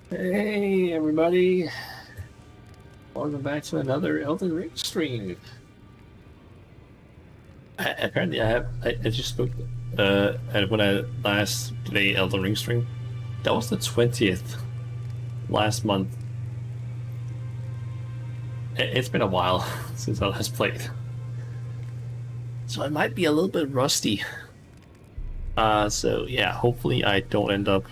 Hey everybody, welcome back to another Elden Ring stream. Apparently I just looked at when I last did a Elden Ring stream. That was the 20th last month. It's been a while since I last played. So I might be a little bit rusty. So yeah, hopefully I don't end up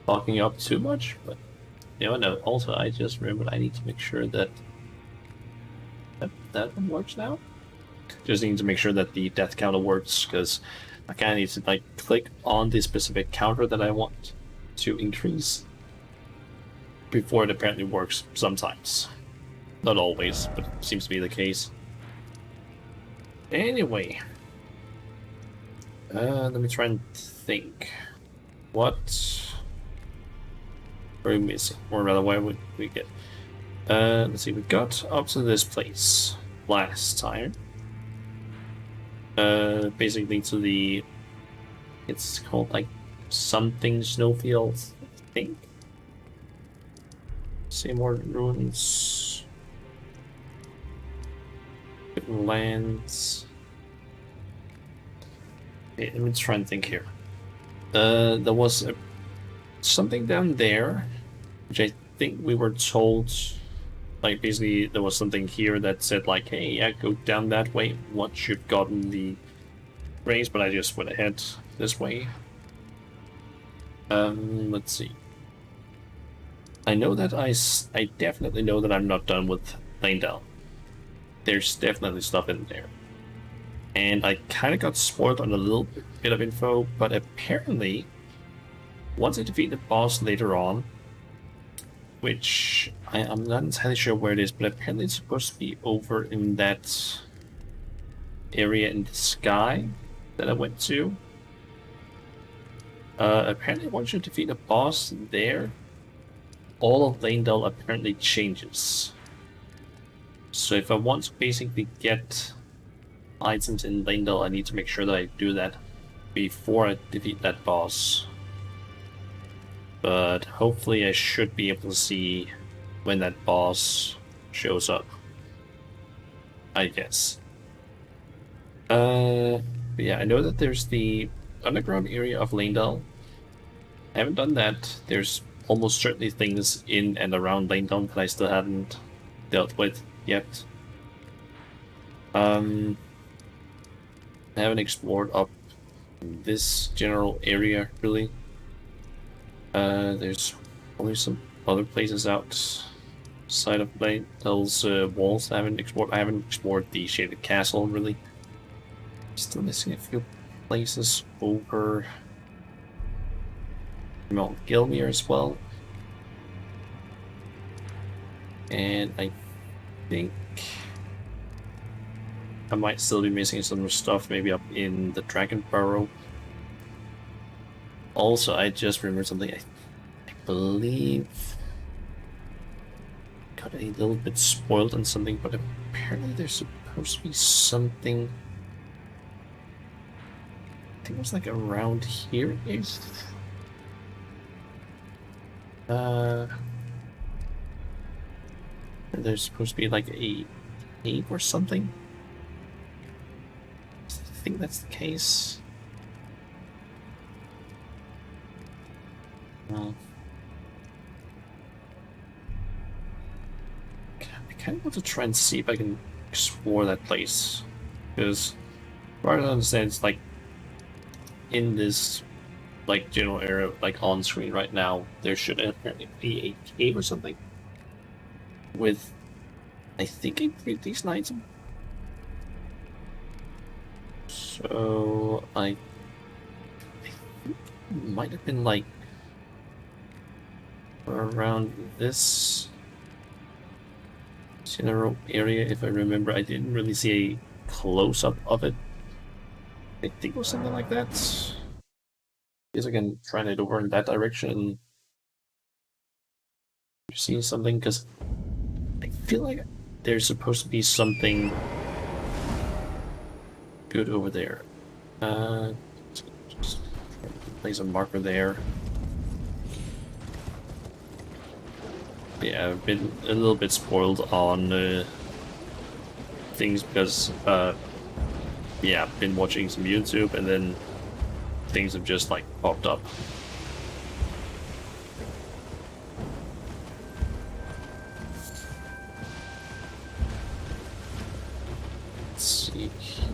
talking up too much, but you know, no, also I just remembered I need to make sure that one works now. Just need to make sure that the death counter works, because I kind of need to like click on the specific counter that I want to increase before it apparently works sometimes. Not always, but it seems to be the case. Anyway, let me try and think. What are we missing? Or rather, why would we get... let's see, we got up to this place last time. Basically to the... It's called like something snowfield, I think. See more ruins. Different lands. Okay, let me try and think here. There was something down there, which I think we were told, like basically there was something here that said like, hey, yeah, go down that way once you've gotten the raise, but I just went ahead this way. Let's see. I know that I definitely know that I'm not done with Langdell. There's definitely stuff in there. And I kind of got spoiled on a little bit of info, but apparently, once I defeat the boss later on, which I'm not entirely sure where it is, but apparently it's supposed to be over in that area in the sky that I went to. Apparently once you defeat a boss there, all of Langdell apparently changes. So if I want to basically get items in Langdell, I need to make sure that I do that before I defeat that boss. But hopefully I should be able to see when that boss shows up, I guess. But yeah, I know that there's the underground area of Langdell. I haven't done that. There's almost certainly things in and around Langdell that I still haven't dealt with yet. I haven't explored up this general area really. There's only some other places outside of Langdell's walls I haven't explored. I haven't explored the Shaded Castle really. Still missing a few places over Mount Gilmere as well. And I think I might still be missing some stuff, maybe up in the Dragon Burrow. Also, I just remembered something. I believe got a little bit spoiled on something, but apparently there's supposed to be something. I think it was like around here-ish. There's supposed to be like a cave or something. I think that's the case. I kind of want to try and see if I can explore that place, because what I understand it's like in this like general area, like on screen right now, there should apparently be a cave or something with, I think, a pretty decent item. So I think it might have been like around this general area, if I remember. I didn't really see a close-up of it. I think it was something like that. Guess I can try it over in that direction. You see something? Because I feel like there's supposed to be something good over there. Just place a marker there. Yeah, I've been a little bit spoiled on things because, yeah, I've been watching some YouTube and then things have just like popped up. Let's see here.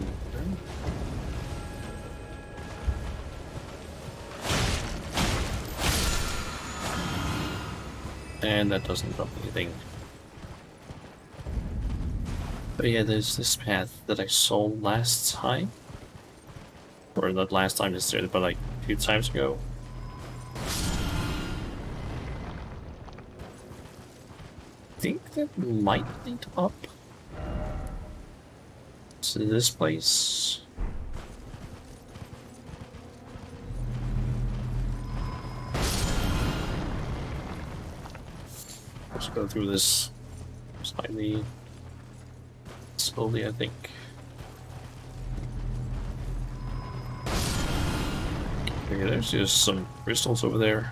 And that doesn't drop anything. But yeah, there's this path that I saw last time. Or not last time necessarily, but like a few times ago. I think that might lead up to this place. Let's go through this slightly slowly, I think. Okay, there's just some crystals over there.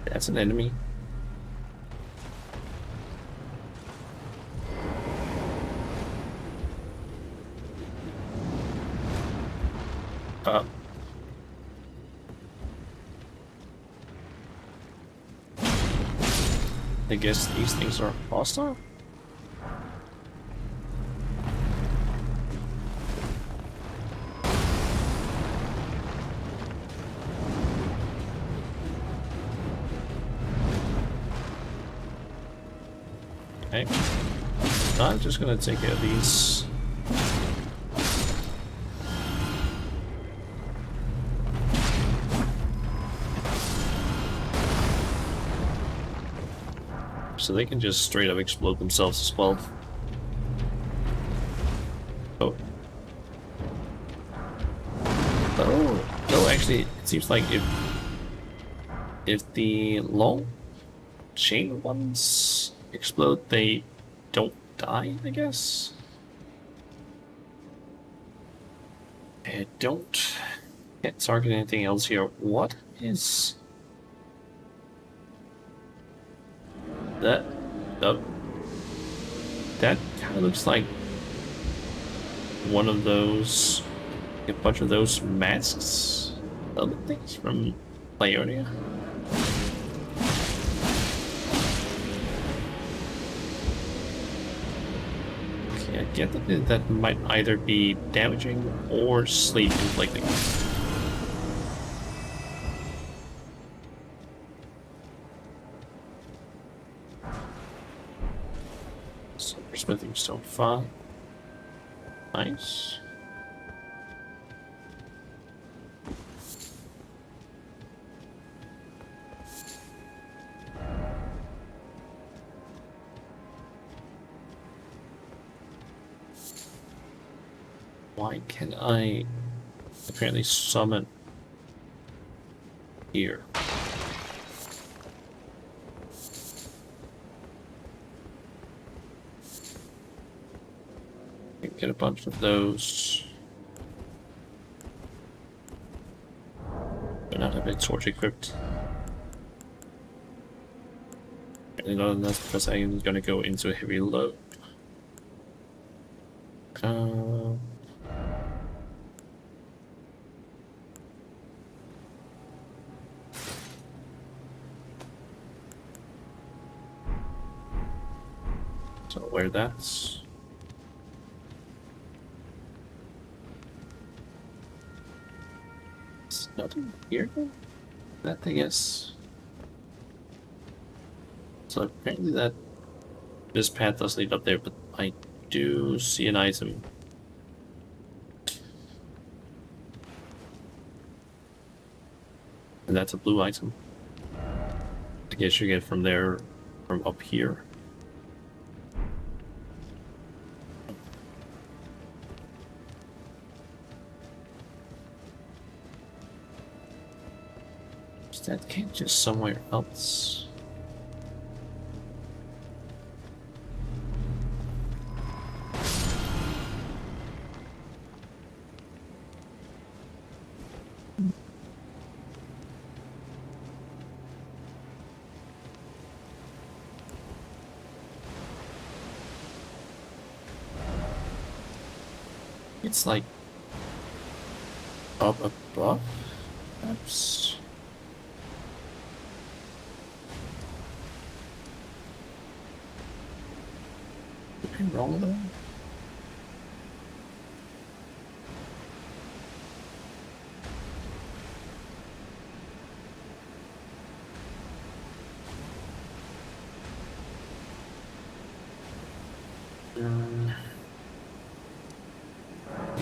That's an enemy. I guess these things are hostile? Okay. I'm just gonna take care of these. So they can just straight up explode themselves as well. Oh. Oh, no, actually, it seems like if the long chain ones explode, they don't die, I guess? I can't target anything else here. What is that? Oh, that kind of looks like one of those, a bunch of those masks, other things from Ionia. Okay, I get that might either be damaging or sleep inflicting. Smithing stone 5. Nice. Why can I apparently summon here? Get a bunch of those. But not have a torch equipped. And that's because I'm gonna go into a heavy load. So where that's. Nothing here? That thing is. So apparently this path does lead up there, but I do see an item. And that's a blue item. I guess you get from there, from up here. That came just somewhere else. It's like up above, perhaps. Could be wrong though.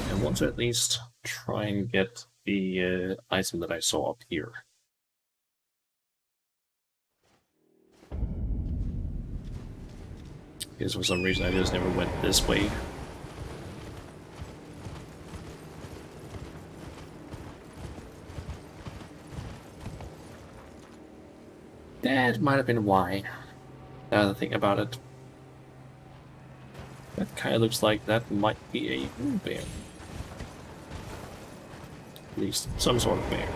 I want to at least try and get the item that I saw up here. Because for some reason I just never went this way. That might have been why. Now that I think about it. That kind of looks like that might be a bear. At least some sort of bear.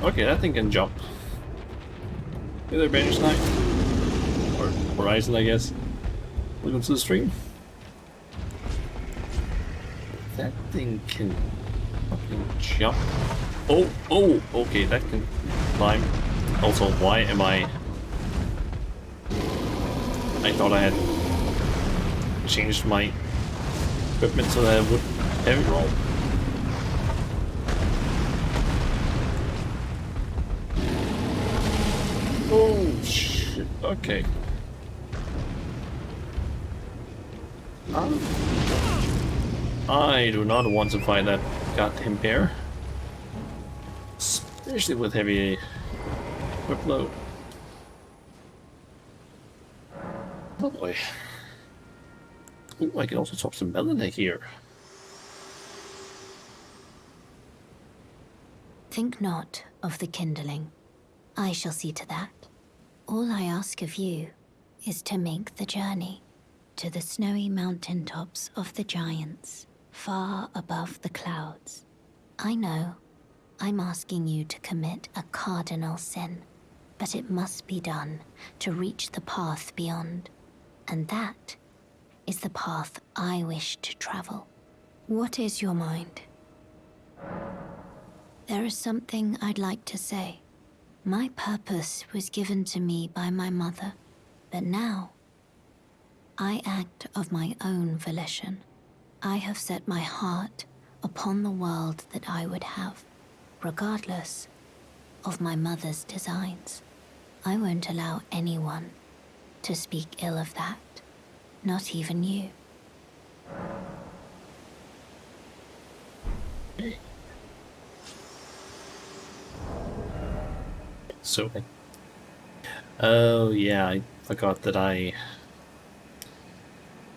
Okay, that thing can jump. Hey there, Bandersnake. Or Horizon, I guess. Welcome to the stream. That thing can fucking jump. Oh, okay, that can climb. Also, why am I thought I had changed my equipment so that it would heavy roll. Oh shit, okay. I do not want to fight that goddamn bear. Especially with heavy equip load. Oh boy. Ooh, I can also talk to Melanie here. Think not of the kindling. I shall see to that. All I ask of you is to make the journey to the snowy mountain tops of the giants, far above the clouds. I know I'm asking you to commit a cardinal sin, but it must be done to reach the path beyond. And that is the path I wish to travel. What is your mind? There is something I'd like to say. My purpose was given to me by my mother, but now I act of my own volition. I have set my heart upon the world that I would have, regardless of my mother's designs. I won't allow anyone to speak ill of that, not even you. So, oh yeah, I forgot that I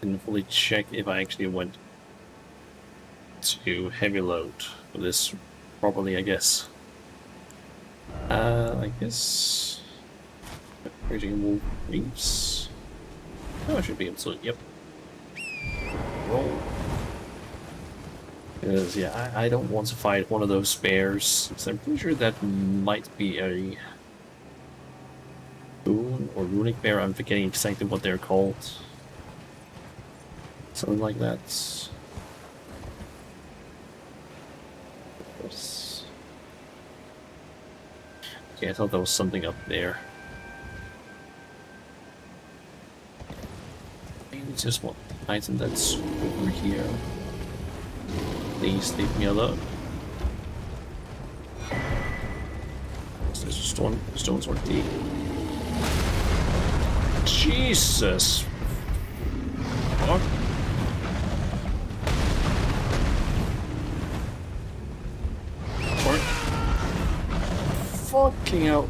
didn't fully check if I actually went to heavy load for this properly, I guess. I guess creating more reefs. Oh, I should be able to. Yep. Roll. Because yeah, I don't want to fight one of those bears. So I'm pretty sure that might be a boon or runic bear. I'm forgetting exactly what they're called. Something like that. Okay, I thought there was something up there. Maybe it's just one item that's over here. Please leave me alone. There's a stone sword D. Jesus! Fuck. Fucking hell.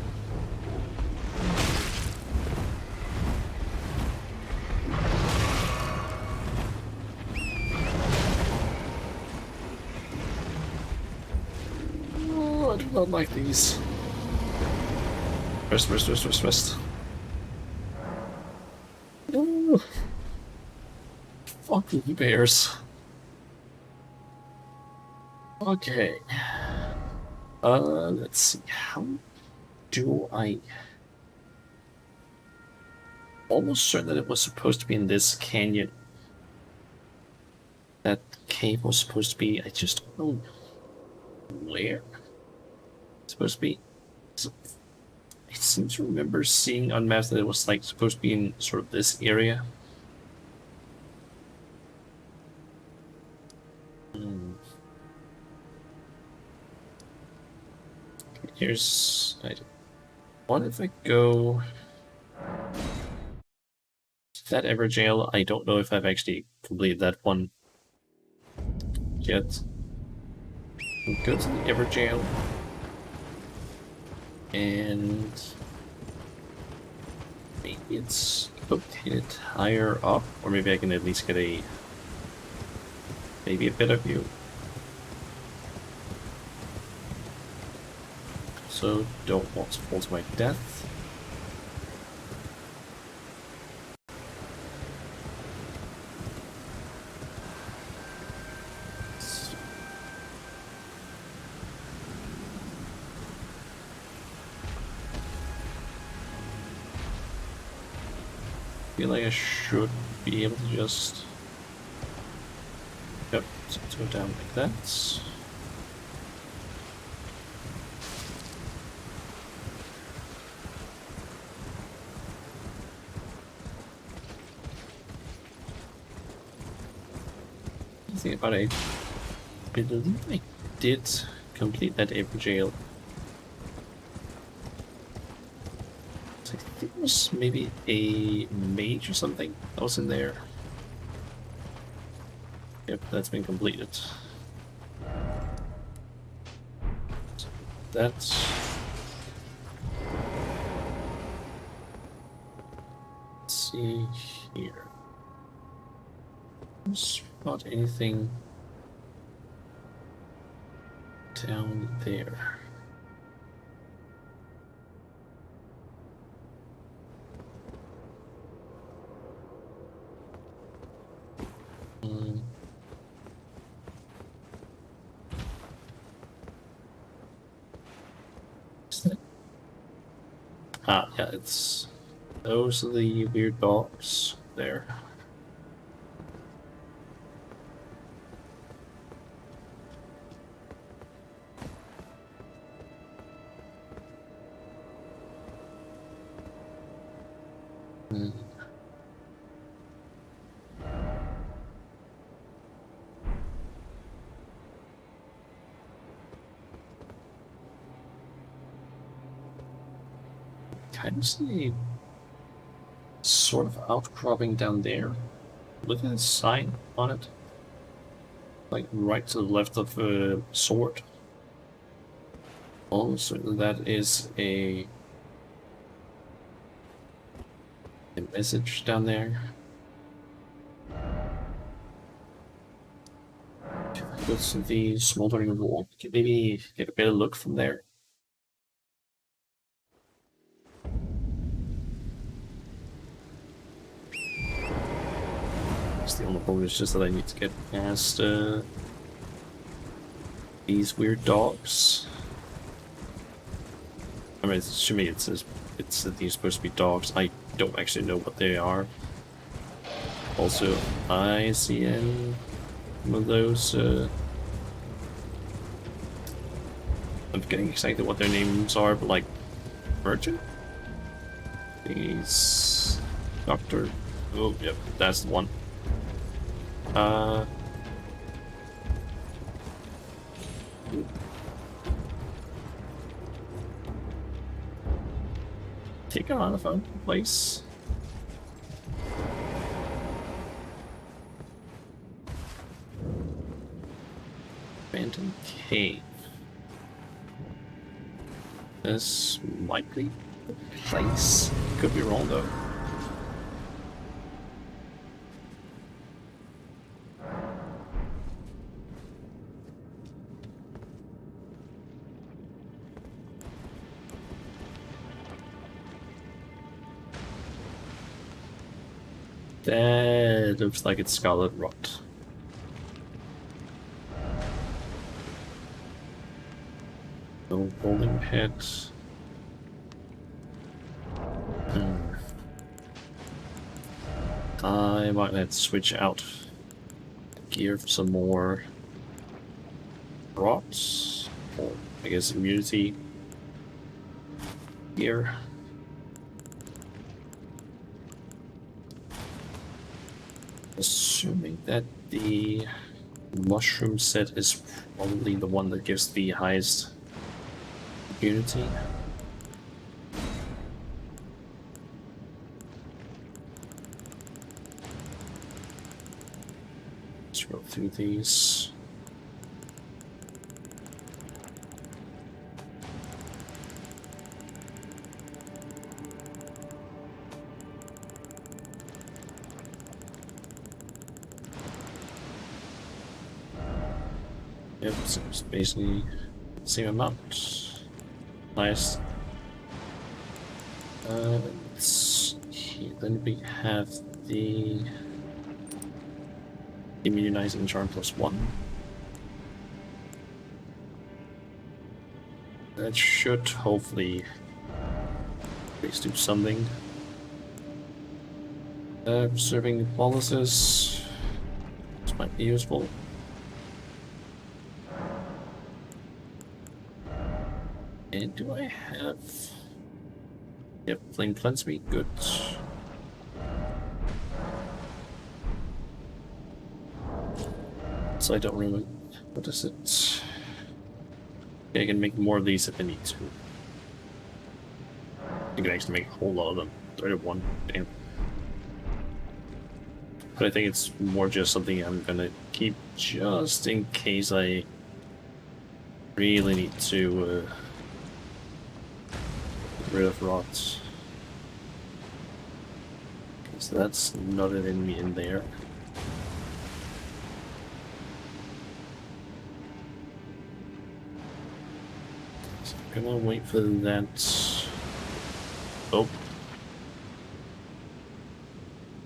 Oh, I do not like these. Rest. Oh. Fucking bears. Okay. Let's see. How do I... Almost certain that it was supposed to be in this canyon. That cave was supposed to be... I just don't know where it's supposed to be. So, I seem to remember seeing on maps that it was like supposed to be in sort of this area. Hmm. Here's... what if I go... that ever jail? I don't know if I've actually completed that one yet. We'll go to the ever jail. And... maybe it's located higher up, or maybe I can at least get a... maybe a better view. So don't want to fall to my death. I feel like I should be able to just... yep, so let's go down like that. Think about it. I believe I did complete that April jail. So I think it was maybe a mage or something that was in there. Yep, that's been completed. So that's... let's see here. Spot anything down there. Hmm. Is that... ah, yeah, it's... those are the weird dogs there. Hmm. Kind of see sort of outcropping down there. Look at the sign on it. Like right to the left of the sword. Also, that is a message down there. Go to the smoldering wall. Can maybe get a better look from there. It's the only problem is just that I need to get past these weird dogs. I mean, to me, it says it's that these are supposed to be dogs. I don't actually know what they are. Also, I see in one of those. I'm forgetting exactly what their names are, but like Virgin. These Doctor. Oh, yep, that's the one. Take it on the phone, place. Phantom Cave. This might be the place. Could be wrong though. That looks like it's Scarlet Rot. No bowling pit. I might have to switch out gear for some more rots, or I guess immunity gear. Assuming that the mushroom set is probably the one that gives the highest immunity. Let's go through these. Yep, so it's basically the same amount. Nice. Let's see. Then we have the immunizing charm +1. That should hopefully at least do something. Preserving policies. This might be useful. And do I have... Yep, flame cleanse me, good. So I don't really... What is it? Okay, I can make more of these if I need to. I can actually make a whole lot of them. 31, damn. But I think it's more just something I'm gonna keep just in case I really need to get rid of rots. So that's not an enemy in there. So I'm gonna wait for that. Oh.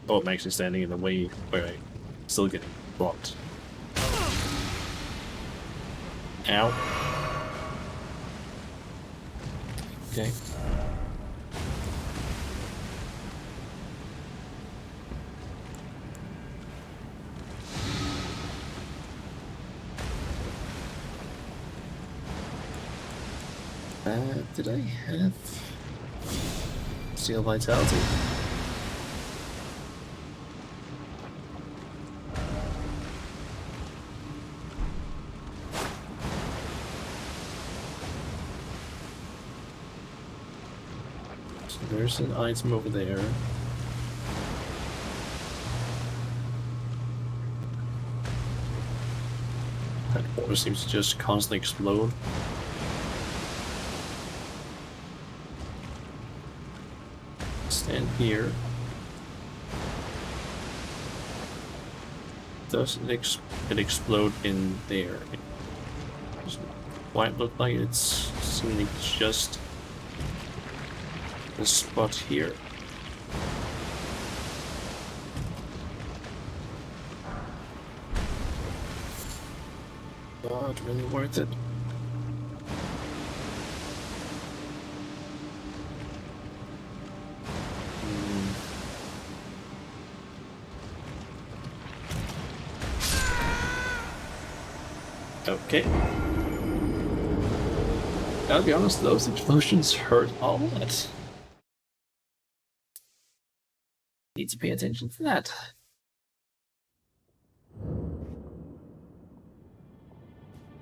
Oh, I'm actually standing in the way where I'm still getting blocked. Ow. Okay. Did I have Steel Vitality? So there's an item over there. That water seems to just constantly explode. Stand here. Doesn't it explode in there? Why it look like it's seemingly just this spot here. Not really worth it. Okay. Gotta be honest, those explosions hurt a lot. Need to pay attention to that.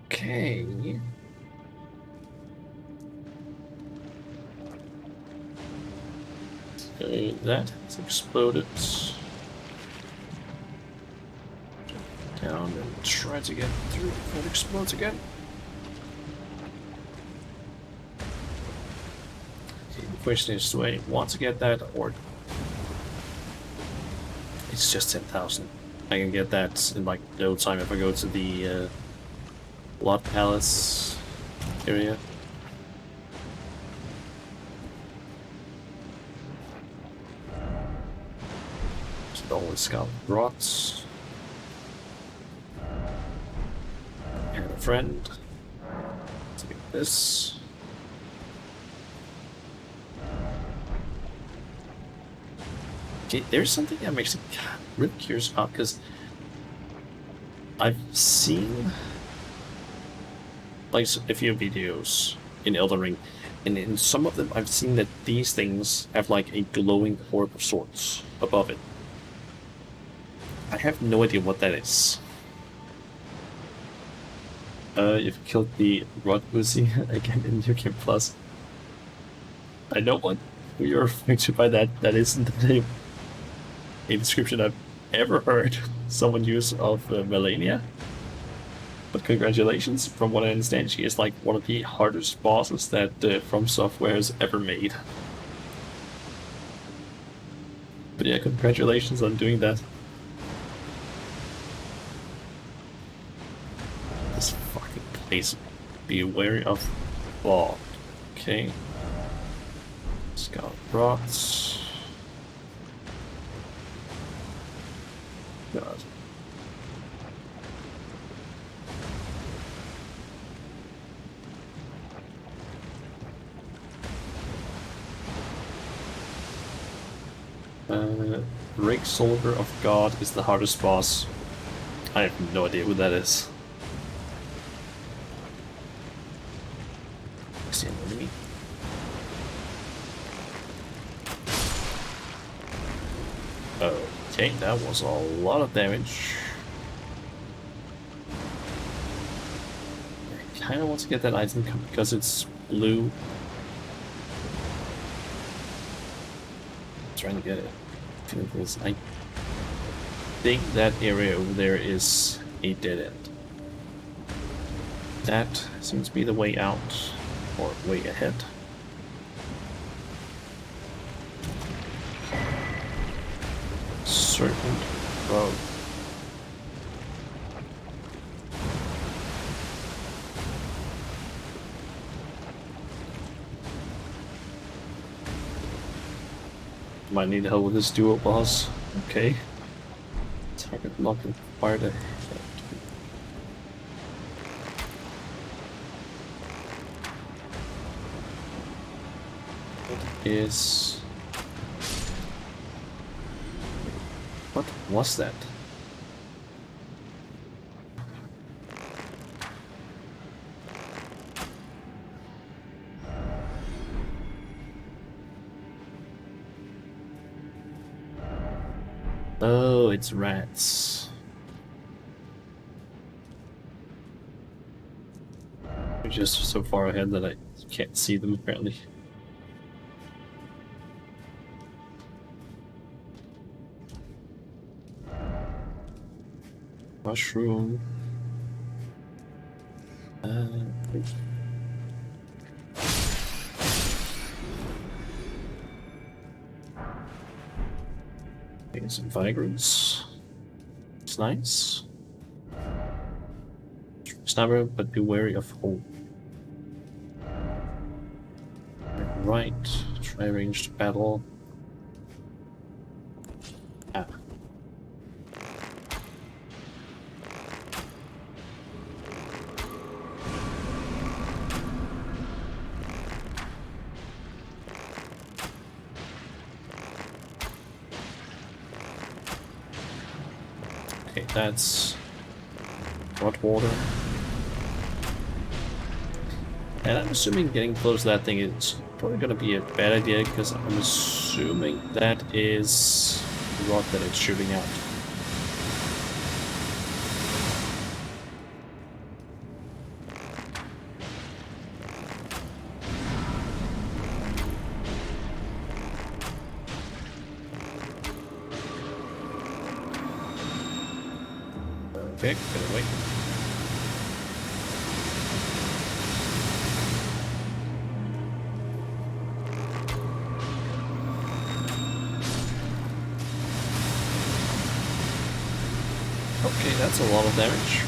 Okay. Okay, that has exploded. Down and try to get through before it explodes again. Okay, the question is, do I want to get that or it's just 10,000. I can get that in like no time if I go to the Blood Palace area. Stolen Scout Rots. And a friend. this. Okay, there's something that makes me really curious about, because I've seen like a few videos in Elden Ring, and in some of them I've seen that these things have like a glowing orb of sorts above it. I have no idea what that is. You've killed the Rod Uzi again in New Game Plus. I know what you're referring to by that. That isn't a description I've ever heard someone use of Melania. But congratulations, from what I understand, she is like one of the hardest bosses that From Software has ever made. But yeah, congratulations on doing that. This fucking place. Be wary of fog. Okay. Scout rots. God. Rick Soldier of God is the hardest boss. I have no idea who that is. See an enemy? Okay, that was a lot of damage. I kind of want to get that item because it's blue. Trying to get it. I think that area over there is a dead end. That seems to be the way out, or way ahead. Serpent Road. Might need help with this duo boss. Okay. Target lock and fire the head. What is... What was that? Oh, it's rats. They're just so far ahead that I can't see them, apparently. Mushroom. Getting some Vigrants. It's nice. Sniper, but be wary of hole. Right. Try ranged battle. Ah. Okay, that's hot water. And I'm assuming getting close to that thing is probably going to be a bad idea, because I'm assuming that is the rock that it's shooting out. Okay, get away. Okay, that's a lot of damage.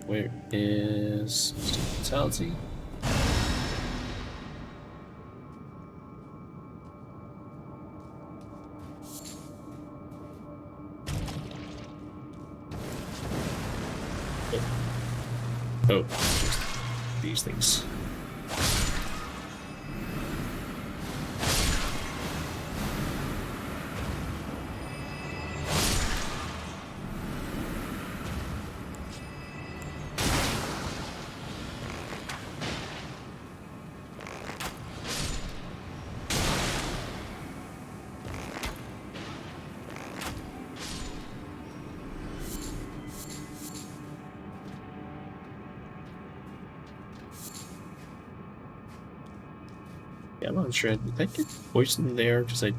Where is Vitality? Oh, these things. Yeah, I'm not sure. Did I get poisoned there? Because I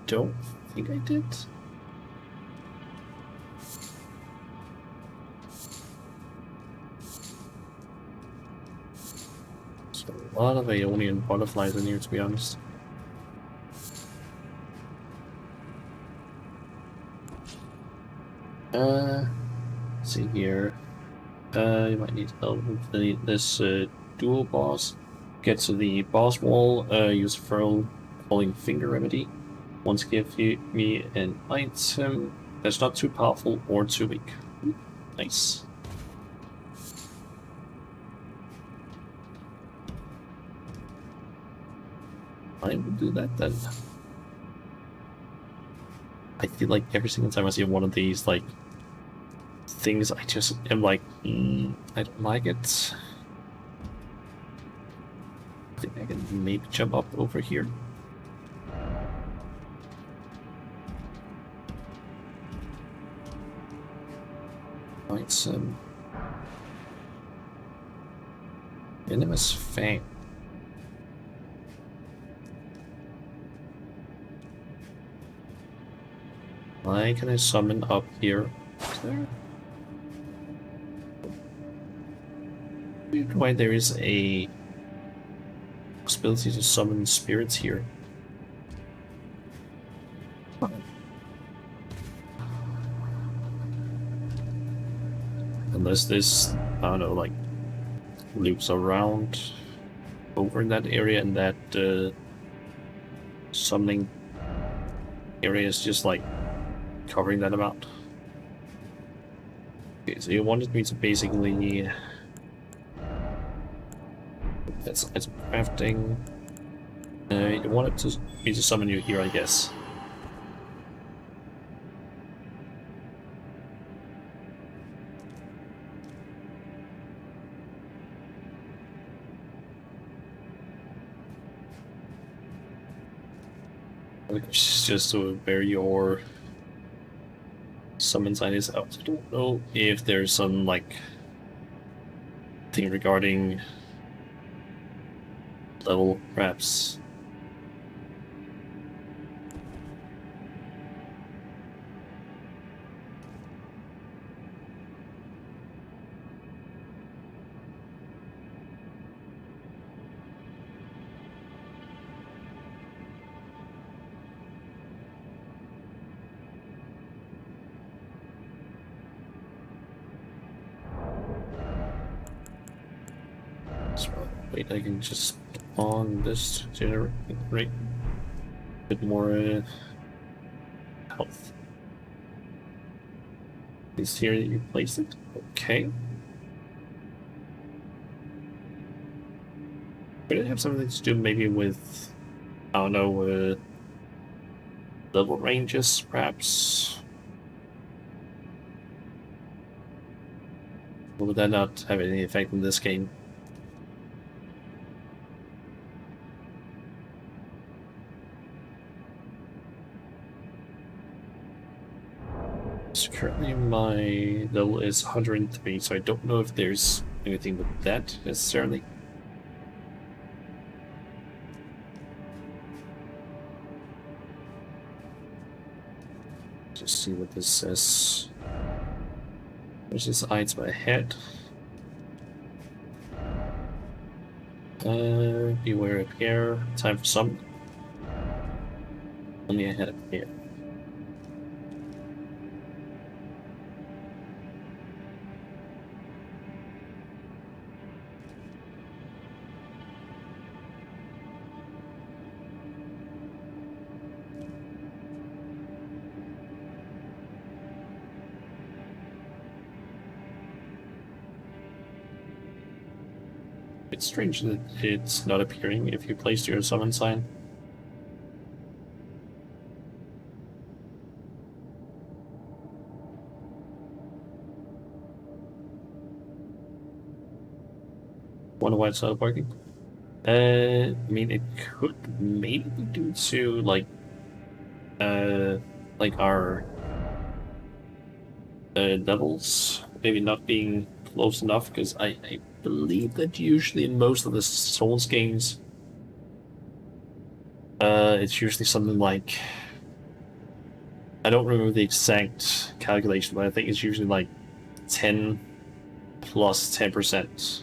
don't think I did. So a lot of Aeonian butterflies in here, to be honest. Let's see here. You might need help with this dual boss. Get to the boss wall, use falling finger remedy. Once give me an item that's not too powerful or too weak. Nice. I will do that then. I feel like every single time I see one of these like things, I just am like, I don't like it. I think I can maybe jump up over here. Find some venomous fang. Why can I summon up here? Is there? Weird why there is a possibility to summon spirits here. Unless this, I don't know, like loops around over in that area, and that summoning area is just like covering that amount. Okay, so you wanted me to basically that's item crafting. You wanted me to summon you here, I guess. It's just where your summon sign is out. I don't know if there's some like thing regarding level, perhaps. So, wait, I can just on this to generate a bit more health. Is here that you place it? Okay. Could it have something to do maybe with, I don't know, level ranges, perhaps? Or would that not have any effect in this game? So currently my level is 103, so I don't know if there's anything with that necessarily. Just see what this says. There's this item ahead. Beware of here. Time for some. Only ahead of here. It's strange that it's not appearing if you placed your summon sign. Wonder why it's not working. I mean, it could maybe be due to like our levels maybe not being close enough. Because I believe that usually in most of the Souls games, it's usually something like, I don't remember the exact calculation, but I think it's usually like 10 plus 10%,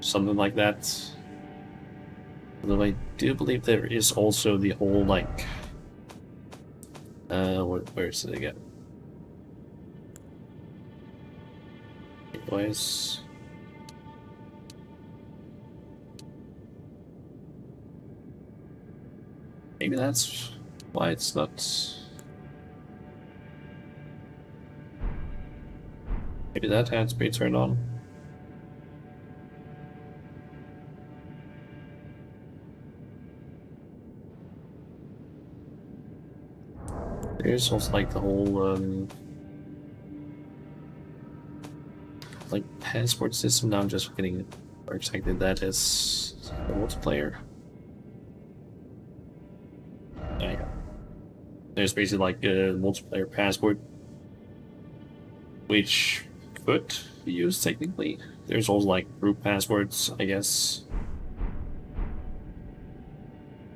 something like that. Although I do believe there is also the whole like, where is it again? Anyways, maybe that's why it's not. Maybe that has to be turned on. There's also like the whole like passport system. Now I'm just forgetting where exactly that is. The multiplayer. Yeah. There's basically like a multiplayer passport, which could be used technically. There's also like group passwords, I guess.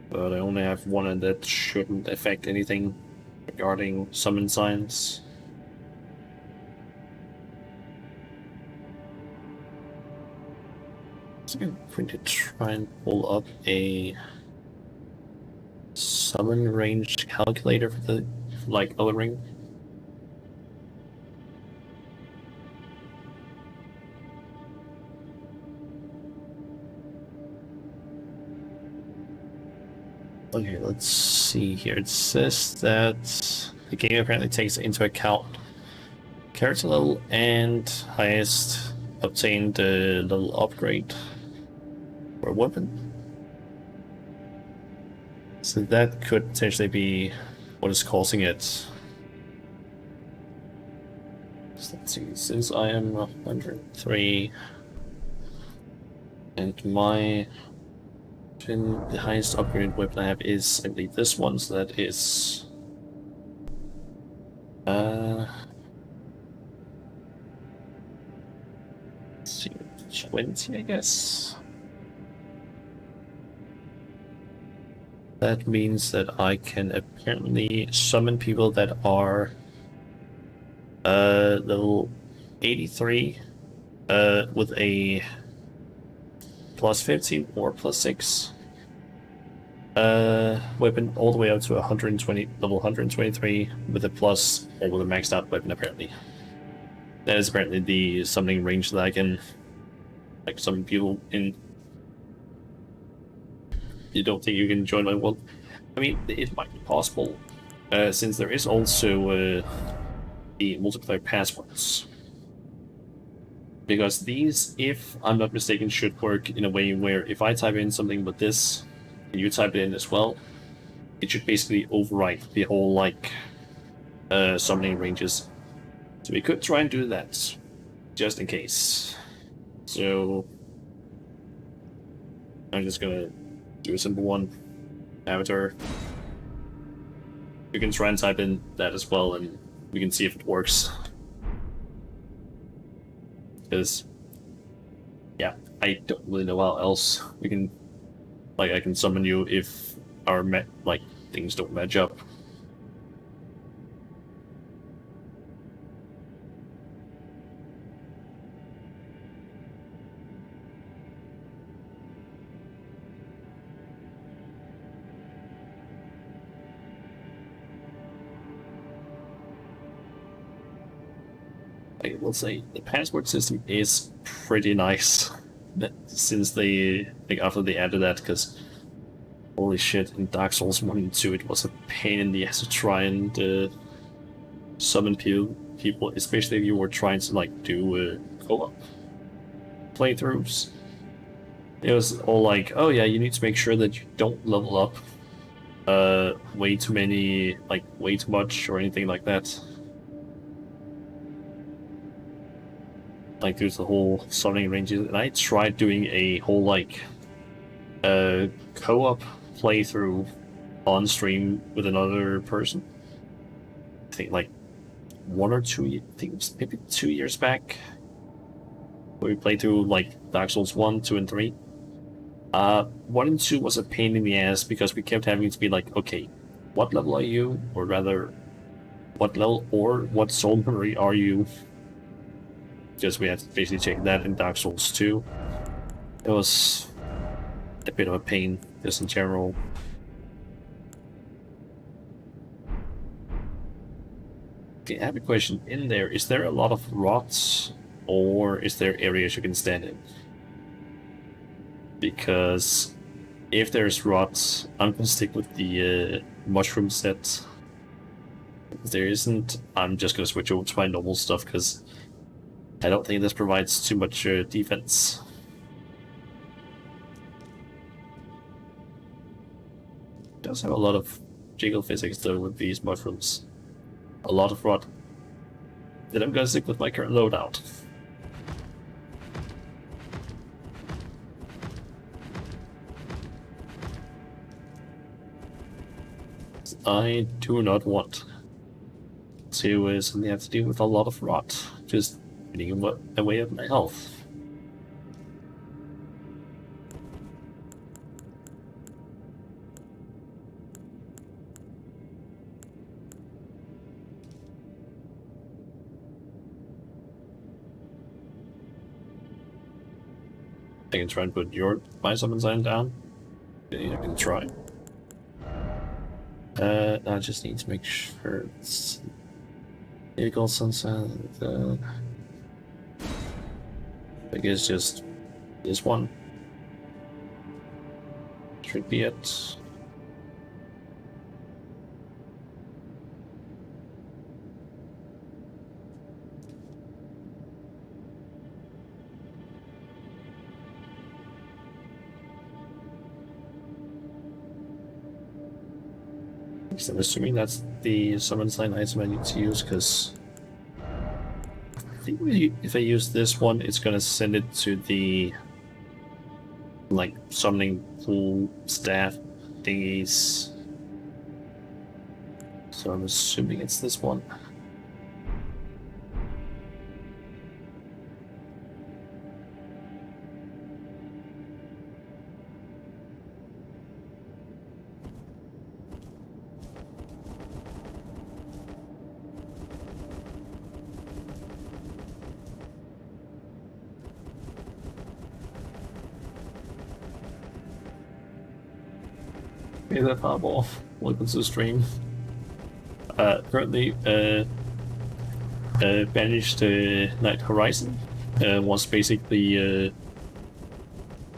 But I only have one, and that shouldn't affect anything regarding summon signs. So I'm going to try and pull up a summon range calculator for the Elden Ring. Okay, let's see here. It says that the game apparently takes into account character level and highest obtained level upgrade for a weapon. So that could potentially be what is causing it. So let's see, since I am 103 and the highest upgraded weapon I have is, I believe, this one, so that is let's see, 20, I guess. That means that I can apparently summon people that are level 83 with a plus 15 or plus 6 weapon all the way up to 120, level 123 with a plus or with a maxed out weapon apparently. That is apparently the summoning range that I can like summon people in. You don't think you can join my world? I mean, it might be possible, since there is also the multiplayer passwords. Because these, if I'm not mistaken, should work in a way where if I type in something with this, and you type it in as well, it should basically overwrite the whole, like, summoning ranges. So we could try and do that, just in case. So, I'm just gonna do a simple one. Avatar. You can try and type in that as well, and we can see if it works. Because, yeah, I don't really know how else we can, like, I can summon you if our things don't match up. I will say the password system is pretty nice since they after they added that, because holy shit, in Dark Souls 1 and 2 it was a pain in the ass to try and summon people, especially if you were trying to like do co-op playthroughs. It was all like, oh yeah, you need to make sure that you don't level up way too many, like way too much or anything like that. Like there's the whole summoning ranges, and I tried doing a whole like co-op playthrough on stream with another person. I think like 1 or 2, I think it was maybe 2 years back, where we played through like Dark Souls 1, 2, and 3. 1 and 2 was a pain in the ass because we kept having to be like, okay, what level are you? Or rather, what level or what soul memory are you? Just we had to basically check that in Dark Souls 2. It was a bit of a pain, just in general. Okay, I have a question in there. Is there a lot of rots, or is there areas you can stand in? Because if there's rots, I'm gonna stick with the mushroom set. If there isn't, I'm just gonna switch over to my normal stuff because I don't think this provides too much defense. It does have a lot of jiggle physics though with these mushrooms. A lot of rot. Then I'm gonna stick with my current loadout. I do not want to suddenly have to deal with a lot of rot, just getting away with my health. I can try and put my summon sign down. Yeah, I can try. I just need to make sure it's vehicle sunset. I guess just this one should be it. So I'm assuming that's the summon sign item I need to use, because I think if I use this one, it's gonna send it to the like summoning pool staff thingies. So I'm assuming it's this one. Hey there, Fireball. Welcome to the stream. Currently, banished Night Horizon was basically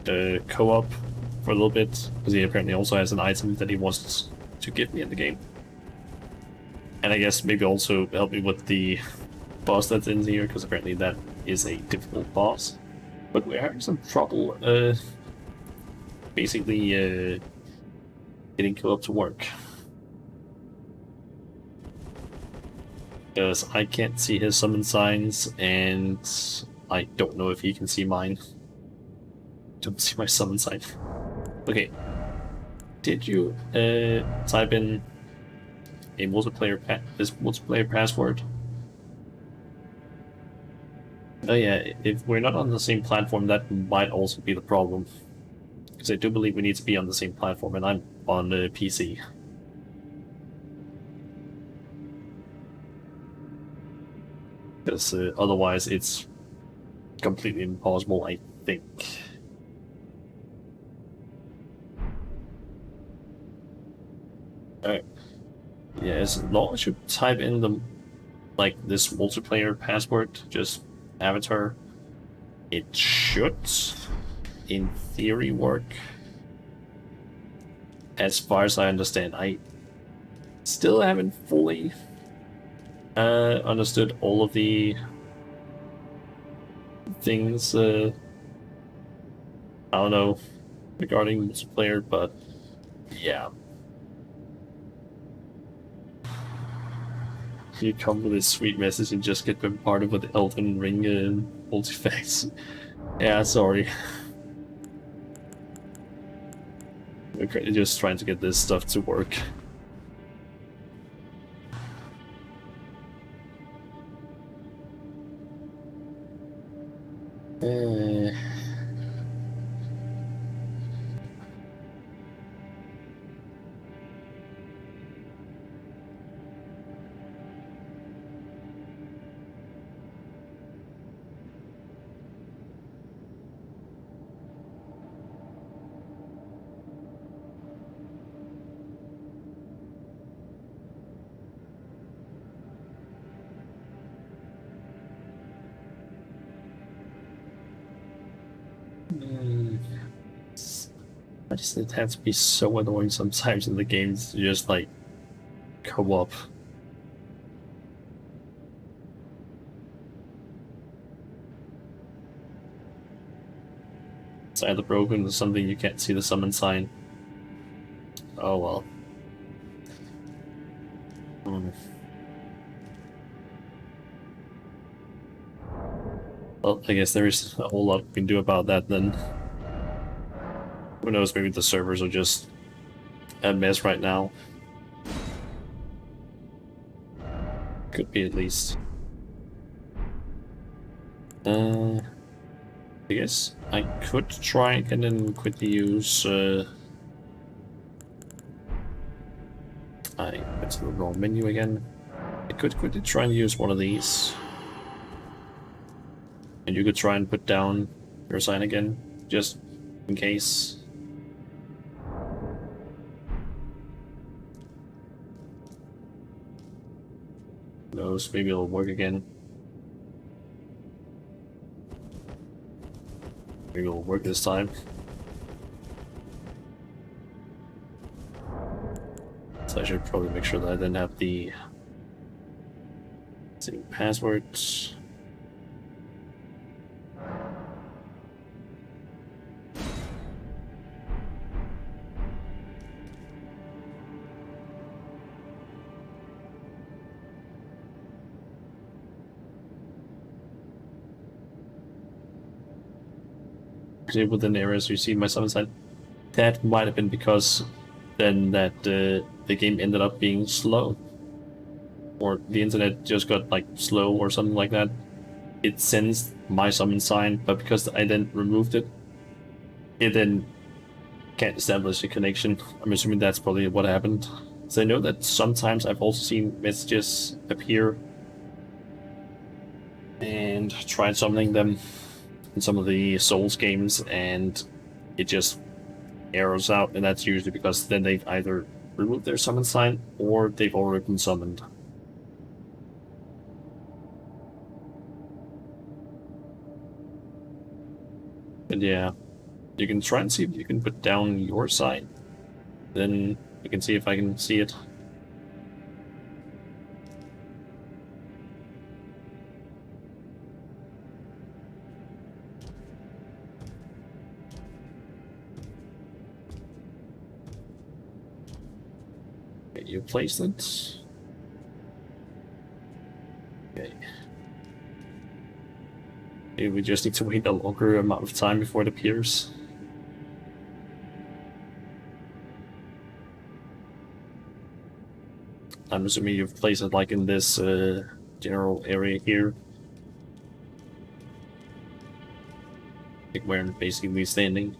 co-op for a little bit, because he apparently also has an item that he wants to give me in the game. And I guess maybe also help me with the boss that's in here, because apparently that is a difficult boss. But we're having some trouble basically getting co-op to work. Because I can't see his summon signs, and I don't know if he can see mine. Don't see my summon sign. Okay. Did you type in a this multiplayer password? Oh yeah, if we're not on the same platform, that might also be the problem. Because I do believe we need to be on the same platform, and I'm on the PC. Because otherwise it's completely impossible, I think. Alright. Yeah, as long as you type in the like this multiplayer password, just avatar, it should in theory work. As far as I understand, I still haven't fully understood all of the things I don't know regarding multiplayer, but yeah. You come with a sweet message and just get bombarded with Elden Ring multi-facts. Yeah, sorry. We're just trying to get this stuff to work. Uh, mm, I just it has to be so annoying sometimes in the games to just like co-op. It's either broken or something you can't see the summon sign. Oh well. Hmm. Well, I guess there is a whole lot we can do about that then. Who knows, maybe the servers are just a mess right now. Could be at least. I guess I could try and then quickly use I went to the wrong menu again. I could quickly try and use one of these. And you could try and put down your sign again, just in case. Who knows, maybe it'll work again. Maybe it'll work this time. So I should probably make sure that I then have the same passwords. Within areas you see my summon sign. That might have been because then that the game ended up being slow. Or the internet just got like slow or something like that. It sends my summon sign, but because I then removed it, it then can't establish a connection. I'm assuming that's probably what happened. So I know that sometimes I've also seen messages appear and tried summoning them in some of the Souls games, and it just arrows out, and that's usually because then they've either removed their summon sign or they've already been summoned. And yeah, you can try and see if you can put down your side. Then you can see if I can see it. Okay, you placed it. Okay. Maybe we just need to wait a longer amount of time before it appears. I'm assuming you've placed it like in this general area here. Like where I'm basically standing.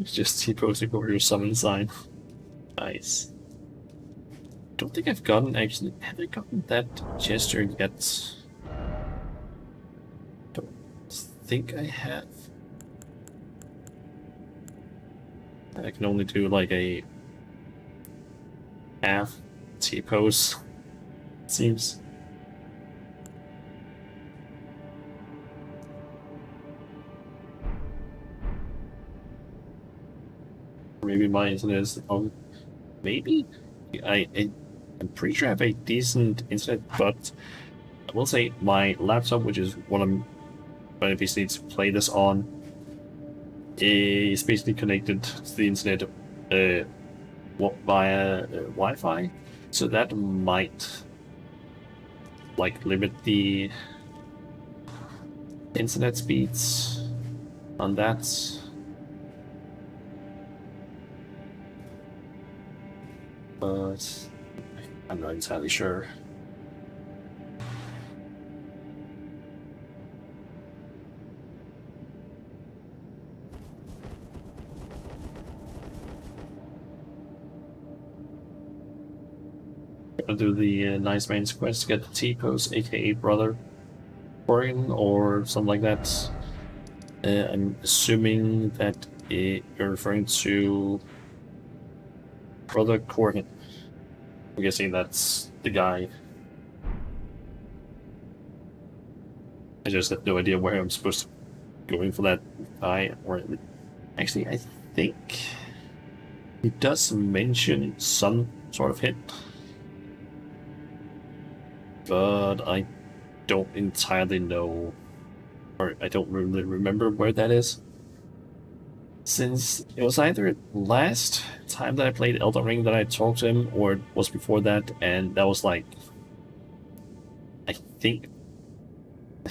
It's just T-posing over your summon sign. Nice. Don't think I've gotten actually. Have I gotten that gesture yet? Don't think I have. I can only do like a half T-pose, it seems. Maybe my internet is on. Maybe I'm pretty sure I have a decent internet, but I will say my laptop, which is what I'm going to PC to play this on, is basically connected to the internet via Wi-Fi, so that might like limit the internet speeds on that. But I'm not entirely sure. Gonna do the nice man's quest to get the T-pose, aka brother Corrigan, or something like that. I'm assuming that you're referring to brother Corrigan. I'm guessing that's the guy. I just have no idea where I'm supposed to go in for that guy. Or actually, I think he does mention some sort of hit, but I don't entirely know, or I don't really remember where that is. Since it was either last time that I played Elden Ring that I talked to him, or it was before that, and that was like, I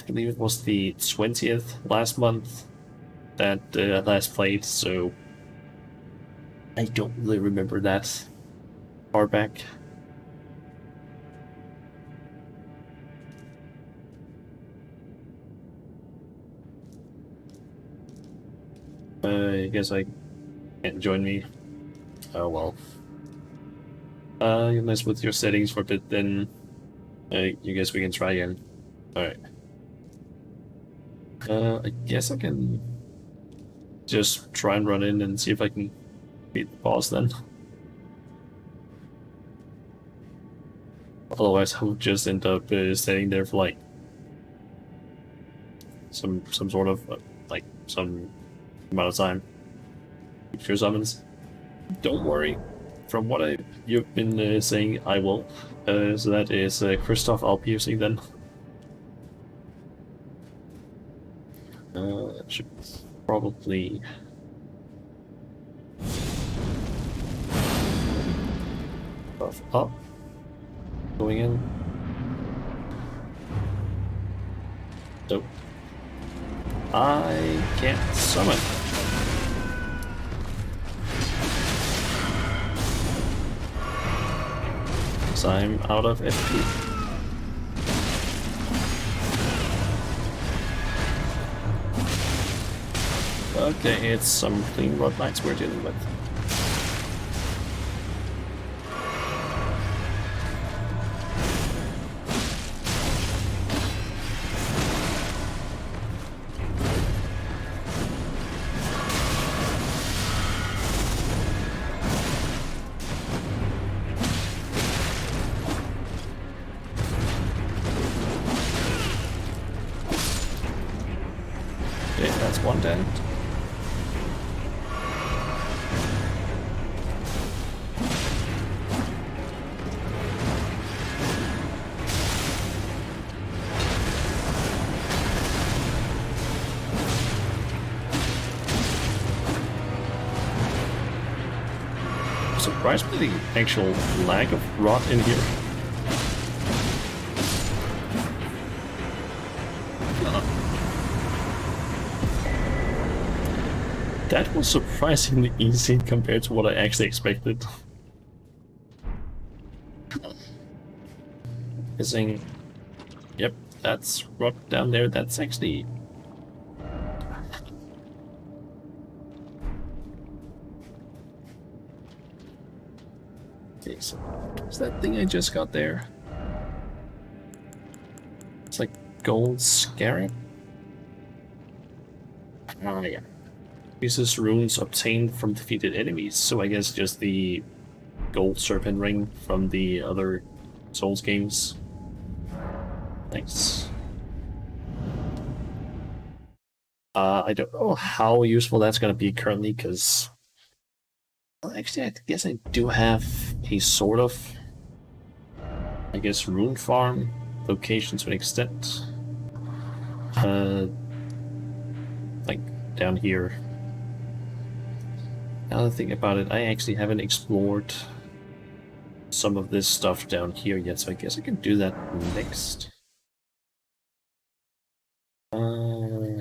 believe it was the 20th last month that I last played, so I don't really remember that far back. I guess I can't join me. Oh well. You mess with your settings for a bit, then you guess we can try again. Alright. I guess I can just try and run in and see if I can beat the boss then. Otherwise, I'll just end up staying there for like some sort of like some amount of time. Future summons. Don't worry. From what you've been saying, I will. So that is Christoph Alpiercing then. Should probably buff up. Going in. Nope. I can't summon. So I'm out of FP. Okay, it's some clean rod knights we're dealing with. Okay, that's one dead. Surprised by the actual lag of rot in here. That was surprisingly easy compared to what I actually expected. Missing. Yep, that's rot down there. That's actually. Okay, so what's that thing I just got there? It's like gold scarab. Ah, yeah. Uses runes obtained from defeated enemies, so I guess just the gold serpent ring from the other Souls games. Nice. I don't know how useful that's going to be currently, because well, actually, I guess I do have a sort of, I guess, rune farm location to an extent. Like down here. Now that I think about it, I actually haven't explored some of this stuff down here yet, so I guess I can do that next.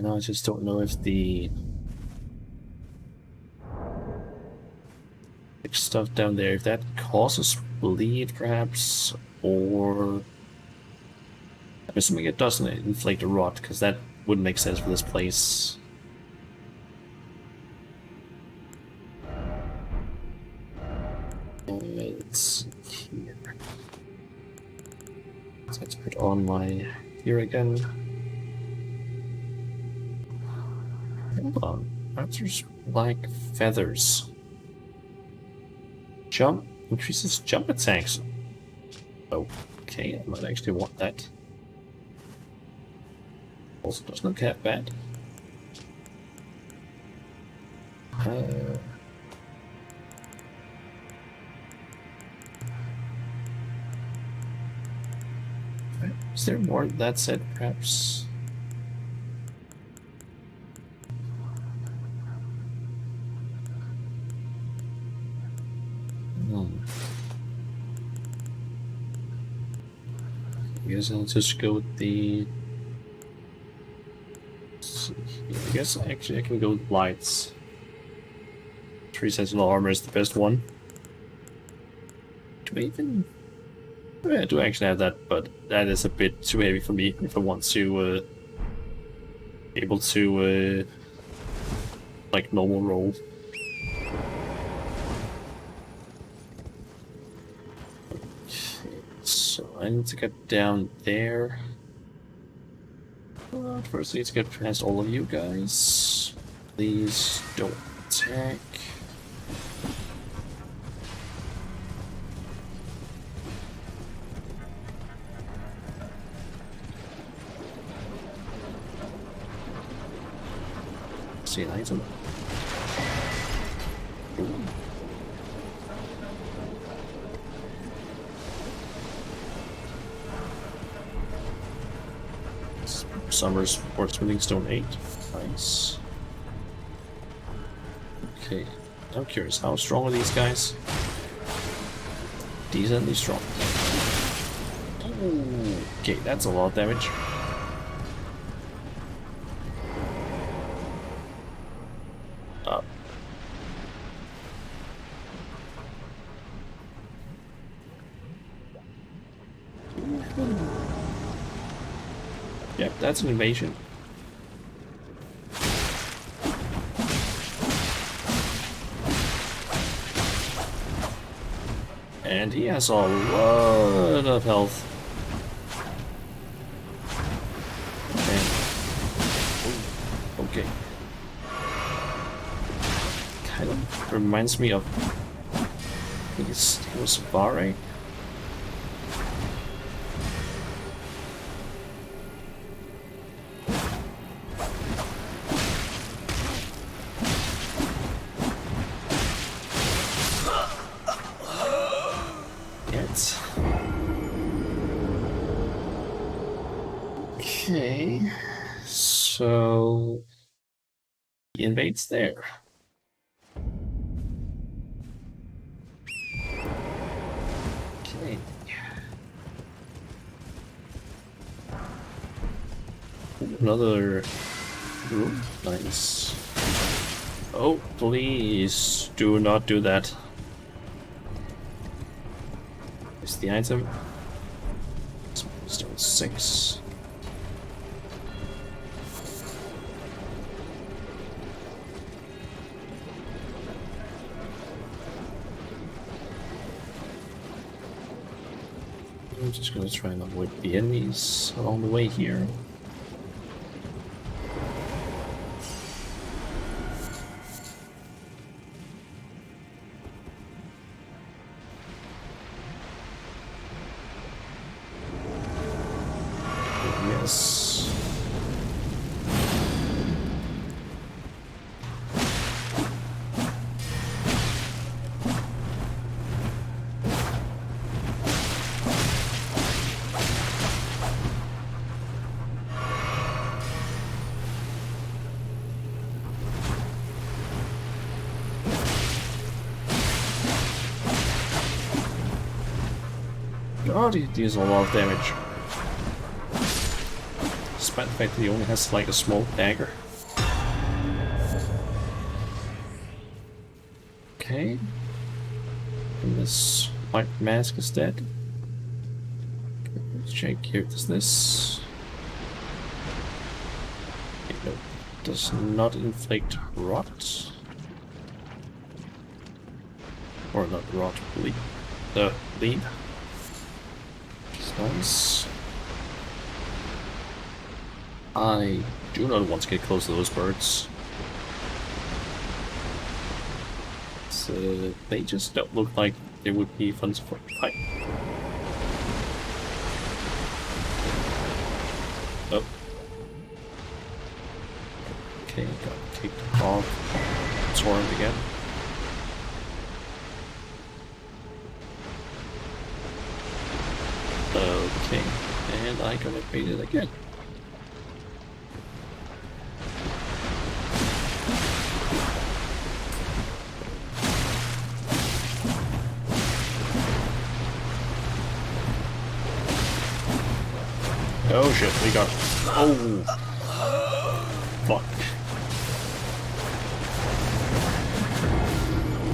No, I just don't know if the stuff down there, if that causes bleed, perhaps, or I'm assuming it doesn't inflict a rot, because that wouldn't make sense for this place. Let's see here. So let's put on my here again. Hold on, answers like feathers. Jump increases jump attacks. Okay, I might actually want that. Also doesn't look that bad. Is there more that said, perhaps? I guess I'll just go with the... I guess actually I can go with lights. 3 sentinel armor is the best one. Do I even... Yeah, I do actually have that, but that is a bit too heavy for me if I want to be able to like normal roll. Okay, so I need to get down there. But first I need to get past all of you guys. Please don't attack. See an item. Ooh. Summer's Sportsmithing Stone 8. Nice. Okay, I'm curious, how strong are these guys? Decently strong. Ooh. Okay, that's a lot of damage. Yep, that's an invasion. And he has a lot of health. And, okay. Kind of reminds me of... I think it was Vare. Okay, so he invades there. Okay. Another room. Nice. Oh, please do not do that. Is the item? Stone 6. I'm just gonna try and avoid the enemies along the way here. Yes. Oh, he deals a lot of damage. Despite the fact that he only has like a small dagger. Okay. And this white mask is dead. Let's check here. Does this? Okay, no, does not inflict rot. Or not rot, bleed. Bleed. Nice. I do not want to get close to those birds. So they just don't look like they would be fun to fight. Oh. Okay, got kicked off. Torrent again. Okay, and I got baited again. Oh shit, we got... Oh! Fuck.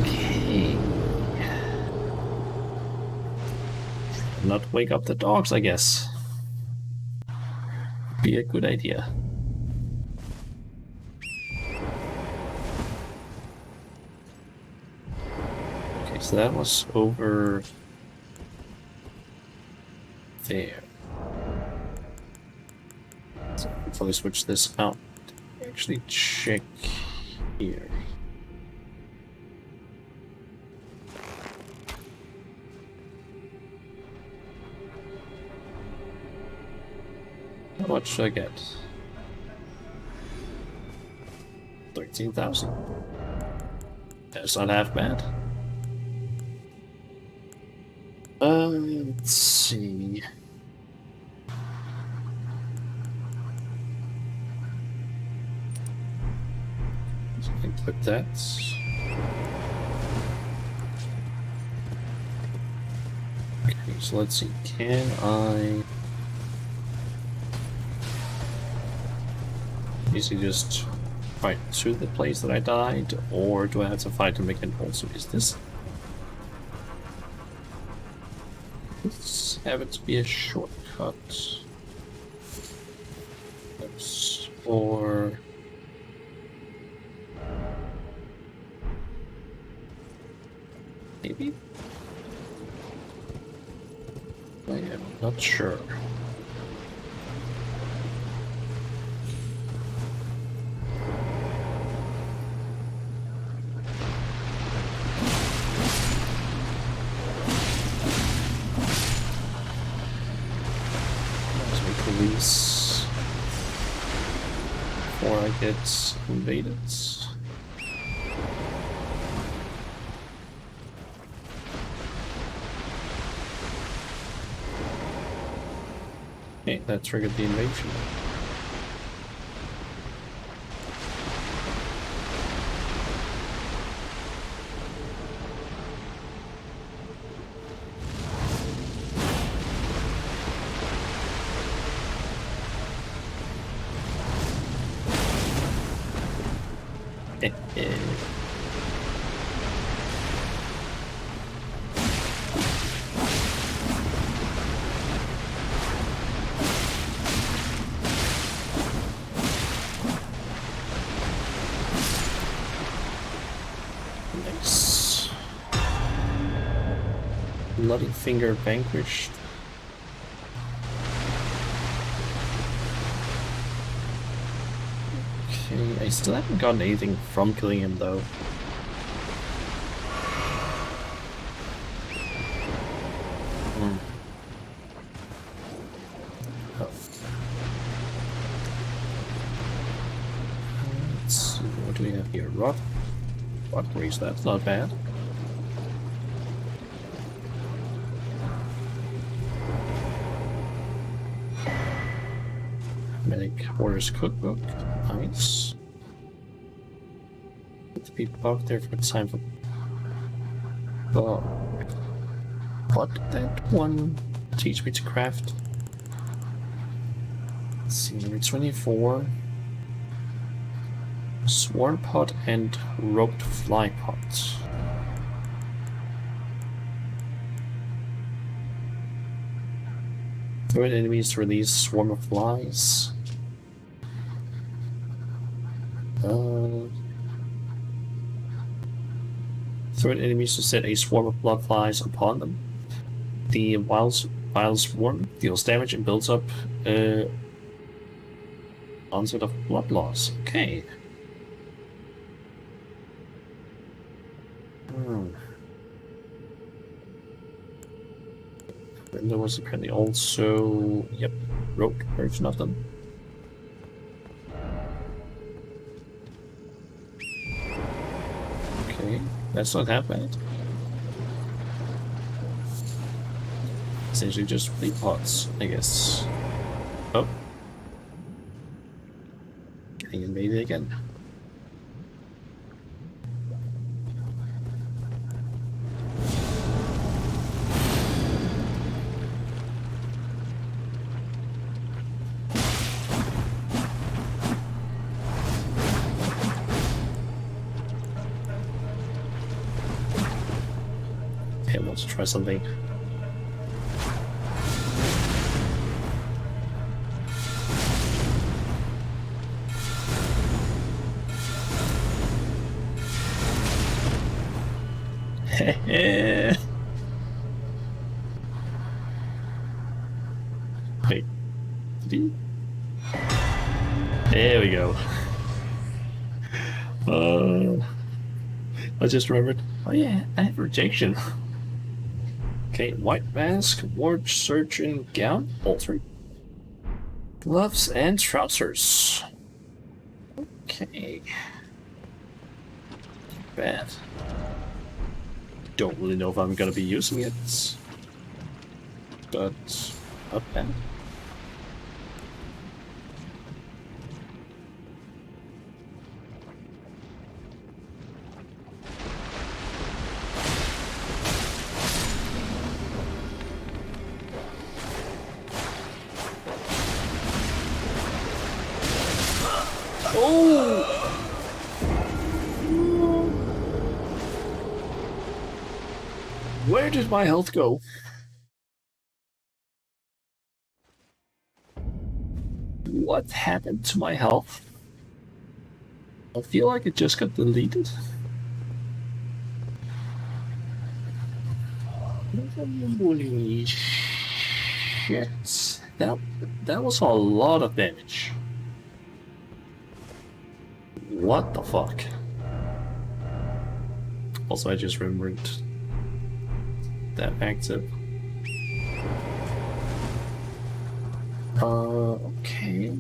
Okay. Not wake up the dogs, I guess. Be a good idea. Okay, so that was over there. So before we switch this out, actually check here. How much should I get? 13,000. That's not half bad. Let's see. So I can click that. Okay, so let's see. Can I easily just fight to the place that I died, or do I have to fight to make it also? Is this? Let's have it to be a shortcut. Oops. Or maybe? I am not sure. Police before I get invaded. Okay, that triggered the invasion. Nice. Bloody finger vanquished. Okay, I still haven't gotten anything from killing him though. Oh. What do we have here? Rod grease, that's not bad. Medic orders cookbook. Nice. Put the people out there for time for. What did that one teach me to craft? Let's see, number 24. Swarm pot and roped fly pot. Threat enemies to release swarm of flies. Threat enemies to set a swarm of blood flies upon them. The wild swarm deals damage and builds up onset of blood loss. Okay. And there was apparently also, yep, roped version of them. Okay, that's not that bad. Essentially just flea pots, I guess. Oh. Getting invaded again. Okay, let's try something. Wait, did he? There we go. I just remembered. Oh yeah, I have rejection. Okay, white mask, ward surgeon gown, all three. Gloves and trousers. Okay. Bad. Don't really know if I'm gonna be using it, but not bad. Oh! Where did my health go? What happened to my health? I feel like it just got deleted. Holy shit. That was a lot of damage. What the fuck? Also, I just remembered that active. Okay.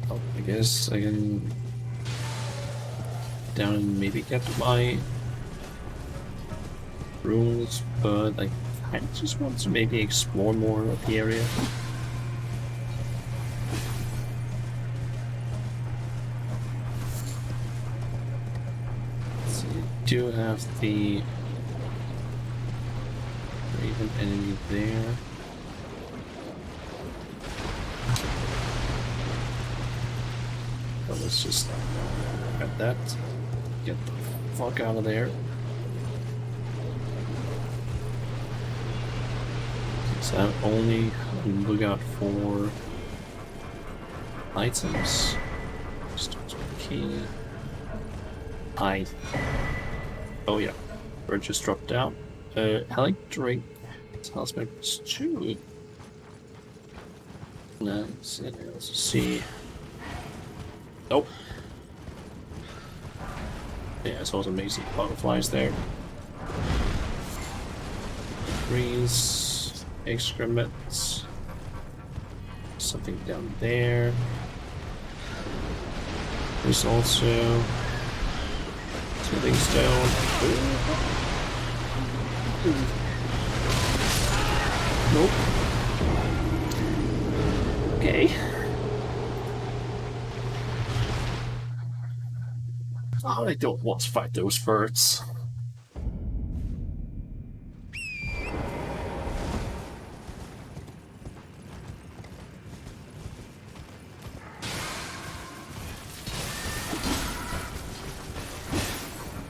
Oh, I guess I can down and maybe get my runes, but I just want to maybe explore more of the area. So you do have the Raven enemy there. But let's just grab that. Get the fuck out of there. So I'm only on the lookout for items. Start key. Oh yeah. Bird just dropped down. Electric talisman plus 2. Nice. Let's see. Nope. Yeah, I saw some amazing butterflies there. Freeze. Excrements. something down there. There's also something stone. Nope. Okay. Oh, I don't want to fight those birds.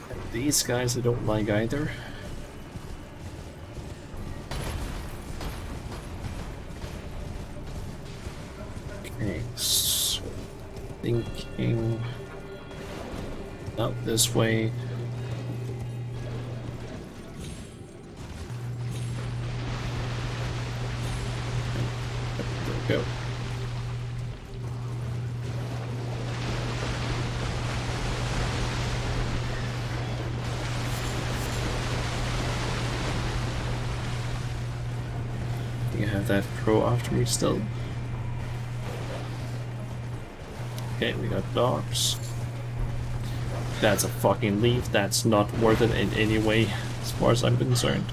And these guys I don't like either. Okay, so thinking out this way. There we go. I have that crow after me still. Okay, we got dogs. That's a fucking leaf. That's not worth it in any way, as far as I'm concerned.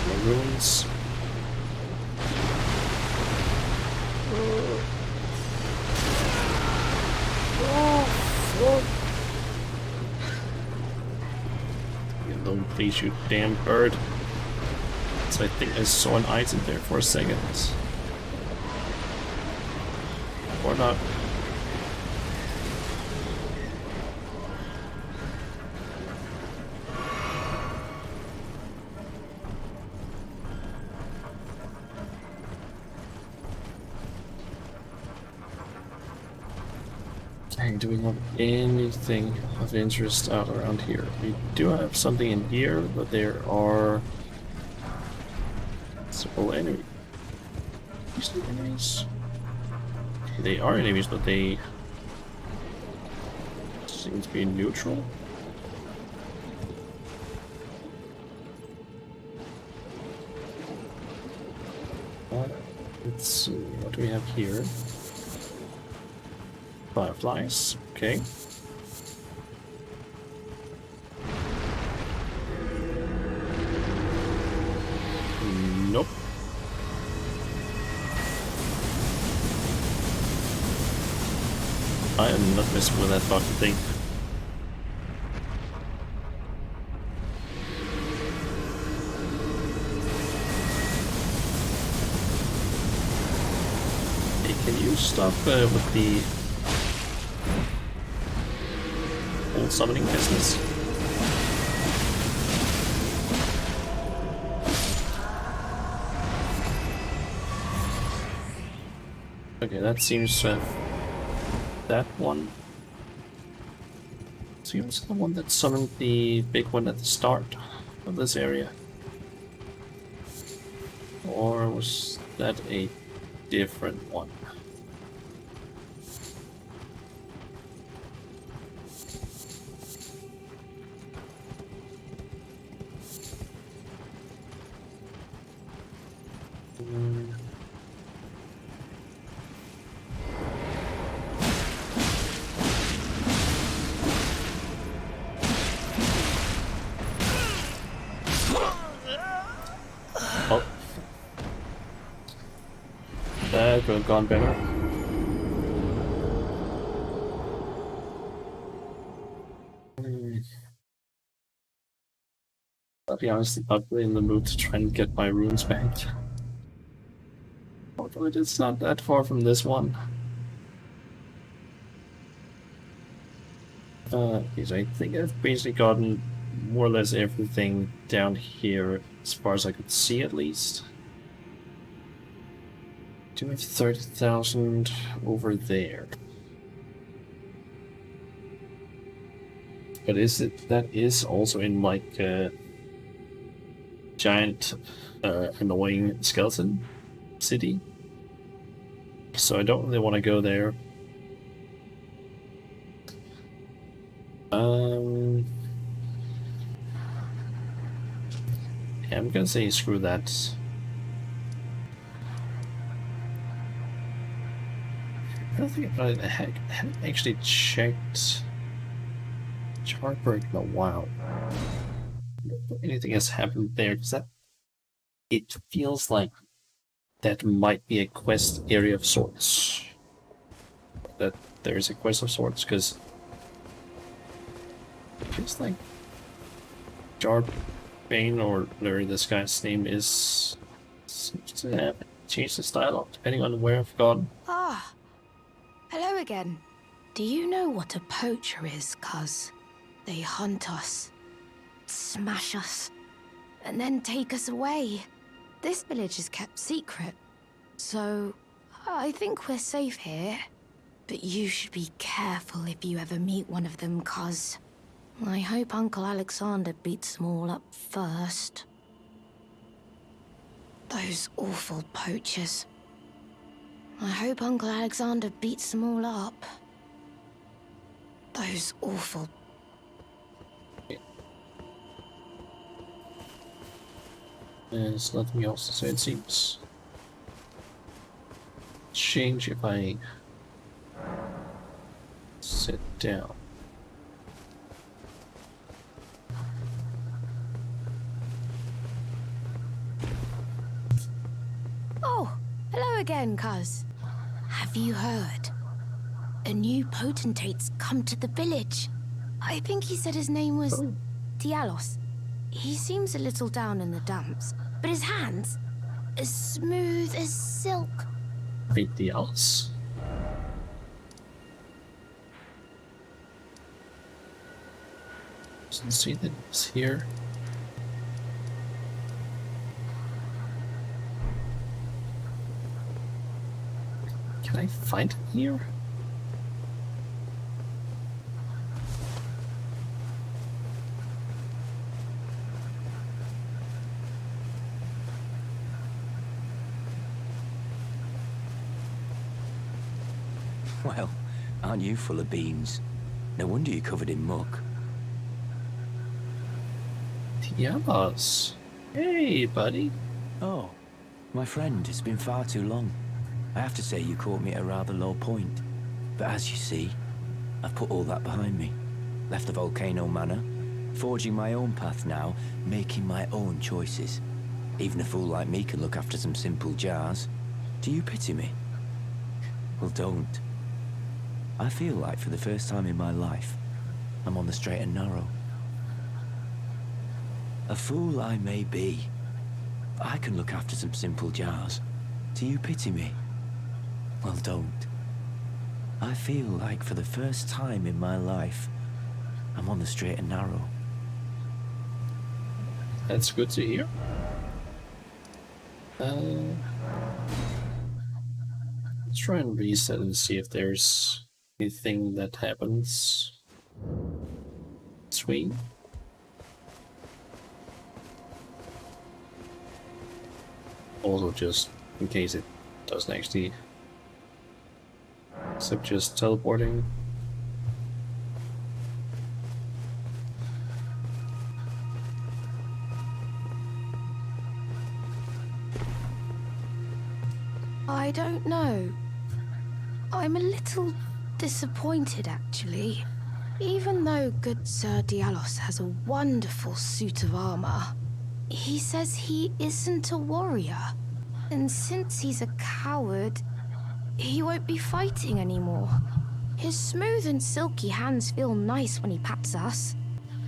More ruins. Leave alone, please, you damn bird. So I think I saw an item there for a second. Or not. Dang, do we have anything of interest out around here? We do have something in here, but there are several enemies. These are enemies. They are enemies, but they seem to be neutral. Let's see, what do we have here? Fireflies, okay. Nope. I am not messing with that fucking thing. Hey, can you stop with the whole summoning business? Okay, that seems that one seems the one that summoned the big one at the start of this area. Or was that a different one? Oh. That could have gone better. I'll be honest, not really in the mood to try and get my runes back. Although it's not that far from this one. Because I think I've basically gotten more or less everything down here, as far as I could see at least. Do we have 30,000 over there? But is it, that is also in like a giant annoying skeleton city? So I don't really want to go there. Yeah, I'm gonna say screw that. I don't think I haven't actually checked Chartberg in a while. If anything has happened there, because that it feels like that might be a quest area of sorts. That there's a quest of sorts, because it feels like Jarbane, or whatever this guy's name is, seems to have changed his dialogue depending on where I've gone. Ah, hello again. Do you know what a poacher is, cuz? They hunt us, smash us, and then take us away. This village is kept secret, so I think we're safe here. But you should be careful if you ever meet one of them, cuz I hope Uncle Alexander beats them all up first. Those awful poachers. I hope Uncle Alexander beats them all up. Those awful... There's nothing else to say, it seems. Change if I sit down. Oh, hello again, cuz. Have you heard? A new potentate's come to the village. I think he said his name was Dialos. He seems a little down in the dumps, but his hands, as smooth as silk. Wait, the else? Doesn't see that it's here. Can I find it here? Well, aren't you full of beans? No wonder you're covered in muck. Tiamas. Hey, buddy. Oh, my friend, it's been far too long. I have to say you caught me at a rather low point. But as you see, I've put all that behind me. Left the Volcano Manor, forging my own path now, making my own choices. Even a fool like me can look after some simple jars. Do you pity me? Well, don't. I feel like for the first time in my life, I'm on the straight and narrow. A fool I may be, but I can look after some simple jars. Do you pity me? Well, don't. I feel like for the first time in my life, I'm on the straight and narrow. That's good to hear. Let's try and reset and see if there's anything that happens. Sweet. Also, just in case it doesn't actually, except just teleporting. I don't know. I'm a little disappointed, actually. Even though good Sir Dialos has a wonderful suit of armor, he says he isn't a warrior. And since he's a coward, he won't be fighting anymore. His smooth and silky hands feel nice when he pats us.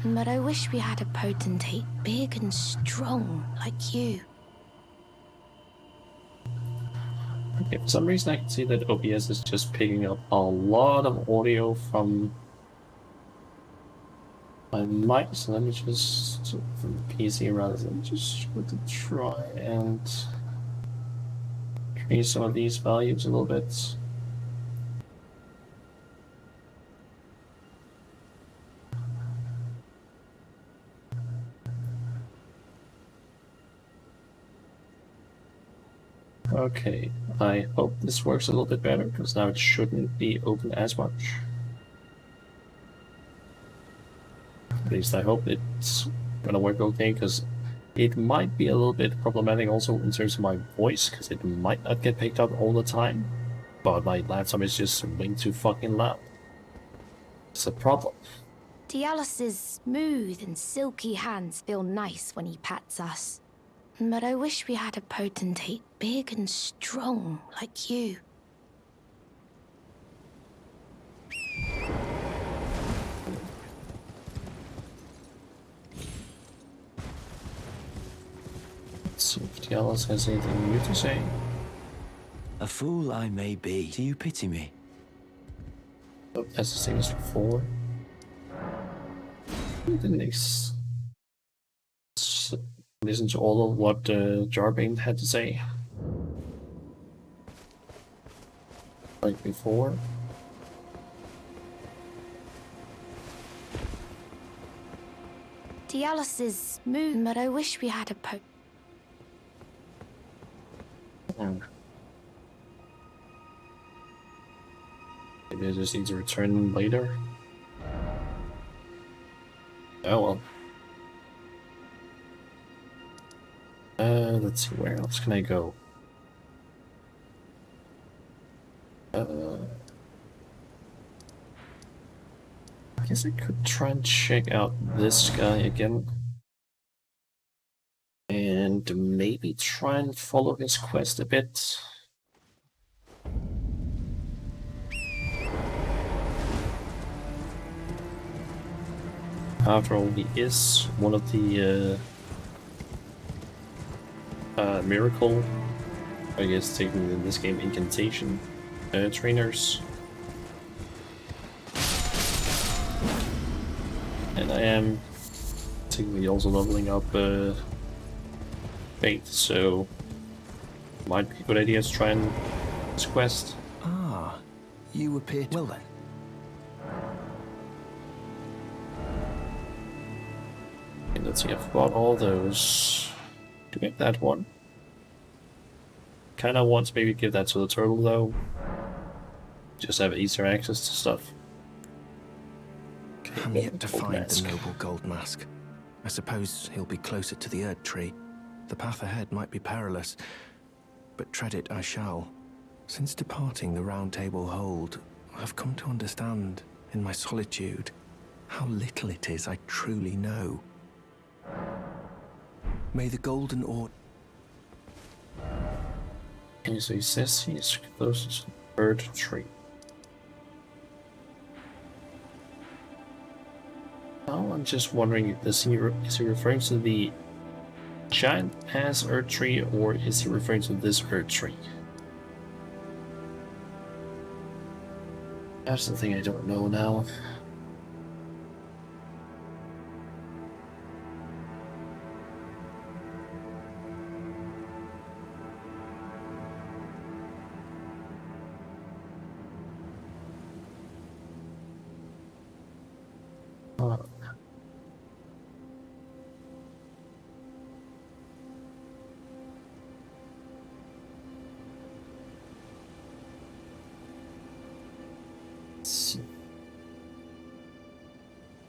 But I wish we had a potentate big and strong like you. Okay, for some reason I can see that OBS is just picking up a lot of audio from my mic, so let me just, from the PC rather, let me just try and increase some of these values a little bit. Okay, I hope this works a little bit better, because now it shouldn't be open as much. At least I hope it's gonna work okay, because It might be a little bit problematic also in terms of my voice, because it might not get picked up all the time, but my laptop is just way too fucking loud. It's a problem. Dialus's smooth and silky hands feel nice when he pats us. But I wish we had a potentate big and strong like you. Let's see if Dialis has anything new to say. A fool I may be. Do you pity me? Oh, that's the same as before. The next. Listen to all of what Jarbane had to say. Like before. Dialus's smooth, but I wish we had a Maybe I just need to return later. Oh well. Let's see, where else can I go? I guess I could try and check out this guy again. And maybe try and follow his quest a bit. After all, he is one of the miracle, I guess taking in this game, incantation trainers. And I am technically also leveling up Faith, so might be a good idea to try and this quest. Ah, you appear well then. And let's see, I've got all those. Do we have that one? Kinda want to maybe give that to the turtle though. Just have easier access to stuff. Okay, I'm yet to gold find mask. the noble gold mask. I suppose he'll be closer to the Erd tree. The path ahead might be perilous, but tread it I shall. Since departing the Round Table Hold, I've come to understand, in my solitude, how little it is I truly know. May the golden orb... And so he says he's closest to the Erd tree. Now I'm just wondering, is he referring to the giant ass Erd tree, or is he referring to this Erd tree? That's the thing I don't know now.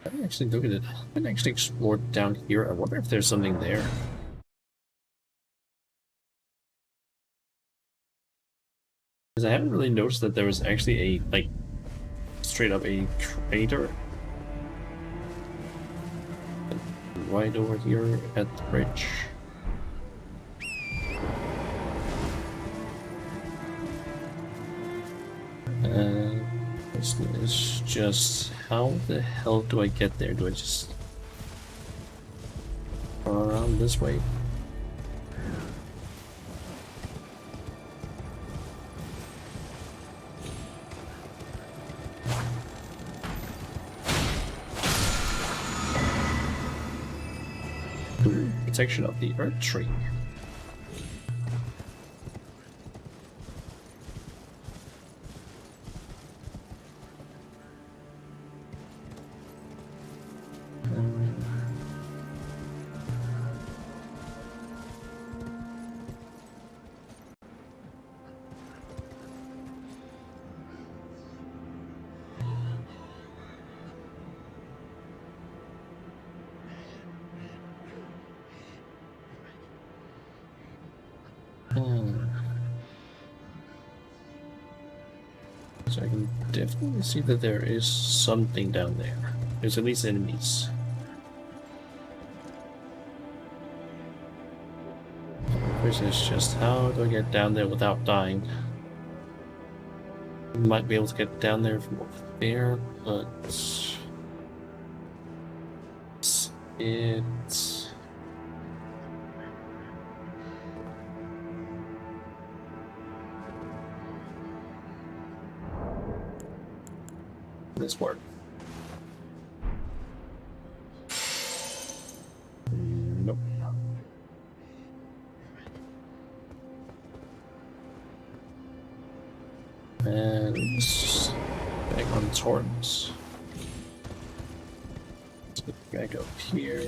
I didn't actually look at it. I didn't actually explore down here. I wonder if there's something there. Because I haven't really noticed that there was actually a, like, straight up a crater right over here at the bridge. This is just, how the hell do I get there? Do I just go around this way? Protection of the Earth Tree. Hmm. So I can definitely see that there is something down there. There's at least enemies. The question is just how do I get down there without dying? Might be able to get down there from over there, but it's this work. Nope. And back on torrents. So back up here.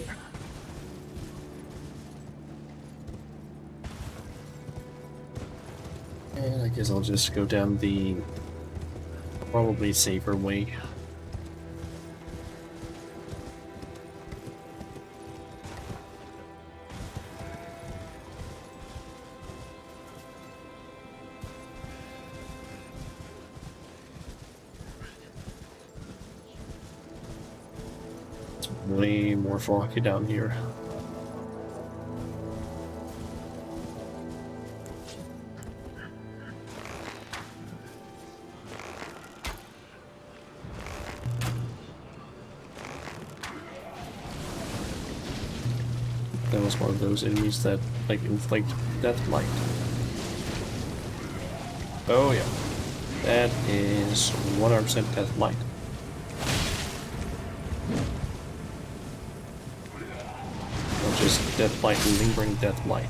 And I guess I'll just go down the probably safer way. It's way more foggy down here. That was one of those enemies that like inflict death blight. Oh yeah, that is 100% death blight. Not just death blight, lingering death blight.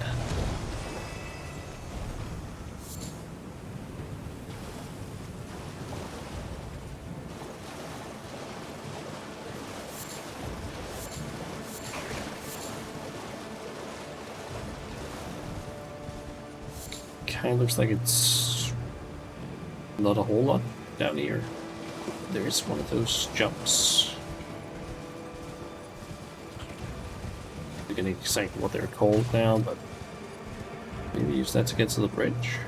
Kind of looks like it's not a whole lot down here. There's one of those jumps. I'm forgetting exactly what they're called now, but maybe use that to get to the bridge.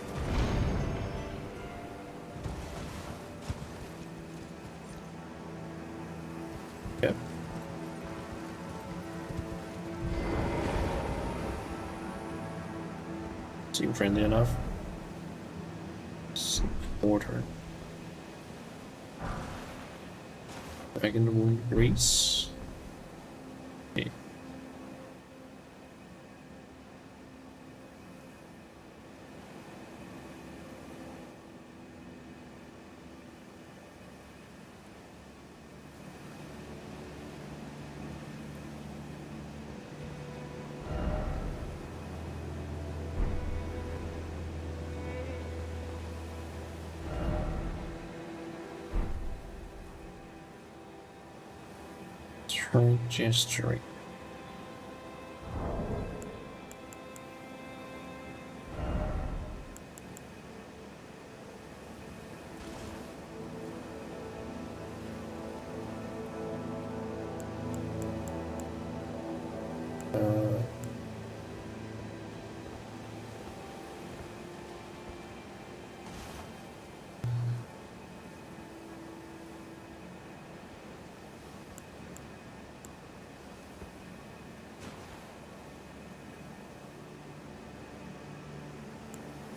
Okay. Seem friendly enough. Support her. Dragon wound grease. Okay. Try gesturing.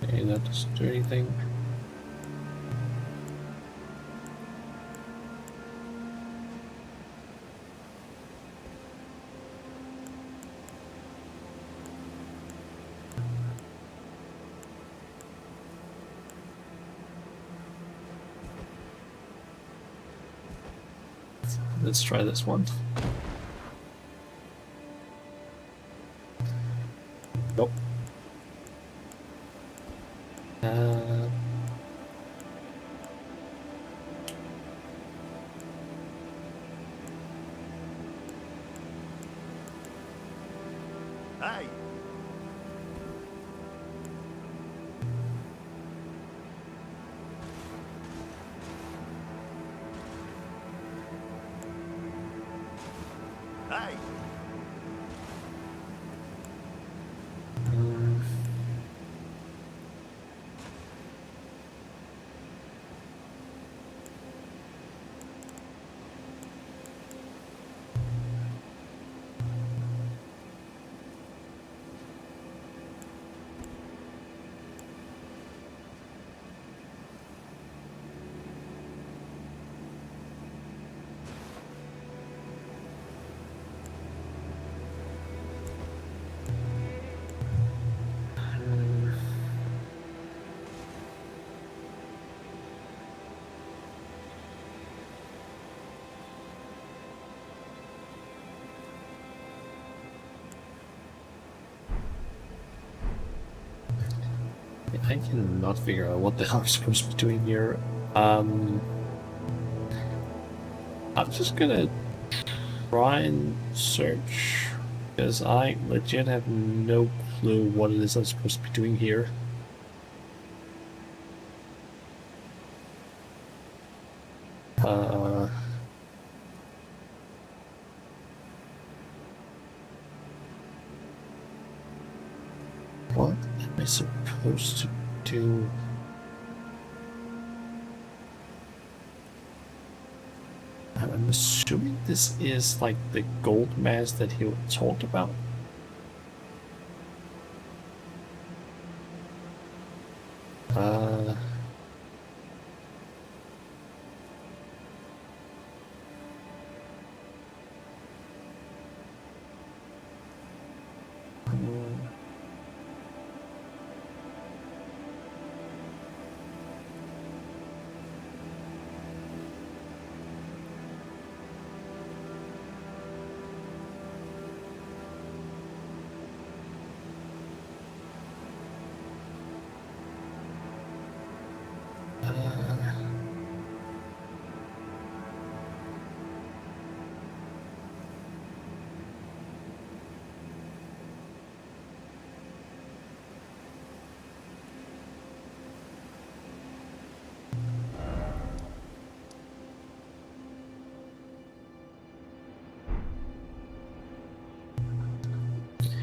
Okay, that doesn't do anything. Let's try this one. Nope. Hey! Hey! I cannot figure out what the hell I'm supposed to be doing here. I'm just gonna try and search because I legit have no clue what it is I'm supposed to be doing here. What am I supposed to do? I'm assuming this is like the gold mask that he talked about.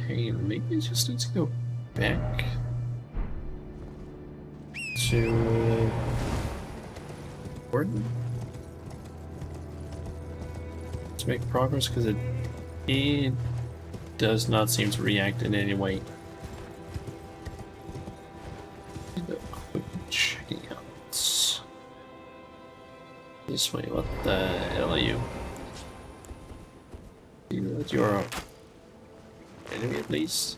Okay, maybe I just need to go back to Gordon to make progress because it does not seem to react in any way. Checking out this way. What the hell are you? You're an enemy at least.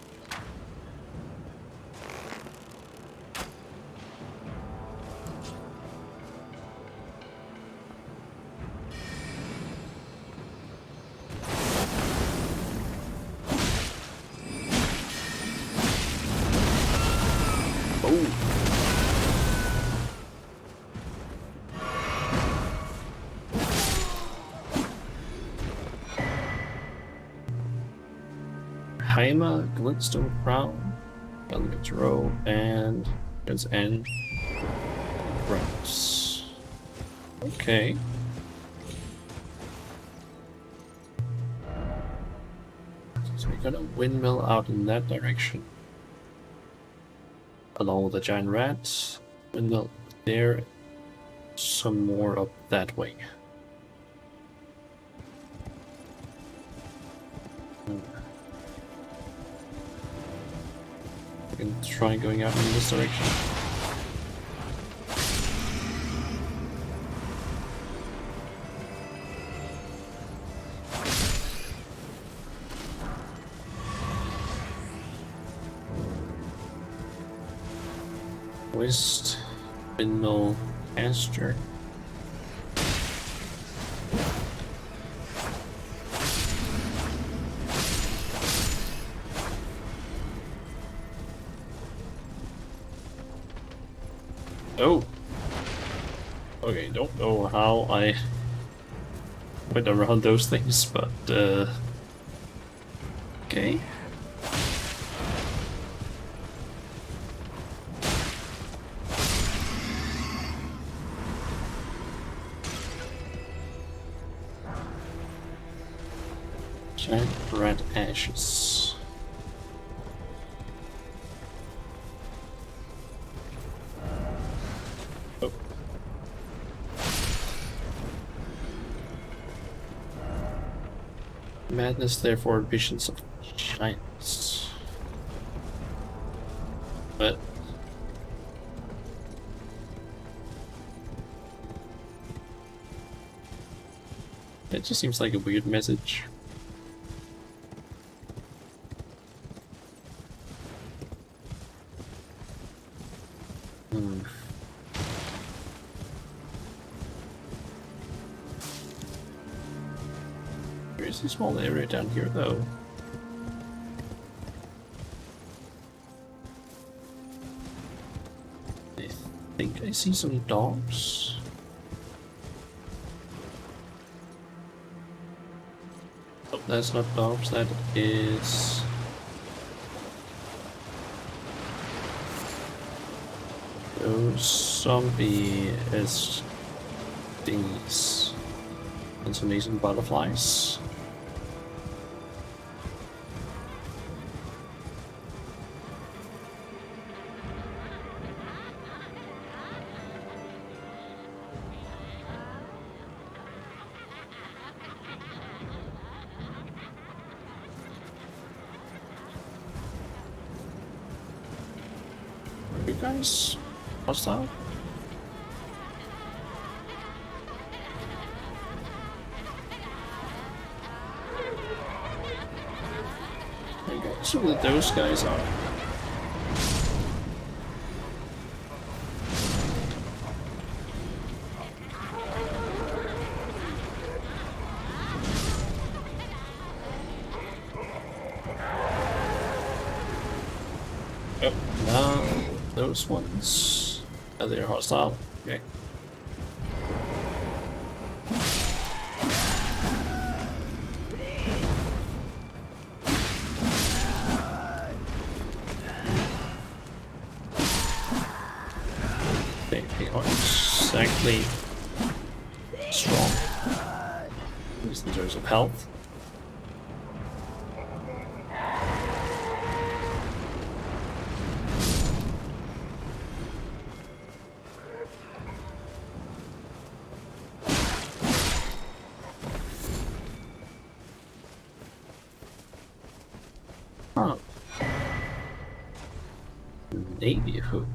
Haima, Glintstone Crown, Elegant Row, and Prince N. Rocks. Okay. So we got a windmill out in that direction. Along with the giant rats. Windmill there. Some more up that way. We can try going out in this direction. West Windmill Pasture. Oh! Okay, don't know how I went around those things, but okay. Giant rat ashes. Oh. Madness, therefore, visions of giants. But that just seems like a weird message. There is a small area down here, though. think I see some dogs. Oh, that's not dogs, that is... those zombie is thingies. And some amazing butterflies. You guys hostile? I guess who those guys are. Oh, now those ones. Oh, they're hostile. Okay. They aren't exactly strong. At least in terms of health. Huh. Navy hood.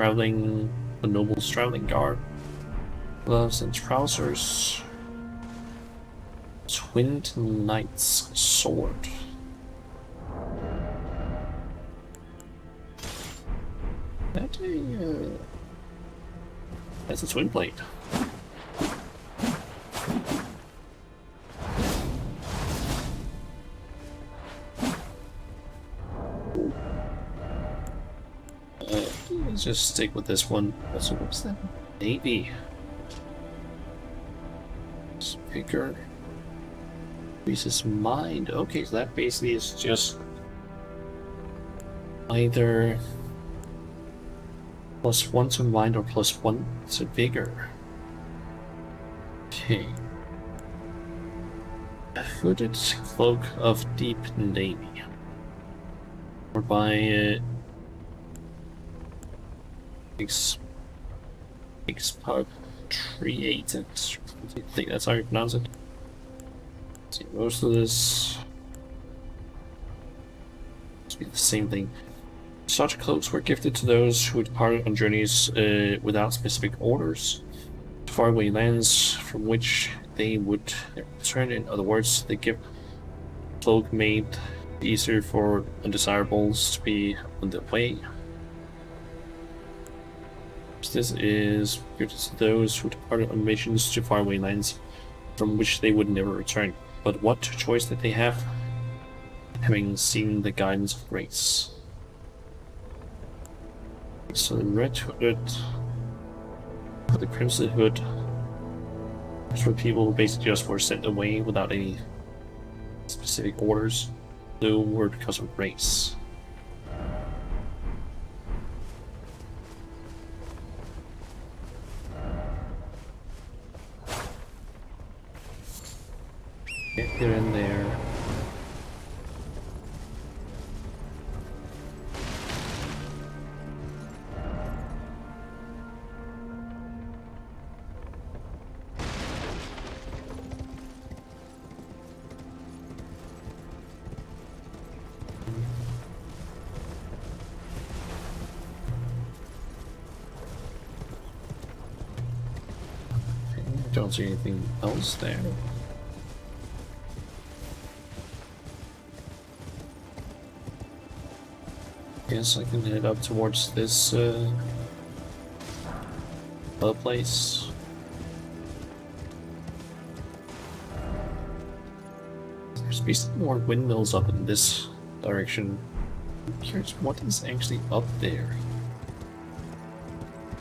A noble's traveling garb. Gloves and trousers. Twin Knight's sword. That's a twin blade. Let's just stick with this one. So what's that? Navy. Speaker. Increases mind. Okay, so that basically is just either +1 to mind or +1 to vigor. Okay. A hooded cloak of deep navy. Whereby expatriated. I think that's how you pronounce it. See, most of this must be the same thing. Such cloaks were gifted to those who departed on journeys without specific orders to faraway lands from which they would return. In other words, the gift cloak made it easier for undesirables to be on their way. This is gifted to those who departed on missions to faraway lands from which they would never return. But what choice did they have, having seen the guidance of grace? So the red hooded, the crimson hood, that's for people who basically just were sent away without any specific orders. Blue were because of grace. They're in there. I don't see anything else there. Guess I can head up towards this other place. There's basically more windmills up in this direction. I'm curious what is actually up there.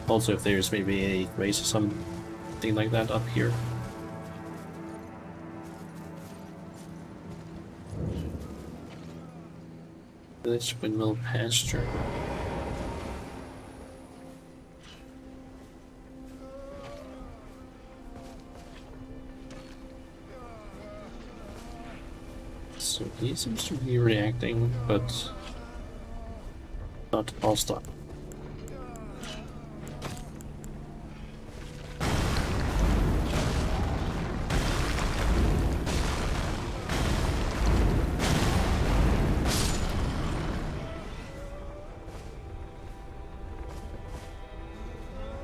Also, if there's maybe a race or something like that up here. Village windmill pasture. So he seems to be reacting, but not hostile.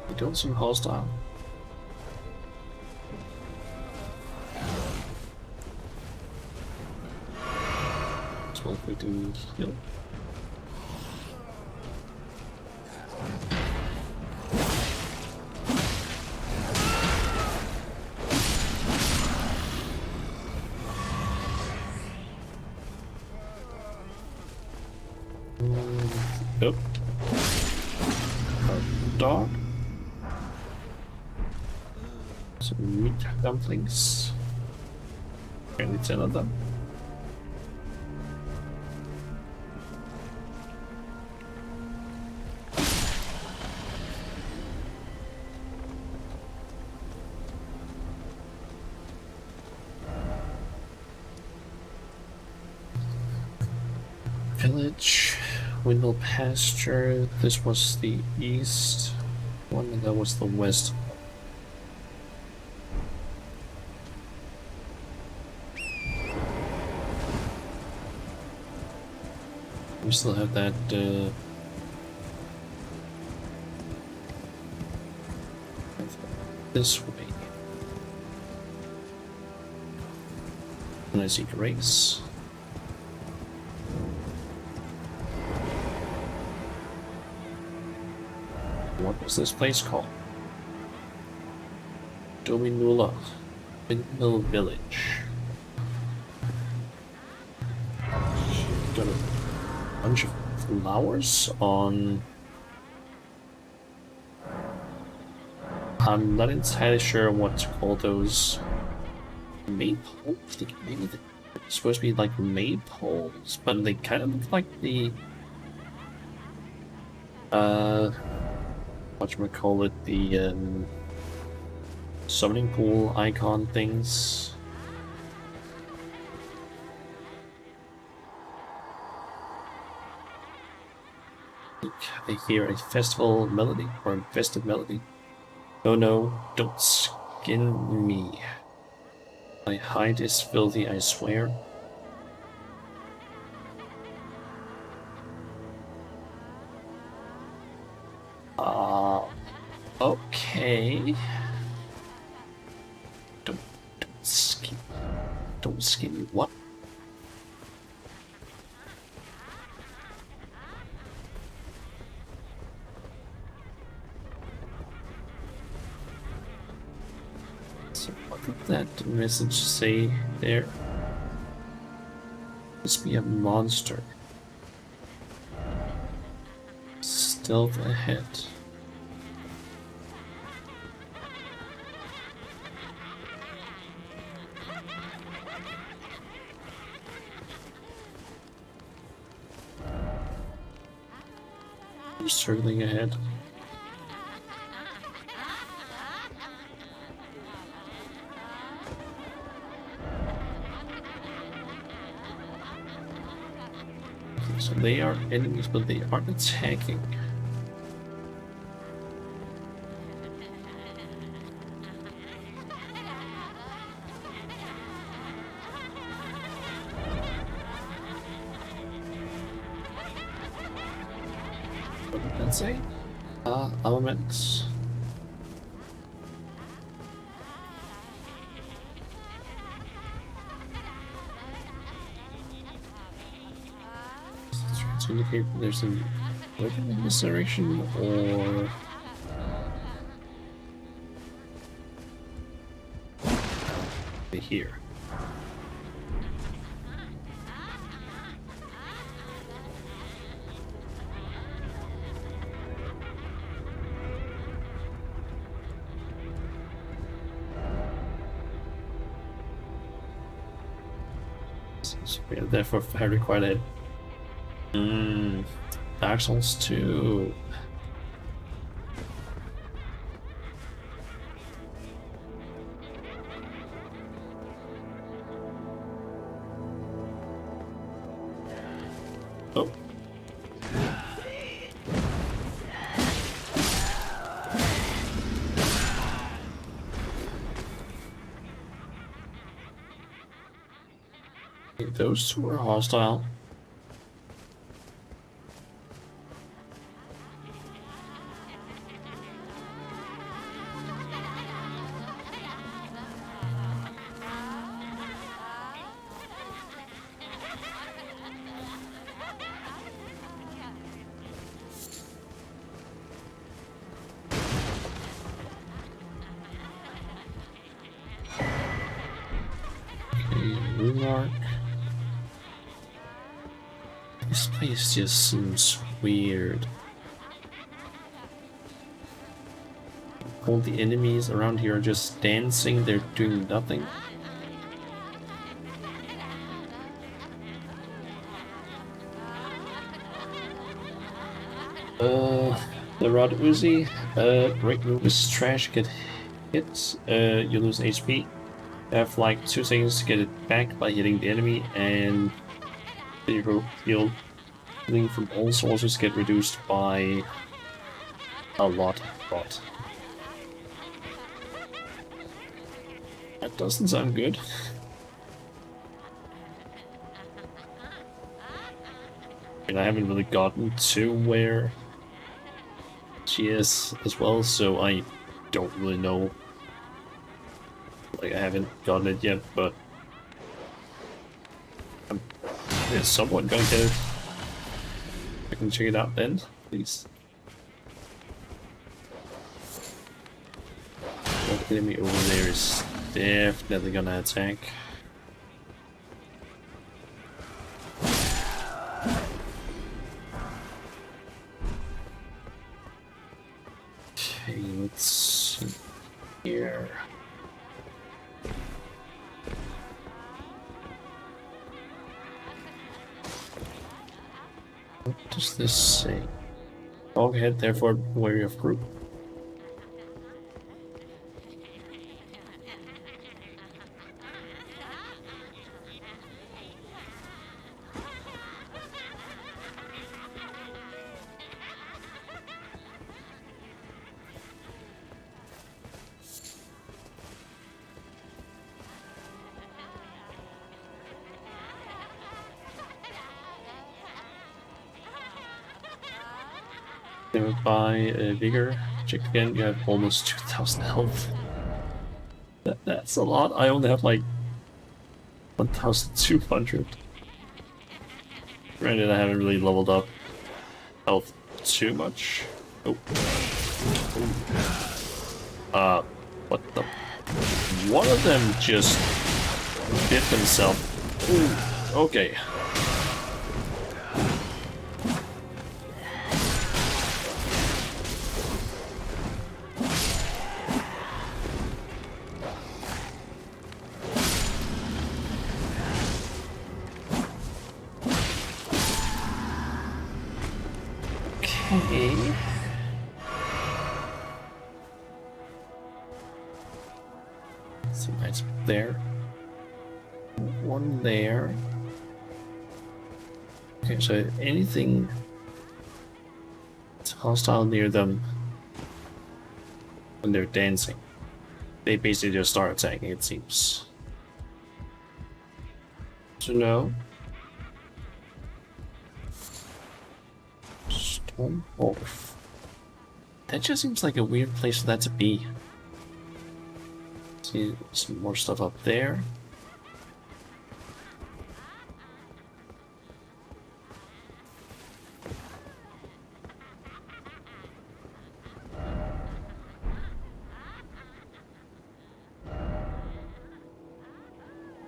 He don't seem hostile. So if we do heal. Nope. A dog. Some meat dumplings. Apparently 10 of them. Village, windmill pasture. This was the east one, and that was the west. We still have that this way. And I see grace. What was this place called? Dominula Windmill Village. Got a bunch of flowers on. I'm not entirely sure what to call those. Maple? I think maybe they're supposed to be like maypoles, but they kind of look like the whatchamacallit, the summoning pool icon things. I hear a festival melody or a festive melody. Oh no, don't skin me. My hide is filthy, I swear. Okay. Don't skin. Don't skin me. What? So what did that message say there? Must be a monster. Stealth ahead. Circling ahead. So they are enemies, but they aren't attacking. What did that say? Elements. To indicate that there's an weapon in this direction, or here. So we are therefore very quite a Dark Souls 2. Oh. Those two are hostile. Remark. This place just seems weird. All the enemies around here are just dancing, they're doing nothing. The Rod Uzi, break move is trash, get hit, you lose HP. You have like 2 seconds to get it back by hitting the enemy, and your healing from all sources get reduced by a lot. That doesn't sound good. And I haven't really gotten to where she is as well, so I don't really know. Like, I haven't gotten it yet, but I'm somewhat gonna get it. I can check it out then, please. That enemy over there is definitely gonna attack. Okay, let's see here. What does this say? Doghead, therefore wary of group. By Vigor. Check again, you have almost 2,000 health. That's a lot. I only have like 1,200. Granted, I haven't really leveled up health too much. Oh. What the? One of them just bit himself. Ooh, okay. Some nice there. One there. Okay, so anything that's hostile near them when they're dancing, they basically just start attacking, it seems. So no. Storm Wolf. That just seems like a weird place for that to be. See some more stuff up there.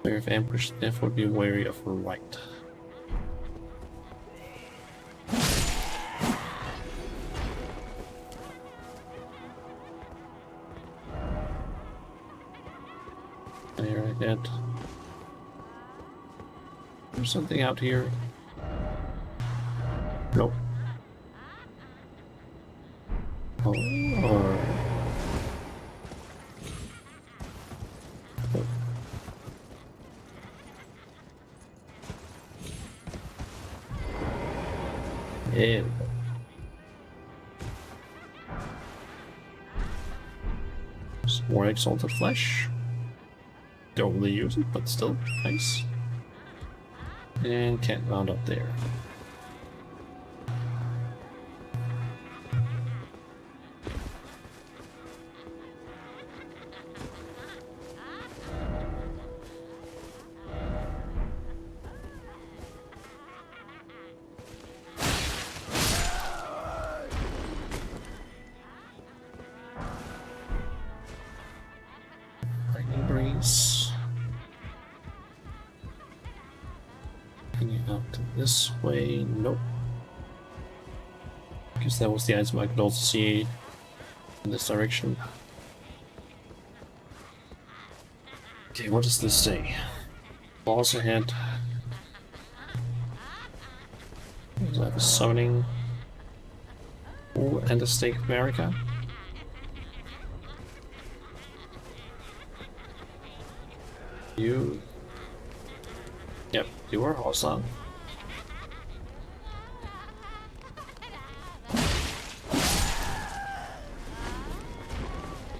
Clear of ambush, therefore be wary of right. There I get. There's something out here. Nope. Oh, or... Yeah. Some more exalted flesh. Don't really use it, but still nice. And can't mount up there. Lightning breeze. Hanging out this way. Nope. Because that was the item I could also see in this direction. Okay, what does this say? Balls ahead. Does that have a summoning? Oh, and a stake of America. You... Yep, you are hostile.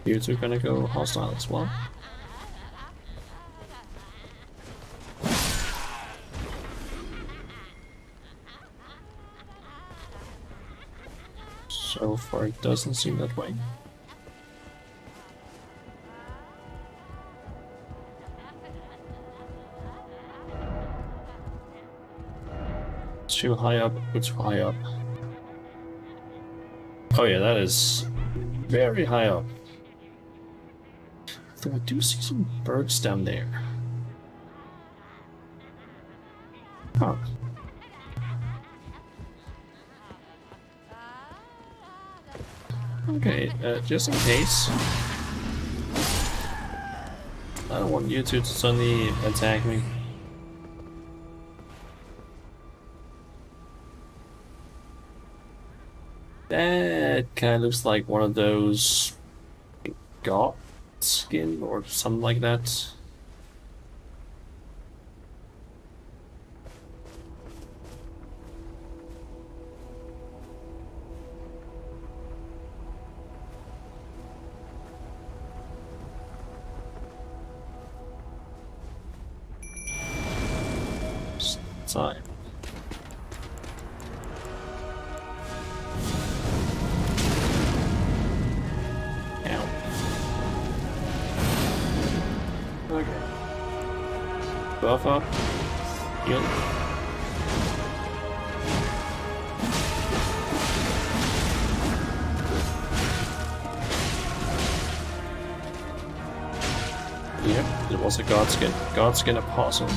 You two gonna go hostile as well. So far it doesn't seem that way. Too high up, or too high up. Oh yeah, that is very high up. Though I do see some birds down there. Huh. Okay, just in case. I don't want you two to suddenly attack me. That kind of looks like one of those god skin or something like that. Time. Okay. Buff up. Heal. Yep, it was a godskin. Godskin apostle.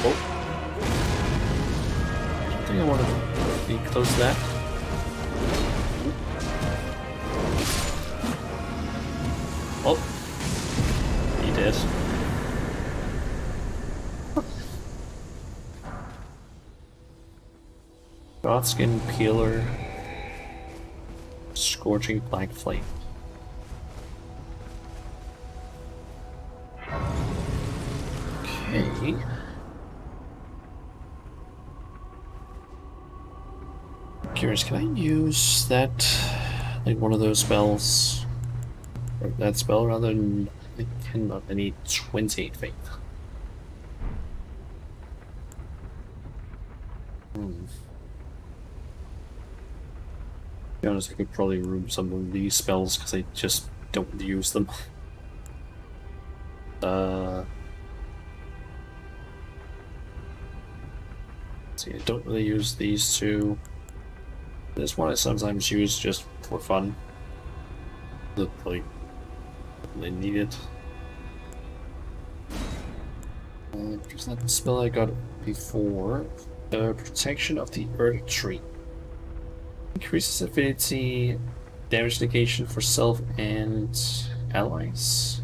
Oh. I think I want to be close to that. Oh, he did. Godskin peeler, scorching black flame. Okay. Curious, can I use that, like one of those spells? Or that spell rather than I cannot. I need 28 faith. To be honest, I could probably room some of these spells because I just don't use them. See, I don't really use these two. This one I sometimes use just for fun. Literally. They need it. Just that spell I got before. Protection of the Earth Tree. Increases affinity damage negation for self and allies.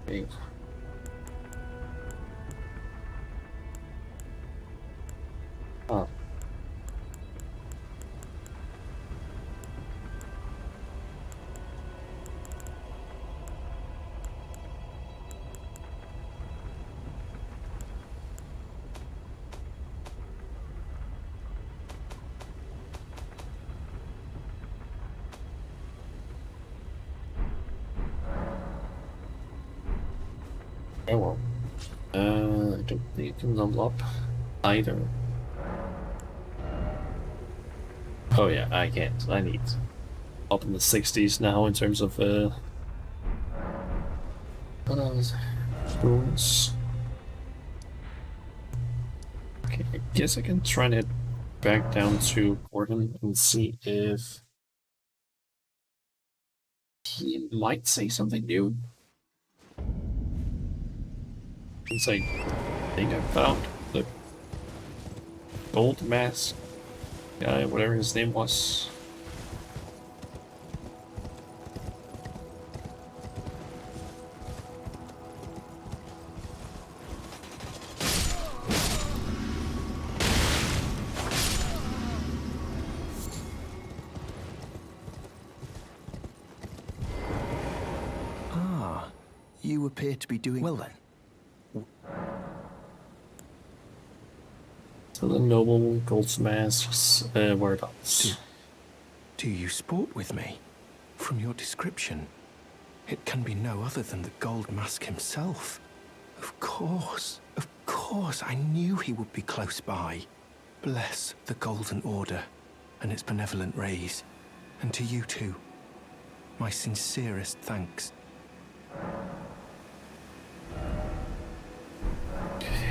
Okay. Ah. Oh well. I don't think it can level up either. Oh yeah, I can't. I need up in the 60s now in terms of runes. Okay, I guess I can try to head back down to Gordon and see if he might say something new. Since I think I found the gold mask guy, whatever his name was. Ah, you appear to be doing well then. So the noble gold masks, whereabouts? Do you sport with me? From your description, it can be no other than the Gold Mask himself. Of course, I knew he would be close by. Bless the Golden Order and its benevolent rays. And to you too, my sincerest thanks.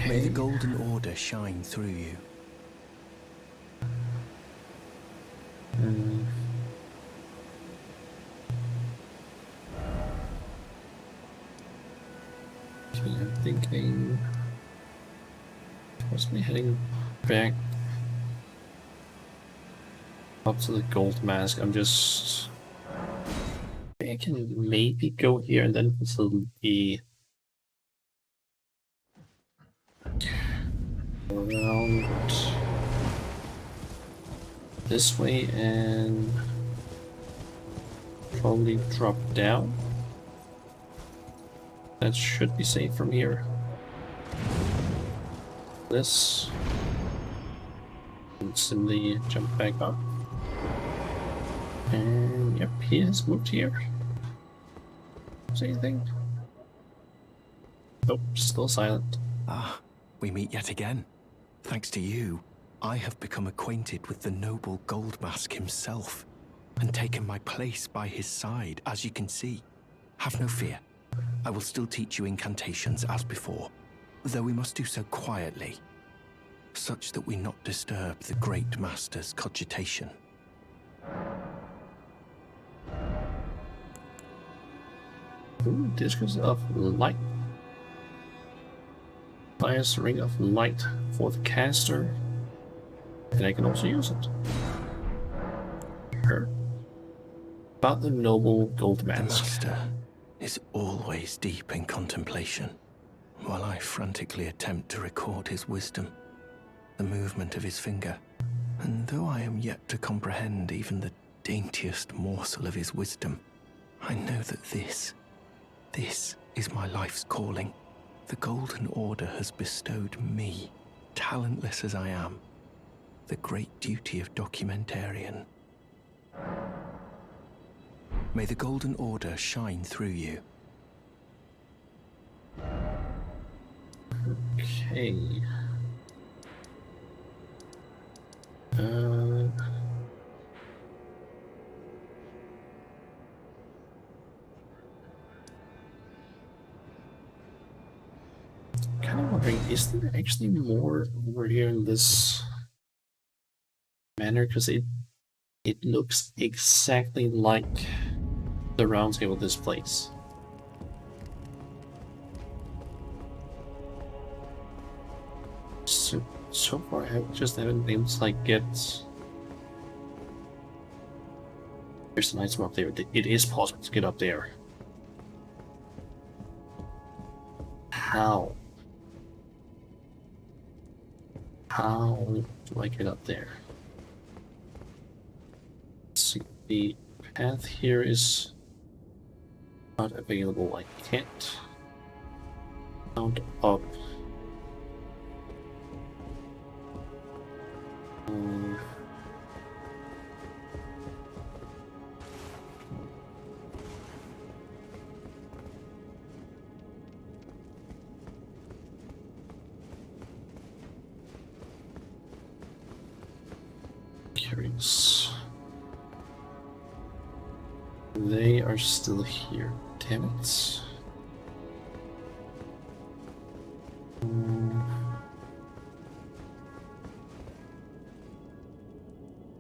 May the Golden Order shine through you. Okay, I'm thinking. Where's me heading back up to the gold mask? I'm just. I can maybe go here and then to the around this way and probably drop down. That should be safe from here. This. And simply jump back up. And yep, he has moved here. Say anything? Nope, still silent. Ah, we meet yet again. Thanks to you, I have become acquainted with the noble Gold Mask himself, and taken my place by his side, as you can see. Have no fear. I will still teach you incantations as before, though we must do so quietly, such that we not disturb the Great Master's cogitation. Ooh, Discus of Light. Fires Ring of Light for the caster. And I can also use it. Her. About the noble gold The mask. Master is always deep in contemplation, while I frantically attempt to record his wisdom, the movement of his finger. And though I am yet to comprehend even the daintiest morsel of his wisdom, I know that this is my life's calling. The Golden Order has bestowed me, talentless as I am, the great duty of documentarian. May the Golden Order shine through you. Okay. Kind of wondering, is there actually more over here in this manor? Because it looks exactly like the round table of this place. So far I just haven't been able to like get There's an item up there. It is possible to get up there. How? How do I get up there? Let's see, the path here is not available. I can't mount up. Curious. They are still here. Damn it.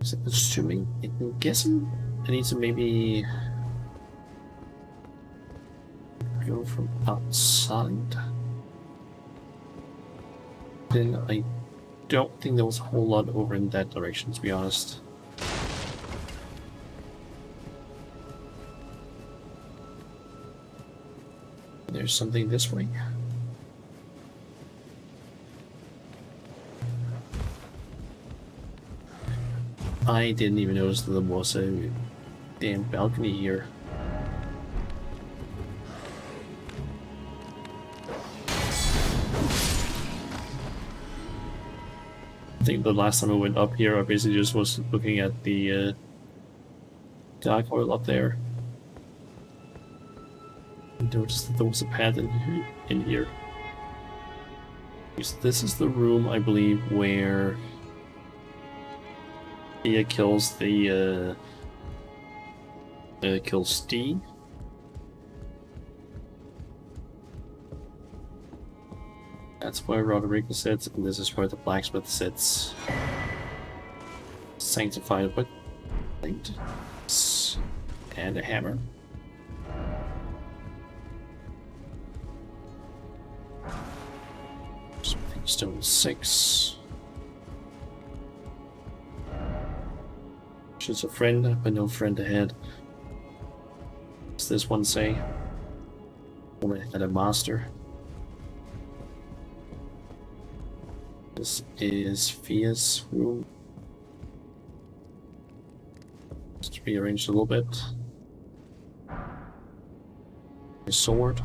Is it assuming? I'm guessing I need to maybe go from outside. Then I don't think there was a whole lot over in that direction, to be honest. There's something this way. I didn't even notice that there was a damn balcony here. I think the last time I went up here, I basically just was looking at the dark oil up there. And noticed that there was a path in here. Because this is the room, I believe, where Ia kills the kills D. That's where Roderigo sits, and this is where the blacksmith sits. Sanctified with plate and a hammer. Smithing stone 6. She's a friend, but no friend ahead. What's this one say? Only had a master. This is Fia's room. Just rearranged a little bit. His sword.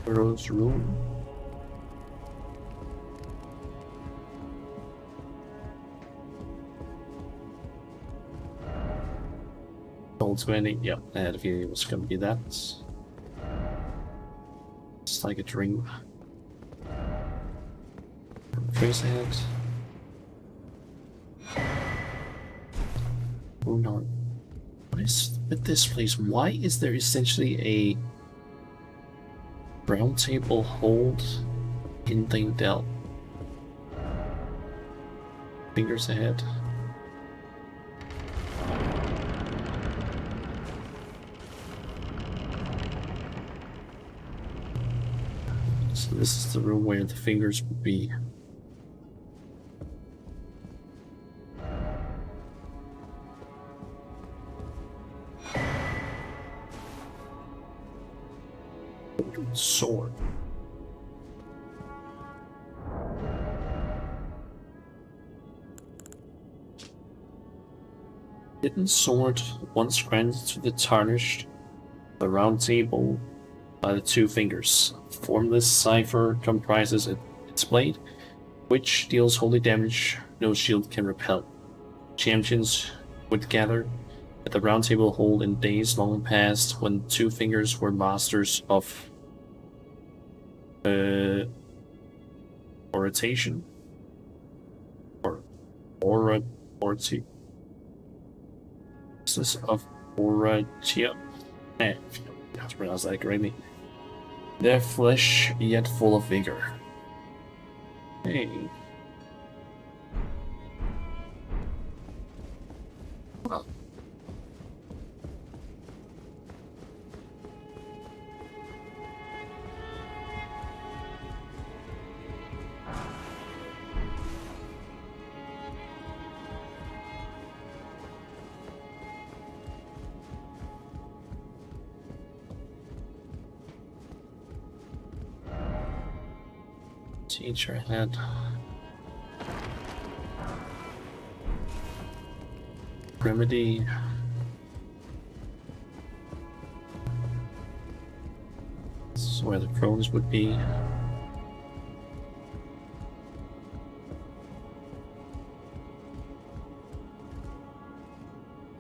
Rose room. Gold 20. Yep, I had a feeling it was going to be that. It's like a dream. Trace ahead. Oh no. What is with this place? Why is there essentially a round table hold in Dale? Fingers ahead. So this is the room where the fingers would be. Sword. Hidden sword once granted to the tarnished the round table by the two fingers. Formless cipher comprises its blade, which deals holy damage no shield can repel. Champions would gather at the round table hold in days long past when two fingers were masters of oration or orati. Business of oratia. I have to pronounce that correctly. Their flesh yet full of vigor. Hey. Well. Teacher head. Remedy. This is where the drones would be.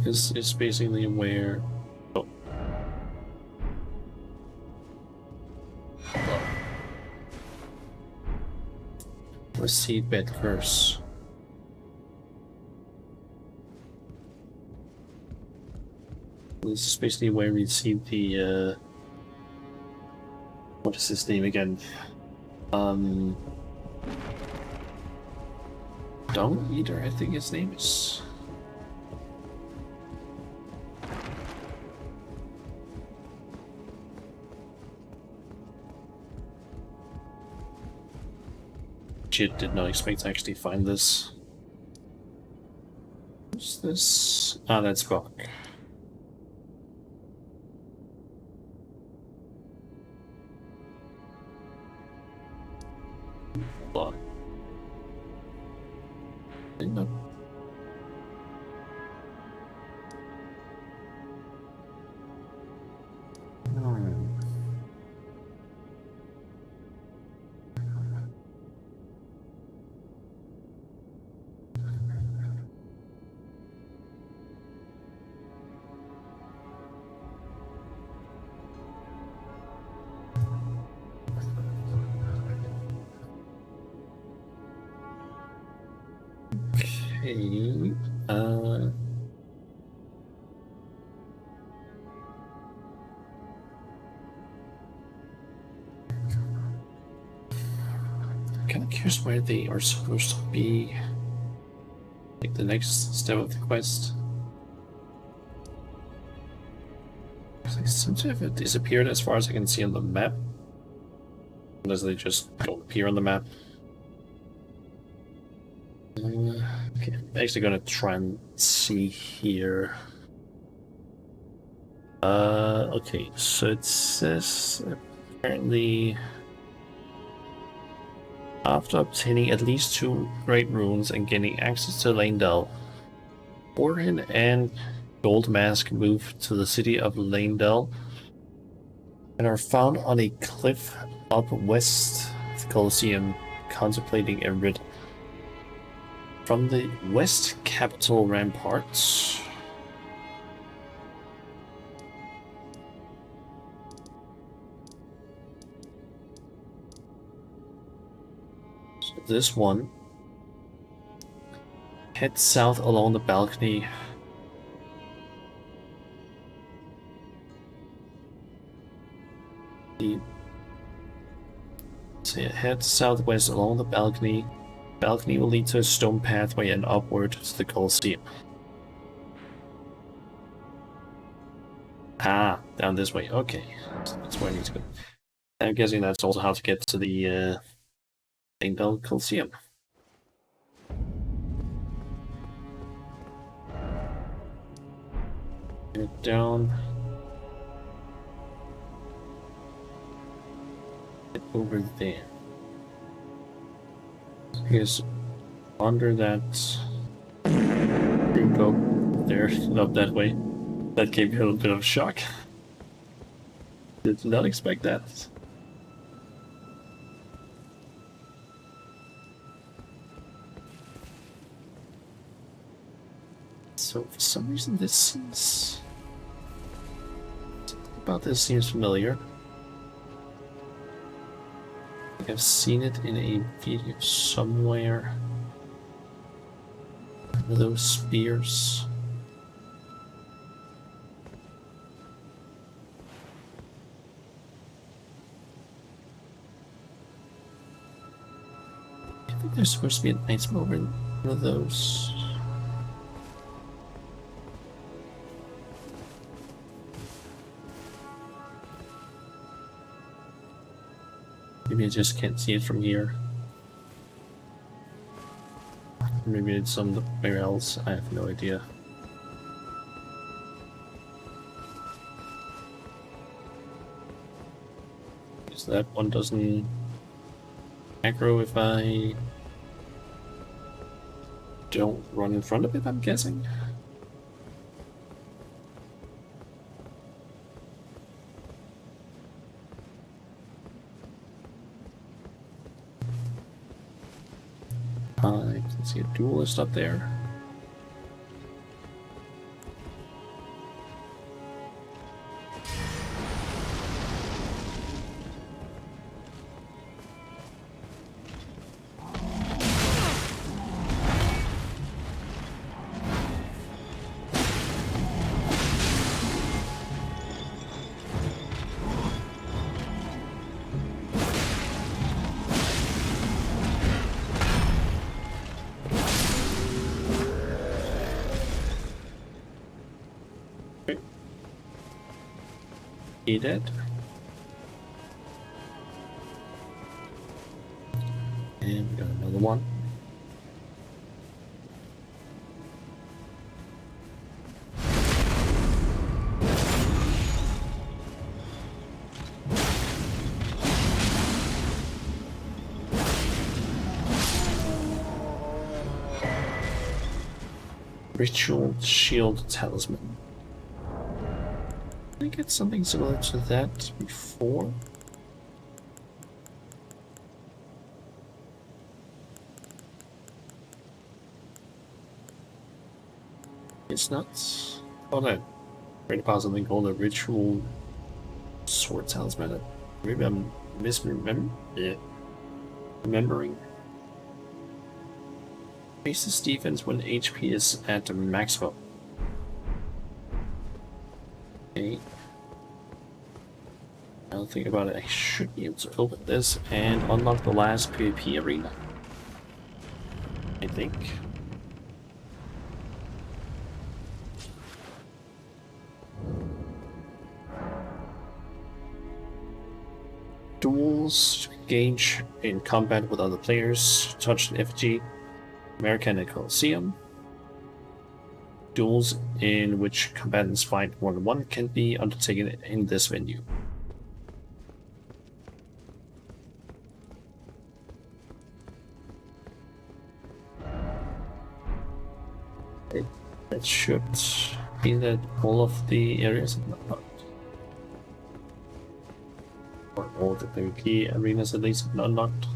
This is basically where. Oh. Let's see bed first. This is basically where we see the what is his name again? Dung Eater, I think his name is. Did not expect to actually find this. What's this? Ah, that's Buck. Blood. No. Okay. Kind of curious where they are supposed to be. Like the next step of the quest. They seem to have disappeared as far as I can see on the map. Unless they just don't appear on the map. Okay, I'm actually gonna try and see here. Okay, so it says apparently after obtaining at least 2 great runes and gaining access to Lanedell, Orin and Gold Mask move to the city of Lanedell and are found on a cliff up west of the Colosseum, contemplating a riddle. From the west capital ramparts, so this one, head south along the balcony. Head southwest along the balcony. Balcony will lead to a stone pathway and upward to the Colosseum. Ah, down this way. Okay, that's where I need to go. I'm guessing that's also how to get to the Lanedell Colosseum. Get down. Get over there. Here's under that. Here we go. There, not that way. That gave me a little bit of shock. Did not expect that. So for some reason this seems... something about this seems familiar. I've seen it in a video somewhere. Those spears. I think there's supposed to be an item over in one of those. Maybe I just can't see it from here. Maybe it's somewhere else. I have no idea. Because that one doesn't... aggro if I don't run in front of it, I'm guessing. I can see a duelist up there. He dead. And we got another one. Ritual Shield Talisman. I think it's something similar to that before. It's nuts. Oh no. Read about something called a Ritual Sword Talisman. Maybe I'm misremembering. Yeah. Remembering. Bases defense when HP is at maximum. Okay. Now think about it, I should be able to open this and unlock the last PvP arena. I think. Duels, engage in combat with other players, touch an effigy, American and Coliseum. Duels in which combatants fight one-on-one can be undertaken in this venue. It should be that all of the areas are not, or all the PvP arenas at least are unlocked.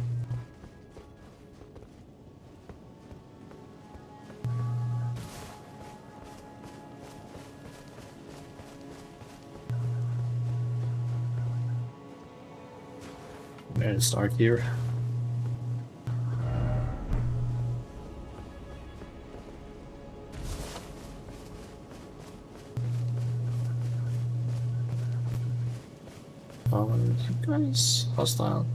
And start here. You guys hostile?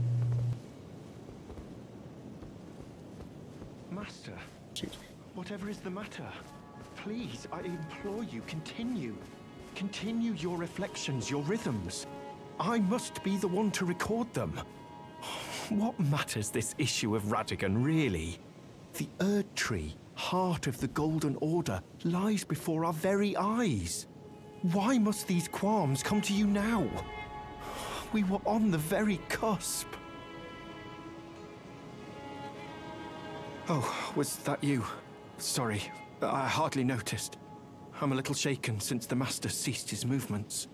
Master, whatever is the matter, please, I implore you, continue. Continue your reflections, your rhythms. I must be the one to record them. What matters this issue of Radigan, really? The Erd Tree, heart of the Golden Order, lies before our very eyes. Why must these qualms come to you now? We were on the very cusp. Oh, was that you? Sorry, I hardly noticed. I'm a little shaken since the Master ceased his movements.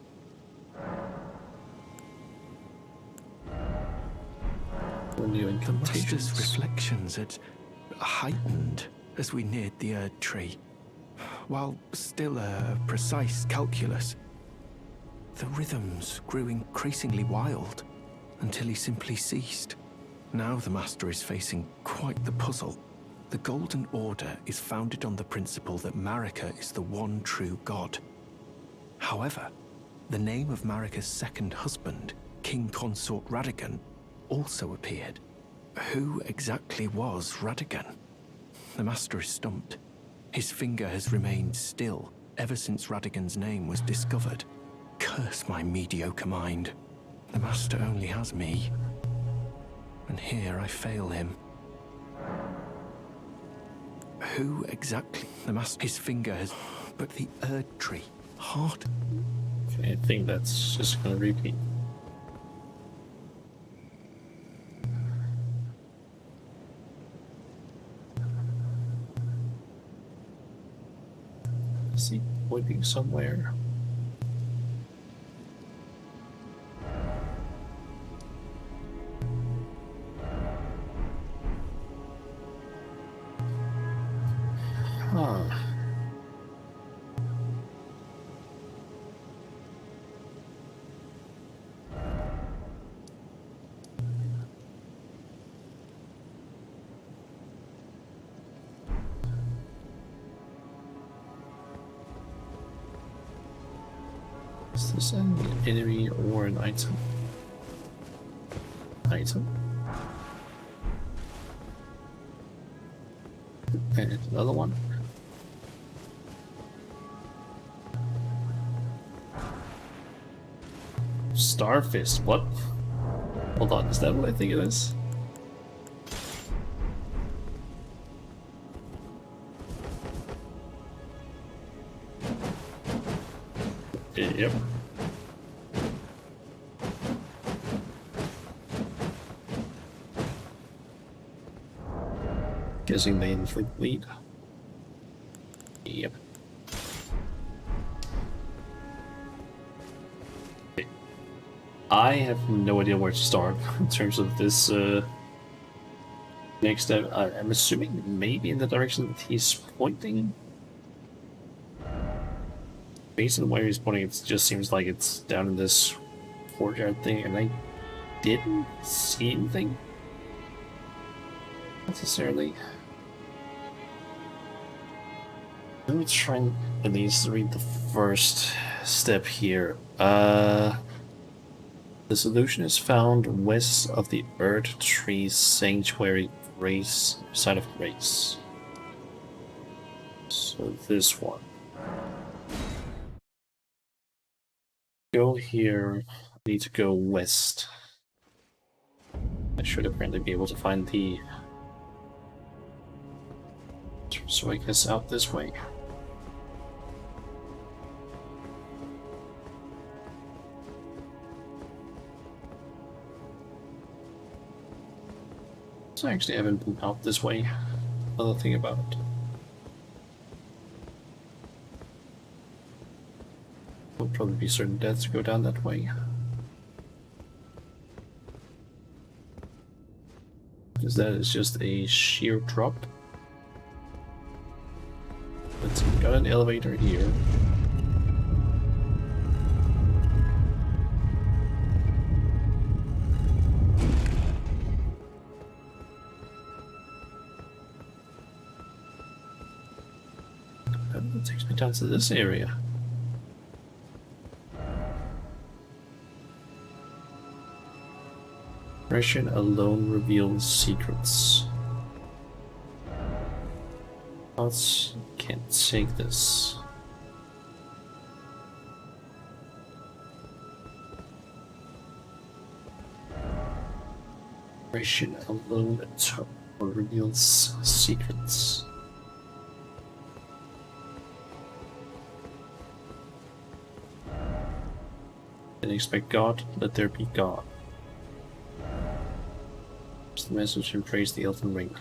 The Master's reflections had heightened as we neared the Erd Tree. While still a precise calculus, the rhythms grew increasingly wild until he simply ceased. Now the Master is facing quite the puzzle. The Golden Order is founded on the principle that Marika is the one true god. However, the name of Marika's second husband, King Consort Radigan, also appeared. Who exactly was Radigan? The Master is stumped. His finger has remained still ever since Radigan's name was discovered. Curse my mediocre mind. The Master only has me. And here I fail him. Who exactly? The Master, his finger has... But the Erd Tree, heart... Okay, I think that's just gonna repeat. Is he pointing somewhere? Huh. Is this an enemy or an item? Item. And another one. Starfist, what? Hold on, is that what I think it is? Yep. Guessing they inflict lead. Yep. Okay. I have no idea where to start in terms of this next step. I'm assuming maybe in the direction that he's pointing. Based on where he's pointing, it just seems like it's down in this courtyard thing, and I didn't see anything necessarily. Let me try and at least read the first step here. The solution is found west of the Earth Tree Sanctuary Grace side of Grace. So this one. Go here. I need to go west. I should apparently be able to find the. So I guess out this way. So I actually haven't been out this way. Another thing about it. There'll probably be certain deaths to go down that way. Because that is just a sheer drop. Let's see, we got an elevator here. That takes me down to this area. Impression alone reveals secrets. Thoughts can't take this. Impression alone reveals secrets. Then expect God, let there be God. It's the message and praise the Elden Ring.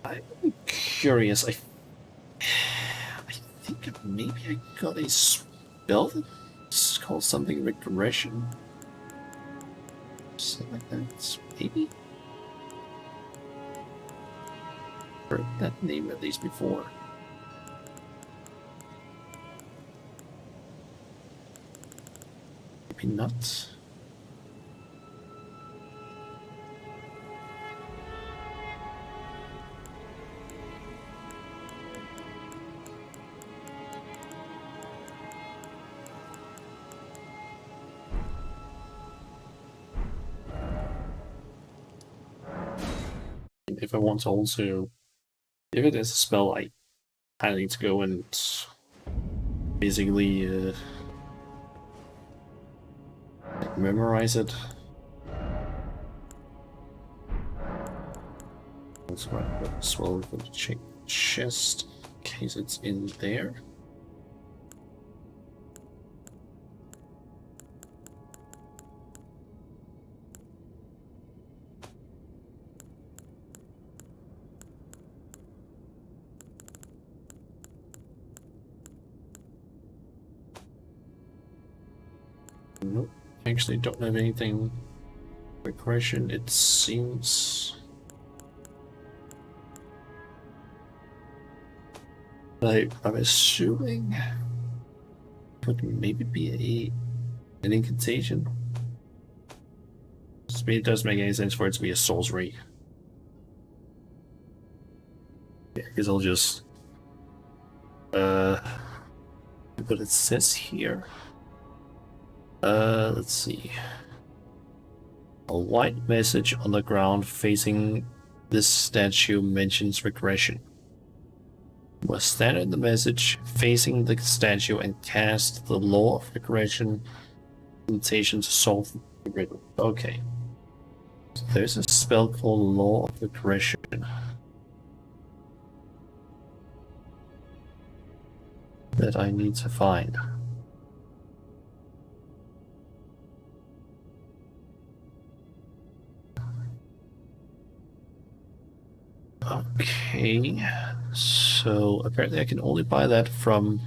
I'm curious, I think maybe I got a spell that's called something regression. Something like that, maybe? Heard that name at least before. Maybe not. If I want to also, if it is a spell, I kind of need to go and basically like memorize it. That's right, as well for the chest, in case it's in there. Actually, don't have anything. Regression, it seems. I'm assuming it would maybe be an incantation. It doesn't make any sense for it to be a sorcery. Yeah, because I'll just what it says here. Let's see. A white message on the ground facing this statue mentions regression. You must stand in the message facing the statue and cast the law of regression incantation to solve the riddle. Okay. So there's a spell called Law of Regression. That I need to find. Okay, so apparently I can only buy that from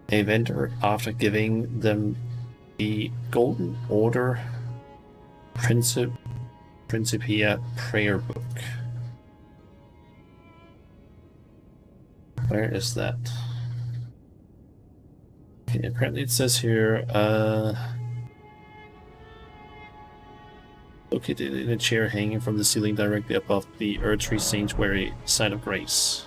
a vendor after giving them the Golden Order Principia prayer book. Where is that? Okay, apparently it says here, located in a chair hanging from the ceiling directly above the Erdtree Sanctuary site of grace.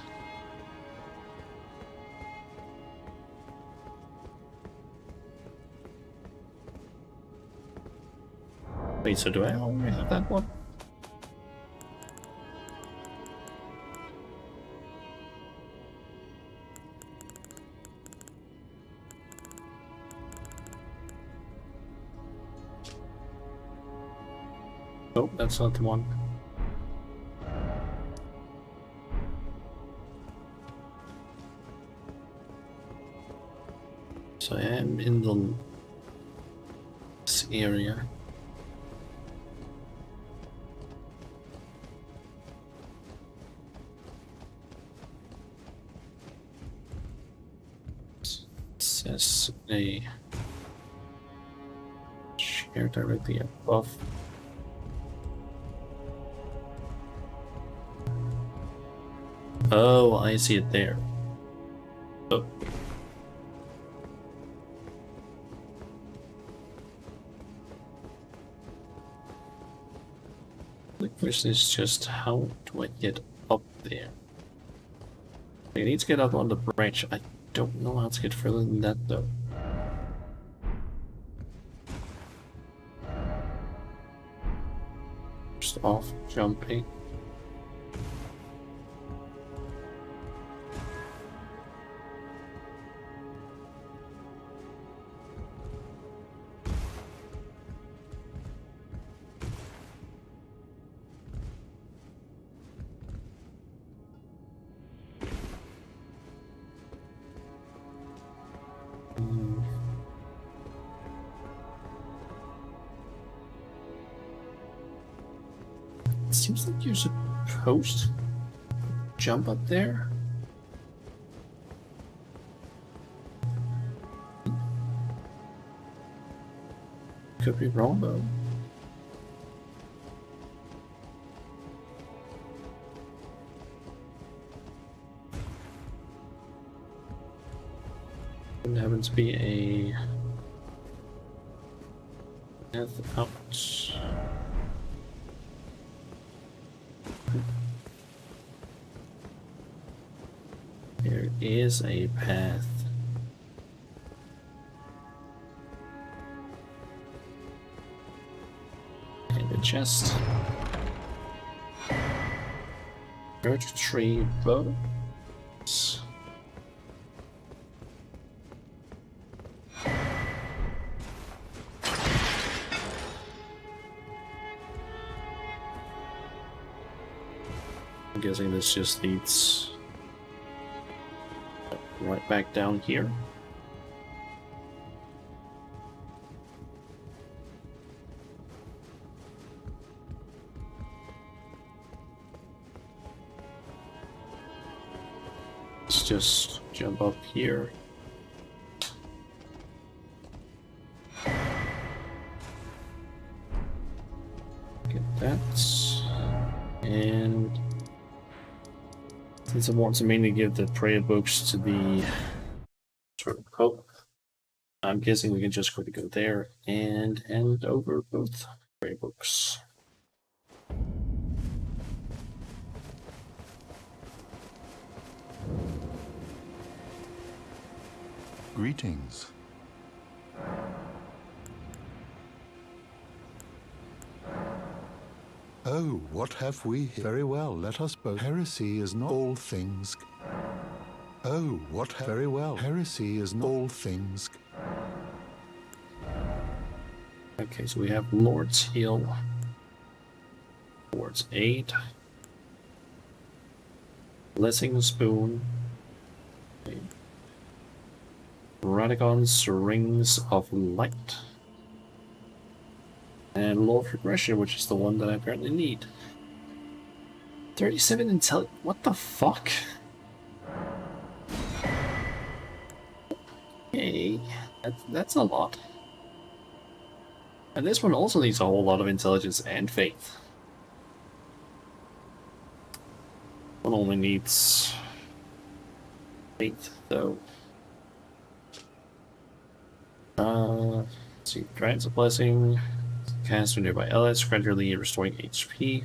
Wait, so do I already have that one? Nope, that's not the one. So I am in this area. It says a chair directly above. Oh, I see it there. Oh. The question is just how do I get up there? I need to get up on the branch. I don't know how to get further than that though. Just off jumping. It seems like you're supposed to jump up there. Could be wrong though. It happens to be a path out. There is a path. And a chest. Erdtree boats. I'm guessing this just leads right back down here. Let's just jump up here. Since I want to mainly give the prayer books to the sort of Pope, I'm guessing we can just quickly go there and hand over both prayer books. Greetings. Oh, what have we here? Very well, let us both. Heresy is not all things. Oh, what very well. Heresy is not all things. Okay, so we have Lord's Heal, Lord's Aid, Blessing Spoon, okay. Radagon's Rings of Light, and Law of Regression, which is the one that I apparently need. 37 intel. What the fuck? Okay, that's a lot. And this one also needs a whole lot of intelligence and faith. One only needs faith, though. Let's see, Giant's a Blessing. Cast to nearby allies, gradually restoring HP.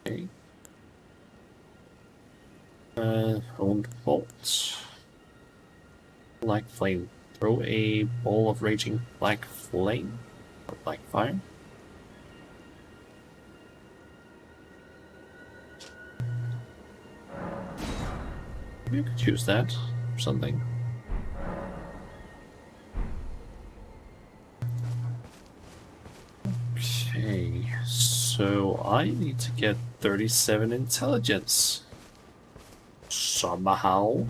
Okay. Owned Bolt. Black Flame. Throw a ball of raging black flame or black fire. Maybe I could use that or something. Okay, so I need to get 37 intelligence. Somehow.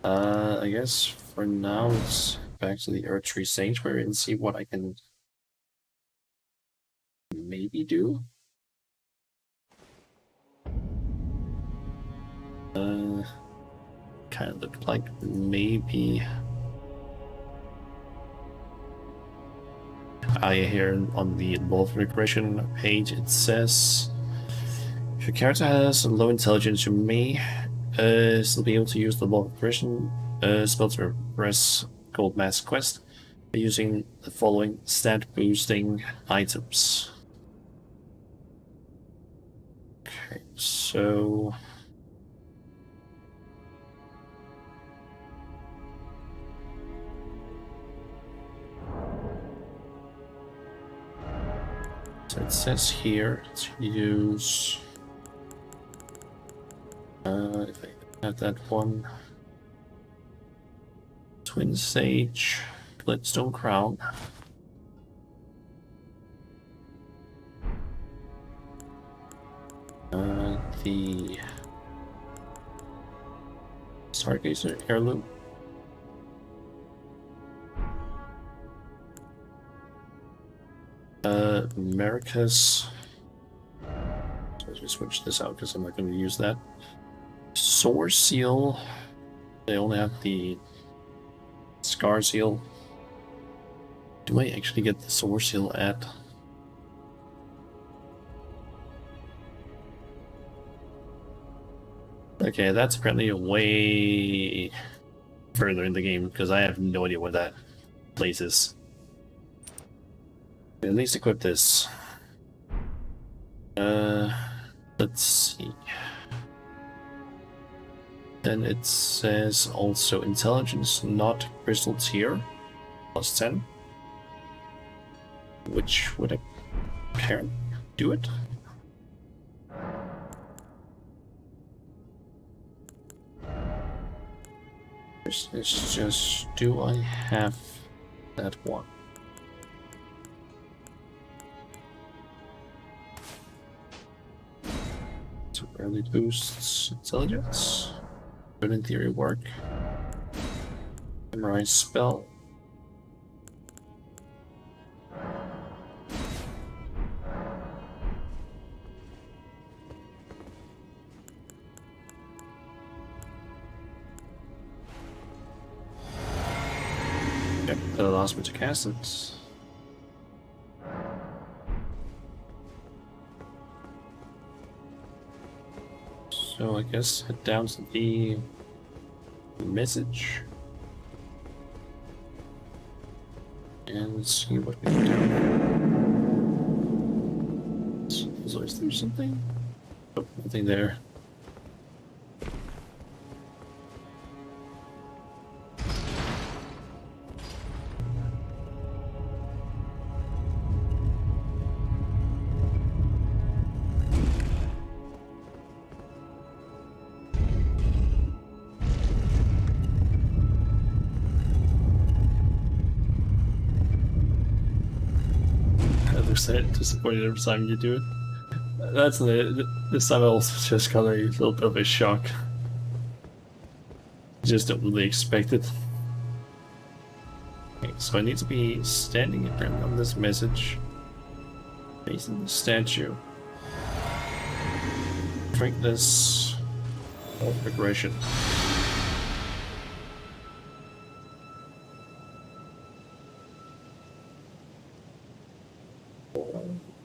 I guess for now let's back to the Earth Tree Sanctuary and see what I can maybe do. Kind of looked like maybe I hear on the Law of Regression page it says if your character has low intelligence, you may still be able to use the Law of Regression spell to progress Gold Mask Quest by using the following stat boosting items. Okay, so it says here to use if I have that one, Twin Sage, Glintstone Crown, the Stargazer Heirloom, America's. So let's just switch this out because I'm not going to use that. Sword Seal. They only have the Scar Seal. Do I actually get the Sword Seal at? Okay, that's apparently way further in the game because I have no idea where that place is. At least equip this. Let's see. Then it says also intelligence, not crystal tier, plus 10. Which would apparently do it. It's just, do I have that one? So early boosts intelligence. Could in theory work. Memorize spell. Yep, that allows me to cast it. So I guess head down to the message and see what we can do. So is there something? Oh, nothing there. Disappointed every time you do it. That's this time I also just got a little bit of a shock. Just don't really expect it. Okay, so I need to be standing apparently on this message, facing the statue. Drink this of aggression.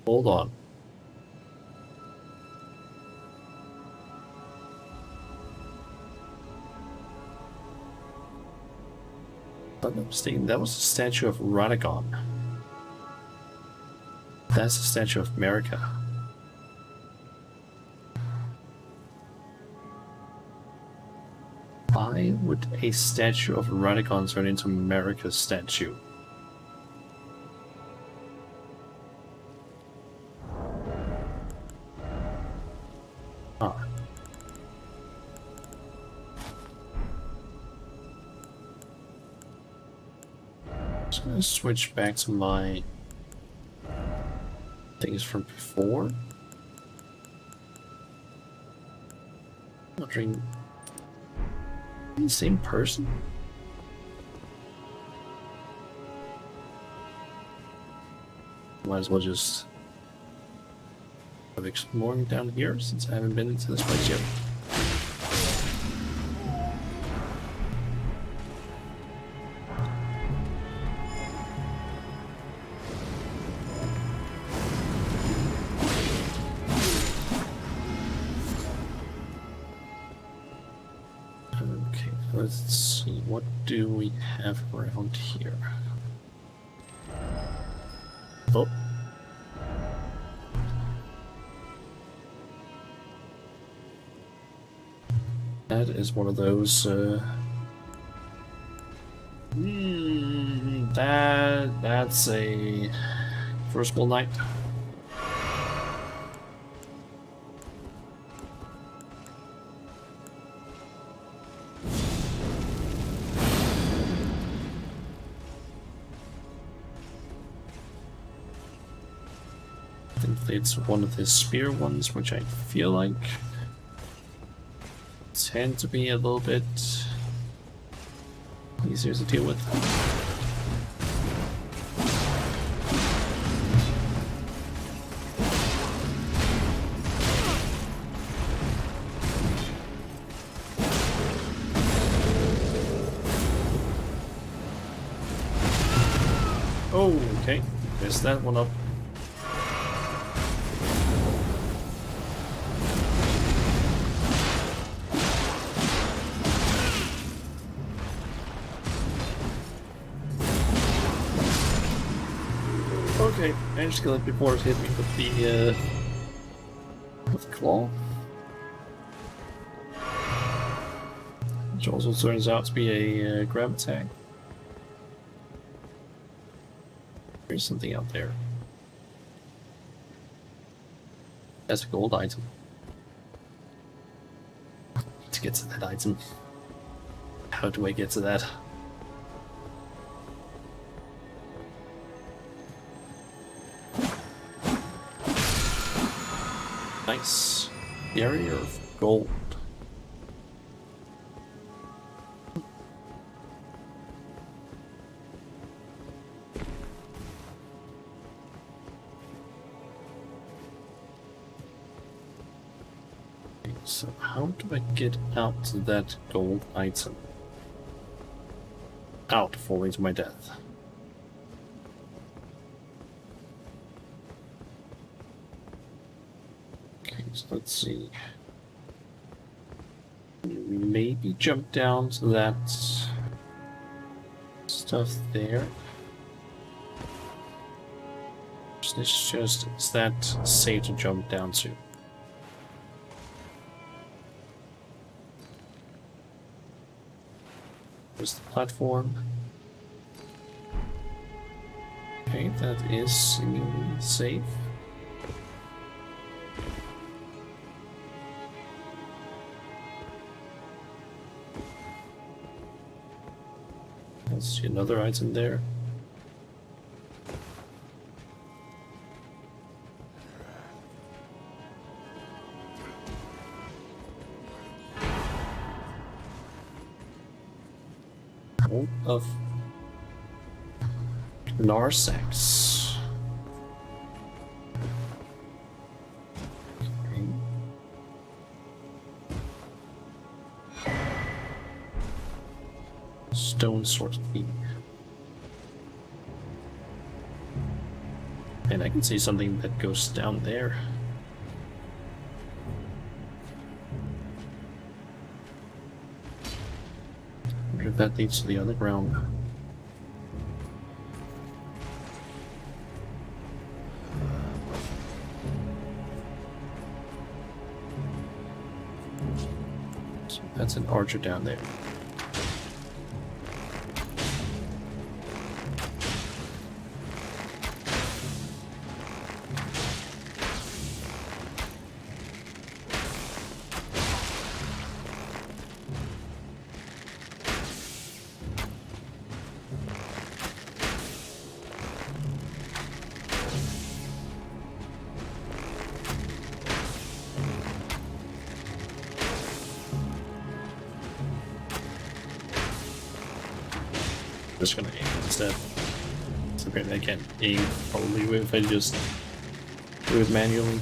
Hold on. If I'm not mistaken, that was a statue of Radagon. That's a statue of America. Why would a statue of Radagon turn into America's statue? Ah. So I'm gonna switch back to my things from before. Wondering, the same person? Might as well just have exploring down here since I haven't been into this place yet. Okay, let's see, what do we have around here? Oh. That is one of those, that's a Crucible Knight. I think it's one of the spear ones, which I feel like tend to be a little bit easier to deal with. Oh, okay. Missed that one up. Okay, managed to kill it before it hit me with the claw. Which also turns out to be a grab attack. There's something out there. That's a gold item. To get to that item. How do I get to that? Nice. Barrier of gold. Okay, so how do I get out to that gold item? Out, falling to my death. So let's see. Maybe jump down to that stuff there. It's just, is that safe to jump down to? Where's the platform? Okay, that is seemingly safe. Let's see another item there. Of Narsex. Okay. Stone sword key. And I can see something that goes down there. I wonder if that leads to the underground. So that's an archer down there. Just gonna aim instead. So apparently I can't aim probably if I just do it manually.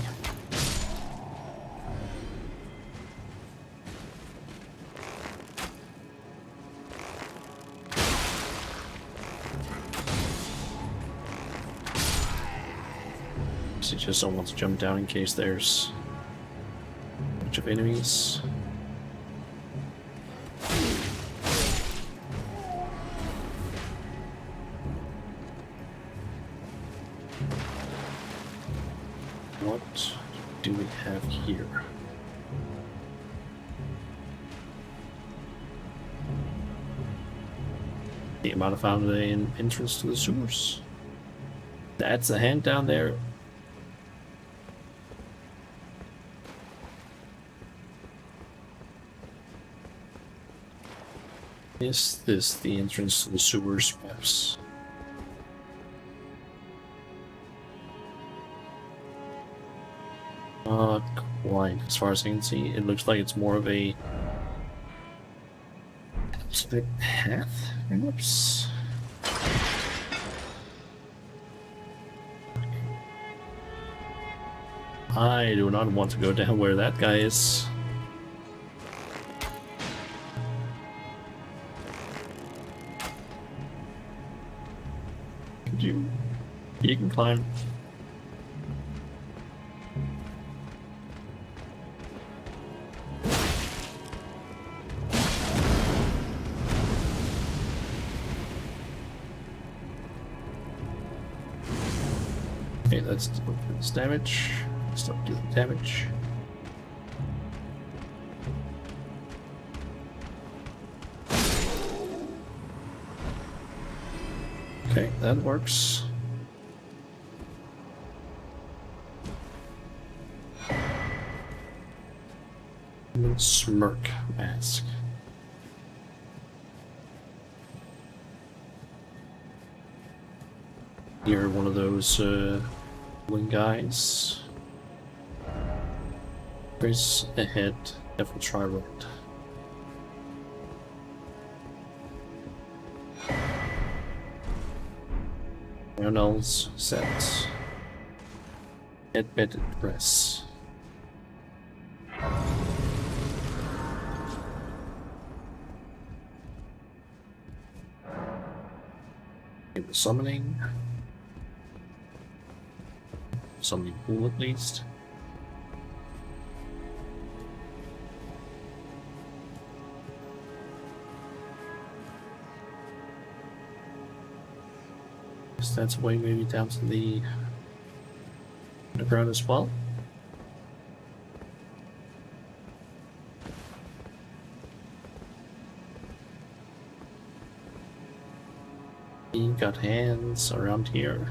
So just don't want to jump down in case there's a bunch of enemies. What do we have here? The amount of found an entrance to the sewers. That's a hand down there. Is this the entrance to the sewers, perhaps? Not quite, as far as I can see. It looks like it's more of a specific path, perhaps? I do not want to go down where that guy is. Could you? You can climb. Okay, let's do this damage. Stop dealing damage. Okay, that works. Smirk mask. You're one of those wing guys. There's ahead. Definitely try right. Ronald's set. Get bedded press. Summoning. Summoning pool at least. guess that's a way maybe down to the underground as well. He got hands around here.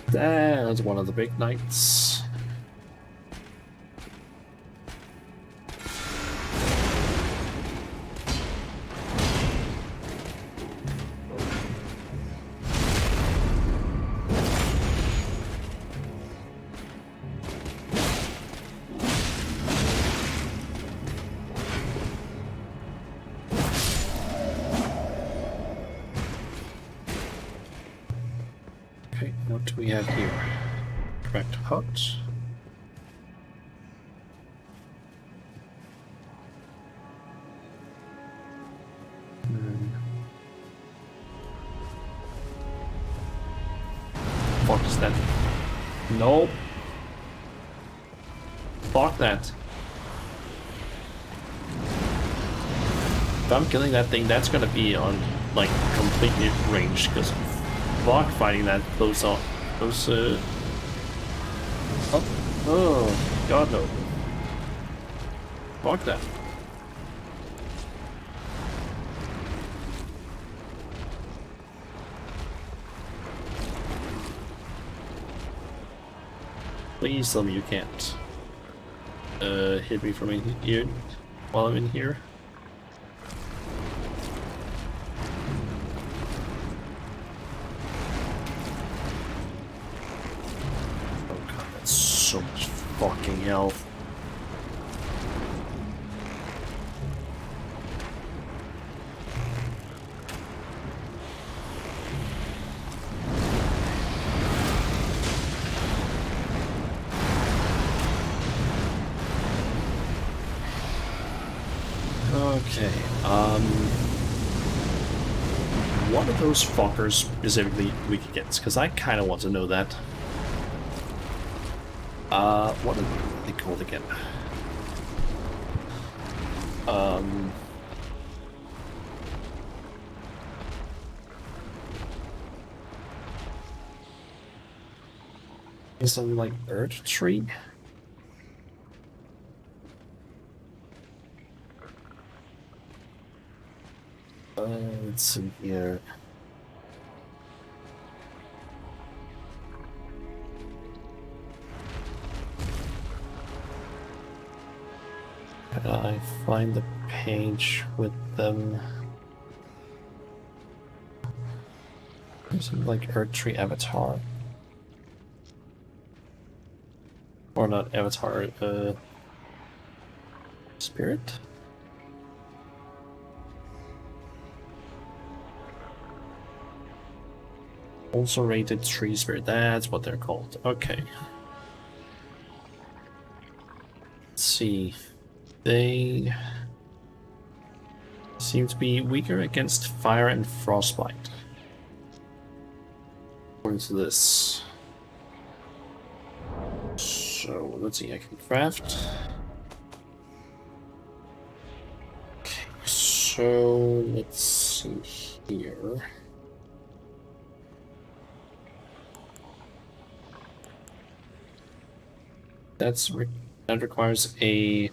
That's one of the big knights. Okay, what do we have here? Cracked hut. Fuck is that? No. Fuck that. If I'm killing that thing, that's gonna be on like completely ranged because fuck fighting that close up. Those oh god no. Fuck that. Please tell me you can't hit me from in here while I'm in here. Oh god, that's so much fucking health. Okay, what are those fuckers specifically weak against? Because I kind of want to know that. What are they called again? Is something like Earth Tree? Let's see here. Can I find the page with them? There's something like Earth Tree Avatar. Or not Avatar, Spirit? Also rated Tree Spirit, that's what they're called. Okay. Let's see. They seem to be weaker against fire and frostbite. According to this. So let's see, I can craft. Okay, so let's see here. That requires a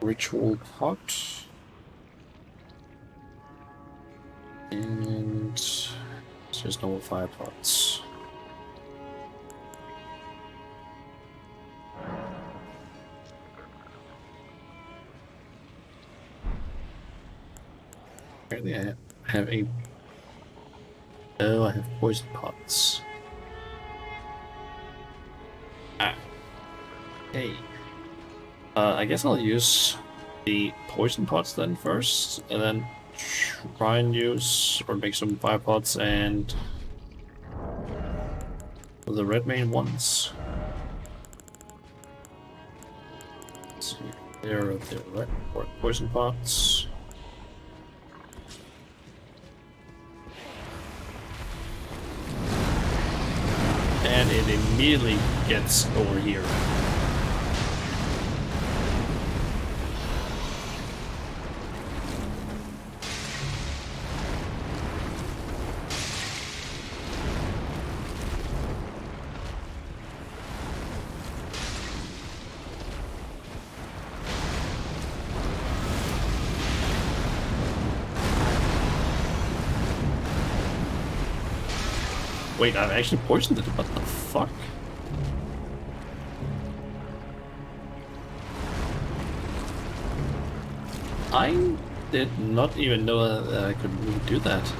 ritual pot. And there's no fire pots. Apparently I have a... Oh, I have poison pots. Ah. Hey. I guess I'll use the poison pots then first, and then try and use or make some fire pots and the red main ones. Let's see, there are the red poison pots. And it immediately gets over here. Wait, I've actually poisoned it. What the fuck? I did not even know that I could really do that.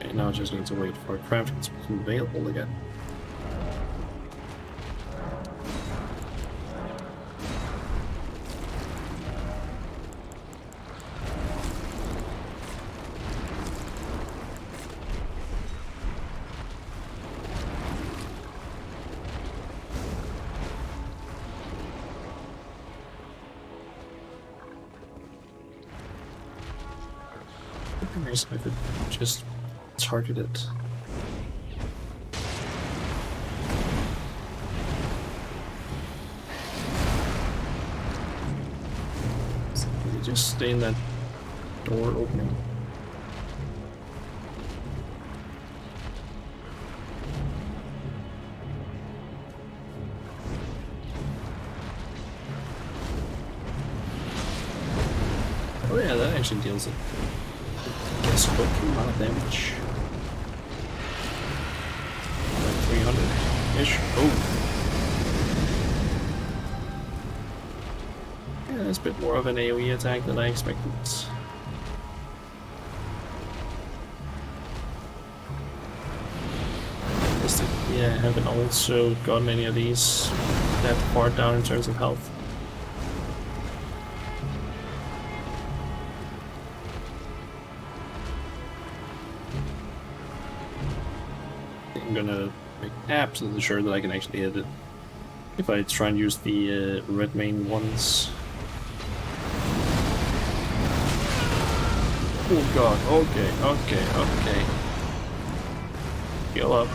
Okay, now I just need to wait for crafting to become available again. It'd be nice if I could just target it. So you just stay in that door opening. Oh yeah, that actually deals it. Guess what amount of damage? Like 300-ish. Oh! Yeah, that's a bit more of an AoE attack than I expected. Yeah, I haven't also gotten any of these that far down in terms of health. I'm gonna make absolutely sure that I can actually hit it if I try and use the red main ones. Oh god, okay. Heal up.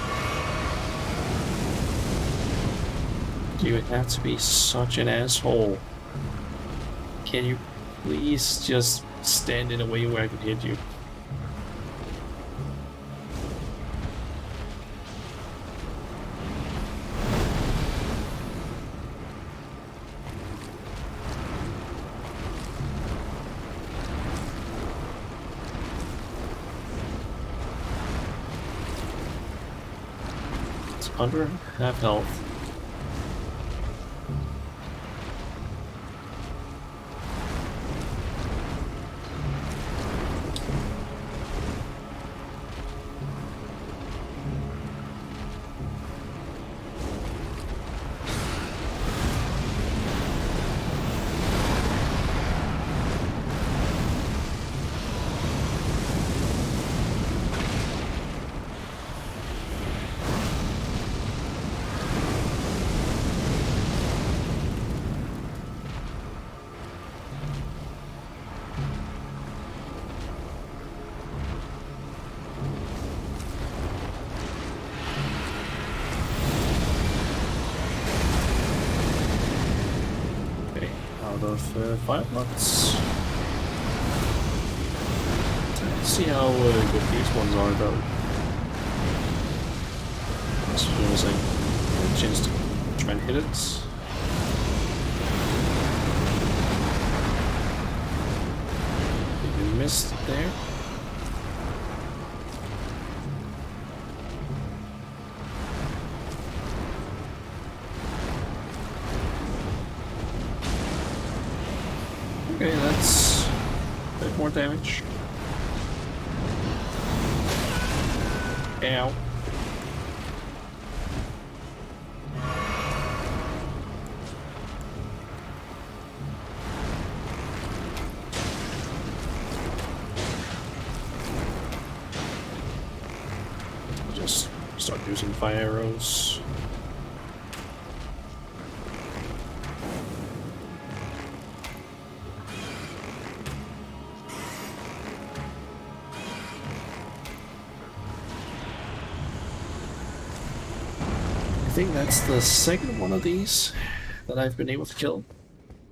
You have to be such an asshole. Can you please just stand in a way where I can hit you? It's under half health. Of 5 months. Let's see how good these ones are though. As soon as I get a chance to try and hit it. Maybe missed there. Okay, that's a bit more damage. Ow. Just start using fire arrows. I think that's the second one of these. that I've been able to kill.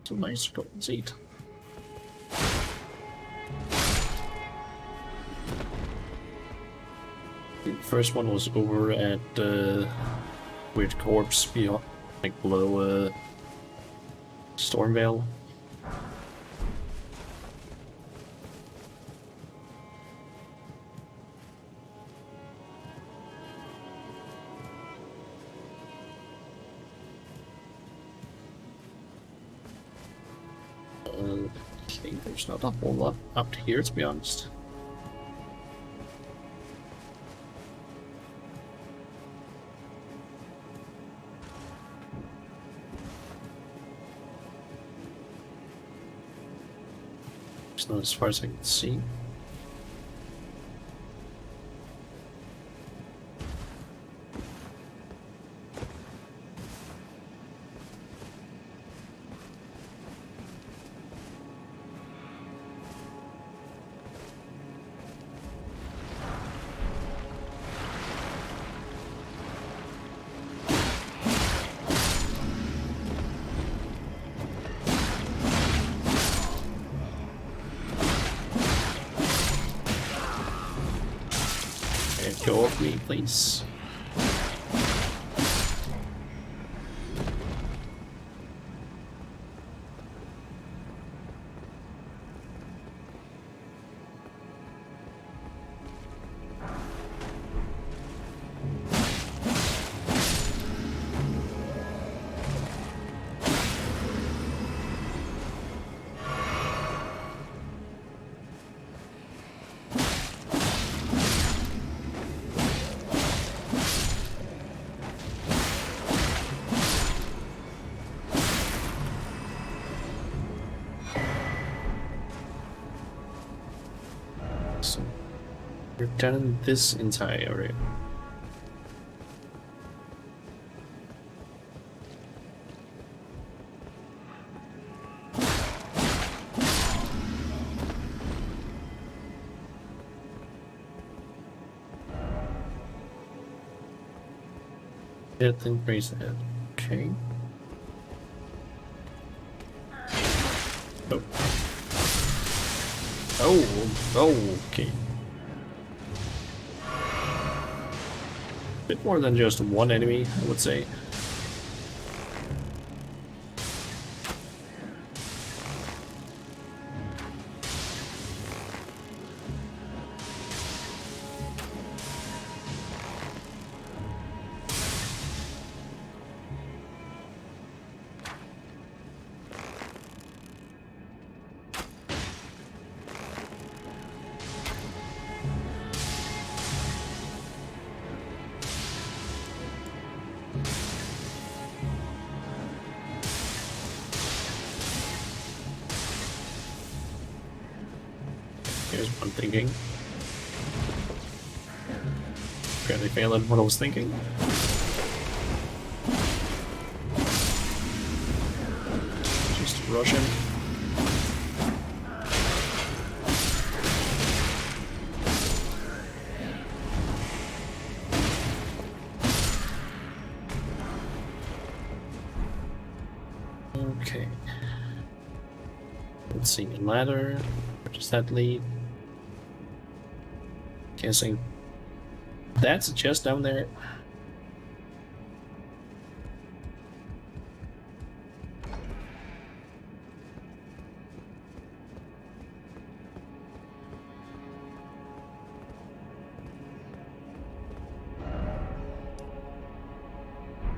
So nice golden seed. The first one was over at the weird corpse beyond, like below Stormvale. I think there's not a whole lot up here, to be honest. It's not as far as I can see. Go off me, please. So we're done in this entire area. Yeah, then raise ahead. Okay. Oh. Oh, okay. Bit more than just one enemy, I would say. Here's what I'm thinking. Apparently failing what I was thinking. Just rush him. Okay. Let's see, ladder. Where does that lead? Guessing that's a chest down there.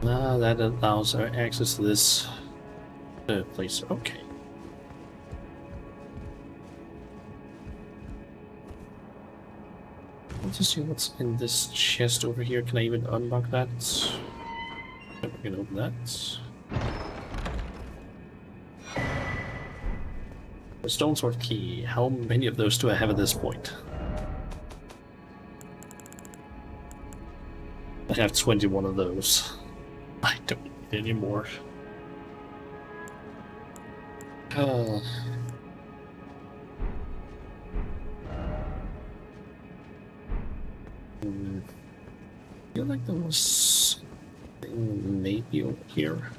Ah, that allows our access to this place. Okay. Let's just see what's in this chest over here. Can I even unlock that? Yep, we can open that. A stone sword key. How many of those do I have at this point? I have 21 of those. I don't need any more. I feel like there was something maybe over here.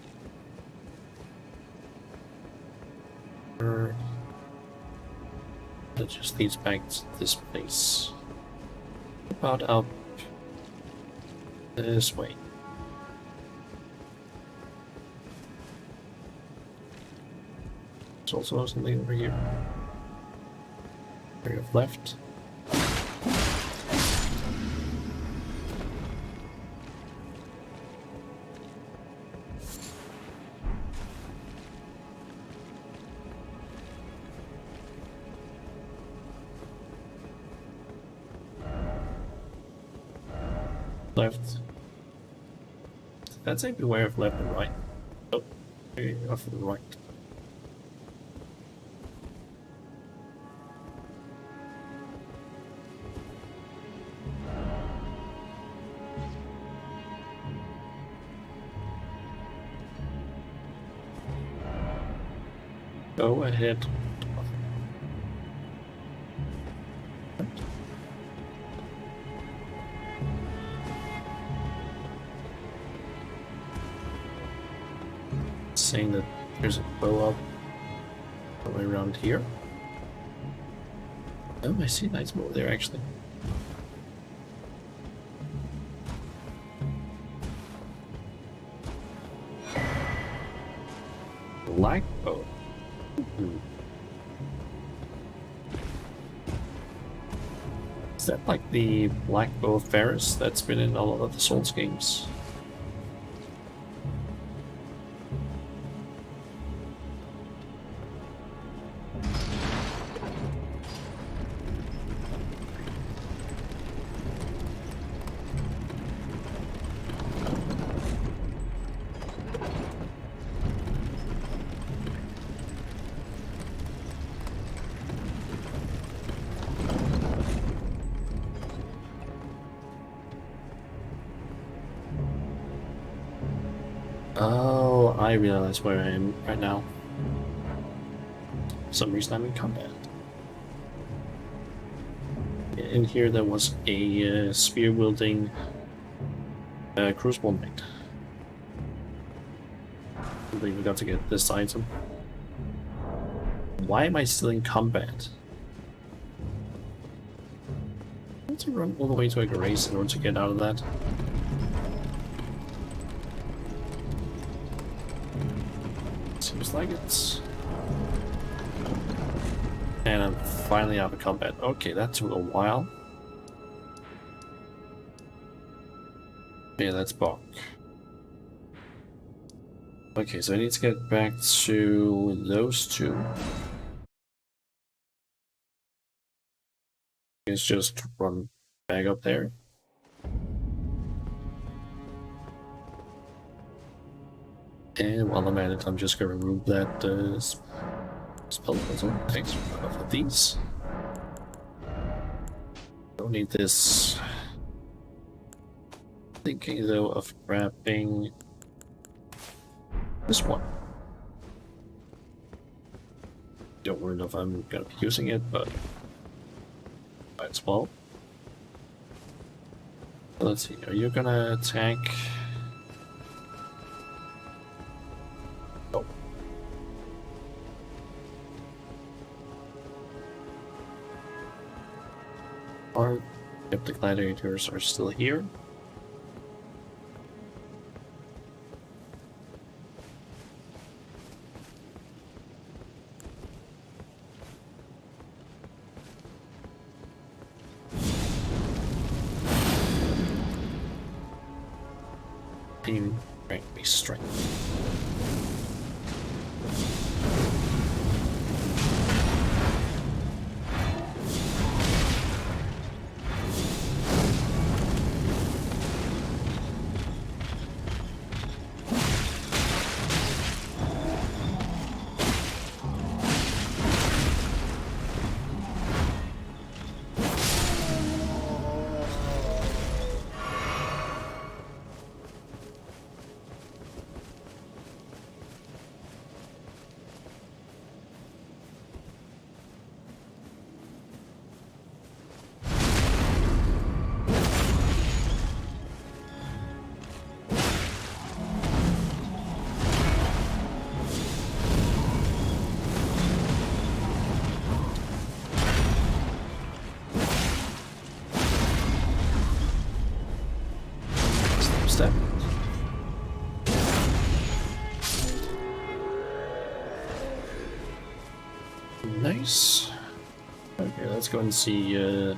That just leads back to this place. About up this way. There's also something over here. Area of left. Left. That's a beware of left and right. Oh, off to the right. Go ahead. Saying that there's a bow up all the way around here. Oh, I see a nice bow there actually. Black bow. Is that like the black bow of Ferris that's been in a lot of the Souls games? Oh, I realize where I am right now. For some reason I'm in combat. In here there was a spear-wielding crucible knight. I believe we got to get this item. Why am I still in combat? I need to run all the way to a race in order to get out of that. Seems like it's... And I'm finally out of combat. Okay, that took a while. Yeah, that's Bok. Okay, so I need to get back to those two. It's just run back up there. And while I'm at it, I'm just gonna remove that spell puzzle. Thanks for these. Don't need this. Thinking though of grabbing this one. Don't worry if I'm gonna be using it, but might as well. Let's see, are you gonna attack? Oh. Or if the gladiators are still here. Team rank me strength. step. Nice. Okay, let's go and see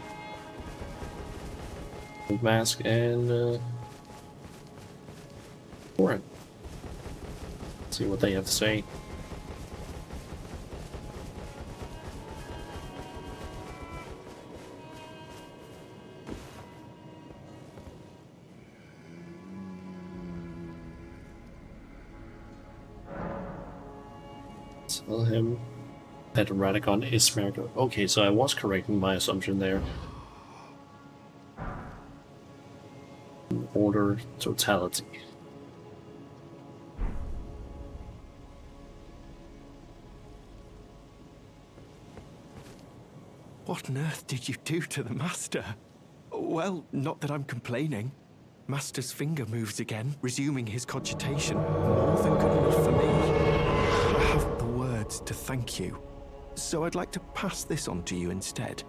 Mask and Warren. See what they have to say. Tell him that Radicon is America. Okay, so I was correct in my assumption there. Order totality. What on earth did you do to the Master? Well, not that I'm complaining. Master's finger moves again, resuming his cogitation. More than good enough for me. I haven't the words to thank you. So I'd like to pass this on to you instead.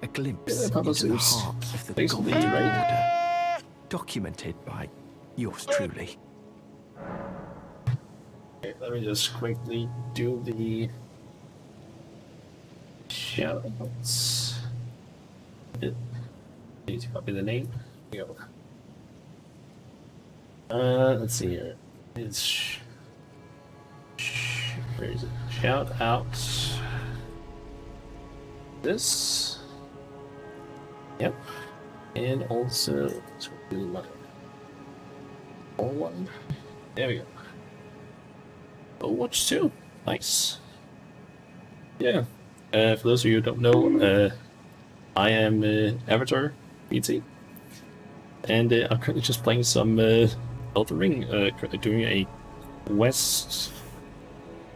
A glimpse into the heart of the Golden Order. Documented by yours truly. Okay, let me just quickly do the shoutouts. Need to copy the name. Here we go. Let's see here. It's where is it? Shout out this. Yep. And also let's do my all one. There we go. Overwatch 2. Nice. Yeah. For those of you who don't know, I am Avatar BT, and I'm currently just playing some Elden Ring. Currently doing a quest.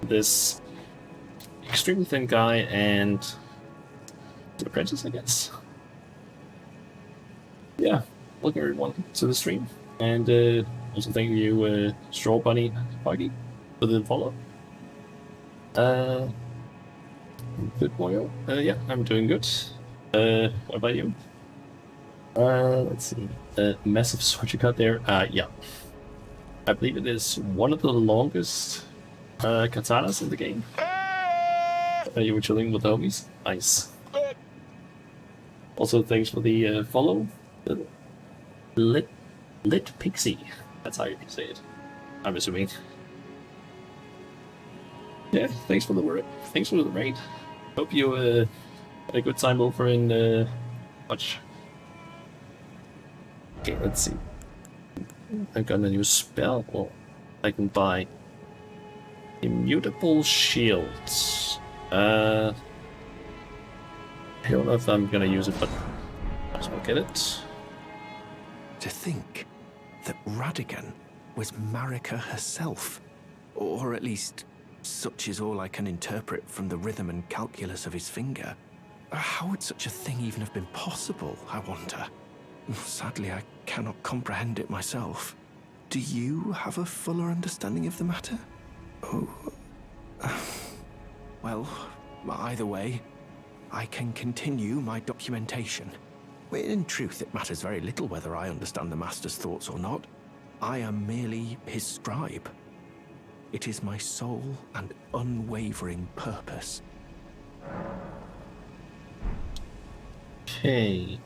This extremely thin guy and the apprentice, I guess. Yeah, welcome everyone to the stream, and also thank you, Straw Bunny Party, for the follow. Good boy. Yeah, I'm doing good. What about you? Let's see. Massive sword you got there. Yeah. I believe it is one of the longest katanas in the game. You were chilling with the homies. Nice. Also, thanks for the follow. Lit Pixie. That's how you can say it. I'm assuming. Yeah, thanks for the word. Thanks for the raid. Hope you had a good time over in Watch. Okay, let's see. I got a new spell. Well, I can buy immutable shields. I don't know if I'm gonna use it, but might as well get it. To think that Radigan was Marika herself, or at least such is all I can interpret from the rhythm and calculus of his finger. How would such a thing even have been possible, I wonder? Sadly, I cannot comprehend it myself. Do you have a fuller understanding of the matter? Oh. Well, either way, I can continue my documentation. In truth, it matters very little whether I understand the Master's thoughts or not. I am merely his scribe. It is my sole and unwavering purpose. Okay.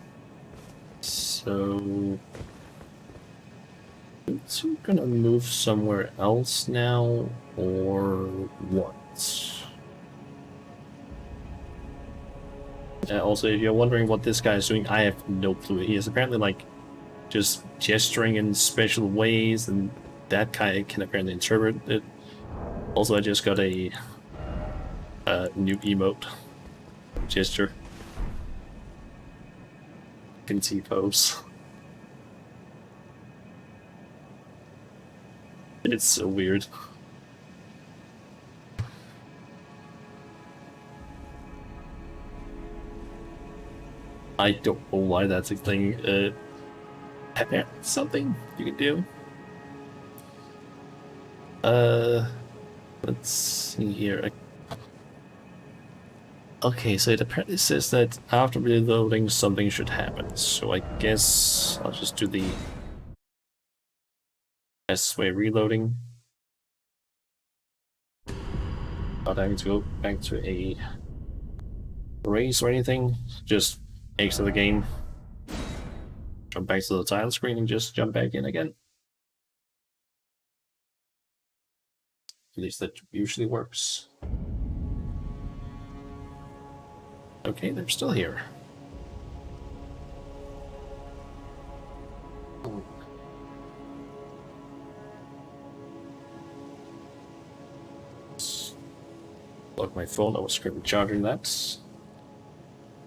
So is he gonna move somewhere else now, or what? Also, if you're wondering what this guy is doing, I have no clue. He is apparently like just gesturing in special ways, and that guy can apparently interpret it. Also, I just got a new emote gesture. Can T-pose. It's so weird. I don't know why that's a thing. Something you can do. Let's see here. Okay, so it apparently says that after reloading something should happen. So I guess I'll just do the S way reloading. Not having to go back to a race or anything. Just exit the game. Jump back to the title screen and just jump back in again. At least that usually works. Okay, they're still here. Lock my phone, I was scribbling charging that.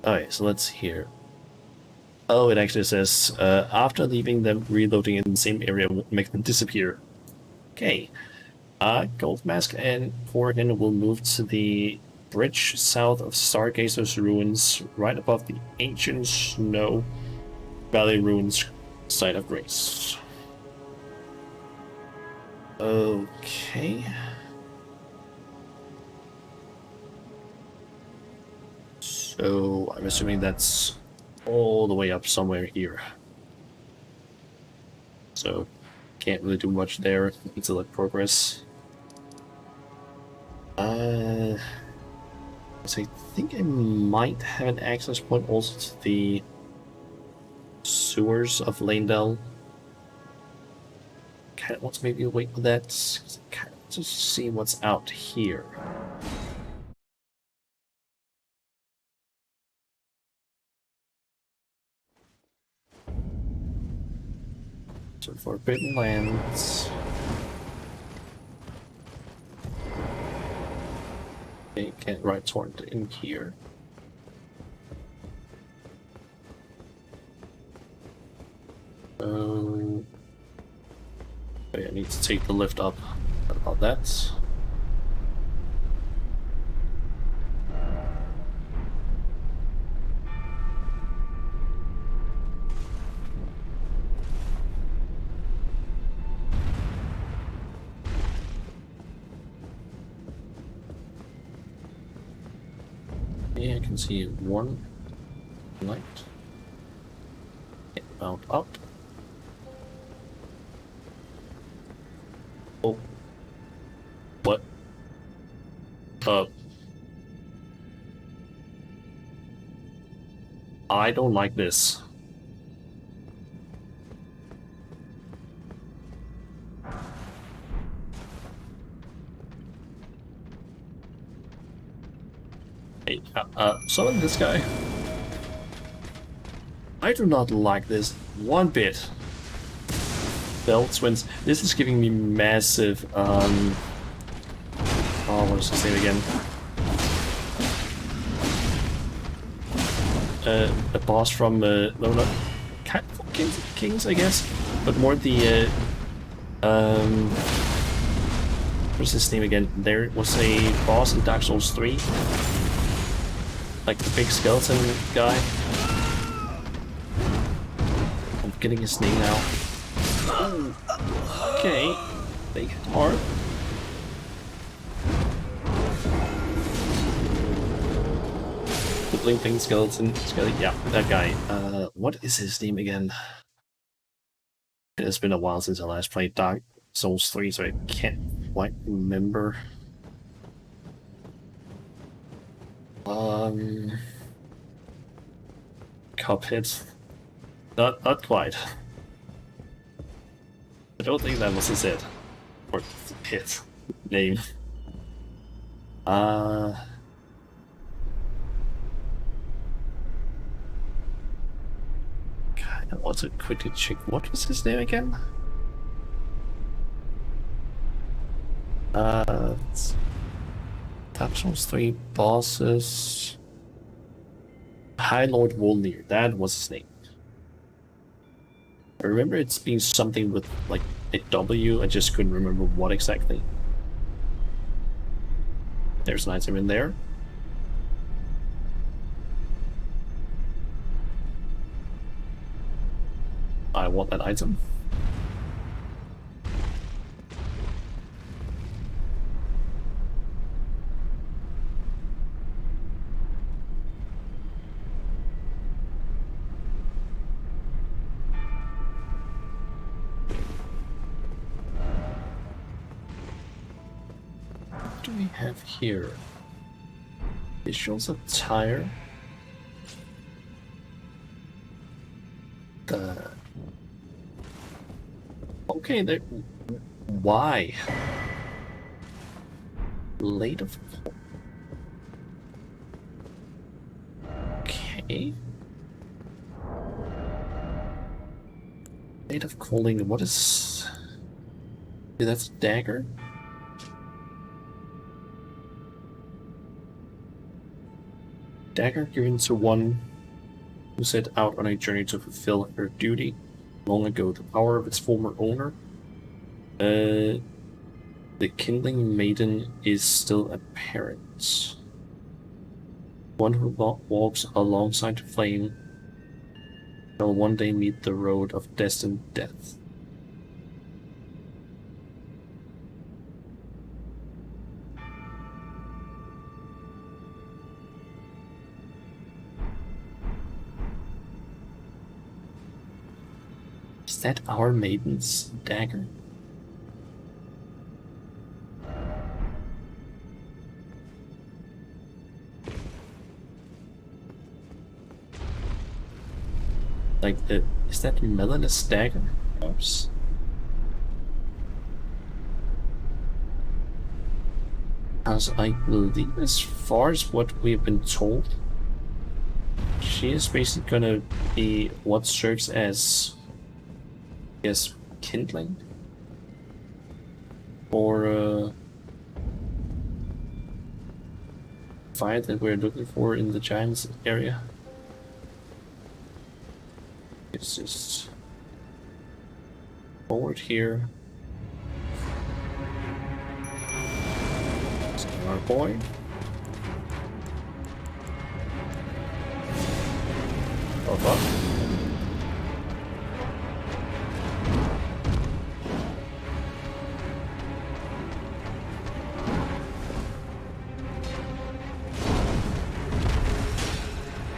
Alright, so let's hear. Oh, it actually says, after leaving them, reloading in the same area will make them disappear. Okay. Gold Mask and Corrigan will move to the bridge south of Stargazer's ruins, right above the ancient Snow Valley ruins site of Grace. Okay. So I'm assuming that's all the way up somewhere here. So can't really do much there until I progress. So I think I might have an access point also to the sewers of Lanedale. Kind of want to maybe wait for that. Kind of just see what's out here. So Forbidden Lands. Okay, can't write torrent in here. Okay, I need to take the lift up. What about that? Yeah, I can see one light. Get bound up. Oh. What? I don't like this. Hey, summon this guy. I do not like this one bit. Belt Twins. This is giving me massive, oh, what is his name again? A boss from, no, not Kings, I guess? But more the, what's his name again? There was a boss in Dark Souls 3. Like the big skeleton guy. I'm getting his name now. Okay, they hit hard. The blinking skeleton, yeah, that guy. What is his name again? It's been a while since I last played Dark Souls 3, so I can't quite remember. Cuphead. Not quite. I don't think that was his head. Or hit. Name. I want to quickly check what was his name again? It's Dark Souls 3 bosses. High Lord Volnir, that was his name. I remember it's being something with like a W, I just couldn't remember what exactly. There's an item in there. I want that item. What do we have here? Visuals attire. Okay, there. Why? Late of. Okay. Late of calling. What is? Yeah, that's a dagger. Dagger given to one who set out on a journey to fulfill her duty long ago. The power of its former owner. The kindling maiden is still apparent. One who walks alongside the flame shall one day meet the road of destined death. Is that our maiden's dagger? Like, is that Melena's dagger? Perhaps? As I believe, as far as what we've been told, she is basically gonna be what serves as, I guess, kindling? Or, fire that we're looking for in the Giants area. It's just forward here. It's our boy. Up, up.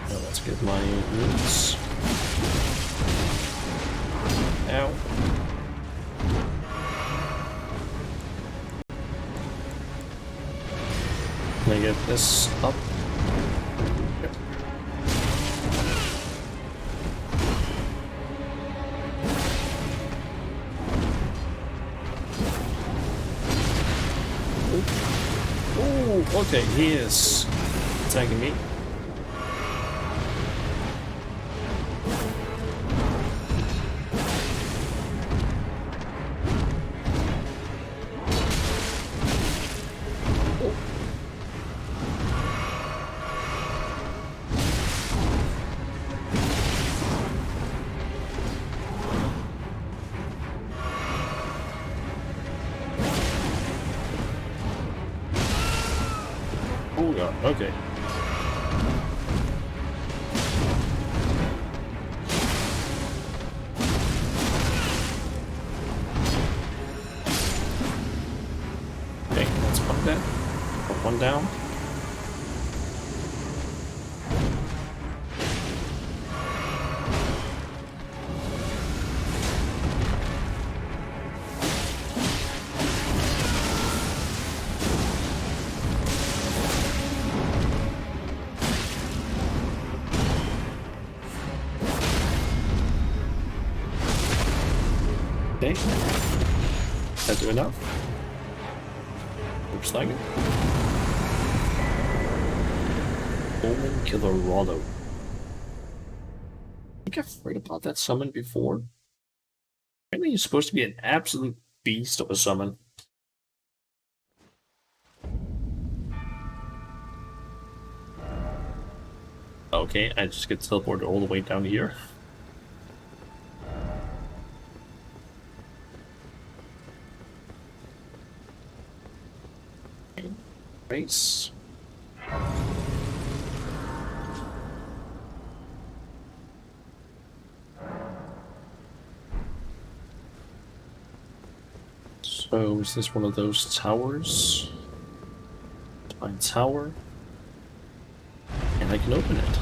Now let's get my roots. Ow. Can I get this up? Yep. Oh, okay, he is attacking me. Oh god, okay. Okay, that's one down. One down. Okay. That do enough? Looks like it. Omen Killer Rollo. I think I've heard about that summon before. Apparently he's supposed to be an absolute beast of a summon. Okay, I just get teleported all the way down here. Race. So is this one of those towers? Divine tower. And I can open it.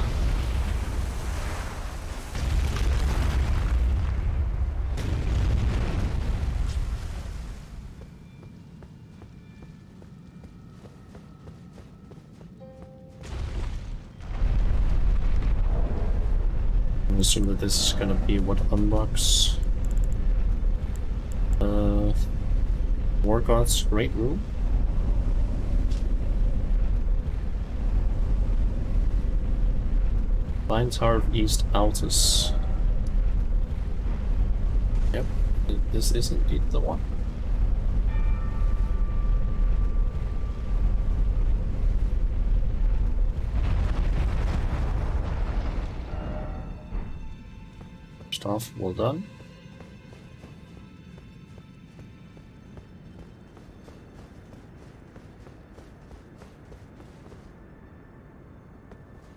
assume that this is gonna be what unlocks Morgoth's Great Room. Lion Tower of East Altus. Yep, this is indeed the one. First off, well done.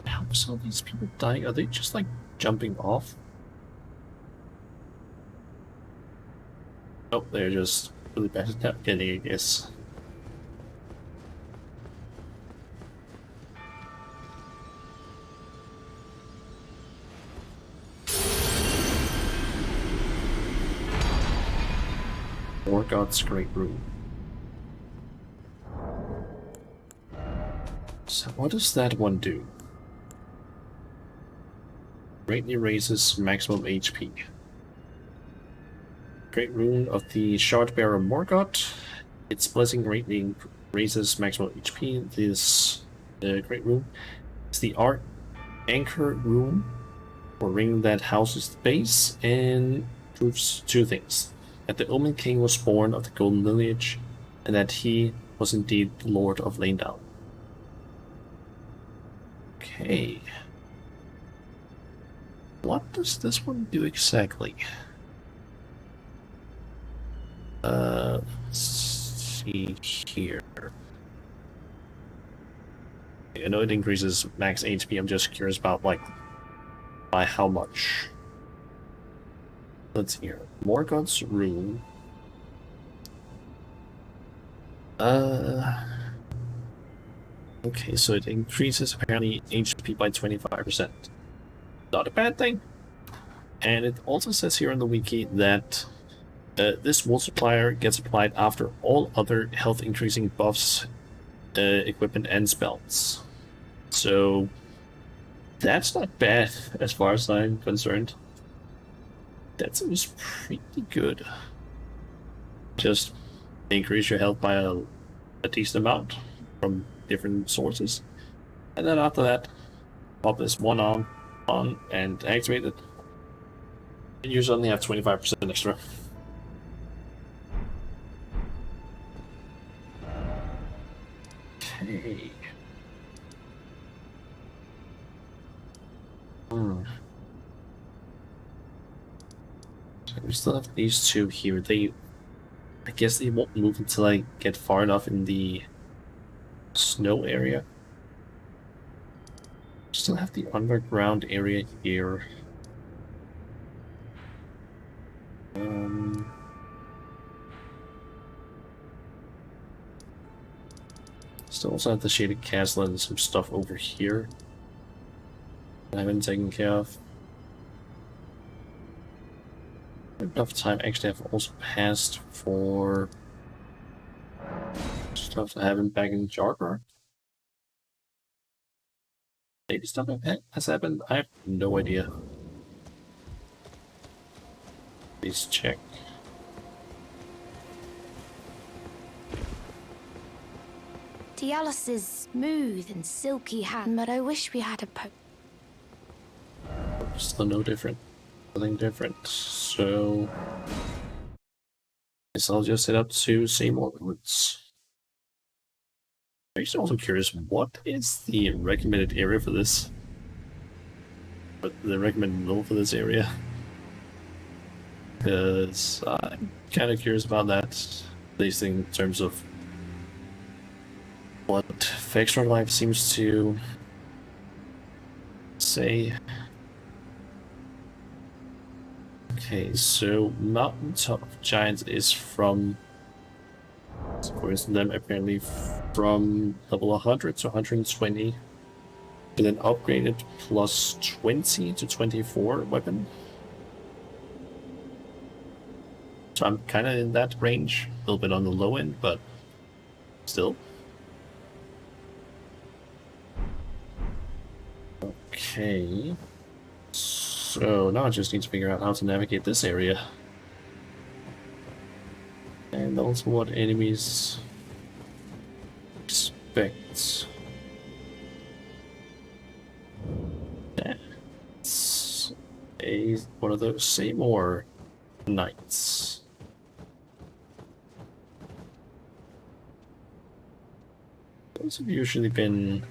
How is all these people dying? Are they just like jumping off? Oh, they're just really bad at navigating, I guess. Morgoth's Great Room. So what does that one do? Greatly raises maximum HP. Great Rune of the Shardbearer Morgoth. Its blessing greatly raises maximum HP. This Great Rune is the Anchor Rune, or ring that houses the base, and proves two things: that the Omen King was born of the Golden Lineage, and that he was indeed the Lord of Lanedown. Okay. What does this one do exactly? Let's see here. I know it increases max HP, I'm just curious about, like, by how much. Let's see here. Morgoth's Rune. Okay, so it increases apparently HP by 25%. Not a bad thing. And it also says here in the wiki that this multiplier gets applied after all other health increasing buffs, equipment, and spells. So that's not bad as far as I'm concerned. That seems pretty good. Just increase your health by a decent amount from different sources. And then after that, pop this one on and activate it. And you suddenly have 25% extra. Okay. So we still have these two here. I guess they won't move until I get far enough in the snow area. Still have the underground area here. Still also have the Shaded Castle and some stuff over here that I haven't taken care of. Enough time actually I've also passed for stuff that I haven't back in Jargar. Maybe stuff has happened? I have no idea. Please check. Dialos' smooth and silky hand, but I wish we had a Still no different. Nothing different. So guess I'll just head up to Seymour Woods. I'm actually also curious, what is the recommended area for this? But the recommended level for this area? Because I'm kind of curious about that, at least in terms of what Fextra Life seems to say. Okay, so Mountaintop Giants is from, according to them, apparently from level 100 to 120, and then upgraded plus 20 to 24 weapon. So I'm kind of in that range, a little bit on the low end, but still. Okay, So now I just need to figure out how to navigate this area. And also what enemies expect. That's one of those same or knights. Those have usually been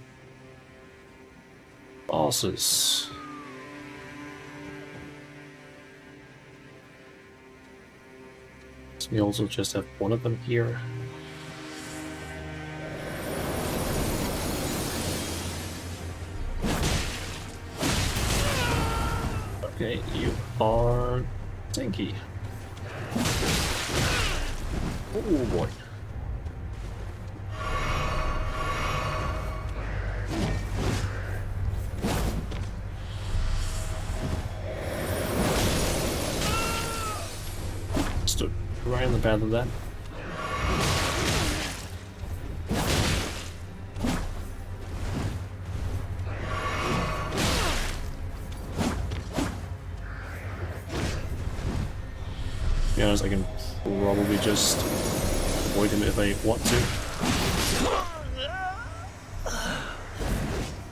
bosses. So we also just have one of them here. Okay, you are tanky. Oh boy. Stood right in the path of that. To be honest, I can probably just avoid him if I want to.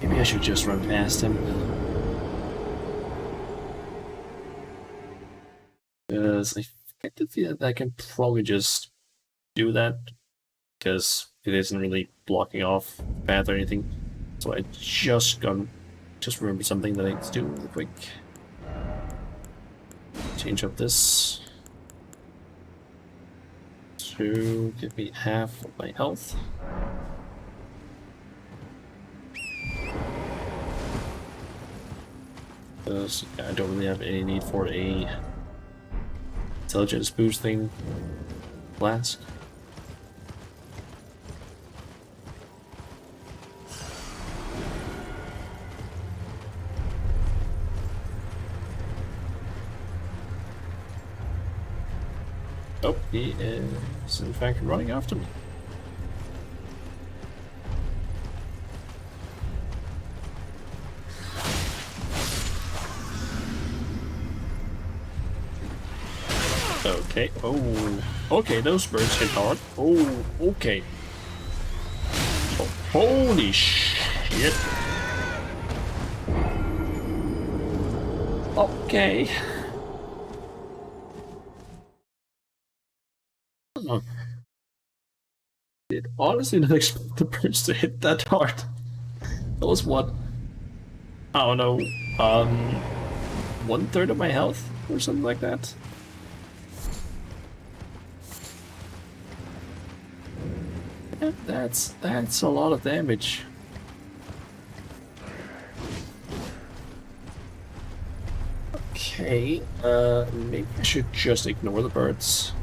Maybe I should just run past him. Because I get the feeling that I can probably just do that. Because it isn't really blocking off the path or anything. So I just remembered something that I need to do really quick. Change up this to give me half of my health. Because I don't really have any need for a intelligence boosting flask. Oh, he is in fact running after me. Okay, oh, okay, those birds hit hard. Oh, okay. Oh, holy shit. Okay. Oh. Did honestly not expect the birds to hit that hard. That was what? I don't know, 1/3 of my health or something like that. Yeah, that's a lot of damage. Okay, maybe I should just ignore the birds.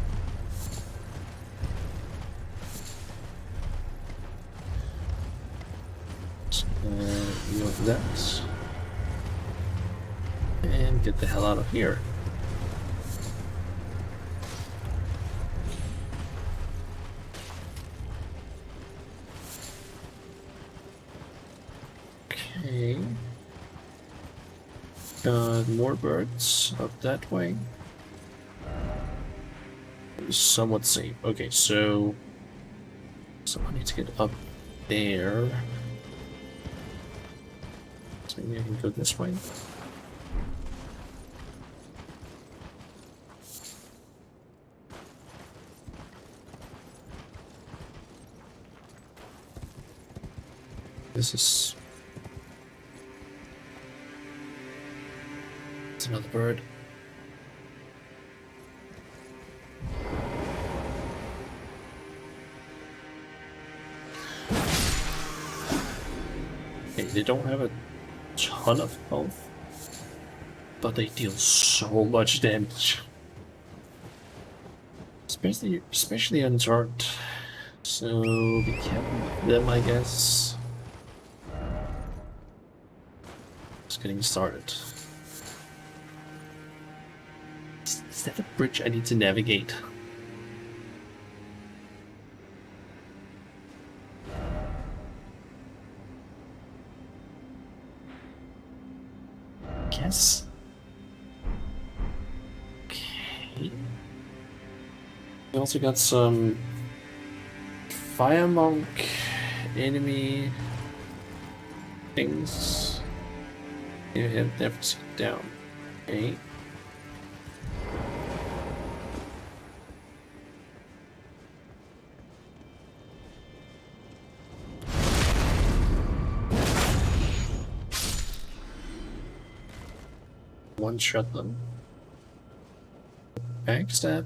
You have that. And get the hell out of here. Okay. Got more birds up that way. Somewhat safe. Okay, so I need to get up there. So maybe I can go this way. This is... It's another bird. Okay, they don't have a ton of health, but they deal so much damage. Especially uncharted. So be careful with them, I guess. Just getting started. Is that the bridge I need to navigate? Guess. also got some fire monk enemy things. You have deficit down. Okay. One shot them. Backstab.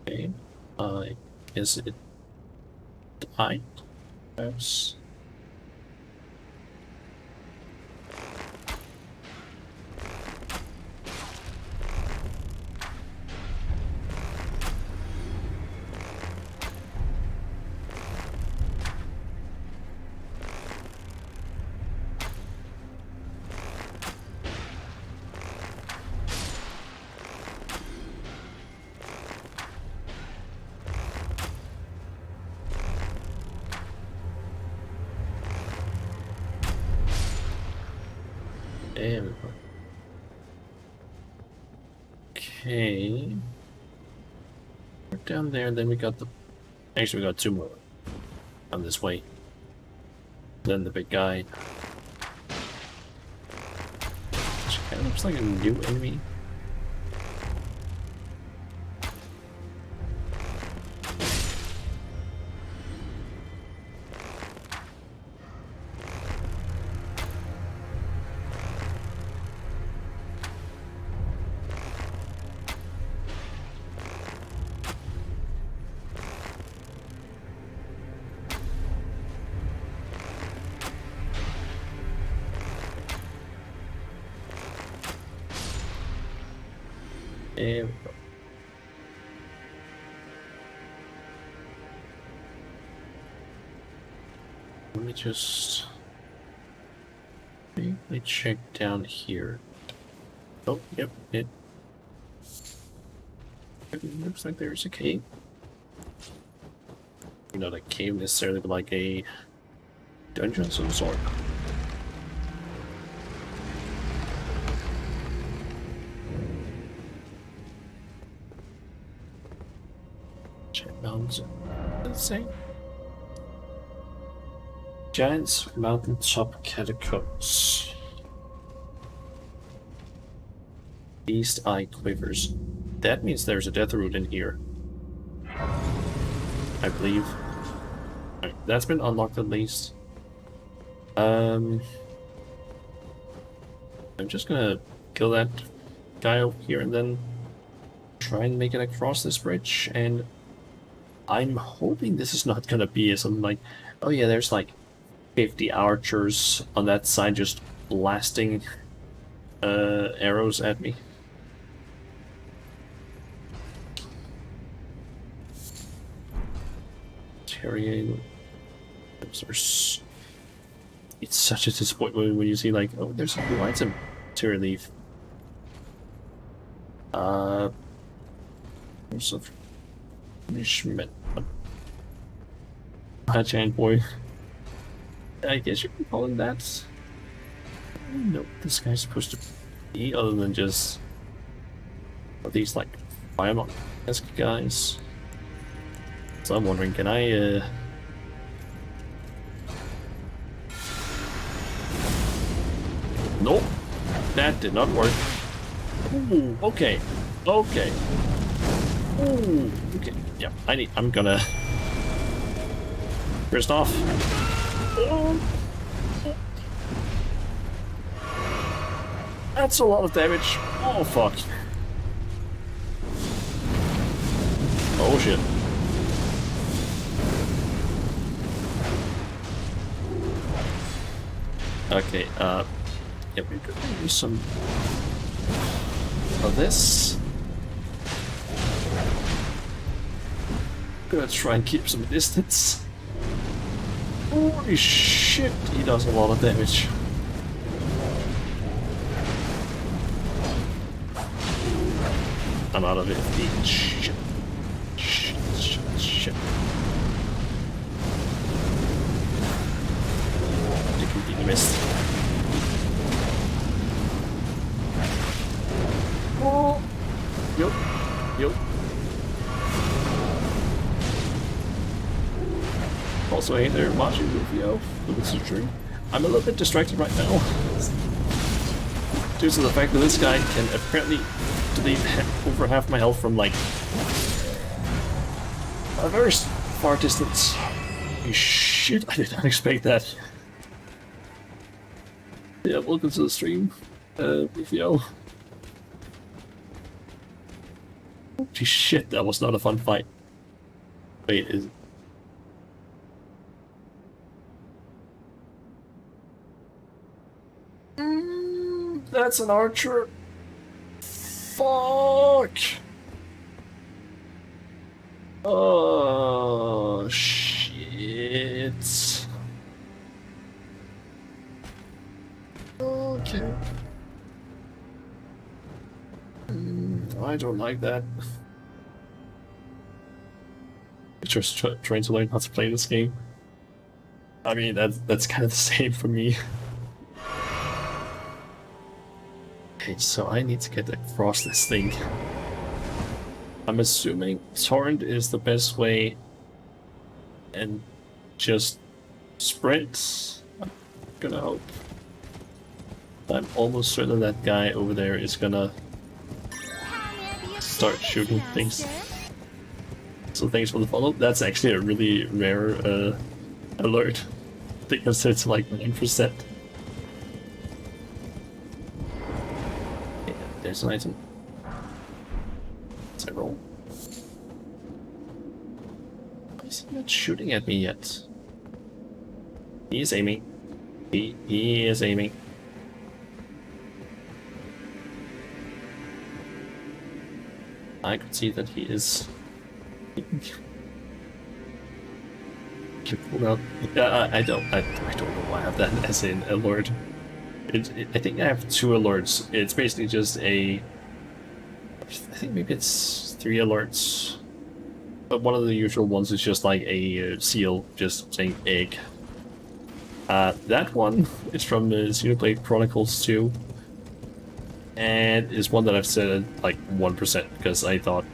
Okay. Is it died? Perhaps. Damn. Okay. We're down there, then we got the... Actually, we got two more. On this way. Then the big guy. Which kind of looks like a new enemy. There we go. Let me just briefly check down here. Oh, yep, it looks like there's a cave. Not a cave necessarily, but like a dungeon of some sort. Mountains. Let's say Giant's mountaintop catacombs. Beast eye quivers. That means there's a death root in here. I believe. Right, that's been unlocked at least. I'm just gonna kill that guy over here and then try and make it across this bridge, and I'm hoping this is not gonna be something like, oh yeah, there's like 50 archers on that side just blasting arrows at me. Tyrion. It's such a disappointment when you see like, oh, there's a new item to relieve. There's a punishment. Giant boy. I guess you can call him that. I don't know what this guy's supposed to be other than just these like firemonk-esque guys. So I'm wondering, can I Nope. That did not work. Ooh, okay. Okay. Ooh, okay. Yeah, I'm gonna first off. That's a lot of damage. Oh fuck. Oh shit. Okay, Yep, we're gonna use some of this. Gonna try and keep some distance. Holy shit, he does a lot of damage. I'm out of it. Shit. Shit. I completely missed. Oh. Yup. Also, hey there, watching Rufio. This is true. I'm a little bit distracted right now. Due to the fact that this guy can apparently delete over half my health from like a very far distance. Holy shit, I did not expect that. Yeah, welcome to the stream, Rufio. Holy shit, that was not a fun fight. Wait, is... that's an archer. Fuck! Oh, shit. Okay. I don't like that. Just trying to learn how to play this game. I mean, that's kind of the same for me. Okay, so I need to get across this thing. I'm assuming Torrent is the best way and just sprint. I'm gonna hope. I'm almost certain that guy over there is gonna start shooting things. So thanks for the follow. That's actually a really rare alert. I think I said it's like 1%. There's an item. Let's roll. He's not shooting at me yet. He is aiming. He is aiming. I could see that he is. Well, I don't know why I have that as an alert. I think I have 2 alerts. It's basically just I think maybe it's 3 alerts. But one of the usual ones is just like a seal just saying egg. That one is from Xenoblade Chronicles 2. And is one that I've set at like 1% because I thought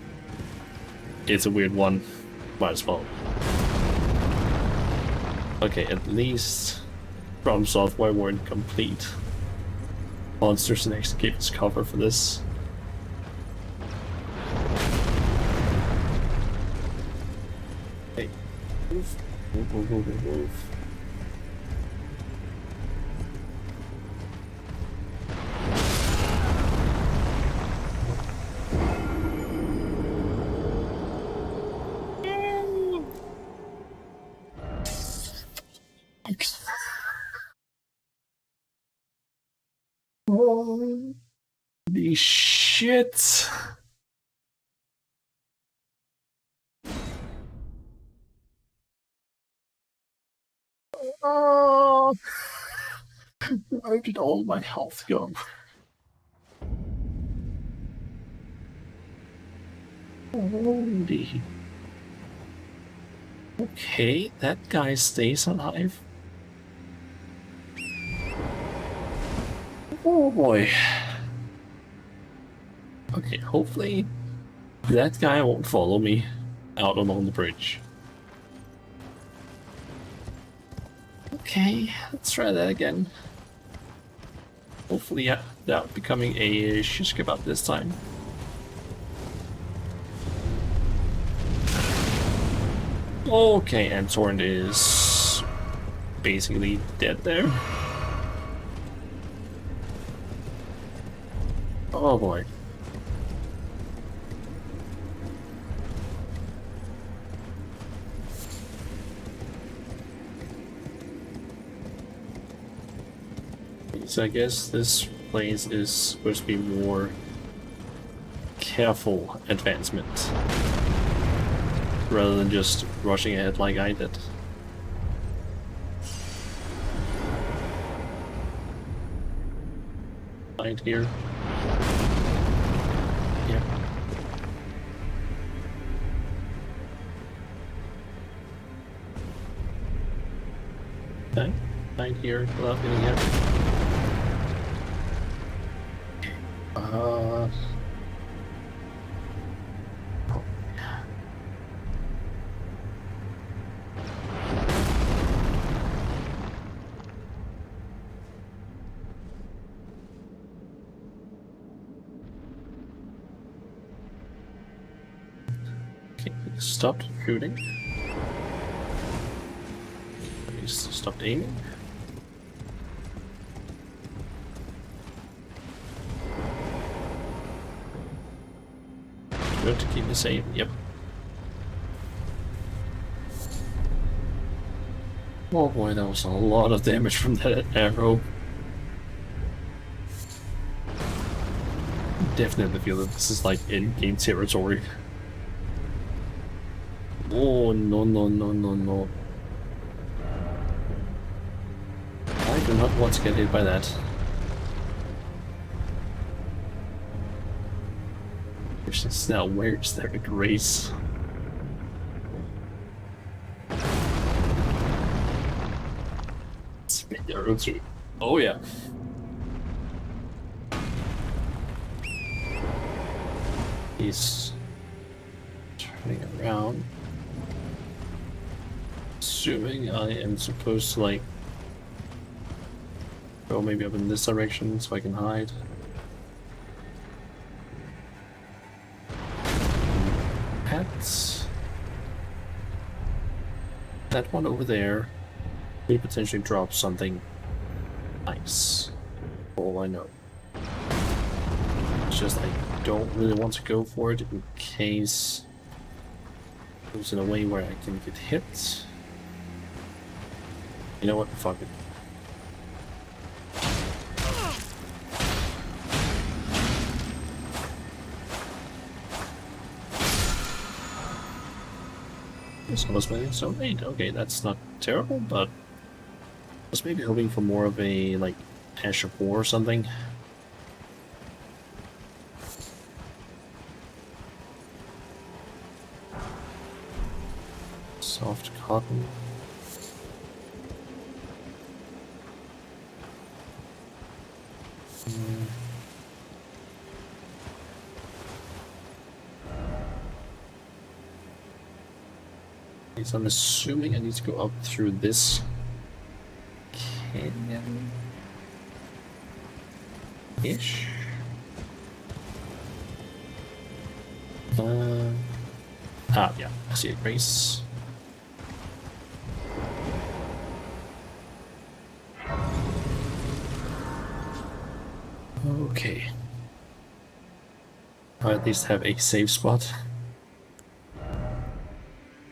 it's a weird one. Might as well. Okay, at least From Software weren't complete. Monsters next to keep its cover for this. Hey, move. Move. Holy shit! Oh, where did all my health go? Holy. Okay, that guy stays alive. Oh boy. Okay, hopefully that guy won't follow me out along the bridge. Okay, let's try that again. Hopefully without becoming a shish kebab this time. Okay, and Torrent is basically dead there. Oh boy. So I guess this place is supposed to be more careful advancement rather than just rushing ahead like I did. Right here. Yep. Okay. Right here without getting hit. Oh. Okay, stopped shooting. At least stopped aiming. Good to keep me safe. Yep. Oh boy, that was a lot of damage from that arrow. Definitely feel that this is like in-game territory. Oh no no no no no. I do not want to get hit by that. Now, where's there a grace? Spin arrow too. Oh yeah. He's turning around. Assuming I am supposed to like go maybe up in this direction so I can hide. That one over there may potentially drop something nice. For all I know. It's just I don't really want to go for it in case it goes in a way where I can get hit. You know what? Fuck it. So I was waiting, so 8. Okay, that's not terrible, but I was maybe hoping for more of a like Ash of War or something. Soft cotton. So I'm assuming I need to go up through this canyon-ish. Yeah, I see a grace. Okay. I at least have a safe spot.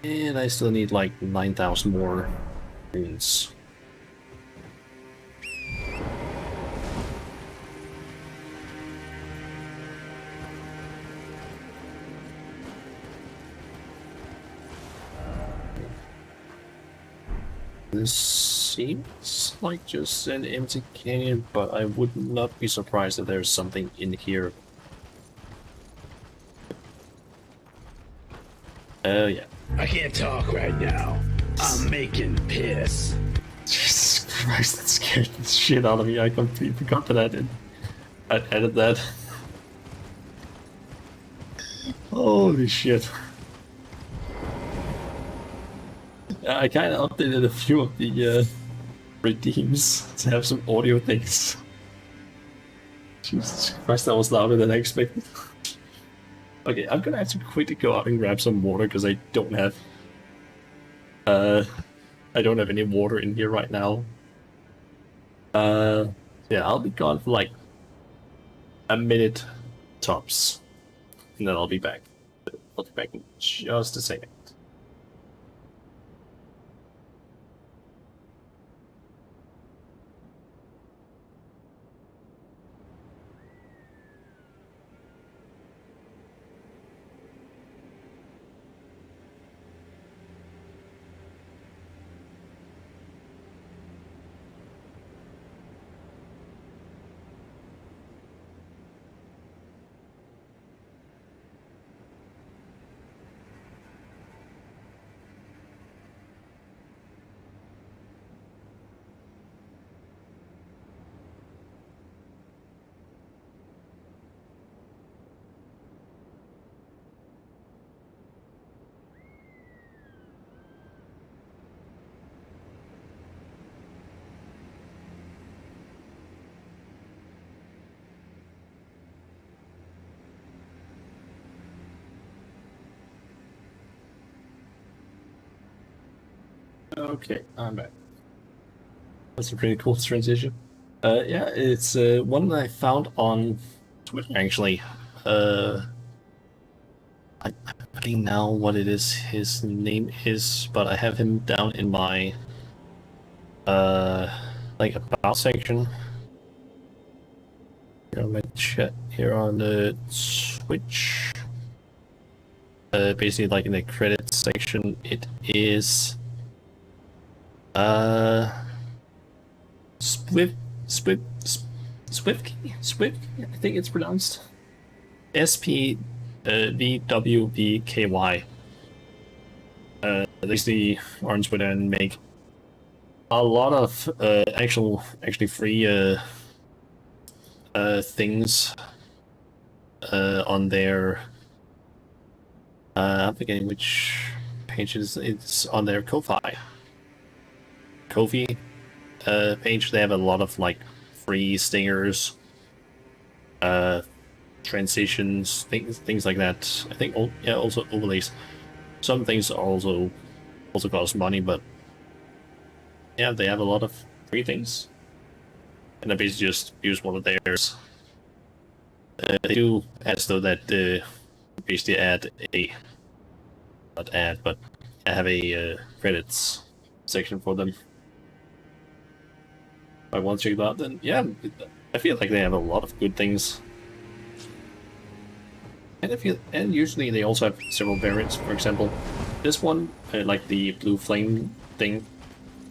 And I still need like 9,000 more runes. This seems like just an empty canyon, but I would not be surprised if there's something in here. Oh yeah. I can't talk right now. I'm making piss. Jesus Christ, that scared the shit out of me. I completely forgot that I added that. Holy shit. I kind of updated a few of the redeems to have some audio things. Jesus Christ, that was louder than I expected. Okay, I'm gonna have to quickly go out and grab some water because I don't have any water in here right now. Yeah, I'll be gone for like a minute tops, and then I'll be back. I'll be back in just a second. Okay, I'm back. That's a pretty cool transition. Yeah, it's one that I found on Twitter actually. I'm forgetting now what it is his name is, but I have him down in my like about section. Here on my chat here on the Switch. Basically like in the credits section, it is Swift Swift Swift, I think it's pronounced SPVWVKY. They the orange would then make a lot of actually free things on their I'm forgetting which pages it's on their Ko-fi page. They have a lot of like free stingers, transitions, things like that. I think yeah, also overlays. Some things also cost money, but yeah, they have a lot of free things, and I basically just use one of theirs. They do as though that basically add a not add, but I have a credits section for them. If I want to check it out, then yeah, I feel like they have a lot of good things. And usually they also have several variants. For example, this one, like the blue flame thing.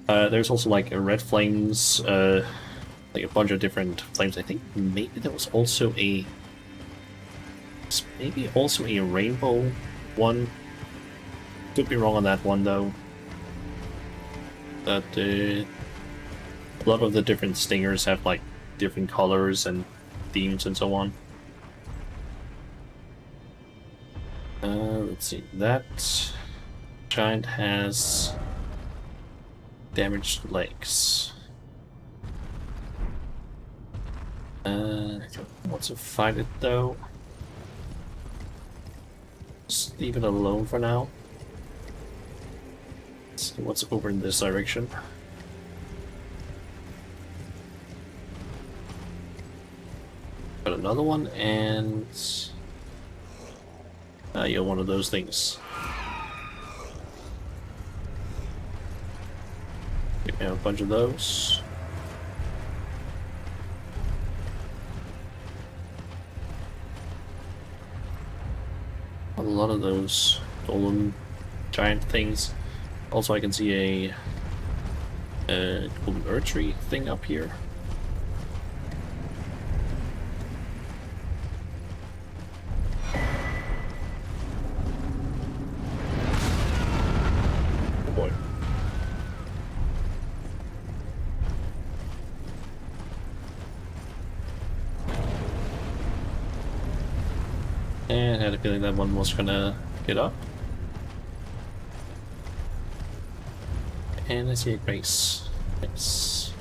There's also like a red flames, like a bunch of different flames. I think maybe there was also a rainbow one. Could be wrong on that one though. But a lot of the different stingers have like different colors and themes and so on. Let's see. That giant has damaged legs. I don't want to fight it though. Just leave it alone for now. Let's see what's over in this direction. Got another one, and you're one of those things. We have a bunch of those. A lot of those golden giant things. Also, I can see a golden earth tree thing up here. Oh boy. And I had a feeling that one was gonna get up. And I see a grace. Nice.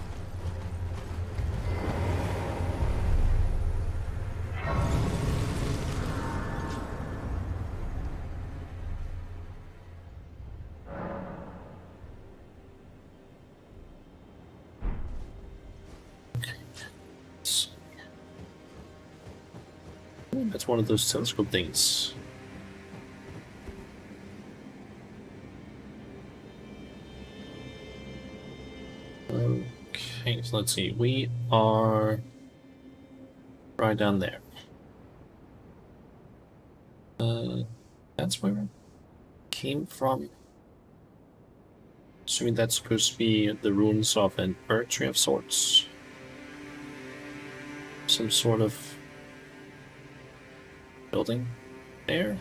That's one of those telescope things. Okay, so let's see. We are right down there. That's where we came from. Assuming that's supposed to be the ruins of an earth tree of sorts. Some sort of building there.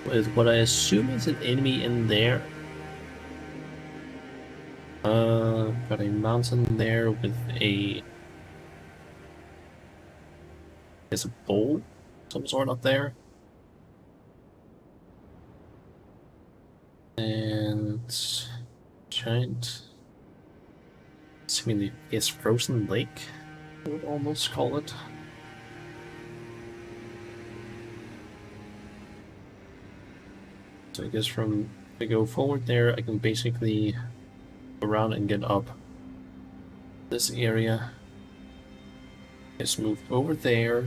With what I assume is an enemy in there. Got a mountain there with there's a bowl, some sort up there. And giant, seemingly is frozen lake, I would almost call it. So I guess from I go forward there, I can basically go around and get up this area. Just move over there,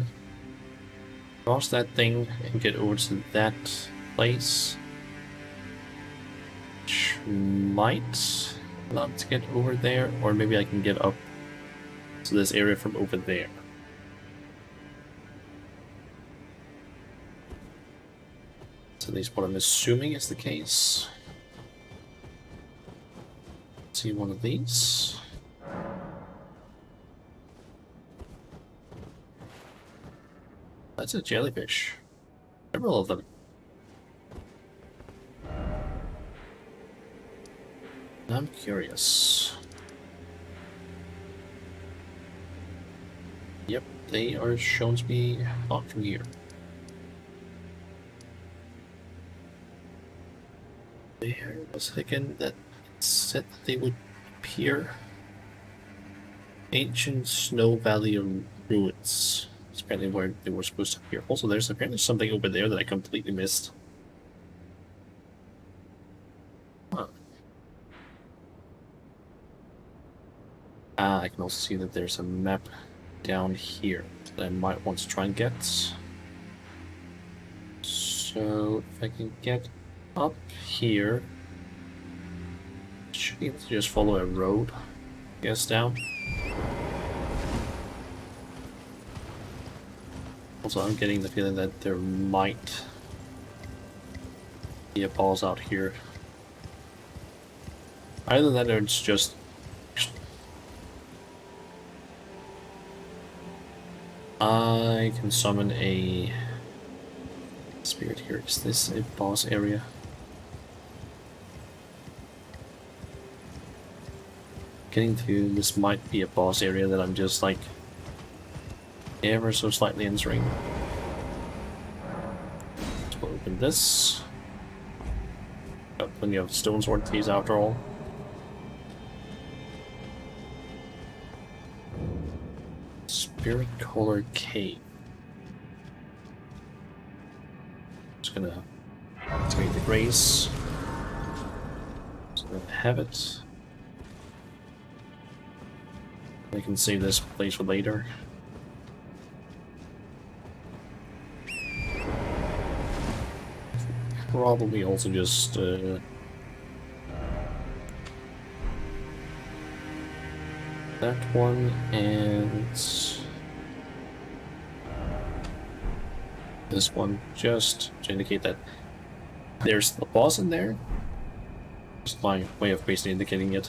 cross that thing, and get over to that place. Which might allow me to get over there, or maybe I can get up to this area from over there. That's at least what I'm assuming is the case. Let's see one of these. That's a jellyfish. Several of them. I'm curious. Yep, they are shown to be not from here. There was again that it said that they would appear. Ancient Snow Valley ruins. That's apparently where they were supposed to appear. Also, there's apparently something over there that I completely missed. Huh. I can also see that there's a map down here that I might want to try and get. So if I can get up here, should be able to just follow a road, I guess, down. Also, I'm getting the feeling that there might be a boss out here. Either that or it's just... I can summon a spirit here. Is this a boss area? Getting to this might be a boss area that I'm just like ever so slightly entering. So we'll open this. Got plenty of stone sword keys after all. Spirit Color Cave. Just gonna take the grace. Just gonna have it. I can save this place for later. Probably also just that one and this one, just to indicate that there's the boss in there. Just my way of basically indicating it.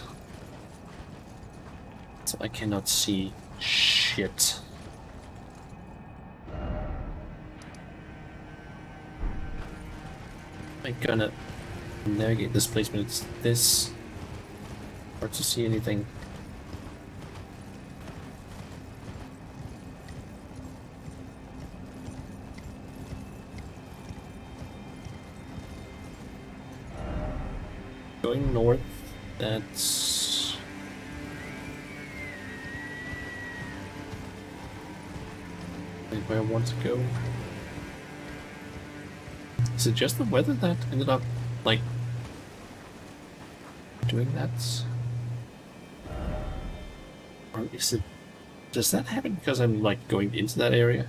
So I cannot see shit. I'm gonna navigate this place, but it's this hard to see anything. Going north, that's where I want to go. Is it just the weather that ended up, like, doing that? Or is it... does that happen because I'm, like, going into that area?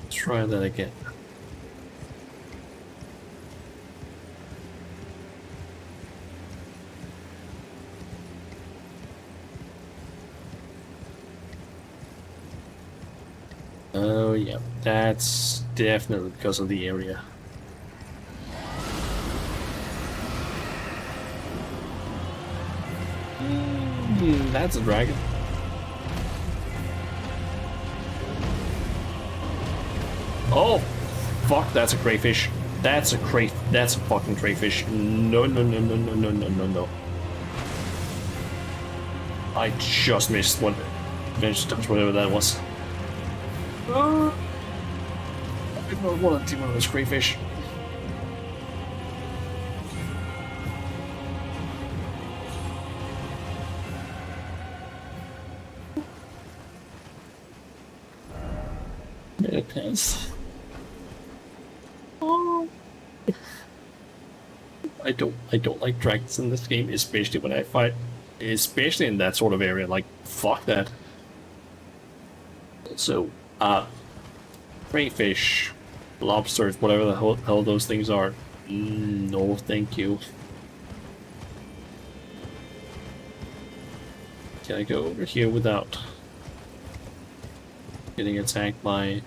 Let's try that again. Oh yeah, that's definitely because of the area. That's a dragon. Oh, fuck! That's a crayfish. That's a fucking crayfish. No, no, no, no, no, no, no, no, no. I just missed one. I just touched whatever that was. I don't want to do one of those crayfish. dragons. Oh. I don't like dragons in this game, especially when I fight, especially in that sort of area. Like, fuck that. So, crayfish, lobsters, whatever the hell those things are. No, thank you. Can I go over here without getting attacked by a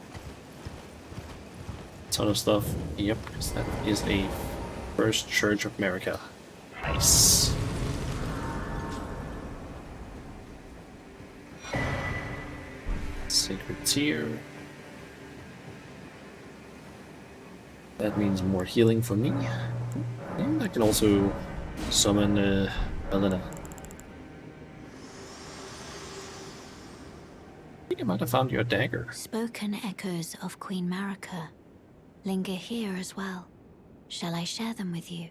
ton of stuff? Yep, because that is a First Church of America. Nice. Sacred Tear. That means more healing for me. And I can also summon Elena. I think I might have found your dagger. Spoken echoes of Queen Marika linger here as well. Shall I share them with you?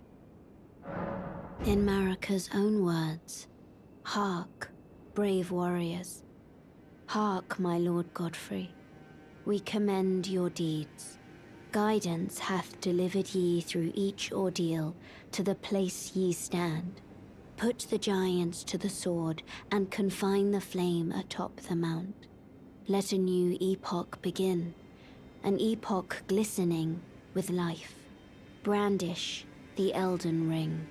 In Marika's own words, hark, brave warriors. Hark, my lord Godfrey. We commend your deeds. Guidance hath delivered ye through each ordeal to the place ye stand. Put the giants to the sword and confine the flame atop the mount. Let a new epoch begin, an epoch glistening with life. Brandish the Elden ring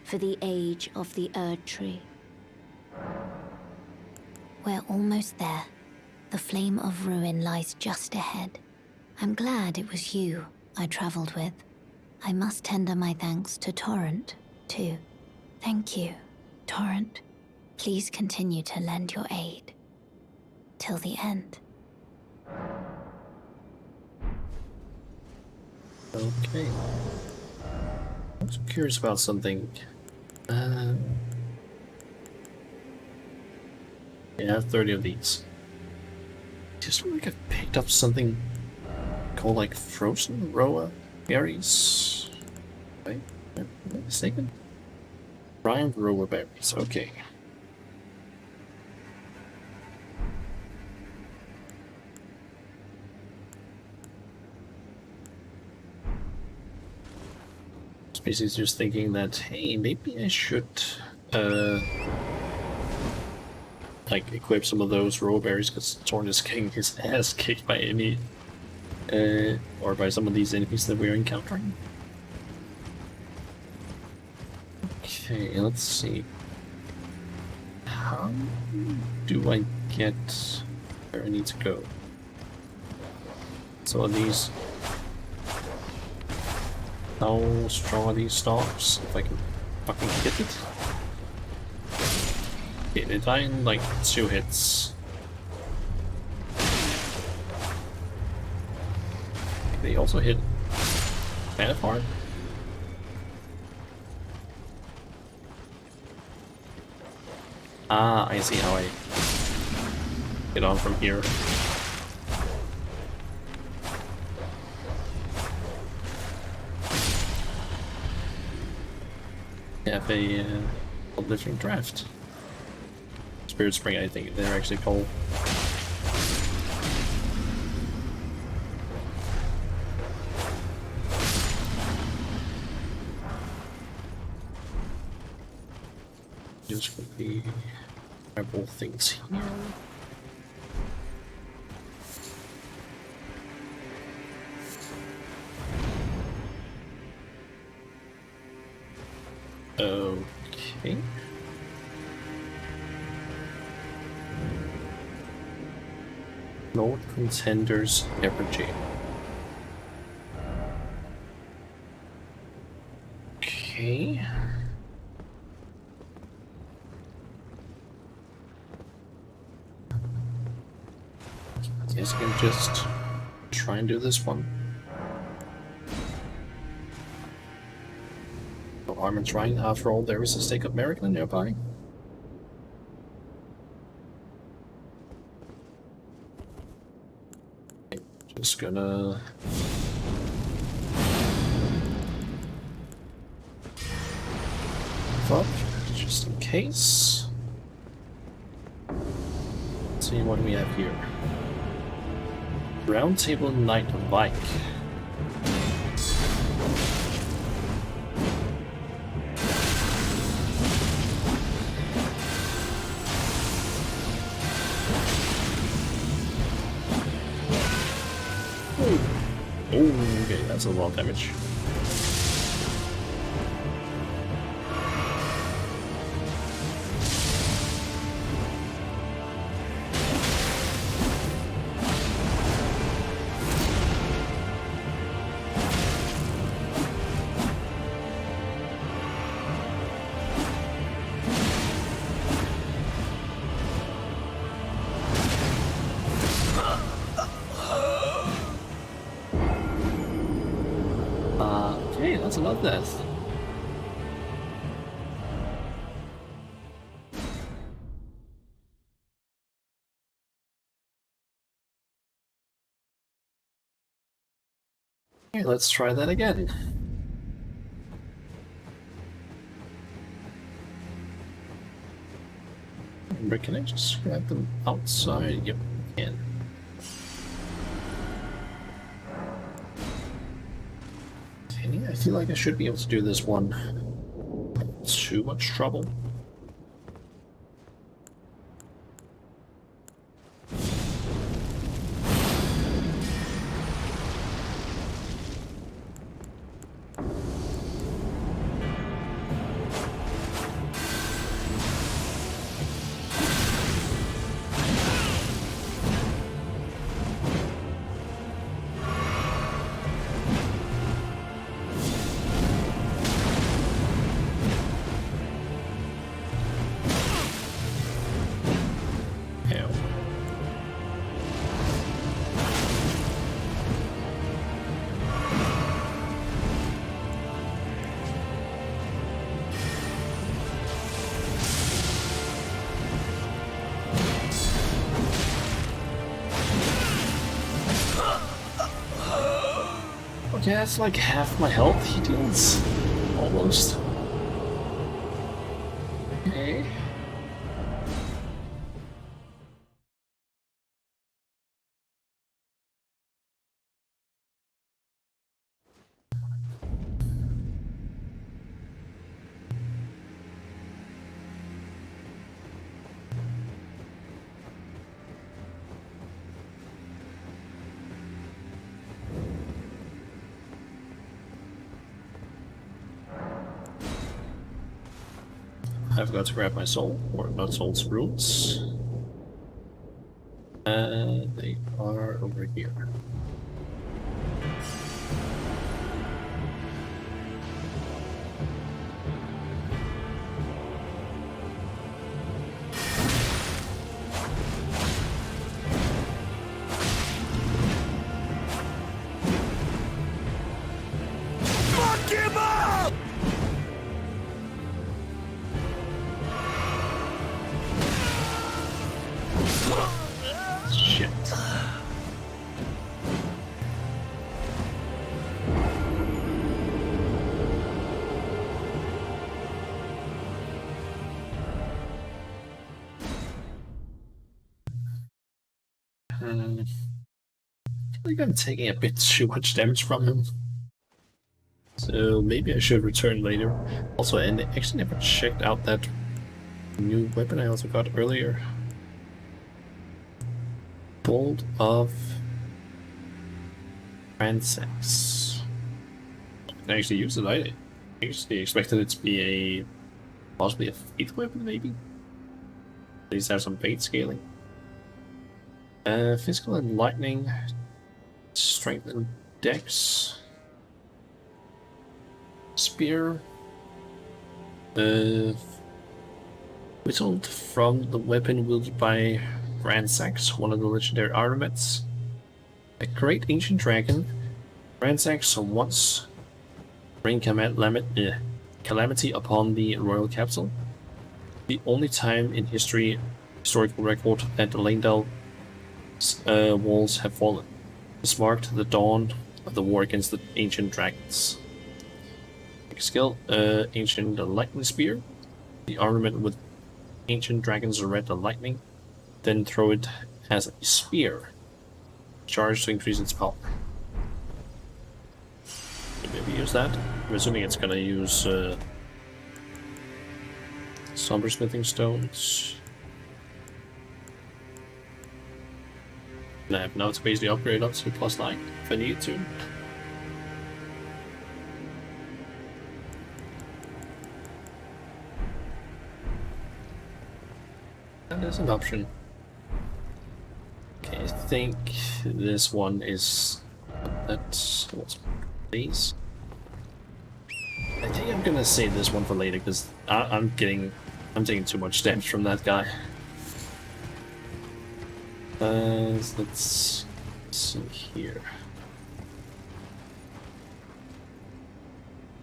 for the age of the Erd Tree. We're almost there. The flame of ruin lies just ahead. I'm glad it was you I traveled with. I must tender my thanks to Torrent, too. Thank you, Torrent. Please continue to lend your aid. Till the end. Okay. I'm also curious about something. Yeah, 30 of these. Just like I've picked up something called like frozen roa berries. Right? Am I mistaken? Prime roa berries. Okay. Basically just thinking that, hey, maybe I should like equip some of those roa berries, because Torn is getting his ass kicked by any or by some of these enemies that we're encountering. Okay, let's see. How do I get where I need to go? So these. How strong are these stalks? If I can fucking hit it. Okay, they die in like 2 hits. They also hit kind of hard. Ah, I see how I get on from here. Have a uplifting draft. Spirit Spring, I think they're actually called. Just quickly grab all things here. Okay. Lord Contender's Effigy. Okay. Guess I can just try and do this one. No harm in trying. After all, there is a stake of America nearby. Just gonna up just in case. Let's see what we have here. Round Table Knight Vike. Oh, okay, that's a lot of damage. Okay, that's a lot of death. Okay, let's try that again. Remember, can I just grab them outside? Yep, I can. Okay, I feel like I should be able to do this one. Too much trouble. Ow. Okay, that's like half my health he deals. Almost. Okay. I forgot to grab my soul, or not soul's roots. They are over here. Shit. I think I'm taking a bit too much damage from him. So maybe I should return later. Also, and I actually never checked out that new weapon I also got earlier. Bolt of Transects. I can actually use it. I actually expected it to be a possibly a faith weapon, maybe. At least have some fate scaling. Physical and lightning, strength and dex. Spear. Whittled from the weapon wielded by Ransax, one of the legendary armaments. A great ancient dragon, Ransax once bring calamity upon the royal capital. The only time in historical record that the Langdale walls have fallen. This marked the dawn of the war against the ancient dragons. Skill, ancient lightning spear. The armament with ancient dragons red and lightning. Then throw it as a spear. charge to increase its power. Maybe use that. I'm assuming it's gonna use somber smithing stones. And I have now to basically upgrade up to +9 if I need to. That is an option. Okay, I think this one is that's what's these. I think I'm gonna save this one for later because I'm taking too much damage from that guy. Let's see here.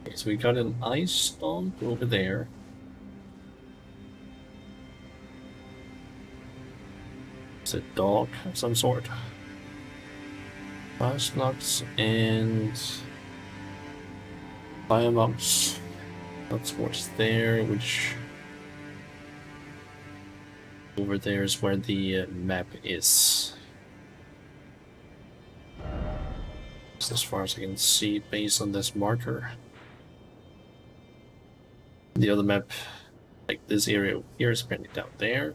Okay, so we got an ice storm over there. It's a dog of some sort. Fire slugs and biomonks. That's what's there, which over there is where the map is. Just as far as I can see based on this marker. The other map, like this area here, is apparently down there.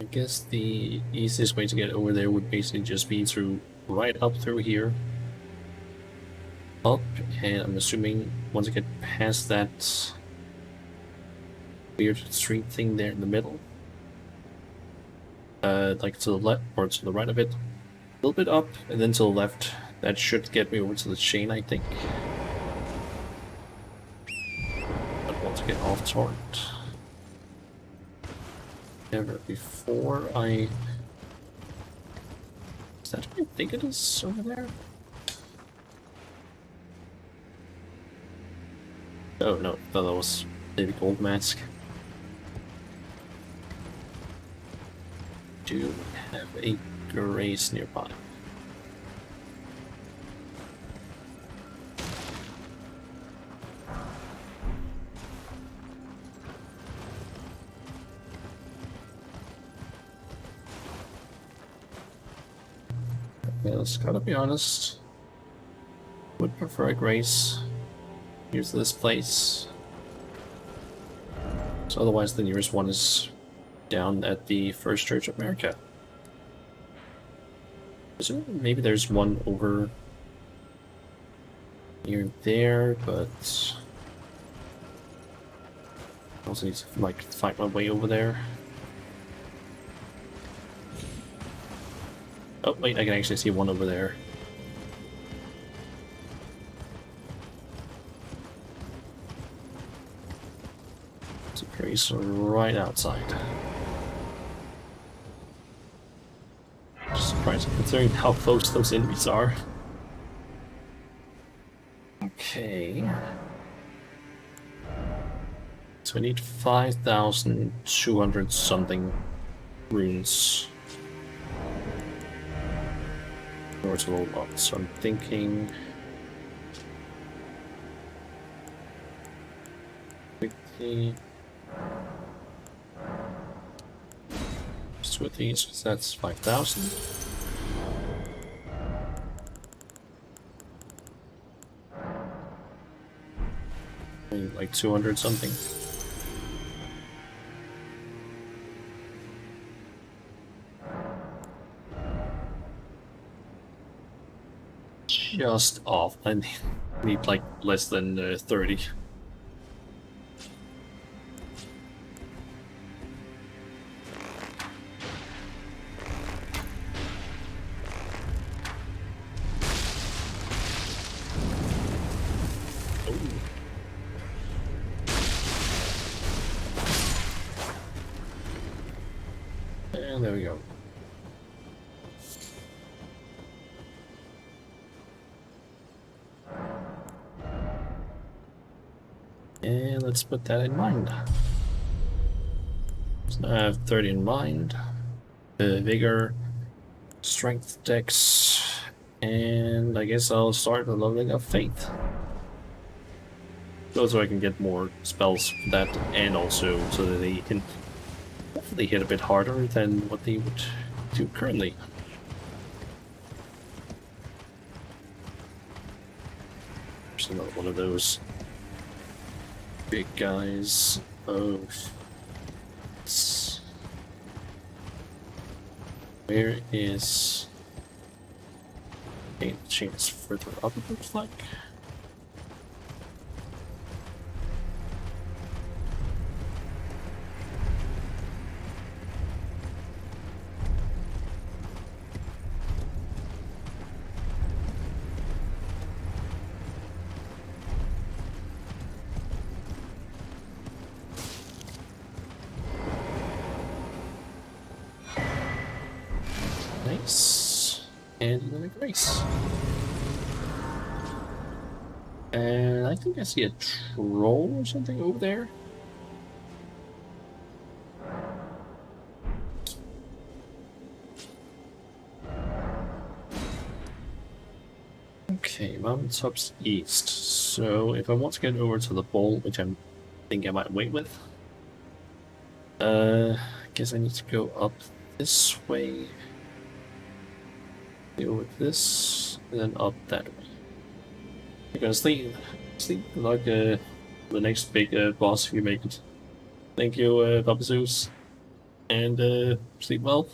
I guess the easiest way to get over there would basically just be through right up through here. Up, and I'm assuming once I get past that weird street thing there in the middle, like to the left or to the right of it, a little bit up, and then to the left. That should get me over to the chain, I think. But once I get off torrent. Never before I... Is that what I think it is over there? Oh no, I thought that was maybe gold mask. Do have a grace nearby. Yes, gotta be honest. Would prefer a grace. Here's this place. So otherwise the nearest one is down at the First Church of America. So maybe there's one over near there, but I also need to like fight my way over there. Oh wait, I can actually see one over there. It's a priest right outside. Just surprising considering how close those enemies are. Okay. So I need 5,200 something runes. Or it's a little lot, so I'm thinking 50. Just with these, so that's 5,000. Like 200 something. Just off. I need like less than 30. And there we go. And let's put that in mind. So I have 30 in mind. Vigor, strength, dex, and I guess I'll start the leveling of faith. So I can get more spells for that, and also so that they can hopefully hit a bit harder than what they would do currently. There's another one of those big guys. Oh, where is? Okay, the chain is further up. It looks like. Nice. And another grace. And I think I see a troll or something over there. Okay, mountaintops east. So if I want to get over to the bowl, which I think I might wait with, I guess I need to go up this way. Go with this, and then up that way. I'm gonna sleep like the next big boss if you make it. Thank you, Papa Zeus, and sleep well.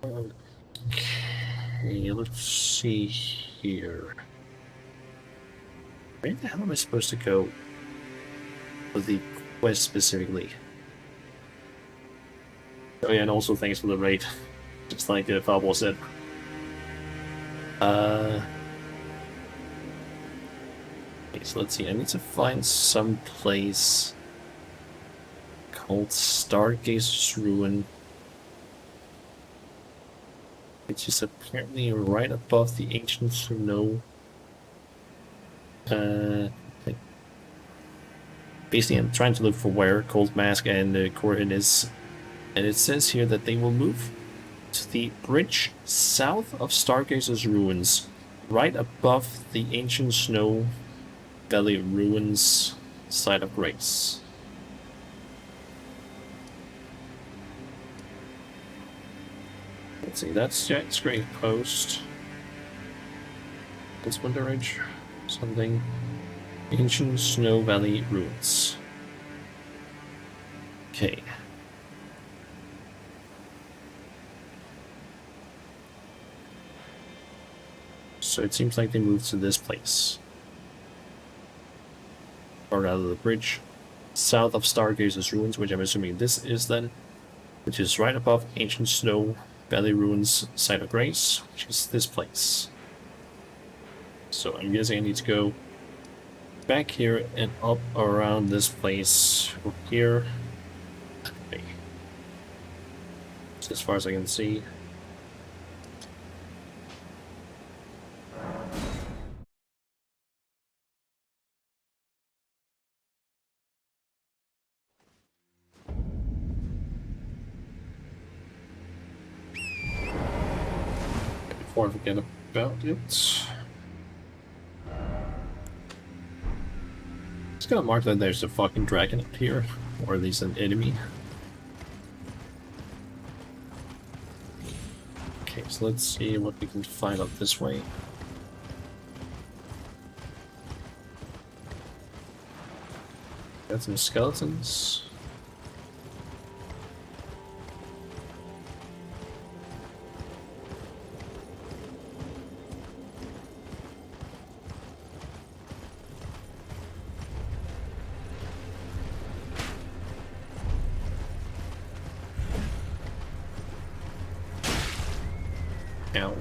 Okay, let's see here. Where the hell am I supposed to go for the quest specifically? Oh yeah, and also thanks for the raid. Just like Fireball said. Okay, so let's see. I need to find some place called Stargazer's Ruin, which is apparently right above the ancient snow. Basically, I'm trying to look for where Cold Mask and Corhin is, and it says here that they will move to the bridge south of Stargazer's Ruins, right above the ancient snow valley ruins site of grace. Let's see, that's Jack's Grave Post. That's Winter Ridge. Something. Ancient Snow Valley Ruins. Okay. So it seems like they moved to this place. Or rather the bridge south of Stargazer's Ruins, which I'm assuming this is then, which is right above Ancient Snow Valley Ruins site of grace, which is this place. So I'm guessing I need to go back here and up around this place over here. Okay. Just as far as I can see. Before I forget about it. Just gonna mark that there's a fucking dragon up here, or at least an enemy. Okay, so let's see what we can find up this way. Got some skeletons. Ow.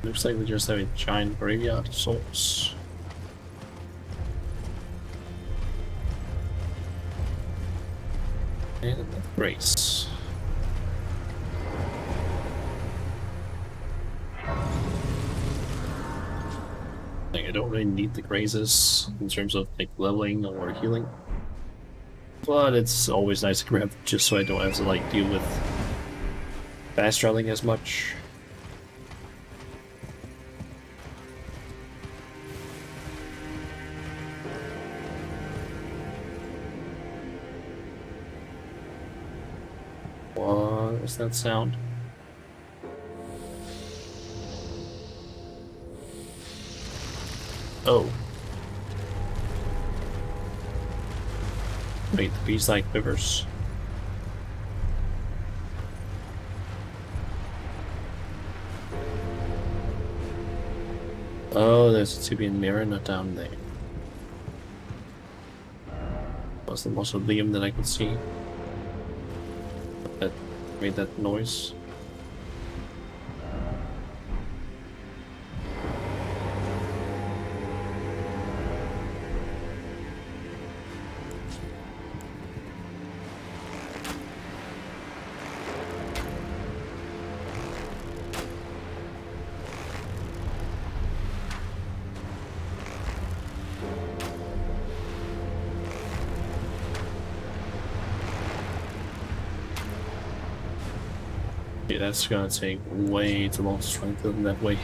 Looks like we just have a giant graveyard of souls. And enough grace. Like, I don't really need the grazes in terms of like leveling or healing. But it's always nice to grab just so I don't have to like deal with fast traveling as much. What is that sound? Oh. Wait, the beast like quivers. Oh, there's a Tibian mirror not down there. Was the mausoleum that I could see that made that noise? Yeah, that's gonna take way too long to strengthen that way.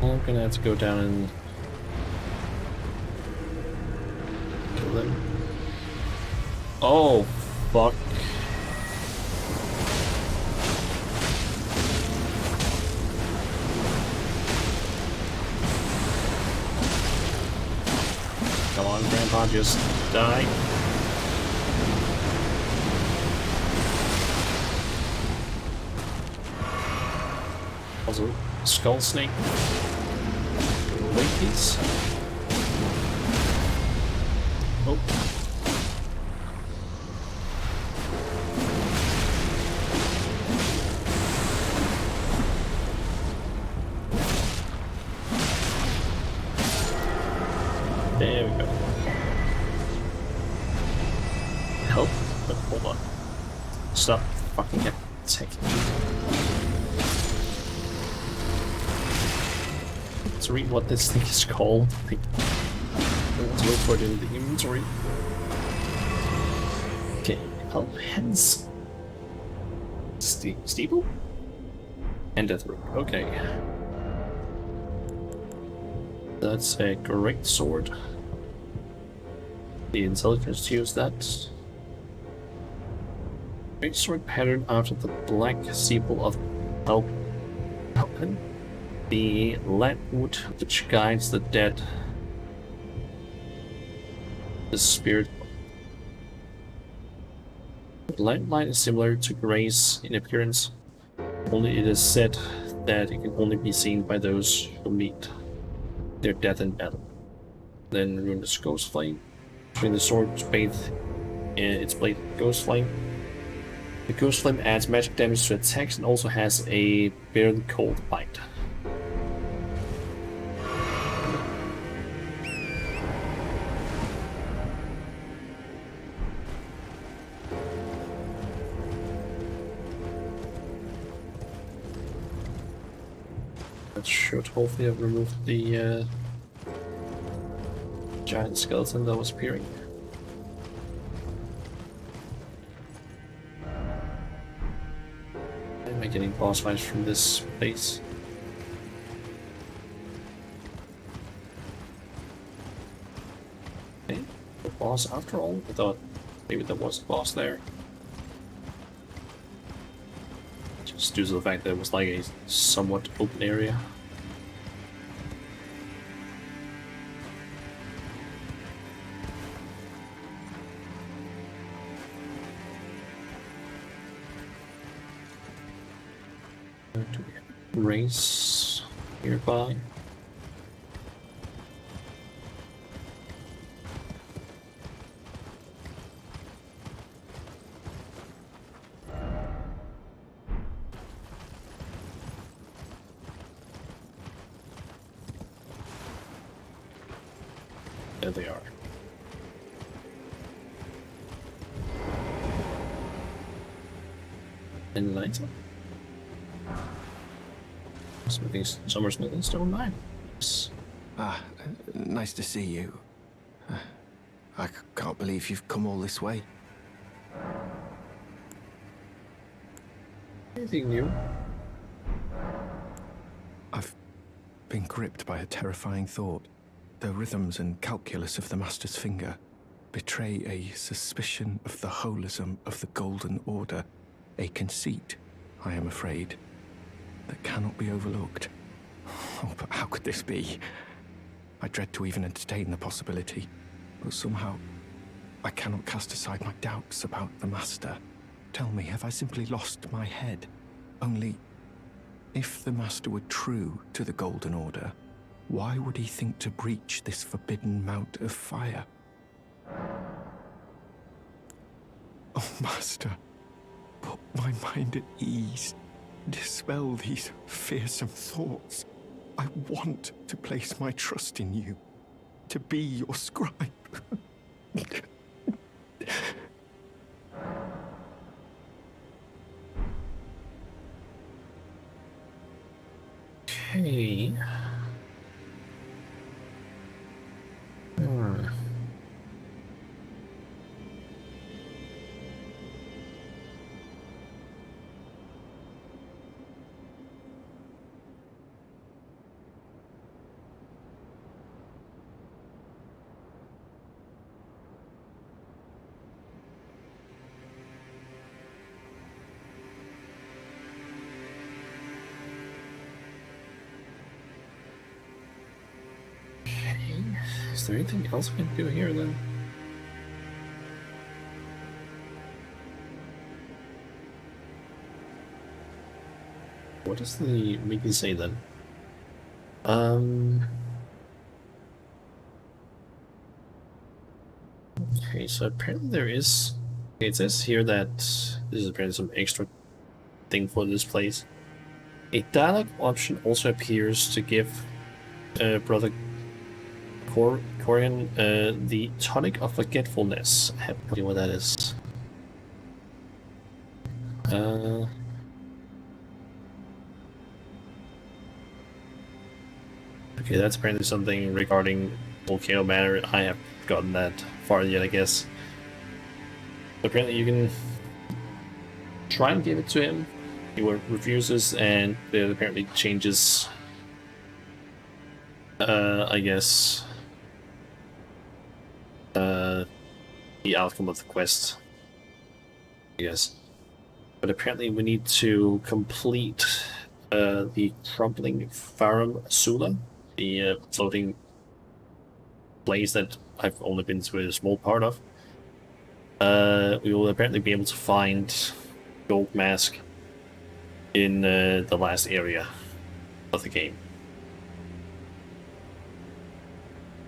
I'm gonna have to go down and kill them. Oh, fuck. Come on, Grandpa, just die. Also, Skull Snake. Wait, please. Oh. There we go. Help, but hold on. Stop fucking attacking me. Let's read what this thing is called. Let's look for it in the inventory. Okay, help hence. Steeple? And death room. Okay. That's a great sword. The intelligence to use that. Great sword patterned out of the black sepal of Elden. The lightwood which guides the dead. The spirit. The light is similar to Grace in appearance, only it is said that it can only be seen by those who meet their death in battle. Then ruinous ghost flame. Between the sword's blade and its blade ghost flame. The ghost flame adds magic damage to attacks and also has a barely cold bite. That should hopefully have removed the giant skeleton that was appearing. Am I getting boss fights from this place? Okay, the boss after all? I thought maybe there was a boss there. Just due to the fact that it was like a somewhat open area. Do we have a race nearby? There they are. And lights up. Smithing stone mine. Yes. Nice to see you. I can't believe you've come all this way. Anything new? I've been gripped by a terrifying thought. The rhythms and calculus of the Master's finger. betray a suspicion of the holism of the Golden Order, a conceit, I am afraid, that cannot be overlooked. Oh, but how could this be? I dread to even entertain the possibility, but somehow I cannot cast aside my doubts about the Master. Tell me, have I simply lost my head? Only, if the Master were true to the Golden Order, why would he think to breach this forbidden mount of fire? Oh, Master, put my mind at ease. Dispel these fearsome thoughts. I want to place my trust in you, to be your scribe. Okay. Is there anything else we can do here then? What does the wiki say then? Okay, so apparently there is. Okay, it says here that this is apparently some extra thing for this place. A dialogue option also appears to give Brother Corian the tonic of forgetfulness. I have no idea what that is. Okay, that's apparently something regarding Volcano Manor. I have gotten that far yet, I guess. Apparently you can try and give it to him. He refuses, and it apparently changes, I guess, the outcome of the quest, I guess. But apparently we need to complete the crumbling Farum Sula, the floating place that I've only been to a small part of. We will apparently be able to find Gold Mask in the last area of the game.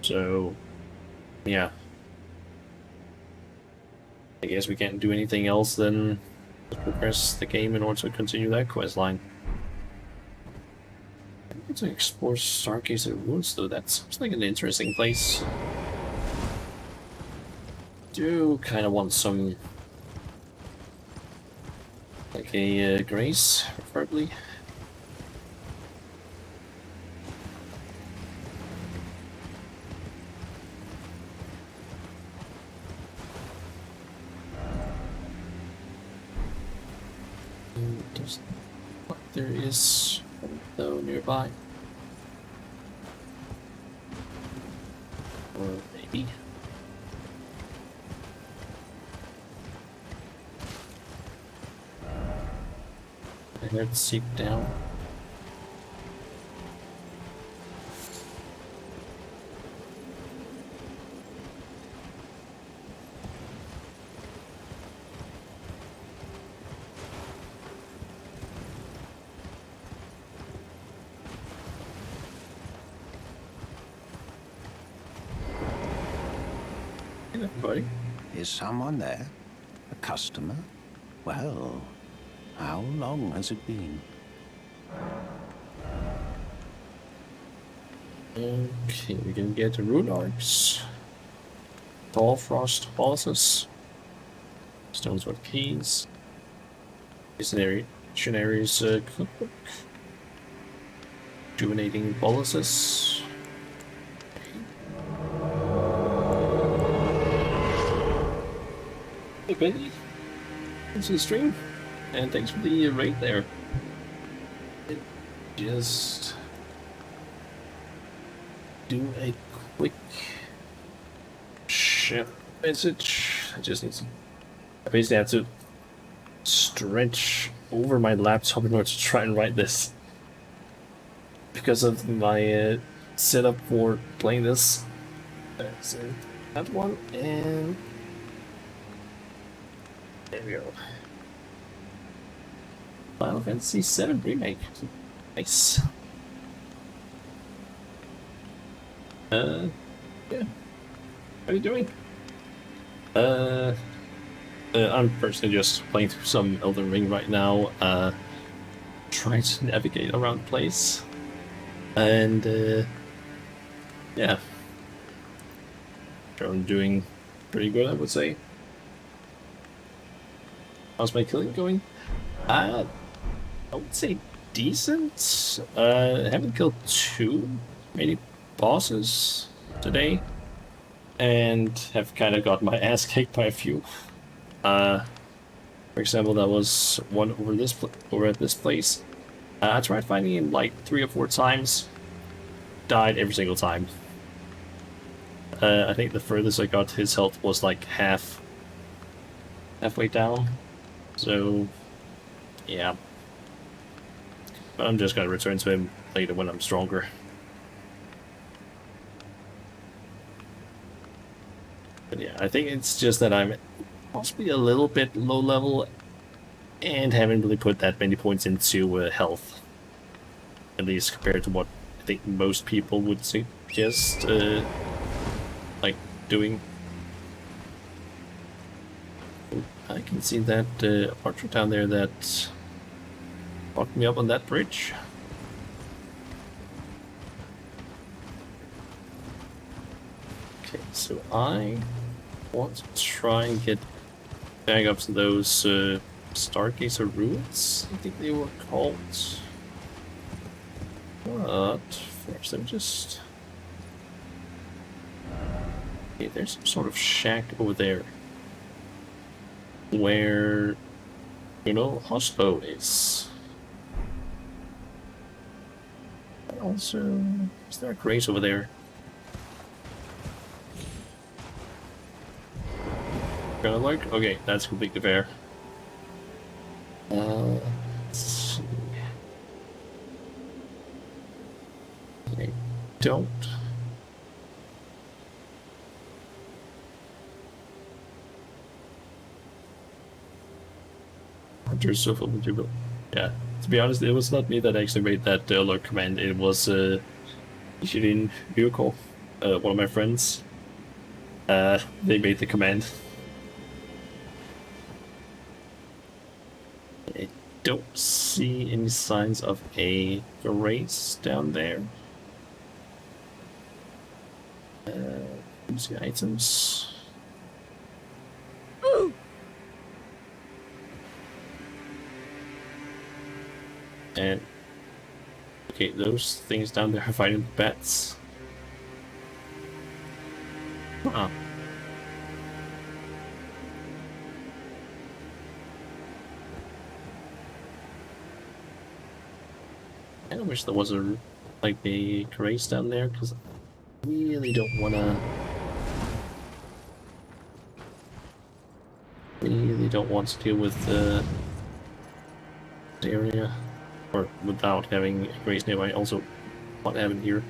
So, yeah. I guess we can't do anything else than progress the game in order to continue that quest line. I need to explore Stargazer Woods, though. That sounds like an interesting place. Do kind of want some, like a grace, preferably. There is one though nearby, or maybe. I heard seep down. Hey, everybody. Is someone there? A customer? Well, how long has it been? Okay, we can get the rune arcs, tall frost bosses, stonesword keys, missionaries cookbook, rejuvenating boluses. Hey Benny, thanks for the stream, and thanks for the raid there. Just do a quick message. I just need to. I basically have to stretch over my laptop in order to try and write this because of my setup for playing this. So that one, and there we go. Final Fantasy VII Remake. Nice. Yeah. How are you doing? I'm personally just playing through some Elden Ring right now, trying to navigate around the place, and yeah, I'm doing pretty good, I would say. How's my killing going? I would say decent. I haven't killed too many bosses today, and have kind of got my ass kicked by a few. For example, that was one over at this place. I tried finding him like 3 or 4 times. Died every single time. I think the furthest I got his health was like halfway down. So, yeah. But I'm just gonna return to him later when I'm stronger. But yeah, I think it's just that I'm possibly a little bit low level and haven't really put that many points into health. At least compared to what I think most people would suggest like doing. I can see that archer down there that locked me up on that bridge. Okay, so I want to try and get back up to those Stargazer ruins, I think they were called. But first, let me just. Okay, there's some sort of shack over there where, you know, Oslo is. And also, is there a grace over there? Kind of like, okay, that's completely fair. Let's see. I don't. Hunters so filled with you. Yeah, to be honest, it was not me that actually made that alert command. It was Ishirin Ryuko, one of my friends. They made the command. I don't see any signs of a race down there. Let's see items. And okay, those things down there are fighting bats. Huh. I kinda wish there was a race down there, because I really don't wanna deal with the area, or without having a race nearby. Also, what happened here?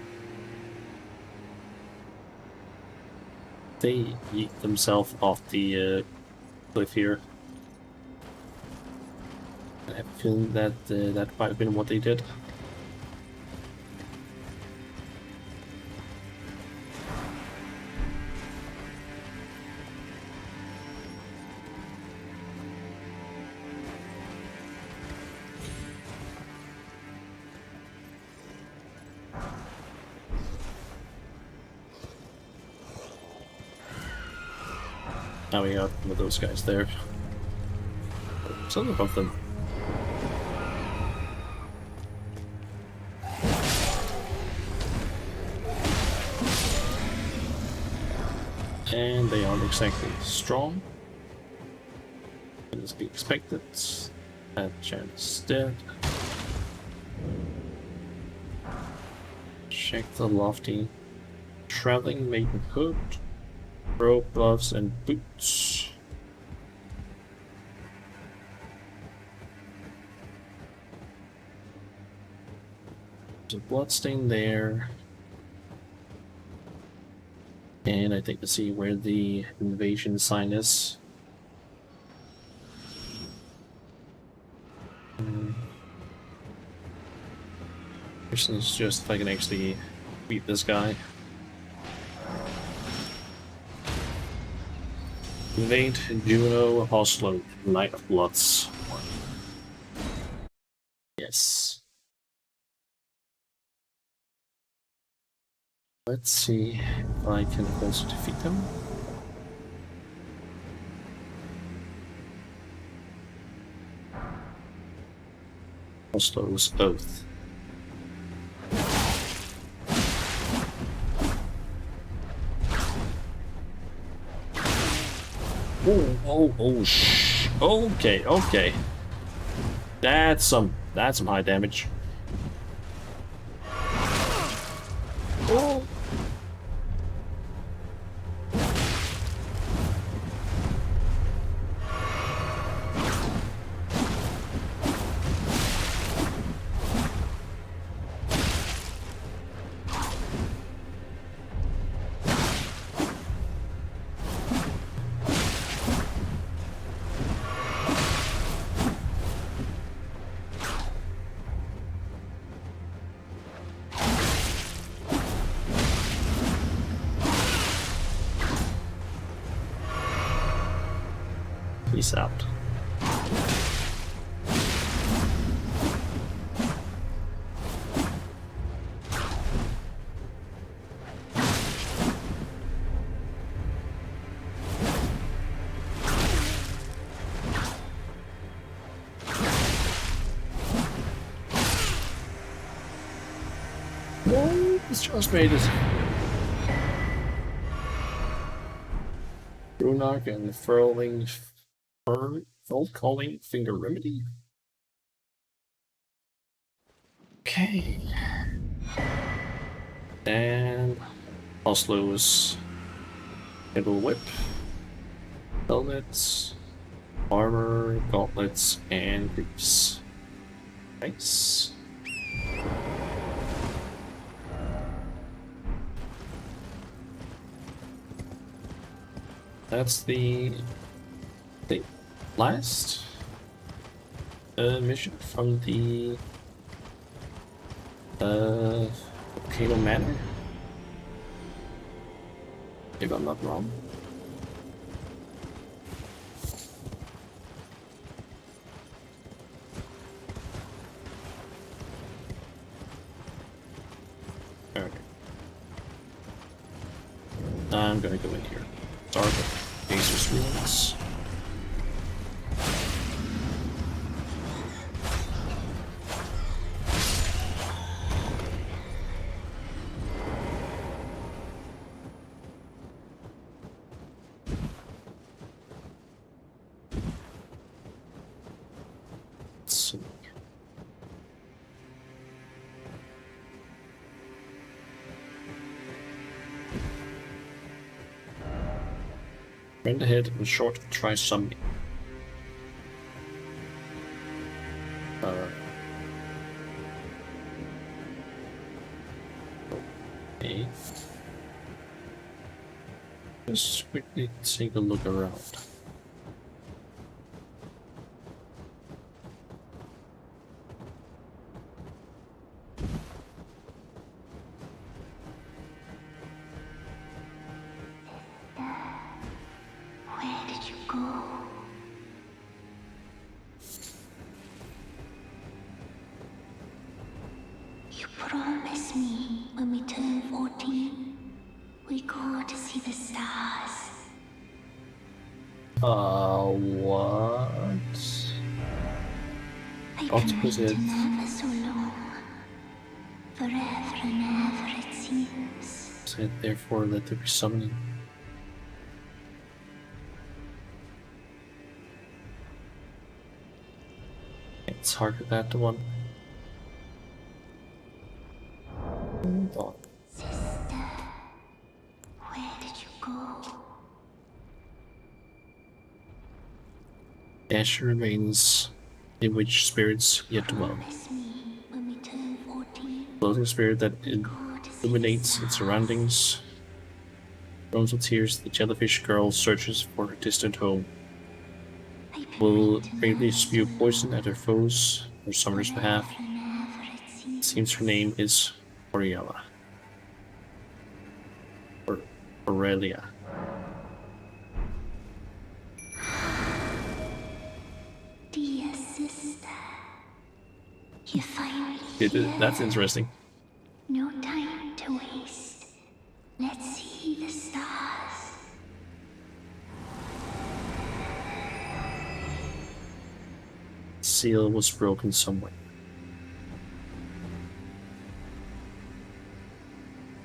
They yeet themselves off the cliff here. I have a feeling that that might have been what they did. Now we got one of those guys there. Something above them. And they aren't exactly strong. As be expected. That chance dead. Check the lofty traveling maidenhood. Rope, gloves, and boots. There's a bloodstain there. And I think to see where the invasion sign is. Question is just if I can actually beat this guy. Invade Juno Oslo, Knight of Bloods. Yes. Let's see if I can also defeat them. Oslo's Oath. Okay, okay. That's some high damage. Oh. Peace out. Whoa, it's just made it. Runark and calling finger remedy. Okay. And Oslo's middle whip. Helmets, armor, gauntlets, and boots. Nice. That's the last mission from the Volcano Manor, if I'm not wrong. Okay. I'm gonna go in here. Start with Acer's Ruins. Rend ahead and short try summoning. Okay. Just quickly take a look around. Where did you go? You promised me when we turn 14, we go to see the stars. What? I Octopus can wait head. never so long. Forever and ever it seems. Said therefore let there be summoning. It's hard with that one. Sister, where did you go? Asher remains in which spirits yet dwell. Promise me when we turn 14. Floating spirit that God sees illuminates its us. surroundings. Groans with tears, the jellyfish girl searches for her distant home. I've been Will written bravely there spew so poison at her long. foes or summoner's behalf. Whenever and ever it It seems her name is Oriella. Or Aurelia. Dear sister, you finally That's here. interesting. No time to waste. Let's see the stars. Seal was broken somewhere.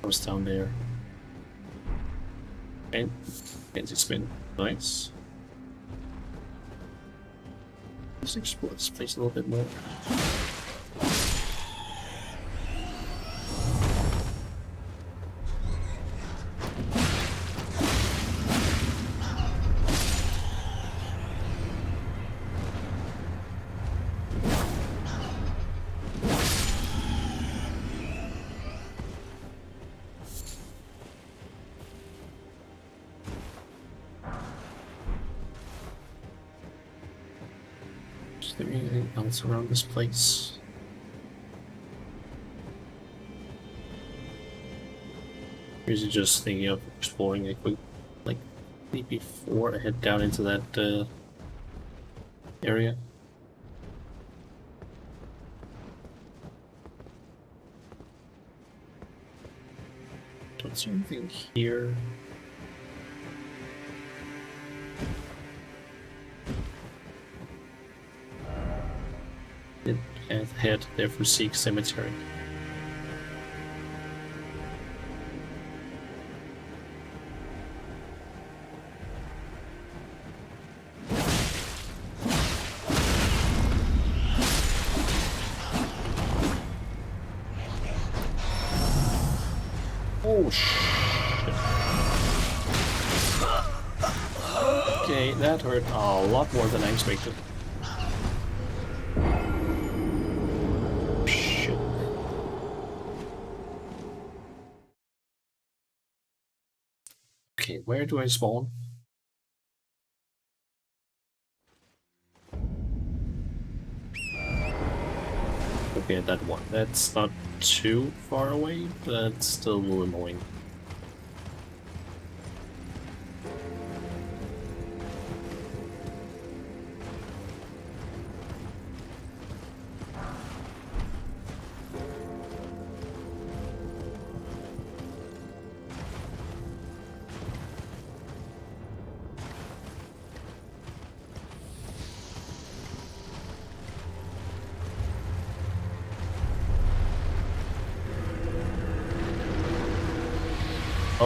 I was down there. And fancy spin. Nice. Let's explore this place a little bit more. Is there anything else around this place? Or is it just thinking of exploring a quick, like, before I head down into that area? Don't see anything here. And head there for Seek Cemetery. Oh shit. Okay, that hurt a lot more than I expected. Shit. Okay, where do I spawn? Okay, that one. That's not too far away, but that's still a little annoying.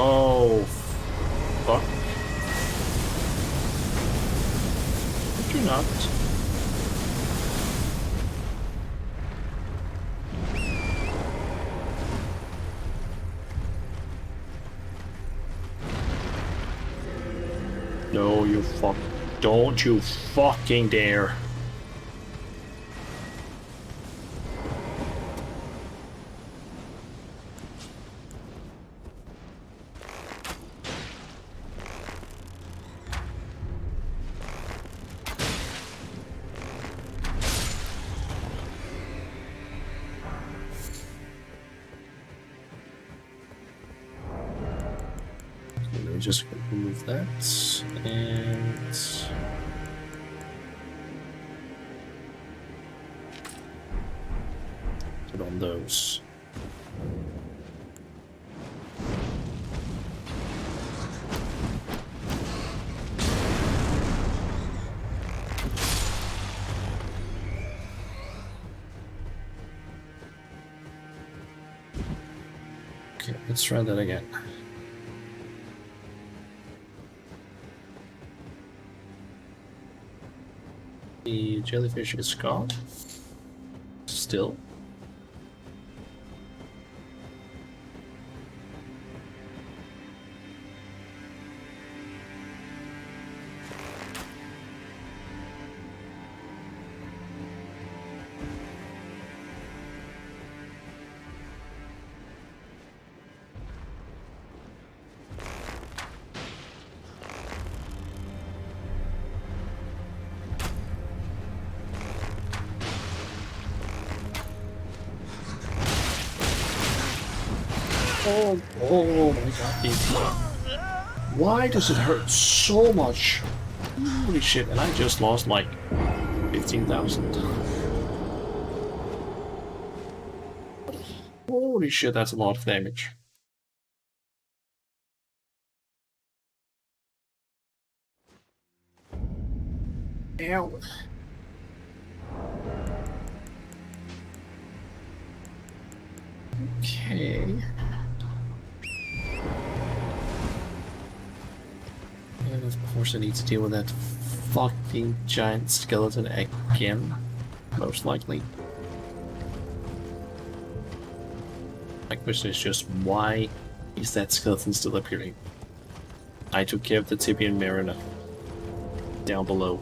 Oh, fuck. Could you not? No, you fuck. Don't you fucking dare. Let me just remove that and put on those. Okay, let's try that again. The jellyfish is gone. Still. Oh my god, why does it hurt so much? Holy shit, and I just lost like 15,000. Holy shit, that's a lot of damage. Ow. Okay. And of course I need to deal with that fucking giant skeleton again. Most likely. My question is just why is that skeleton still appearing? I took care of the Tibian Mariner down below.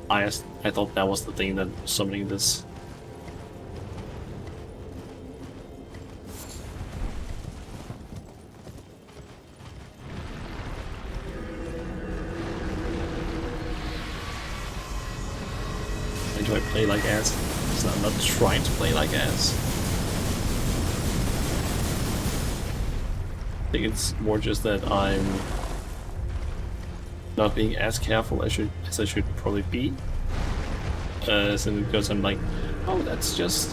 I thought that was the thing that was summoning this. Why do I play like ass? Because I'm not trying to play like ass. I think it's more just that I'm not being as careful as I should probably be. Simply because I'm like, oh, that's just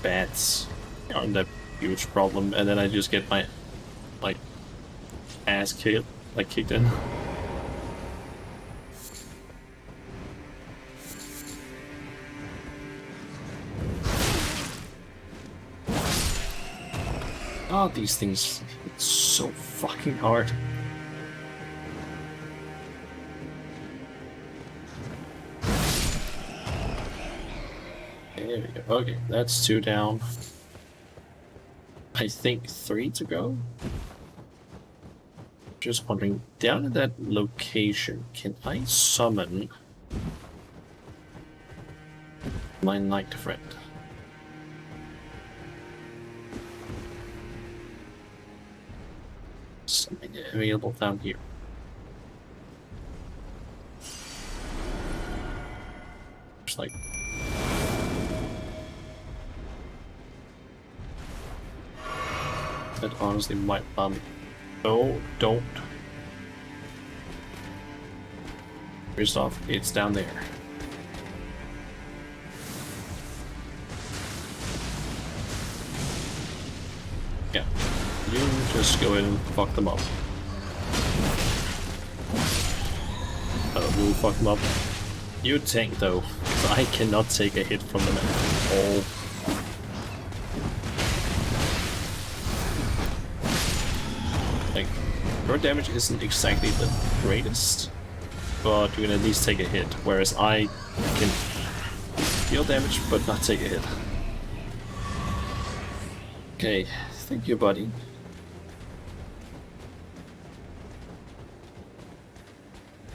bats. Aren't that huge problem? And then I just get my like ass kicked in. Oh, these things, it's so fucking hard. There we go. Okay, that's 2 down. I think 3 to go. Just wondering, down at that location, can I summon my knight friend? Something available down here. Just like that honestly might no, don't. First off, it's down there. Yeah. You just go in and fuck them up. We'll fuck them up. You tank though, because I cannot take a hit from them at all. Like, your damage isn't exactly the greatest, but you can at least take a hit, whereas I can deal damage but not take a hit. Okay, thank you, buddy.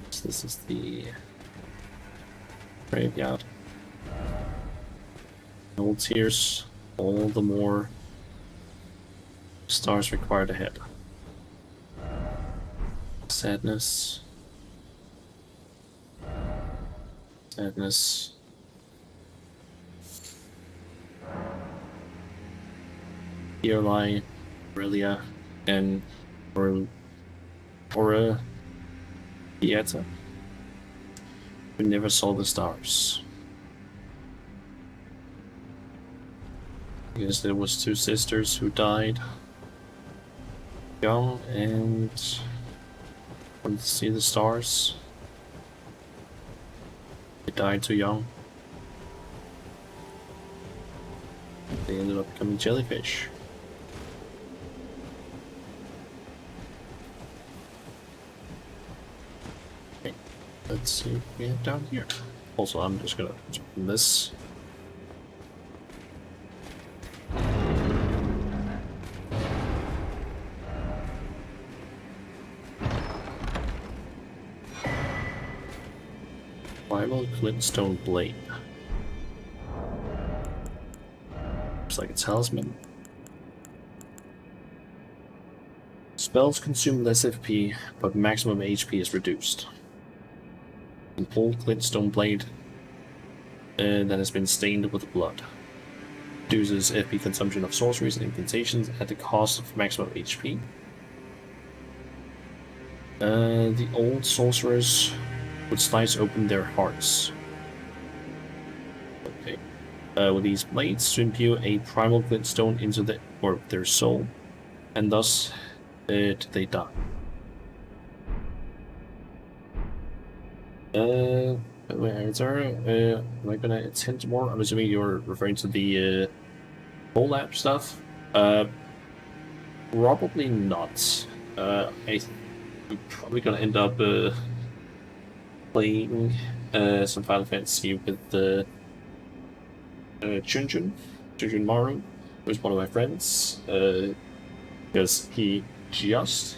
So this is the graveyard. Old tears, all the more stars required ahead. Sadness. Sadness. Here lie Aurelia and Aura Pieta, who never saw the stars. Because there was 2 sisters who died young and wanted to see the stars. They died too young. They ended up becoming jellyfish. Okay, let's see what we have down here. Also, I'm just gonna jump in this. Primal Glintstone Blade. Looks like a talisman. Spells consume less FP, but maximum HP is reduced. An old Glintstone Blade that has been stained with blood. reduces FP consumption of sorceries and incantations at the cost of maximum HP. The old sorcerers would slice open their hearts. Okay. With these blades to imbue a primal glintstone into their soul, and thus they die. Wait, am I gonna attend more? I'm assuming you're referring to the whole lab stuff. Probably not. I'm probably gonna end up playing some Final Fantasy with the Junjun Maru, who's one of my friends, because he just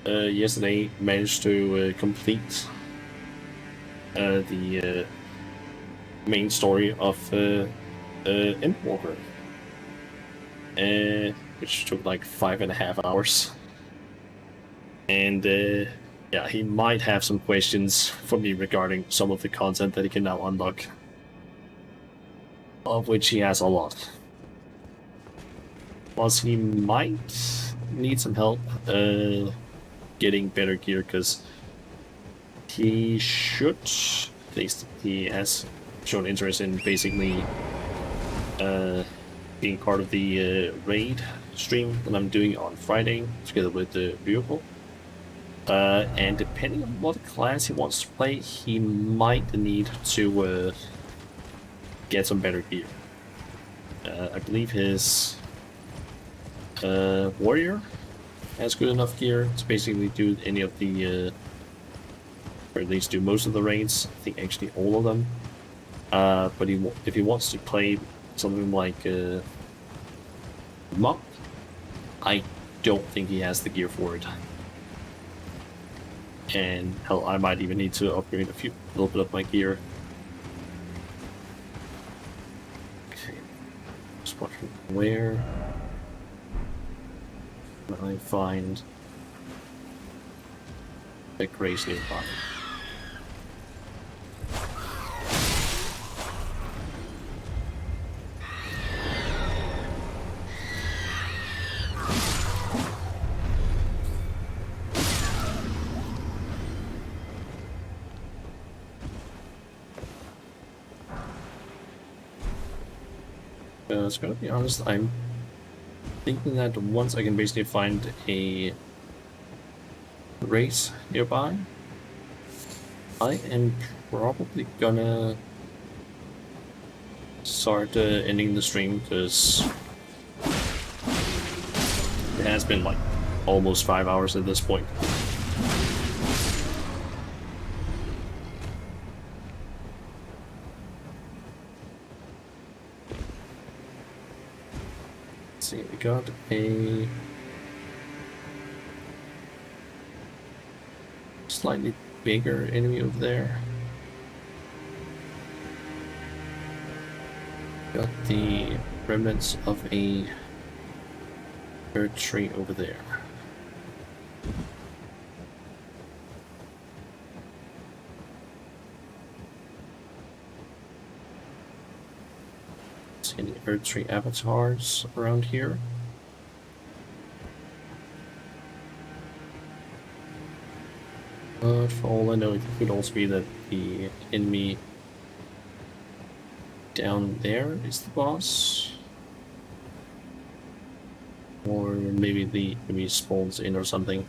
yesterday managed to complete the main story of Endwalker, which took like 5.5 hours. And yeah, he might have some questions for me regarding some of the content that he can now unlock, of which he has a lot. Plus, he might need some help getting better gear, because he should, at least he has shown interest in basically being part of the raid stream that I'm doing on Friday together with the vehicle. And depending on what class he wants to play, he might need to get some better gear. I believe his warrior has good enough gear to basically do any of the or at least do most of the raids. I think actually all of them. But if he wants to play something like Monk, I don't think he has the gear for it. And hell, I might even need to upgrade a little bit of my gear. Okay, just watching where can I find a grace nearby. It's gonna be honest, I'm thinking that once I can basically find a race nearby, I am probably gonna start ending the stream, because it has been like almost 5 hours at this point. See, we got a slightly bigger enemy over there. Got the remnants of a bird tree over there. See any Earth Tree avatars around here? But for all I know, it could also be that the enemy down there is the boss. Or maybe the enemy spawns in or something.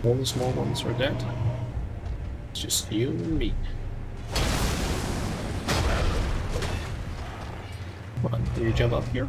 All the small ones are dead. It's just you and me. Come on, can you jump up here?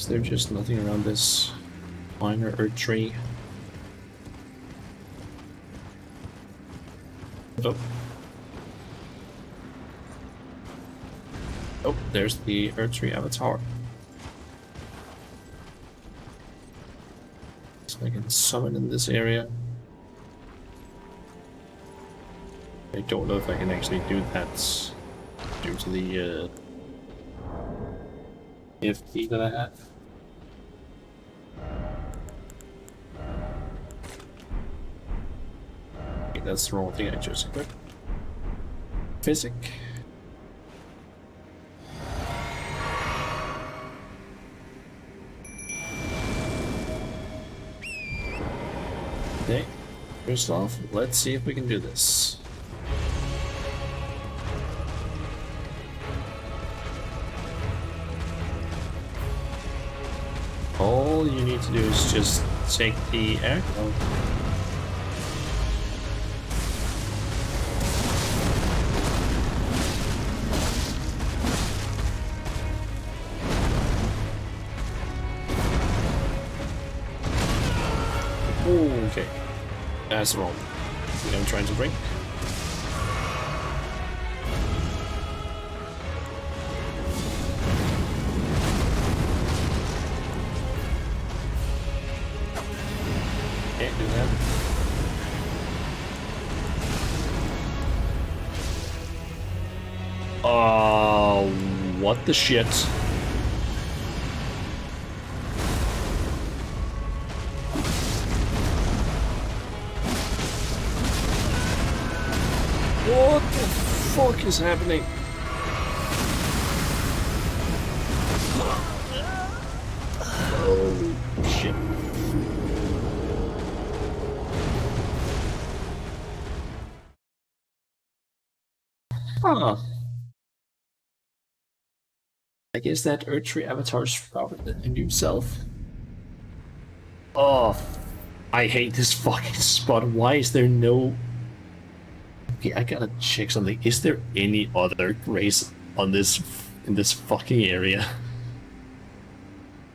Is there just nothing around this minor earth tree? Oh. Oh, there's the earth tree avatar. So I can summon in this area. I don't know if I can actually do that due to the FP that I have. Okay, that's the wrong thing I just equipped. Physic. Okay, first off, let's see if we can do this. All you need to do is just take the arrow. Okay, that's wrong. What I'm trying to bring. Can't do that. Oh, what the shit? What the fuck is happening? Oh shit. Huh. I guess that Earth Tree avatar sprouted a new self. Oh, I hate this fucking spot. Why is there no... Okay, I gotta check something. Is there any other race on this in this fucking area?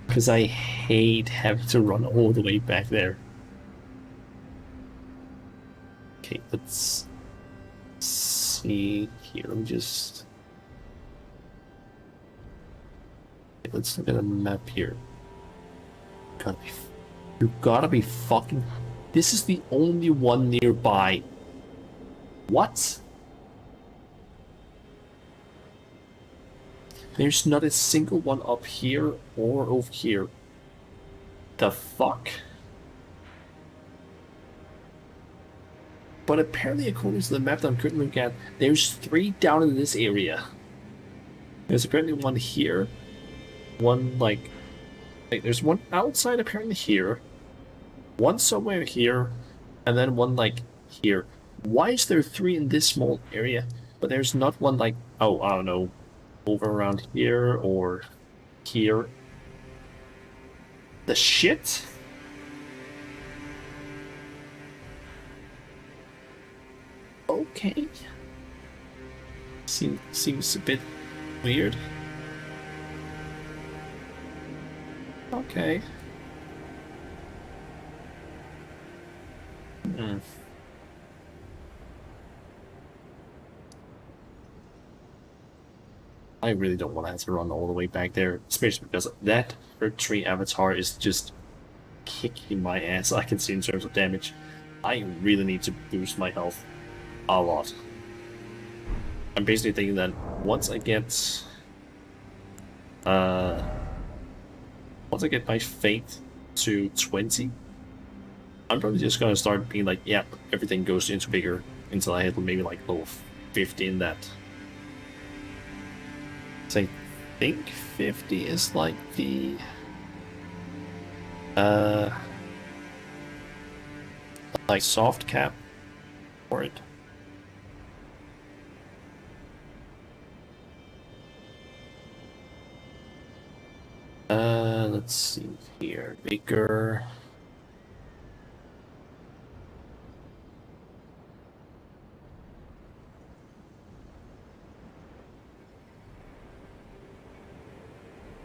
Because I hate having to run all the way back there. Okay, let's see here. Let me just... Okay, let's look at a map here. You gotta be fucking... This is the only one nearby. What? There's not a single one up here or over here. The fuck? But apparently, according to the map that I'm currently looking at, there's 3 down in this area. There's apparently one here, one like there's one outside apparently here, one somewhere here, and then one like here. Why is there 3 in this small area, but there's not one like, oh, I don't know, over around here or here? The shit? Okay. Seems a bit weird. Okay. Hmm. I really don't want to have to run all the way back there, especially because that Earth Tree avatar is just kicking my ass, I can see in terms of damage. I really need to boost my health a lot. I'm basically thinking that once I get my faith to 20, I'm probably just gonna start being like, yep, everything goes into bigger until I hit maybe like level 50 in that. So I think 50 is like the like soft cap for it. Let's see here. Bigger.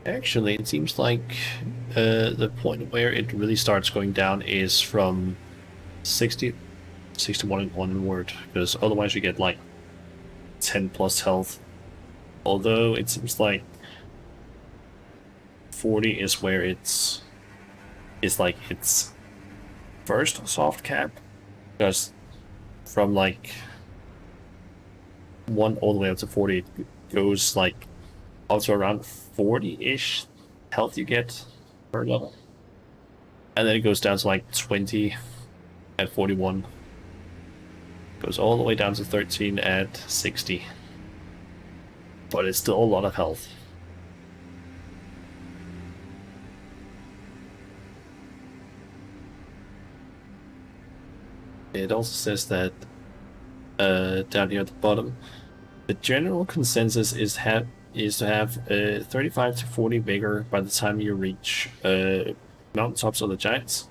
Actually, it seems like the point where it really starts going down is from 60, 61 and onward, because otherwise you get like 10 plus health. Although it seems like 40 is where it's like its first soft cap, because from like 1 all the way up to 40 it goes like up to around 40-ish health you get per level. And then it goes down to like 20 at 41. Goes all the way down to 13 at 60. But it's still a lot of health. It also says that down here at the bottom, the general consensus is to have 35 to 40 vigor by the time you reach mountaintops of the giants,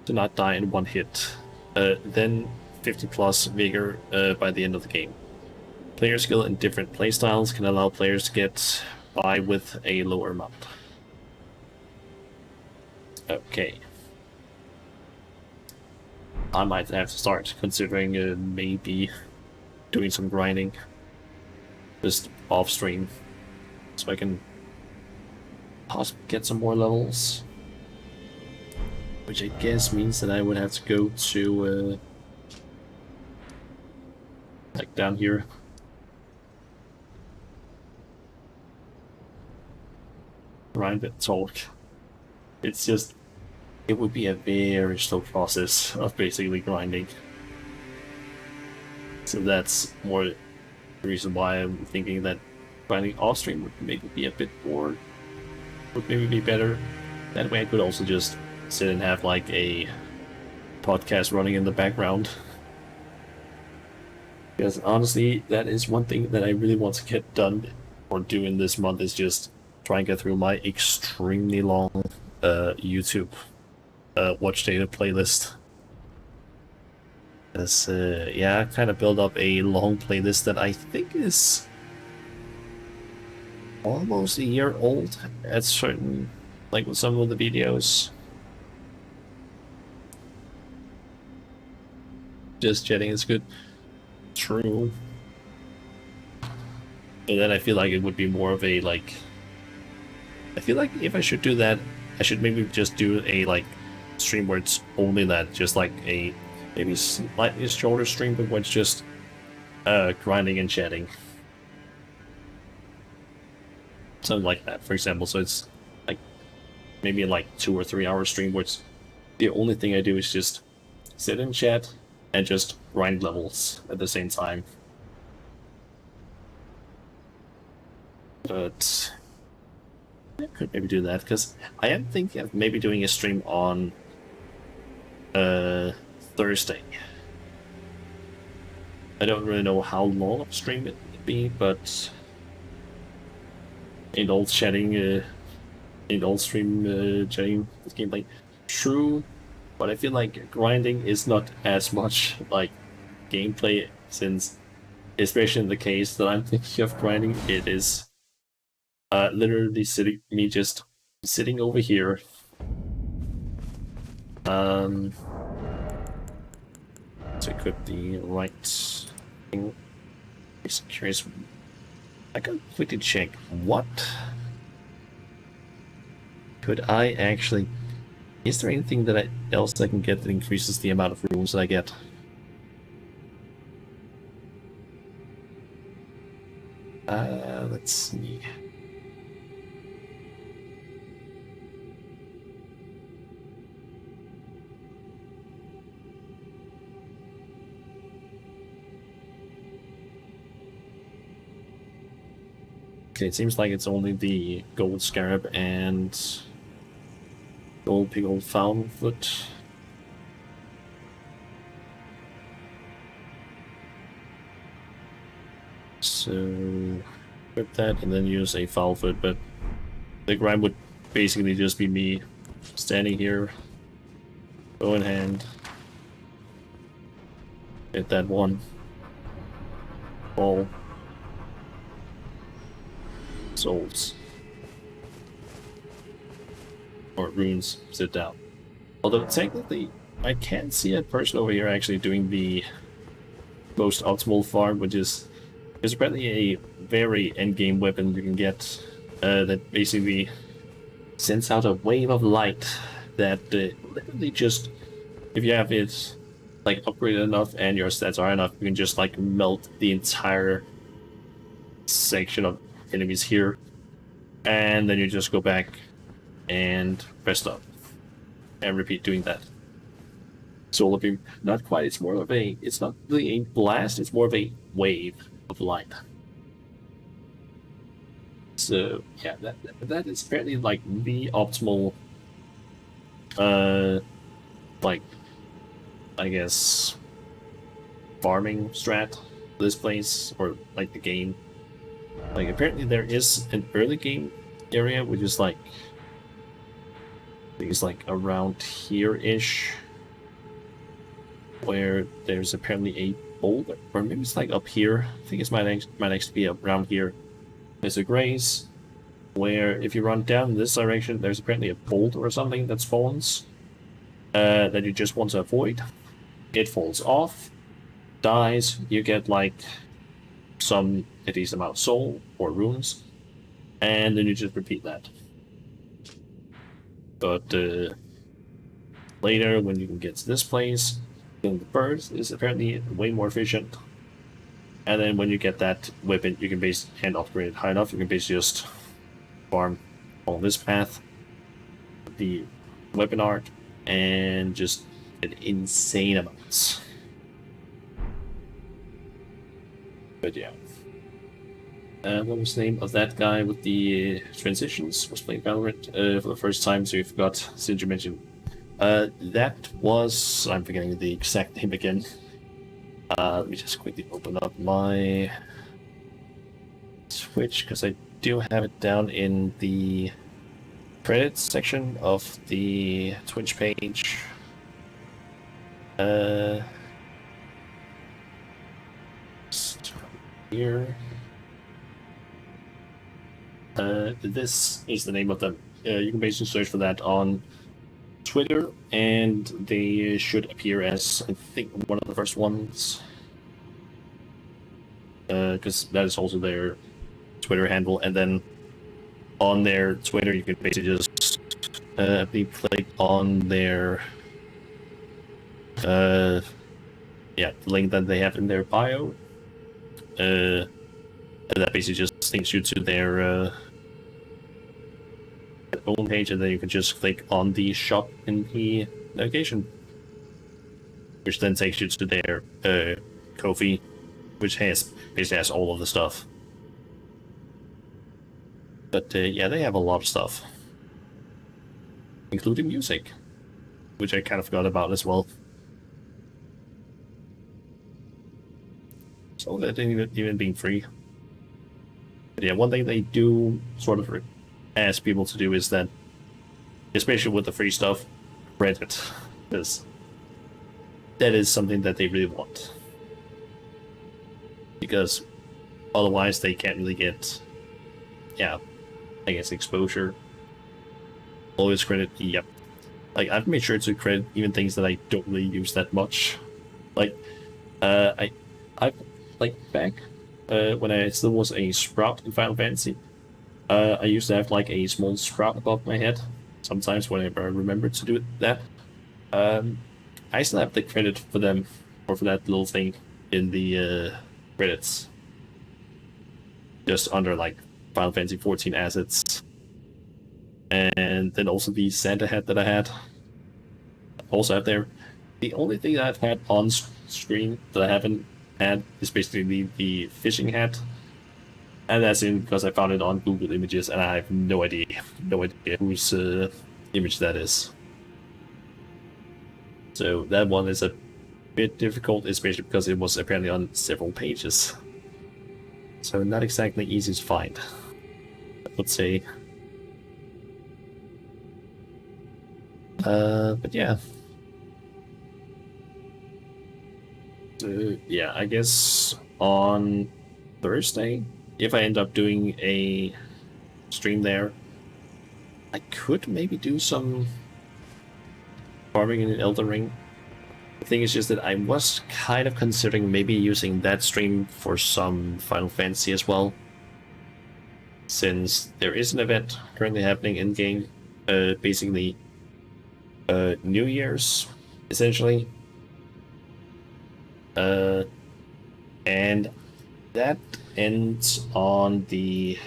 to not die in one hit. Then 50 plus vigor by the end of the game. Player skill in different playstyles can allow players to get by with a lower amount. Okay. I might have to start considering maybe doing some grinding just off stream so I can possibly get some more levels, which I guess means that I would have to go to like down here. Grind and talk. It's just, it would be a very slow process of basically grinding. So that's more the reason why I'm thinking that grinding off stream would maybe be a bit more, would maybe be better. That way I could also just sit and have like a podcast running in the background. Because honestly, that is one thing that I really want to get done or do in this month, is just try and get through my extremely long YouTube watch data playlist. Because, yeah, I kind of built up a long playlist that I think is almost a year old at certain, like with some of the videos. Just chatting is good. True. And then I feel like it would be more of a, like, I feel like if I should do that, I should maybe just do a, like, stream where it's only that, just like a maybe slightly shorter stream, but where it's just grinding and chatting. Something like that, for example. So it's like maybe like 2 or 3 hour stream where it's the only thing I do is just sit and chat and just grind levels at the same time. But I could maybe do that, because I am thinking of maybe doing a stream on Thursday. I don't really know how long of a stream it would be, but in old chatting, in old stream chatting gameplay, true. But I feel like grinding is not as much like gameplay, since, especially in the case that I'm thinking of grinding, it is literally just sitting over here. To equip the right thing. Just curious. I can quickly check. What could I actually? Is there anything that else I can get that increases the amount of runes that I get? Let's see. Okay, it seems like it's only the gold scarab and gold pickled fountain foot. So equip that and then use a foul foot, but the grind would basically just be me standing here, bow in hand, hit that one, fall, souls. or runes sit down. Although technically, I can see a person over here actually doing the most optimal farm, which is there's apparently a very endgame weapon you can get that basically sends out a wave of light that literally just, if you have it like upgraded enough and your stats are enough, you can just like melt the entire section of enemies here, and then you just go back and rest up and repeat doing that. Solar beam, not quite. It's more of a. It's not really a blast. It's more of a wave of light. So yeah, that is apparently like the optimal, like I guess farming strat for this place or like the game. Like apparently there is an early game area which is like I think it's like around here-ish, where there's apparently a boulder, or maybe it's like up here. I think it might actually be around here. There's a grace where if you run down this direction, there's apparently a boulder or something that spawns that you just want to avoid. It falls off, dies, you get like a decent amount of soul or runes, and then you just repeat that. But later, when you can get to this place, killing the birds is apparently way more efficient. And then when you get that weapon, you can and upgrade it high enough, you can basically just farm on this path, the weapon art, and just get insane amounts. But yeah. What was the name of that guy with the transitions? Was playing Valorant for the first time, so you forgot since you mentioned. That was... I'm forgetting the exact name again. Let me just quickly open up my Twitch, because I do have it down in the credits section of the Twitch page. Here. This is the name of them. You can basically search for that on Twitter, and they should appear as, I think, one of the first ones. Because that is also their Twitter handle, and then on their Twitter, you can basically just click on their the link that they have in their bio. And that basically just links you to their own page, and then you can just click on the shop in the navigation, which then takes you to their Ko-fi, which basically has all of the stuff. But yeah, they have a lot of stuff, including music, which I kind of forgot about as well. So that didn't even being free. But yeah, one thing they do sort of ask people to do is that, especially with the free stuff, rent it, because that is something that they really want. Because otherwise they can't really get, yeah, I guess exposure. Always credit, yep. Like, I've made sure to credit even things that I don't really use that much. Like, I like back when I still was a sprout in Final Fantasy, I used to have like a small sprout above my head. Sometimes whenever I remember to do that, I still have the credit for them, or for that little thing in the credits. Just under like Final Fantasy 14 assets. And then also the Santa hat that I had. Also have there. The only thing that I've had on screen that I haven't had is basically the fishing hat. And that's because I found it on Google Images, and I have no idea whose image that is. So that one is a bit difficult, especially because it was apparently on several pages. So not exactly easy to find, let's say. But yeah. Yeah, I guess on Thursday, if I end up doing a stream there, I could maybe do some farming in Elden Ring. The thing is just that I was kind of considering maybe using that stream for some Final Fantasy as well, since there is an event currently happening in game, basically New Year's, essentially. And that ends on the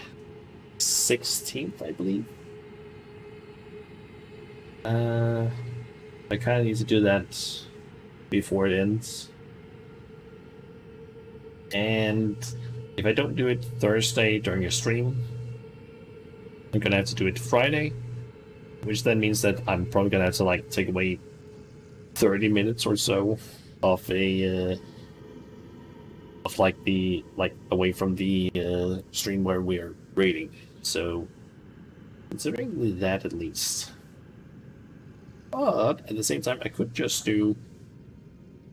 16th, I believe. I kind of need to do that before it ends. And if I don't do it Thursday during a stream, I'm gonna have to do it Friday, which then means that I'm probably gonna have to like take away 30 minutes or so of a of like the away from the stream where we're raiding. So considering that at least. But at the same time I could just do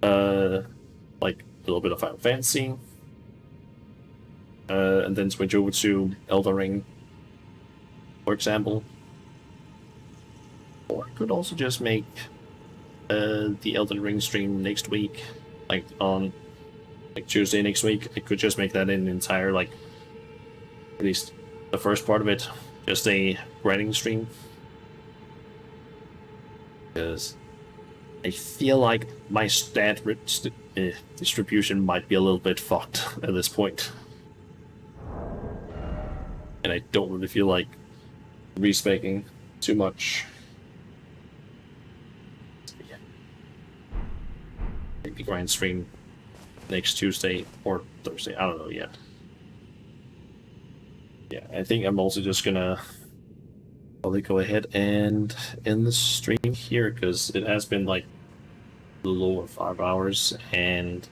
like a little bit of Final Fantasy, and then switch over to Elden Ring, for example. Or I could also just make the Elden Ring stream next week, like on like Tuesday next week. I could just make that an entire, like, at least the first part of it, just a grinding stream. Because I feel like my stat distribution might be a little bit fucked at this point. And I don't really feel like respeccing too much. So, yeah. Maybe grind stream next Tuesday or Thursday, I don't know yet. Yeah, I think I'm also just gonna probably go ahead and end the stream here, because it has been like a little over 5 hours and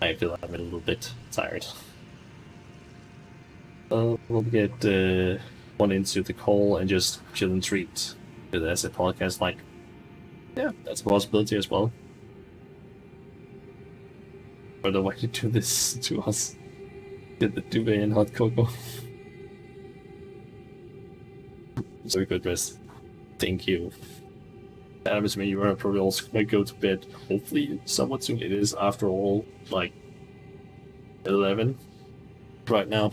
I feel I'm a little bit tired. We'll get one into the call and just chill and treat. Because as a podcast, like, yeah, that's a possibility as well. Or the way to do this to us. Get the duvet and hot cocoa. So good rest. Thank you. That happens to me. You are probably also gonna go to bed. Hopefully, somewhat soon. It is, after all, like 11 right now.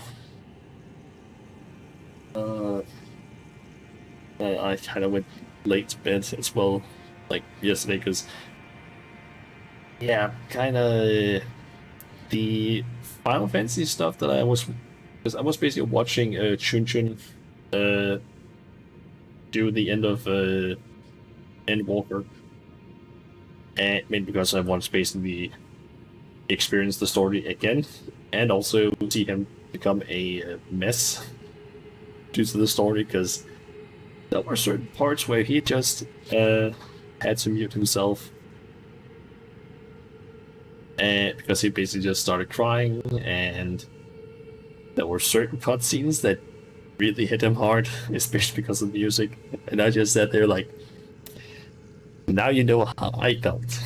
I kind of went late to bed as well, like yesterday, because yeah, kind of the Final Fantasy stuff that I was basically watching Chun Chun do the end of Endwalker, and mainly because I want to basically experience the story again, and also see him become a mess due to the story, because there were certain parts where he just had to mute himself, and because he basically just started crying, and there were certain cutscenes that really hit him hard, especially because of the music, and I just sat there like, now you know how I felt.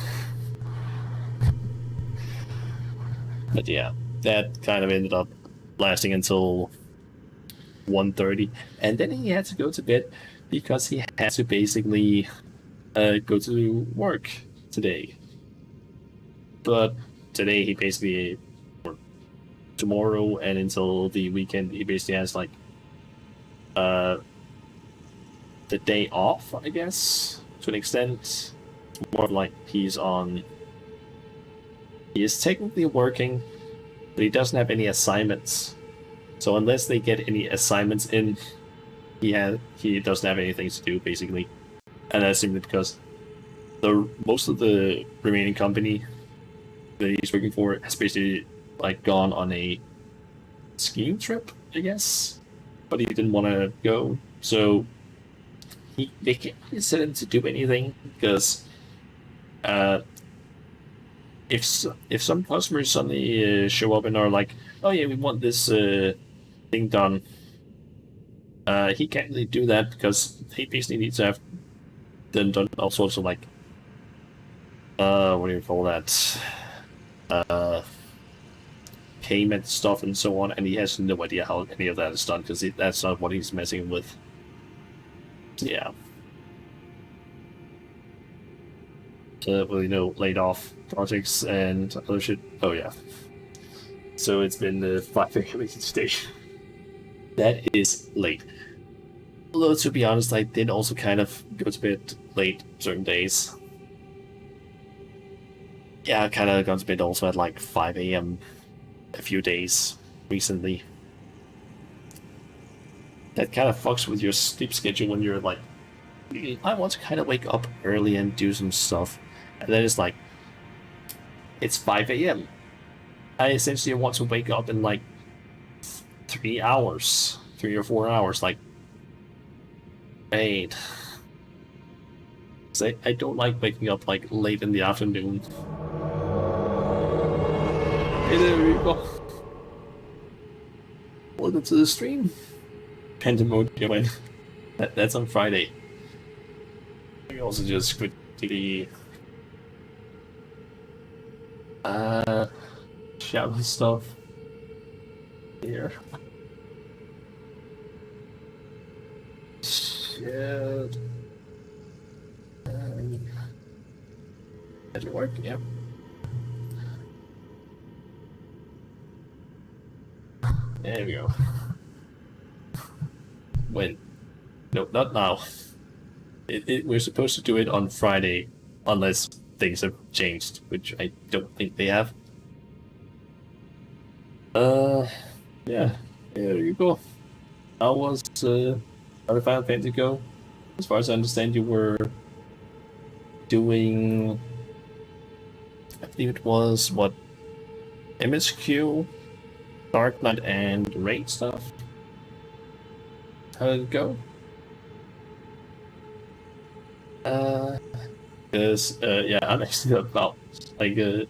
But yeah, that kind of ended up lasting until 1:30, and then he had to go to bed because he had to basically go to work today. But today he basically, or tomorrow and until the weekend, he basically has like the day off, I guess, to an extent. It's more like he is technically working, but he doesn't have any assignments. So unless they get any assignments in, he doesn't have anything to do, basically. And that's simply because most of the remaining company that he's working for has basically like gone on a skiing trip, I guess. But he didn't want to go, so they can't really set him to do anything, because if some customers suddenly show up and are like, oh yeah, we want this thing done, he can't really do that, because he basically needs to have them done all sorts of like what do you call that, payment stuff and so on, and he has no idea how any of that is done, because that's not what he's messing with. Yeah. Well, laid off projects and other shit. Oh yeah. So it's been 5 a.m. today. That is late. Although to be honest, I did also kind of go to bed late certain days. Yeah, I kind of got to bed also at like 5 a.m. a few days recently. That kind of fucks with your sleep schedule when you're like, I want to kind of wake up early and do some stuff. And then it's like, it's 5 a.m. I essentially want to wake up in like 3 hours, 3 or 4 hours. Like, mate. I don't like waking up like late in the afternoon. Hey there you go. Welcome to the stream. Pandemonium. That's on Friday. I also just quit the shadow stuff here. Shit. Did it work? Yep. There we go. When? No, not now. We're supposed to do it on Friday, unless things have changed, which I don't think they have. Yeah, there you go. How was how did Final Fantasy go? As far as I understand, you were doing, I believe it was what, MSQ, Dark Knight, and Raid stuff. How did it go? Because yeah, I'm actually about like you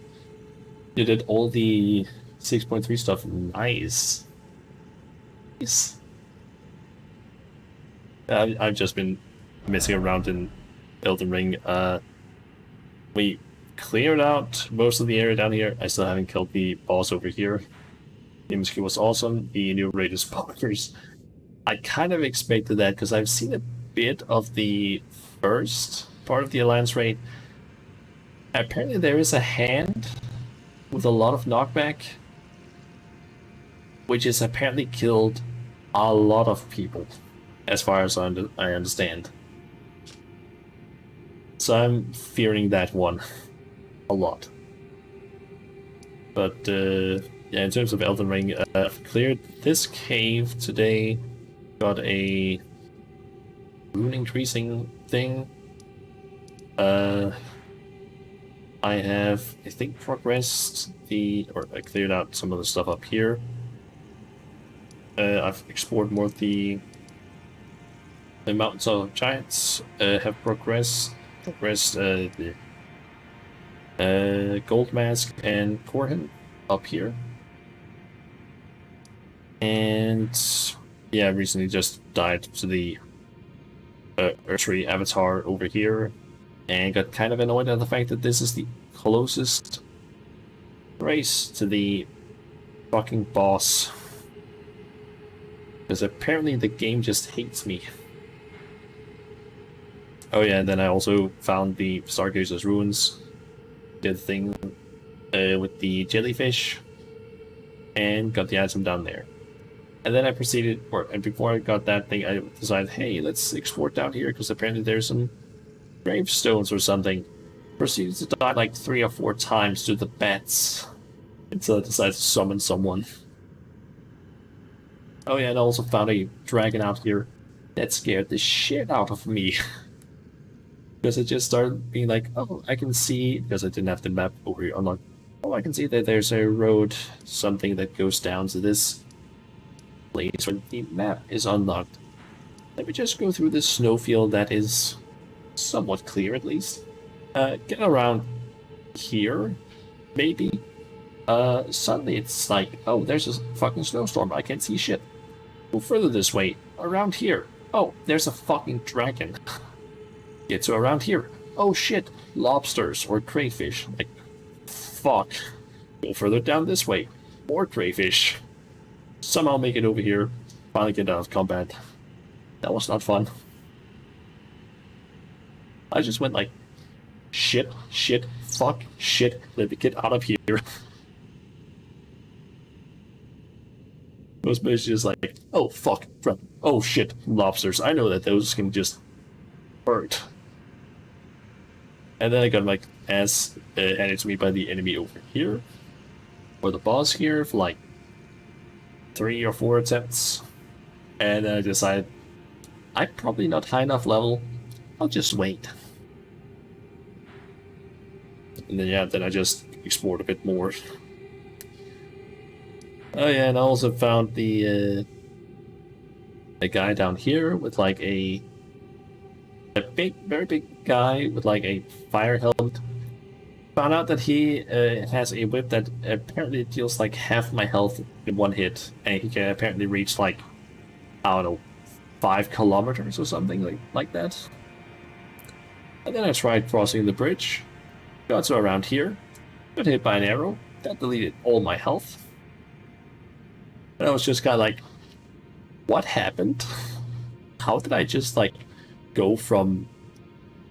did all the 6.3 stuff. Nice. Nice. I've just been messing around in Elden Ring. We cleared out most of the area down here. I still haven't killed the boss over here. The MSQ was awesome. The new raid is bonkers. I kind of expected that because I've seen a bit of the first part of the Alliance raid. Apparently there is a hand with a lot of knockback, which has apparently killed a lot of people, as far as I understand. So I'm fearing that one a lot. But yeah, in terms of Elden Ring, I've cleared this cave today. Got a rune increasing thing. I have, I think, progressed or I cleared out some of the stuff up here. I've explored more of the Mountains of Giants. Have progressed the Gold Mask and Korhan up here. And yeah, I recently just died to the Earthtree avatar over here, and got kind of annoyed at the fact that this is the closest race to the fucking boss. Because apparently the game just hates me. Oh yeah, and then I also found the Stargazer's ruins. Did the thing with the jellyfish, and got the item down there. And then I proceeded, and before I got that thing, I decided, hey, let's explore down here, because apparently there's some gravestones or something. Proceeded to die like 3 or 4 times to the bats until I decided to summon someone. Oh yeah, and I also found a dragon out here that scared the shit out of me. Because it just started being like, oh, I can see, because I didn't have the map over here unlocked. Oh, I can see that there's a road, something that goes down to this place where the map is unlocked. Let me just go through this snowfield that is somewhat clear at least. Get around here, maybe. Suddenly it's like, oh, there's a fucking snowstorm, I can't see shit. Go further this way, around here. Oh, there's a fucking dragon. Get to around here. Oh shit, lobsters or crayfish. Like, fuck. Go further down this way. More crayfish. Somehow make it over here. Finally get out of combat. That was not fun. I just went like, shit, shit, fuck, shit, let me get out of here. It was basically just like, oh fuck, oh shit, lobsters. I know that those can just hurt. And then I got like ass handed to me by the enemy over here, or the boss here for like 3 or 4 attempts. And then I decided I'm probably not high enough level. I'll just wait. And then yeah, then I just explored a bit more. Oh yeah, and I also found the a guy down here with like a big, very big guy with like a fire helmet. Found out that he has a whip that apparently deals like half my health in one hit, and he can apparently reach like, I don't know, 5 kilometers or something like that. And then I tried crossing the bridge, got to around here, got hit by an arrow, that deleted all my health. And I was just kind of like, what happened? How did I just like go from,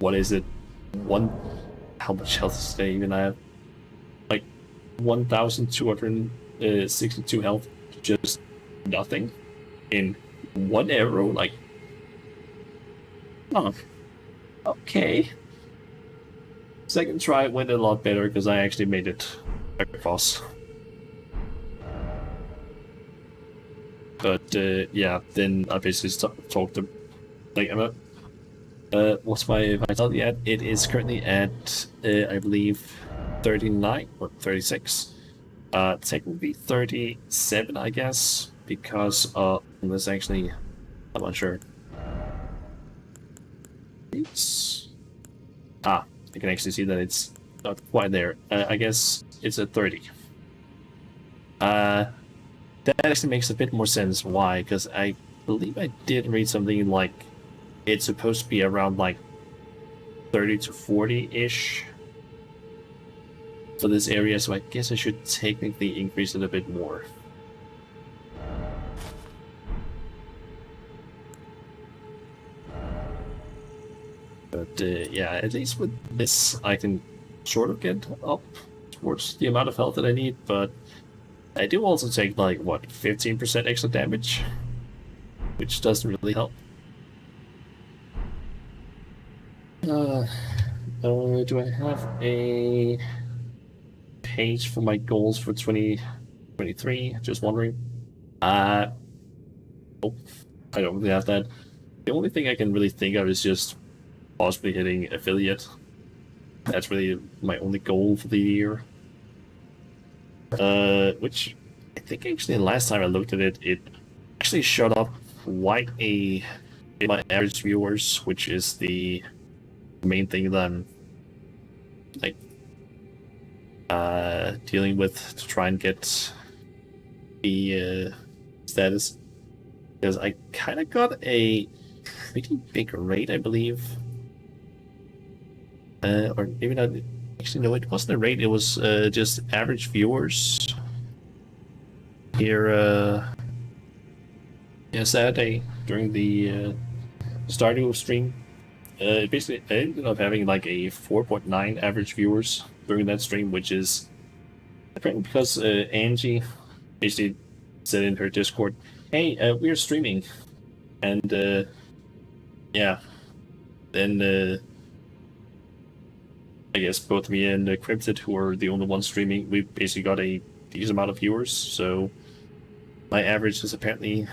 what is it, how much health does they even have? Like 1,262 health, just nothing in one arrow. Like, oh, okay. Second try went a lot better because I actually made it across. But yeah, then I basically talked to, like, I'm what's my vitality at? It is currently at, I believe, 39 or 36. Technically 37, I guess, because this actually, I'm not sure. I can actually see that it's not quite there. I guess it's at 30. That actually makes a bit more sense. Why? Because I believe I did read something like it's supposed to be around like 30 to 40-ish for this area, so I guess I should technically increase it a bit more. But yeah, at least with this I can sort of get up towards the amount of health that I need, but I do also take like, what, 15% extra damage? Which doesn't really help. Do I have a page for my goals for 2023? Just wondering. Oh, I don't really have that. The only thing I can really think of is just possibly hitting affiliate. That's really my only goal for the year. Which I think actually last time I looked at it, it actually showed up quite in my average viewers, which is the main thing that I'm like dealing with to try and get the status, because I kind of got a pretty big rate, I believe, or maybe not. Actually, no, it wasn't a rate. It was just average viewers here. Yeah, Saturday during the Stardew stream. Basically, I ended up having like a 4.9 average viewers during that stream, which is apparently because Angie basically said in her Discord, "Hey, we're streaming," and yeah, then I guess both me and Cryptid, who are the only ones streaming, we basically got a decent amount of viewers. So my average is apparently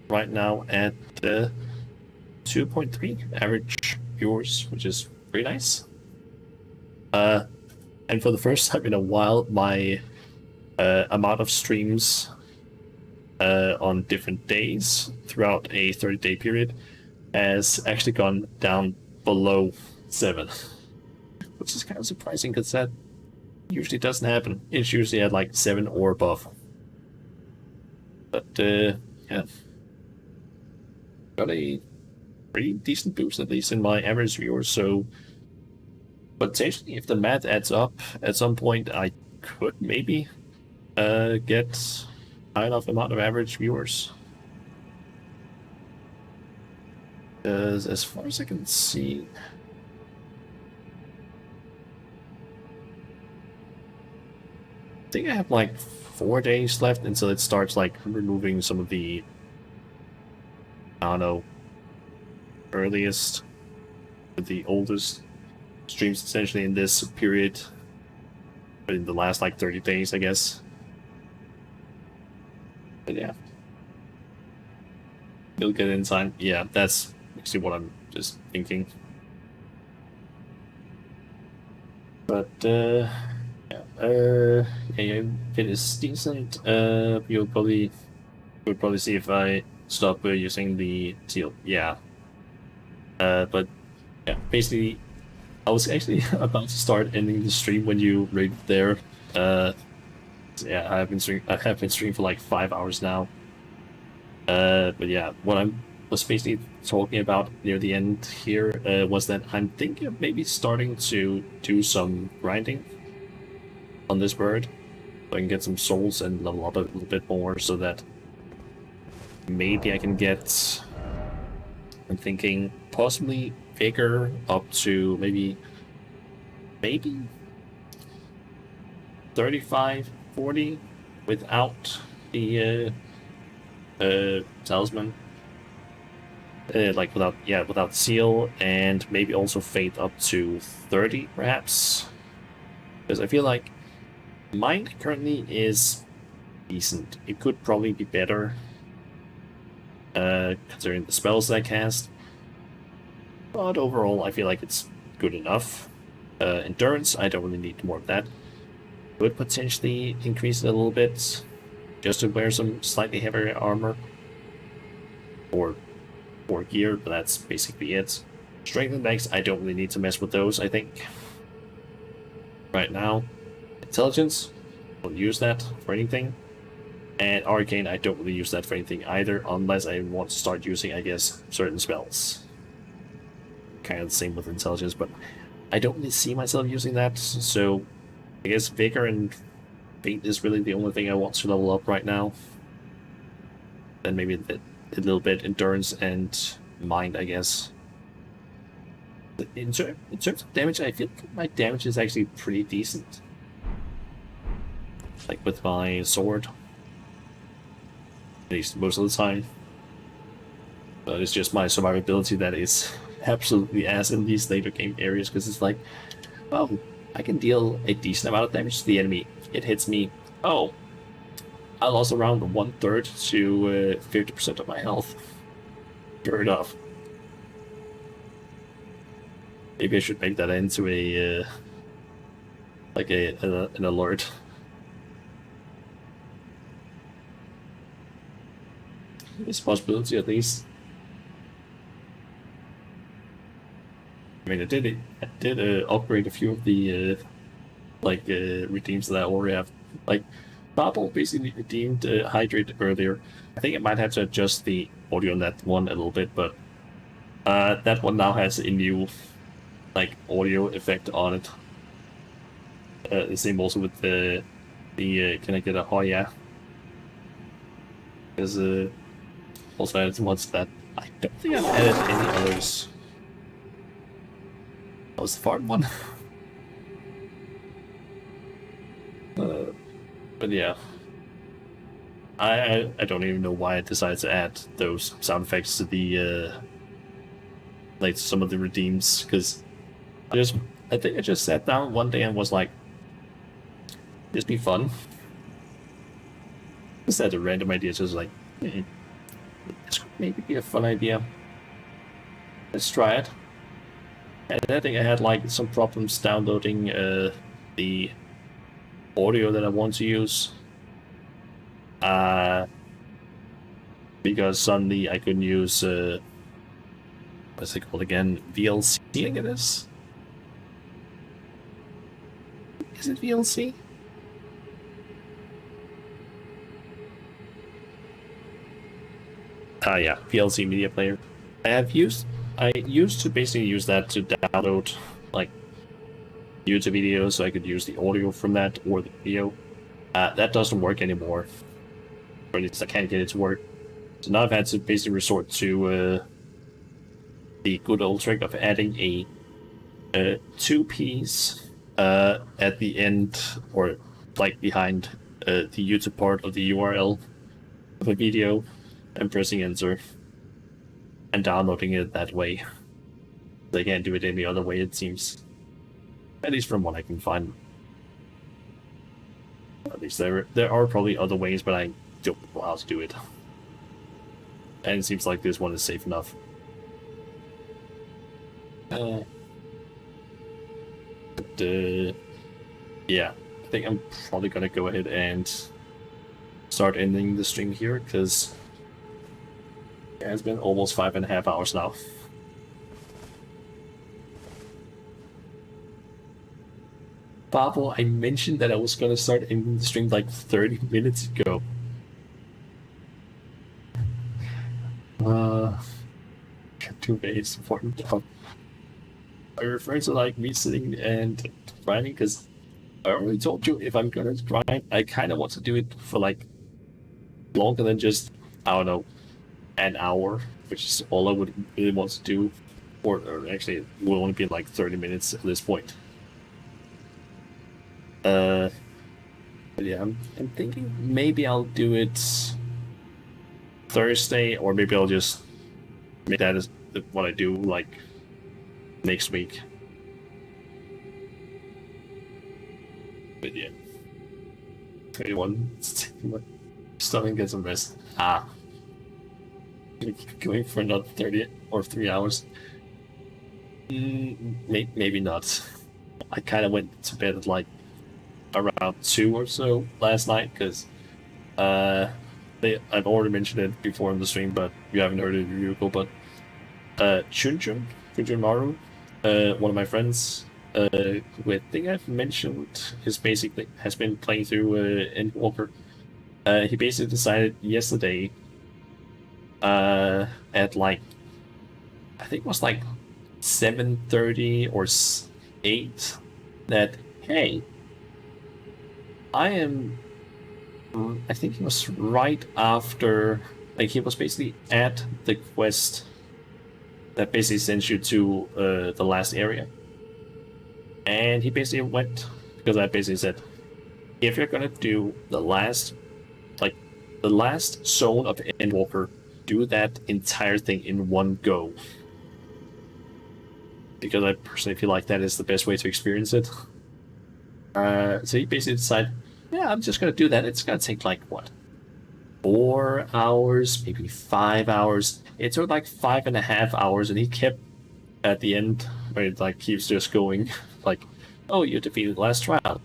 right now at 2.3 average viewers, which is pretty nice. And for the first time in a while, my amount of streams on different days throughout a 30-day period has actually gone down below 7. Which is kind of surprising because that usually doesn't happen. It's usually at like 7 or above. But yeah, got a pretty decent boost, at least in my average viewers. So potentially, if the math adds up, at some point I could maybe get high enough amount of average viewers. Because as far as I can see, think I have like 4 days left until it starts like removing some of the, I don't know, earliest, the oldest streams essentially in this period, in the last like 30 days, I guess. But yeah, you'll get it in time. Yeah, that's actually what I'm just thinking. But yeah, yeah, it is decent. You'll probably see if I stop using the teal. Yeah. But yeah, basically, I was actually about to start ending the stream when you raided there. Yeah, I have been streaming for like 5 hours now. But yeah, what I was basically talking about near the end here was that I'm thinking of maybe starting to do some grinding on this bird, so I can get some souls and level up a little bit more, so that maybe I can get. I'm thinking possibly vigor up to maybe 35, 40 without the talisman. Like without seal, and maybe also fade up to 30 perhaps. Because I feel like mine currently is decent. It could probably be better, considering the spells that I cast. But overall, I feel like it's good enough. Endurance, I don't really need more of that. Could potentially increase it a little bit, just to wear some slightly heavier armor. Or gear, but that's basically it. Strength and Dex, I don't really need to mess with those, I think. Right now. Intelligence, don't use that for anything. And Arcane, I don't really use that for anything either, unless I want to start using, I guess, certain spells. Kind of the same with Intelligence, but I don't really see myself using that, so I guess Vigor and Fate is really the only thing I want to level up right now. Then maybe a little bit Endurance and Mind, I guess. In terms of damage, I feel like my damage is actually pretty decent. Like with my sword. At least most of the time. But it's just my survivability that is absolutely ass in these later game areas, because it's like, oh, I can deal a decent amount of damage to the enemy. It hits me. Oh, I lost around 1/3 to 50% of my health. Fair enough. Maybe I should make that into a like an alert. It's a possibility at least. I mean, I did upgrade a few of the redeems that I already have. Like, Babel basically redeemed Hydrate earlier. I think I might have to adjust the audio on that one a little bit, but that one now has a new like audio effect on it. The same also with the can I get a Hoya? Because also added ones that I don't think I've added any others. That was the fart one. But yeah, I don't even know why I decided to add those sound effects to the like some of the redeems, because I think I just sat down one day and was like, this be fun. Just had a random idea, just like, this could maybe be a fun idea. Let's try it. And I think I had like some problems downloading the audio that I want to use. Because suddenly I couldn't use what's it called again? VLC, I think it is. Is it VLC? Yeah, VLC media player. I used to basically use that to download like YouTube videos, so I could use the audio from that or the video. That doesn't work anymore. Or at least I can't get it to work. So now I've had to basically resort to the good old trick of adding a 2-piece at the end, or like behind the YouTube part of the URL of a video and pressing enter and downloading it that way. They can't do it any other way, it seems. At least from what I can find. At least there are probably other ways, but I don't know how to do it. And it seems like this one is safe enough. Yeah, I think I'm probably gonna go ahead and start ending the stream here, because it has been almost 5.5 hours now. Pablo, I mentioned that I was gonna start ending the stream like 30 minutes ago. Too base important job. I refer to like me sitting and grinding, because I already told you if I'm gonna grind, I kind of want to do it for like longer than just, I don't know, an hour, which is all I would really want to do. Or actually, it will only be like 30 minutes at this point. But yeah, I'm thinking maybe I'll do it Thursday, or maybe I'll just make that as what I do like next week. But yeah, 21. Stomach get some rest. Going for another 30 or 3 hours. Maybe not. I kind of went to bed at like around 2 or so last night, because I've already mentioned it before in the stream, but you haven't heard it in Ryuko, but Chunjun Maru, one of my friends, who I think I've mentioned, has been playing through Endwalker. He basically decided yesterday, at like, I think it was like 7:30 or 8, that hey, I think he was right after, like he was basically at the quest that basically sends you to the last area. And he basically went, because I basically said, if you're gonna do the last zone of Endwalker, do that entire thing in one go. Because I personally feel like that is the best way to experience it. So he basically decided, yeah, I'm just gonna do that. It's gonna take like what, 4 hours, maybe 5 hours. It took like 5.5 hours, and he kept at the end where it like keeps just going, like, oh, you defeated the last trial.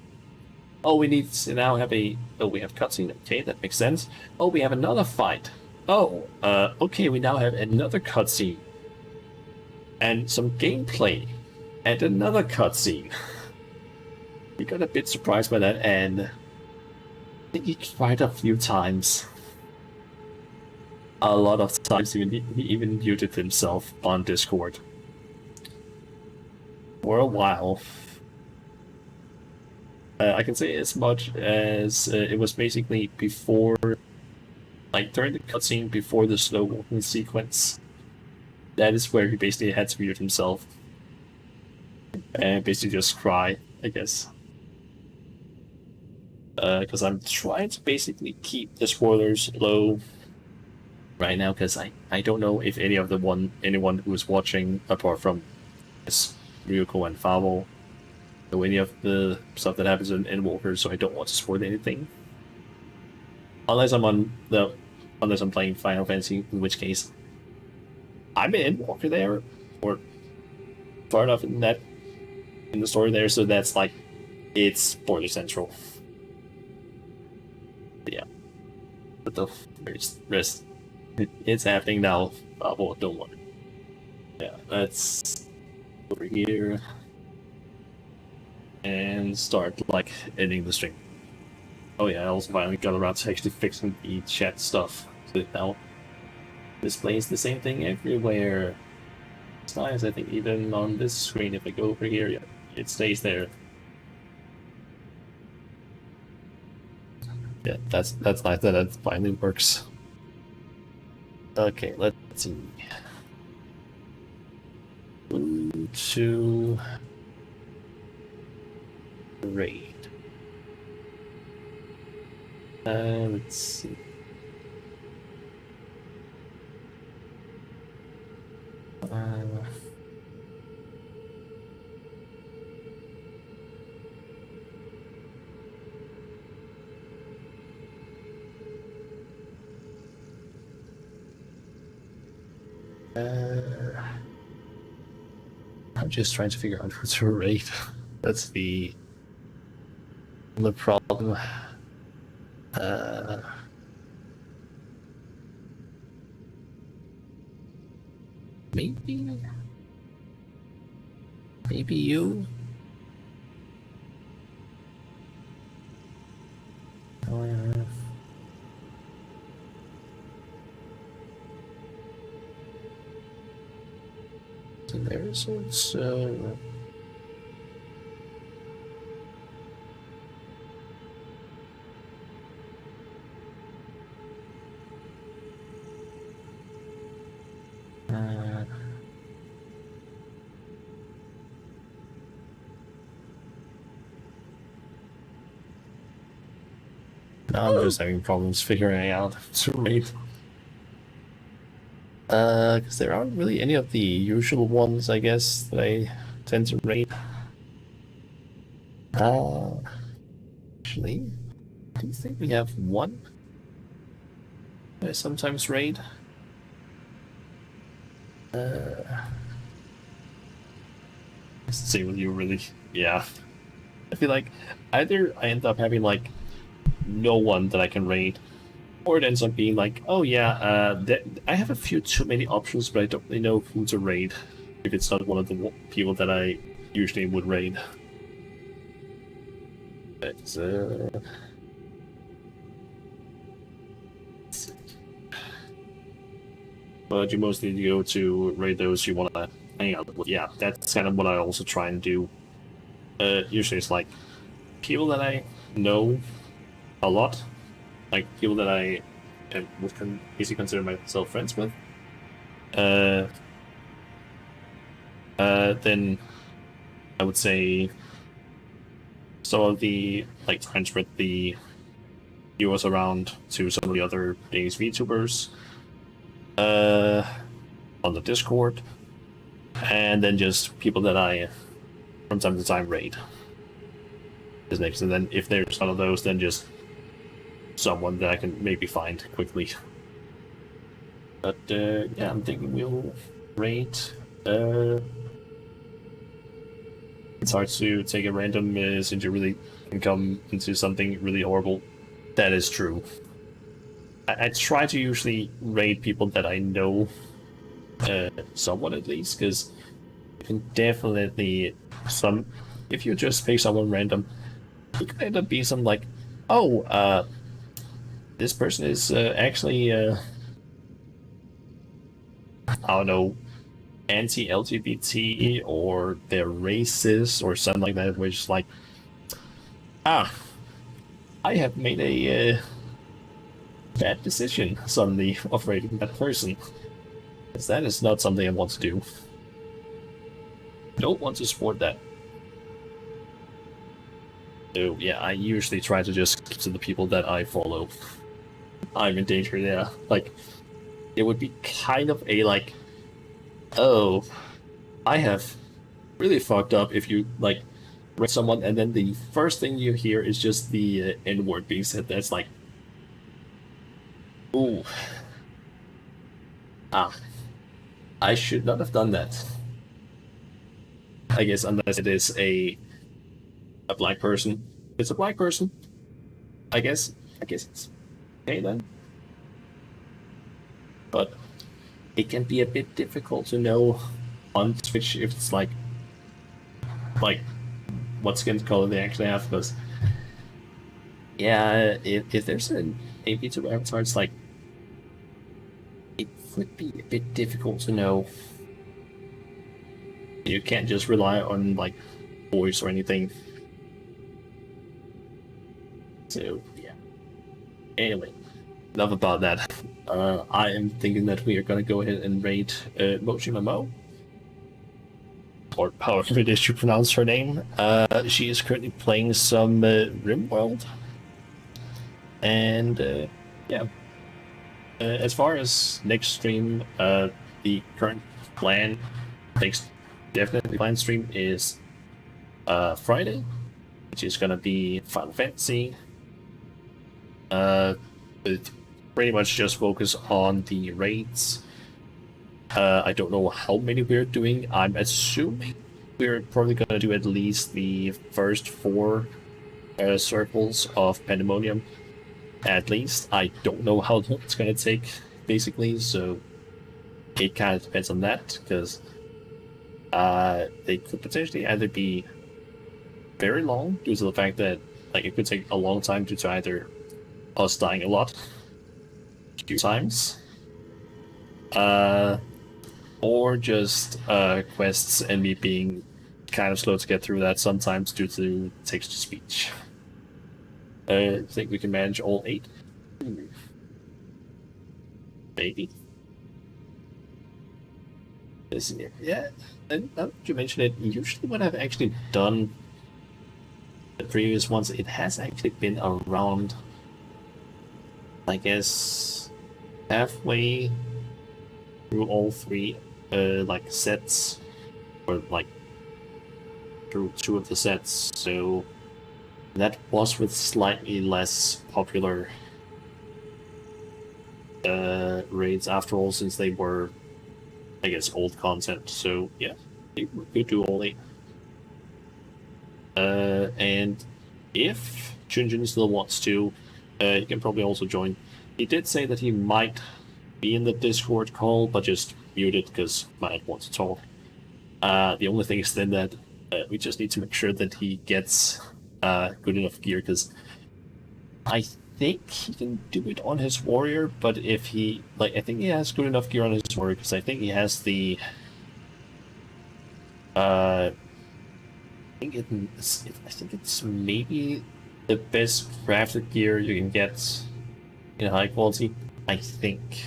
Oh, we need to now have we have cutscene. Okay, that makes sense. Oh, we have another fight. Oh, okay, we now have another cutscene. And some gameplay. And another cutscene. He got a bit surprised by that, and I think he cried a few times. A lot of times, he even muted himself on Discord. For a while. I can say as much as it was basically before, like during the cutscene before the slow walking sequence. That is where he basically had to mute himself and basically just cry, I guess. Because I'm trying to basically keep the spoilers low right now, because I don't know if anyone who's watching, apart from Ryuko and Favo, know any of the stuff that happens in Endwalker, so I don't want to spoil anything. Unless I'm playing Final Fantasy, in which case I'm in Endwalker there, or far enough in the story there, so that's like, it's spoiler central. But yeah. But the rest, it's happening now. Well, don't worry. Yeah, let's over here and start like ending the stream. Oh yeah, I also finally got around to actually fixing the chat stuff. So now displays the same thing everywhere. It's nice. I think even on this screen, if I go over here, yeah, it stays there. Yeah, that's nice that it finally works. Okay, let's see. 1, 2, raid. Let's see. I'm just trying to figure out who to rate. That's the problem. Maybe you. So there's also. Now I'm just having problems figuring out who to rate. Because there aren't really any of the usual ones, I guess, that I tend to rate. Actually, do you think we have one I sometimes raid? Let's see what you really. Yeah. I feel like either I end up having like no one that I can raid, or it ends up being like, oh yeah, I have a few too many options, but I don't really know who to raid if it's not one of the people that I usually would raid. But, but you mostly go to raid those you want to hang out with. Yeah, that's kind of what I also try and do. Usually it's like people that I know a lot, like people that I would easily consider myself friends with. Then I would say some of the like friends with the viewers around to some of the other days VTubers on the Discord, and then just people that I from time to time raid is next. And then if there's none of those, then just someone that I can maybe find quickly. But yeah, I'm thinking we'll raid. It's hard to take a random since you really can come into something really horrible. That is true. I try to usually raid people that I know somewhat at least, because you can definitely if you just pick someone random, it could end up being some like, oh, this person is actually I don't know, anti-LGBT or they're racist or something like that, which is like, I have made a bad decision suddenly of rating that person. Because that is not something I want to do. I don't want to support that. So yeah, I usually try to just keep to the people that I follow. I'm in danger, yeah. Like, it would be kind of a like, oh, I have really fucked up if you like rate someone and then the first thing you hear is just the N-word being said. That's like, ooh, I should not have done that. I guess unless it is a black person. If it's a black person, I guess it's okay then. But it can be a bit difficult to know on Twitch if it's like what skin color they actually have, because yeah, if there's an AV2 avatar, it's like it would be a bit difficult to know. You can't just rely on like voice or anything. So yeah. Anyway, enough about that. I am thinking that we are gonna go ahead and raid Mochima Mo, or however it is you pronounce her name. She is currently playing some RimWorld. And yeah, as far as next stream, the current plan, next definitely planned stream is Friday, which is gonna be Final Fantasy. With pretty much just focus on the raids. I don't know how many we're doing. I'm assuming we're probably gonna do at least the first 4 circles of Pandemonium. At least. I don't know how long it's gonna take, basically, so it kind of depends on that, because they could potentially either be very long due to the fact that like it could take a long time due to either us dying a lot, few times, or just quests and me being kind of slow to get through that sometimes due to text to speech. I think we can manage all 8. Maybe. Yeah, and now that you mention it, usually what I've actually done the previous ones, it has actually been around, I guess, halfway through all 3 like sets, or like through 2 of the sets, so that was with slightly less popular raids after all, since they were, I guess, old content. So yeah, we could do all 8. And if Junjun still wants to, you can probably also join. He did say that he might be in the Discord call, but just mute it because might want to talk. The only thing is then that we just need to make sure that he gets good enough gear, because I think he can do it on his warrior, but if he, like, I think he has good enough gear on his warrior, because I think he has the I think it's maybe the best crafted gear you can get in high quality. I think.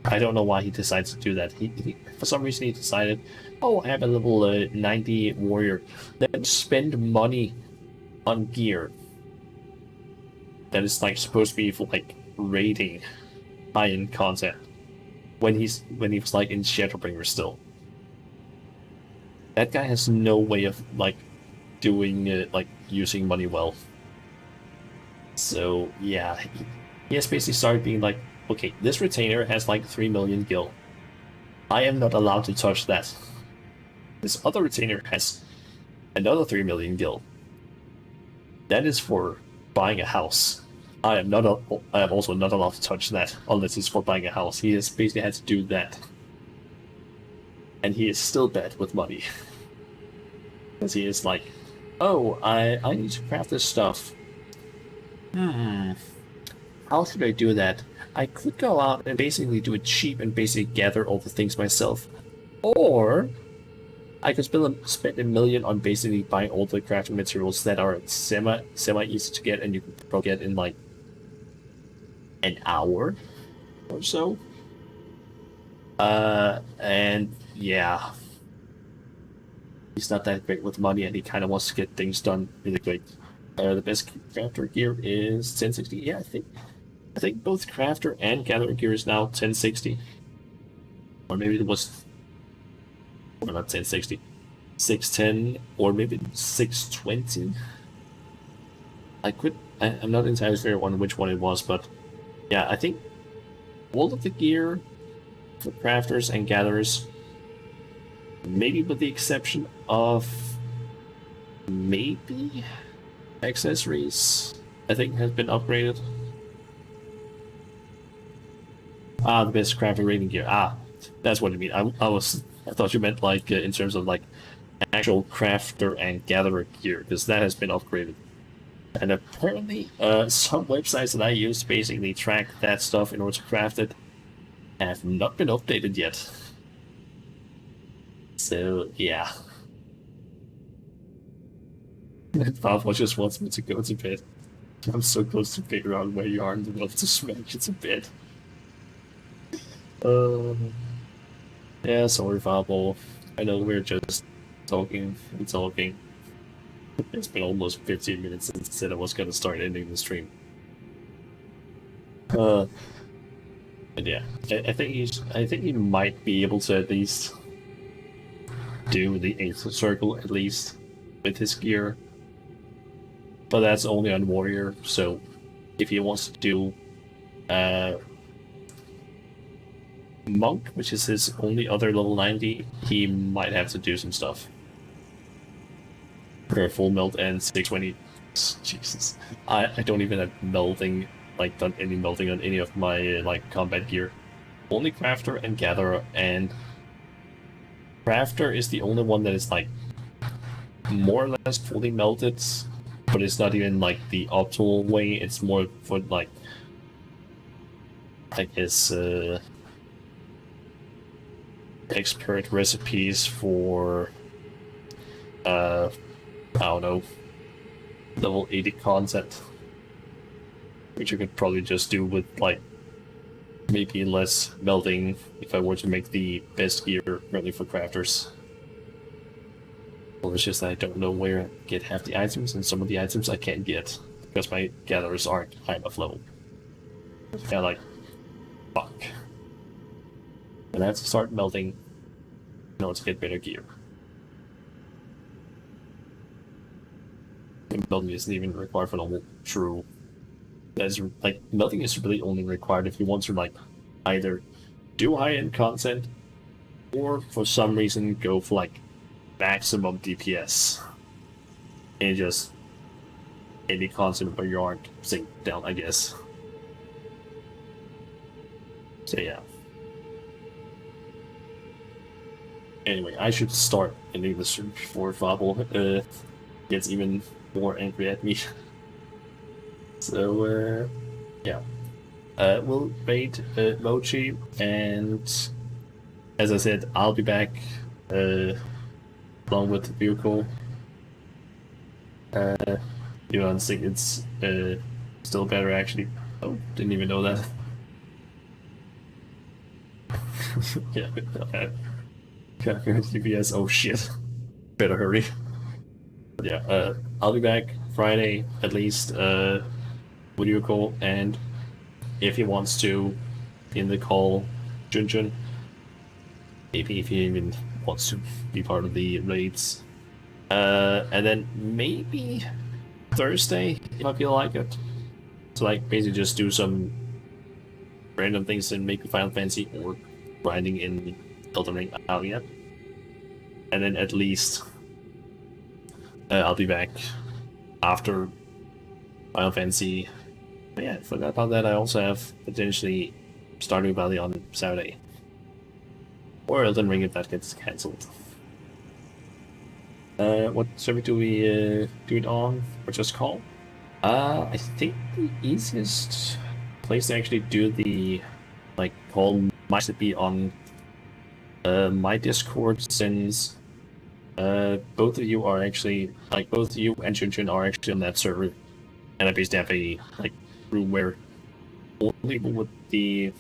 I don't know why he decided to do that. He for some reason he decided, oh, I have a level 90 warrior. Let's spend money on gear that is like supposed to be for like raiding high-end content. When he was like in Shadowbringer still. That guy has no way of like doing like using money well. So yeah, he has basically started being like, okay, this retainer has like 3 million gil. I am not allowed to touch that. This other retainer has another 3 million gil. That is for buying a house. I am also not allowed to touch that unless it's for buying a house. He has basically had to do that. And he is still bad with money. Because he is like, oh, I need to craft this stuff. How should I do that? I could go out and basically do it cheap and basically gather all the things myself. Or I could spend $1 million on basically buying all the crafting materials that are semi easy to get, and you can probably get in like an hour or so. And yeah, he's not that great with money, and he kind of wants to get things done really quick. The best crafter gear is 1060. Yeah, I think both crafter and gatherer gear is now 1060. Or maybe it was, or not 1060, 610, or maybe 620. I'm not entirely sure on which one it was, but yeah, I think all of the gear for crafters and gatherers, maybe with the exception of maybe accessories, I think has been upgraded. Ah, the best crafting rating gear. Ah, that's what you mean. I thought you meant like in terms of like actual crafter and gatherer gear, because that has been upgraded. And apparently, some websites that I use to basically track that stuff in order to craft it have not been updated yet. So yeah. Papa just wants me to go to bed. I'm so close to figure out where you are in the world to smash it to bed. Yeah, sorry, Fabo. I know we're just talking and talking. It's been almost 15 minutes since I said I was gonna start ending the stream. But yeah, I think he might be able to at least do the 8th circle at least with his gear. But that's only on warrior, so if he wants to do monk, which is his only other level 90, he might have to do some stuff. For a full melt and 620. Jesus. I don't even have melting, like done any melting on any of my like combat gear. Only crafter and gatherer, and crafter is the only one that is like more or less fully melted, but it's not even like the optimal way. It's more for like I guess expert recipes for I don't know, level 80 content, which you could probably just do with like maybe less melting if I were to make the best gear currently for crafters. Well, it's just that I don't know where to get half the items, and some of the items I can't get because my gatherers aren't high enough level. Kind of like, fuck. And I have to start melting in order to get better gear. And melting isn't even required for normal true. That's like melting is really only required if you want to like either do high-end content or for some reason go for like maximum DPS and just any content where you aren't sink down, I guess. So yeah. Anyway, I should start ending the search before Fable gets even more angry at me. So yeah. We'll raid Mochi, and as I said, I'll be back along with the vehicle. You know, I think it's still better actually. Oh, didn't even know that. Yeah, DPS. Oh shit! Better hurry. But yeah, I'll be back Friday at least. With your call, and if he wants to, in the call, Junjun. Maybe if he even wants to be part of the raids. And then maybe Thursday, if I feel like it. So like basically just do some random things in maybe Final Fantasy or grinding in Elden Ring out yet. And then at least I'll be back after Final Fantasy. But yeah, I forgot about that. I also have potentially Stardew Valley on Saturday. Or Elden Ring if that gets cancelled. What server do we do it on? Or just call? I think the easiest place to actually do the like call might be on my Discord, since both of you are actually like both you and Junjun are actually on that server, and I basically have a like room where only people with the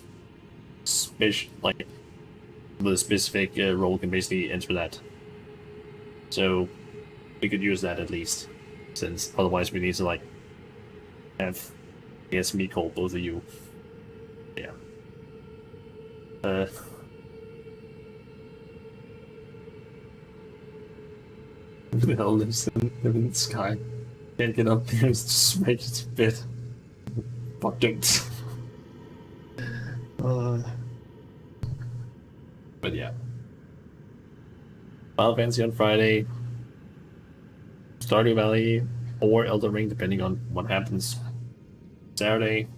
specific role can basically enter that. So we could use that at least, since otherwise we need to like have, I guess, me call both of you. Yeah. Who the hell lives in the sky? Can't get up there, it's just make it a bit. Fuck it. But yeah. Final Fantasy on Friday, Stardew Valley, or Elden Ring, depending on what happens Saturday,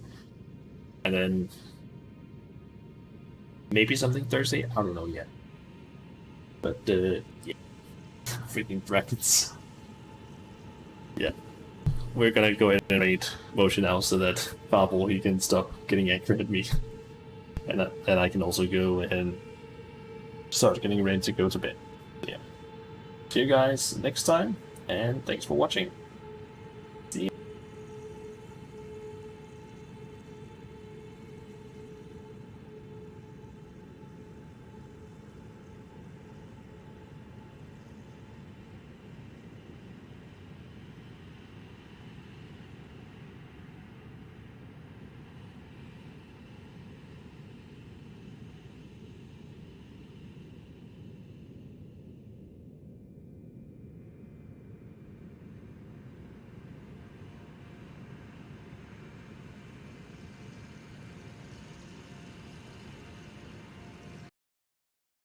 and then maybe something Thursday. I don't know yet. But yeah, freaking dragons. Yeah, we're gonna go ahead and raid Motion now so that Fable he can stop getting angry at me, and then I can also go and start getting ready to go to bed. Yeah. See you guys next time, and thanks for watching.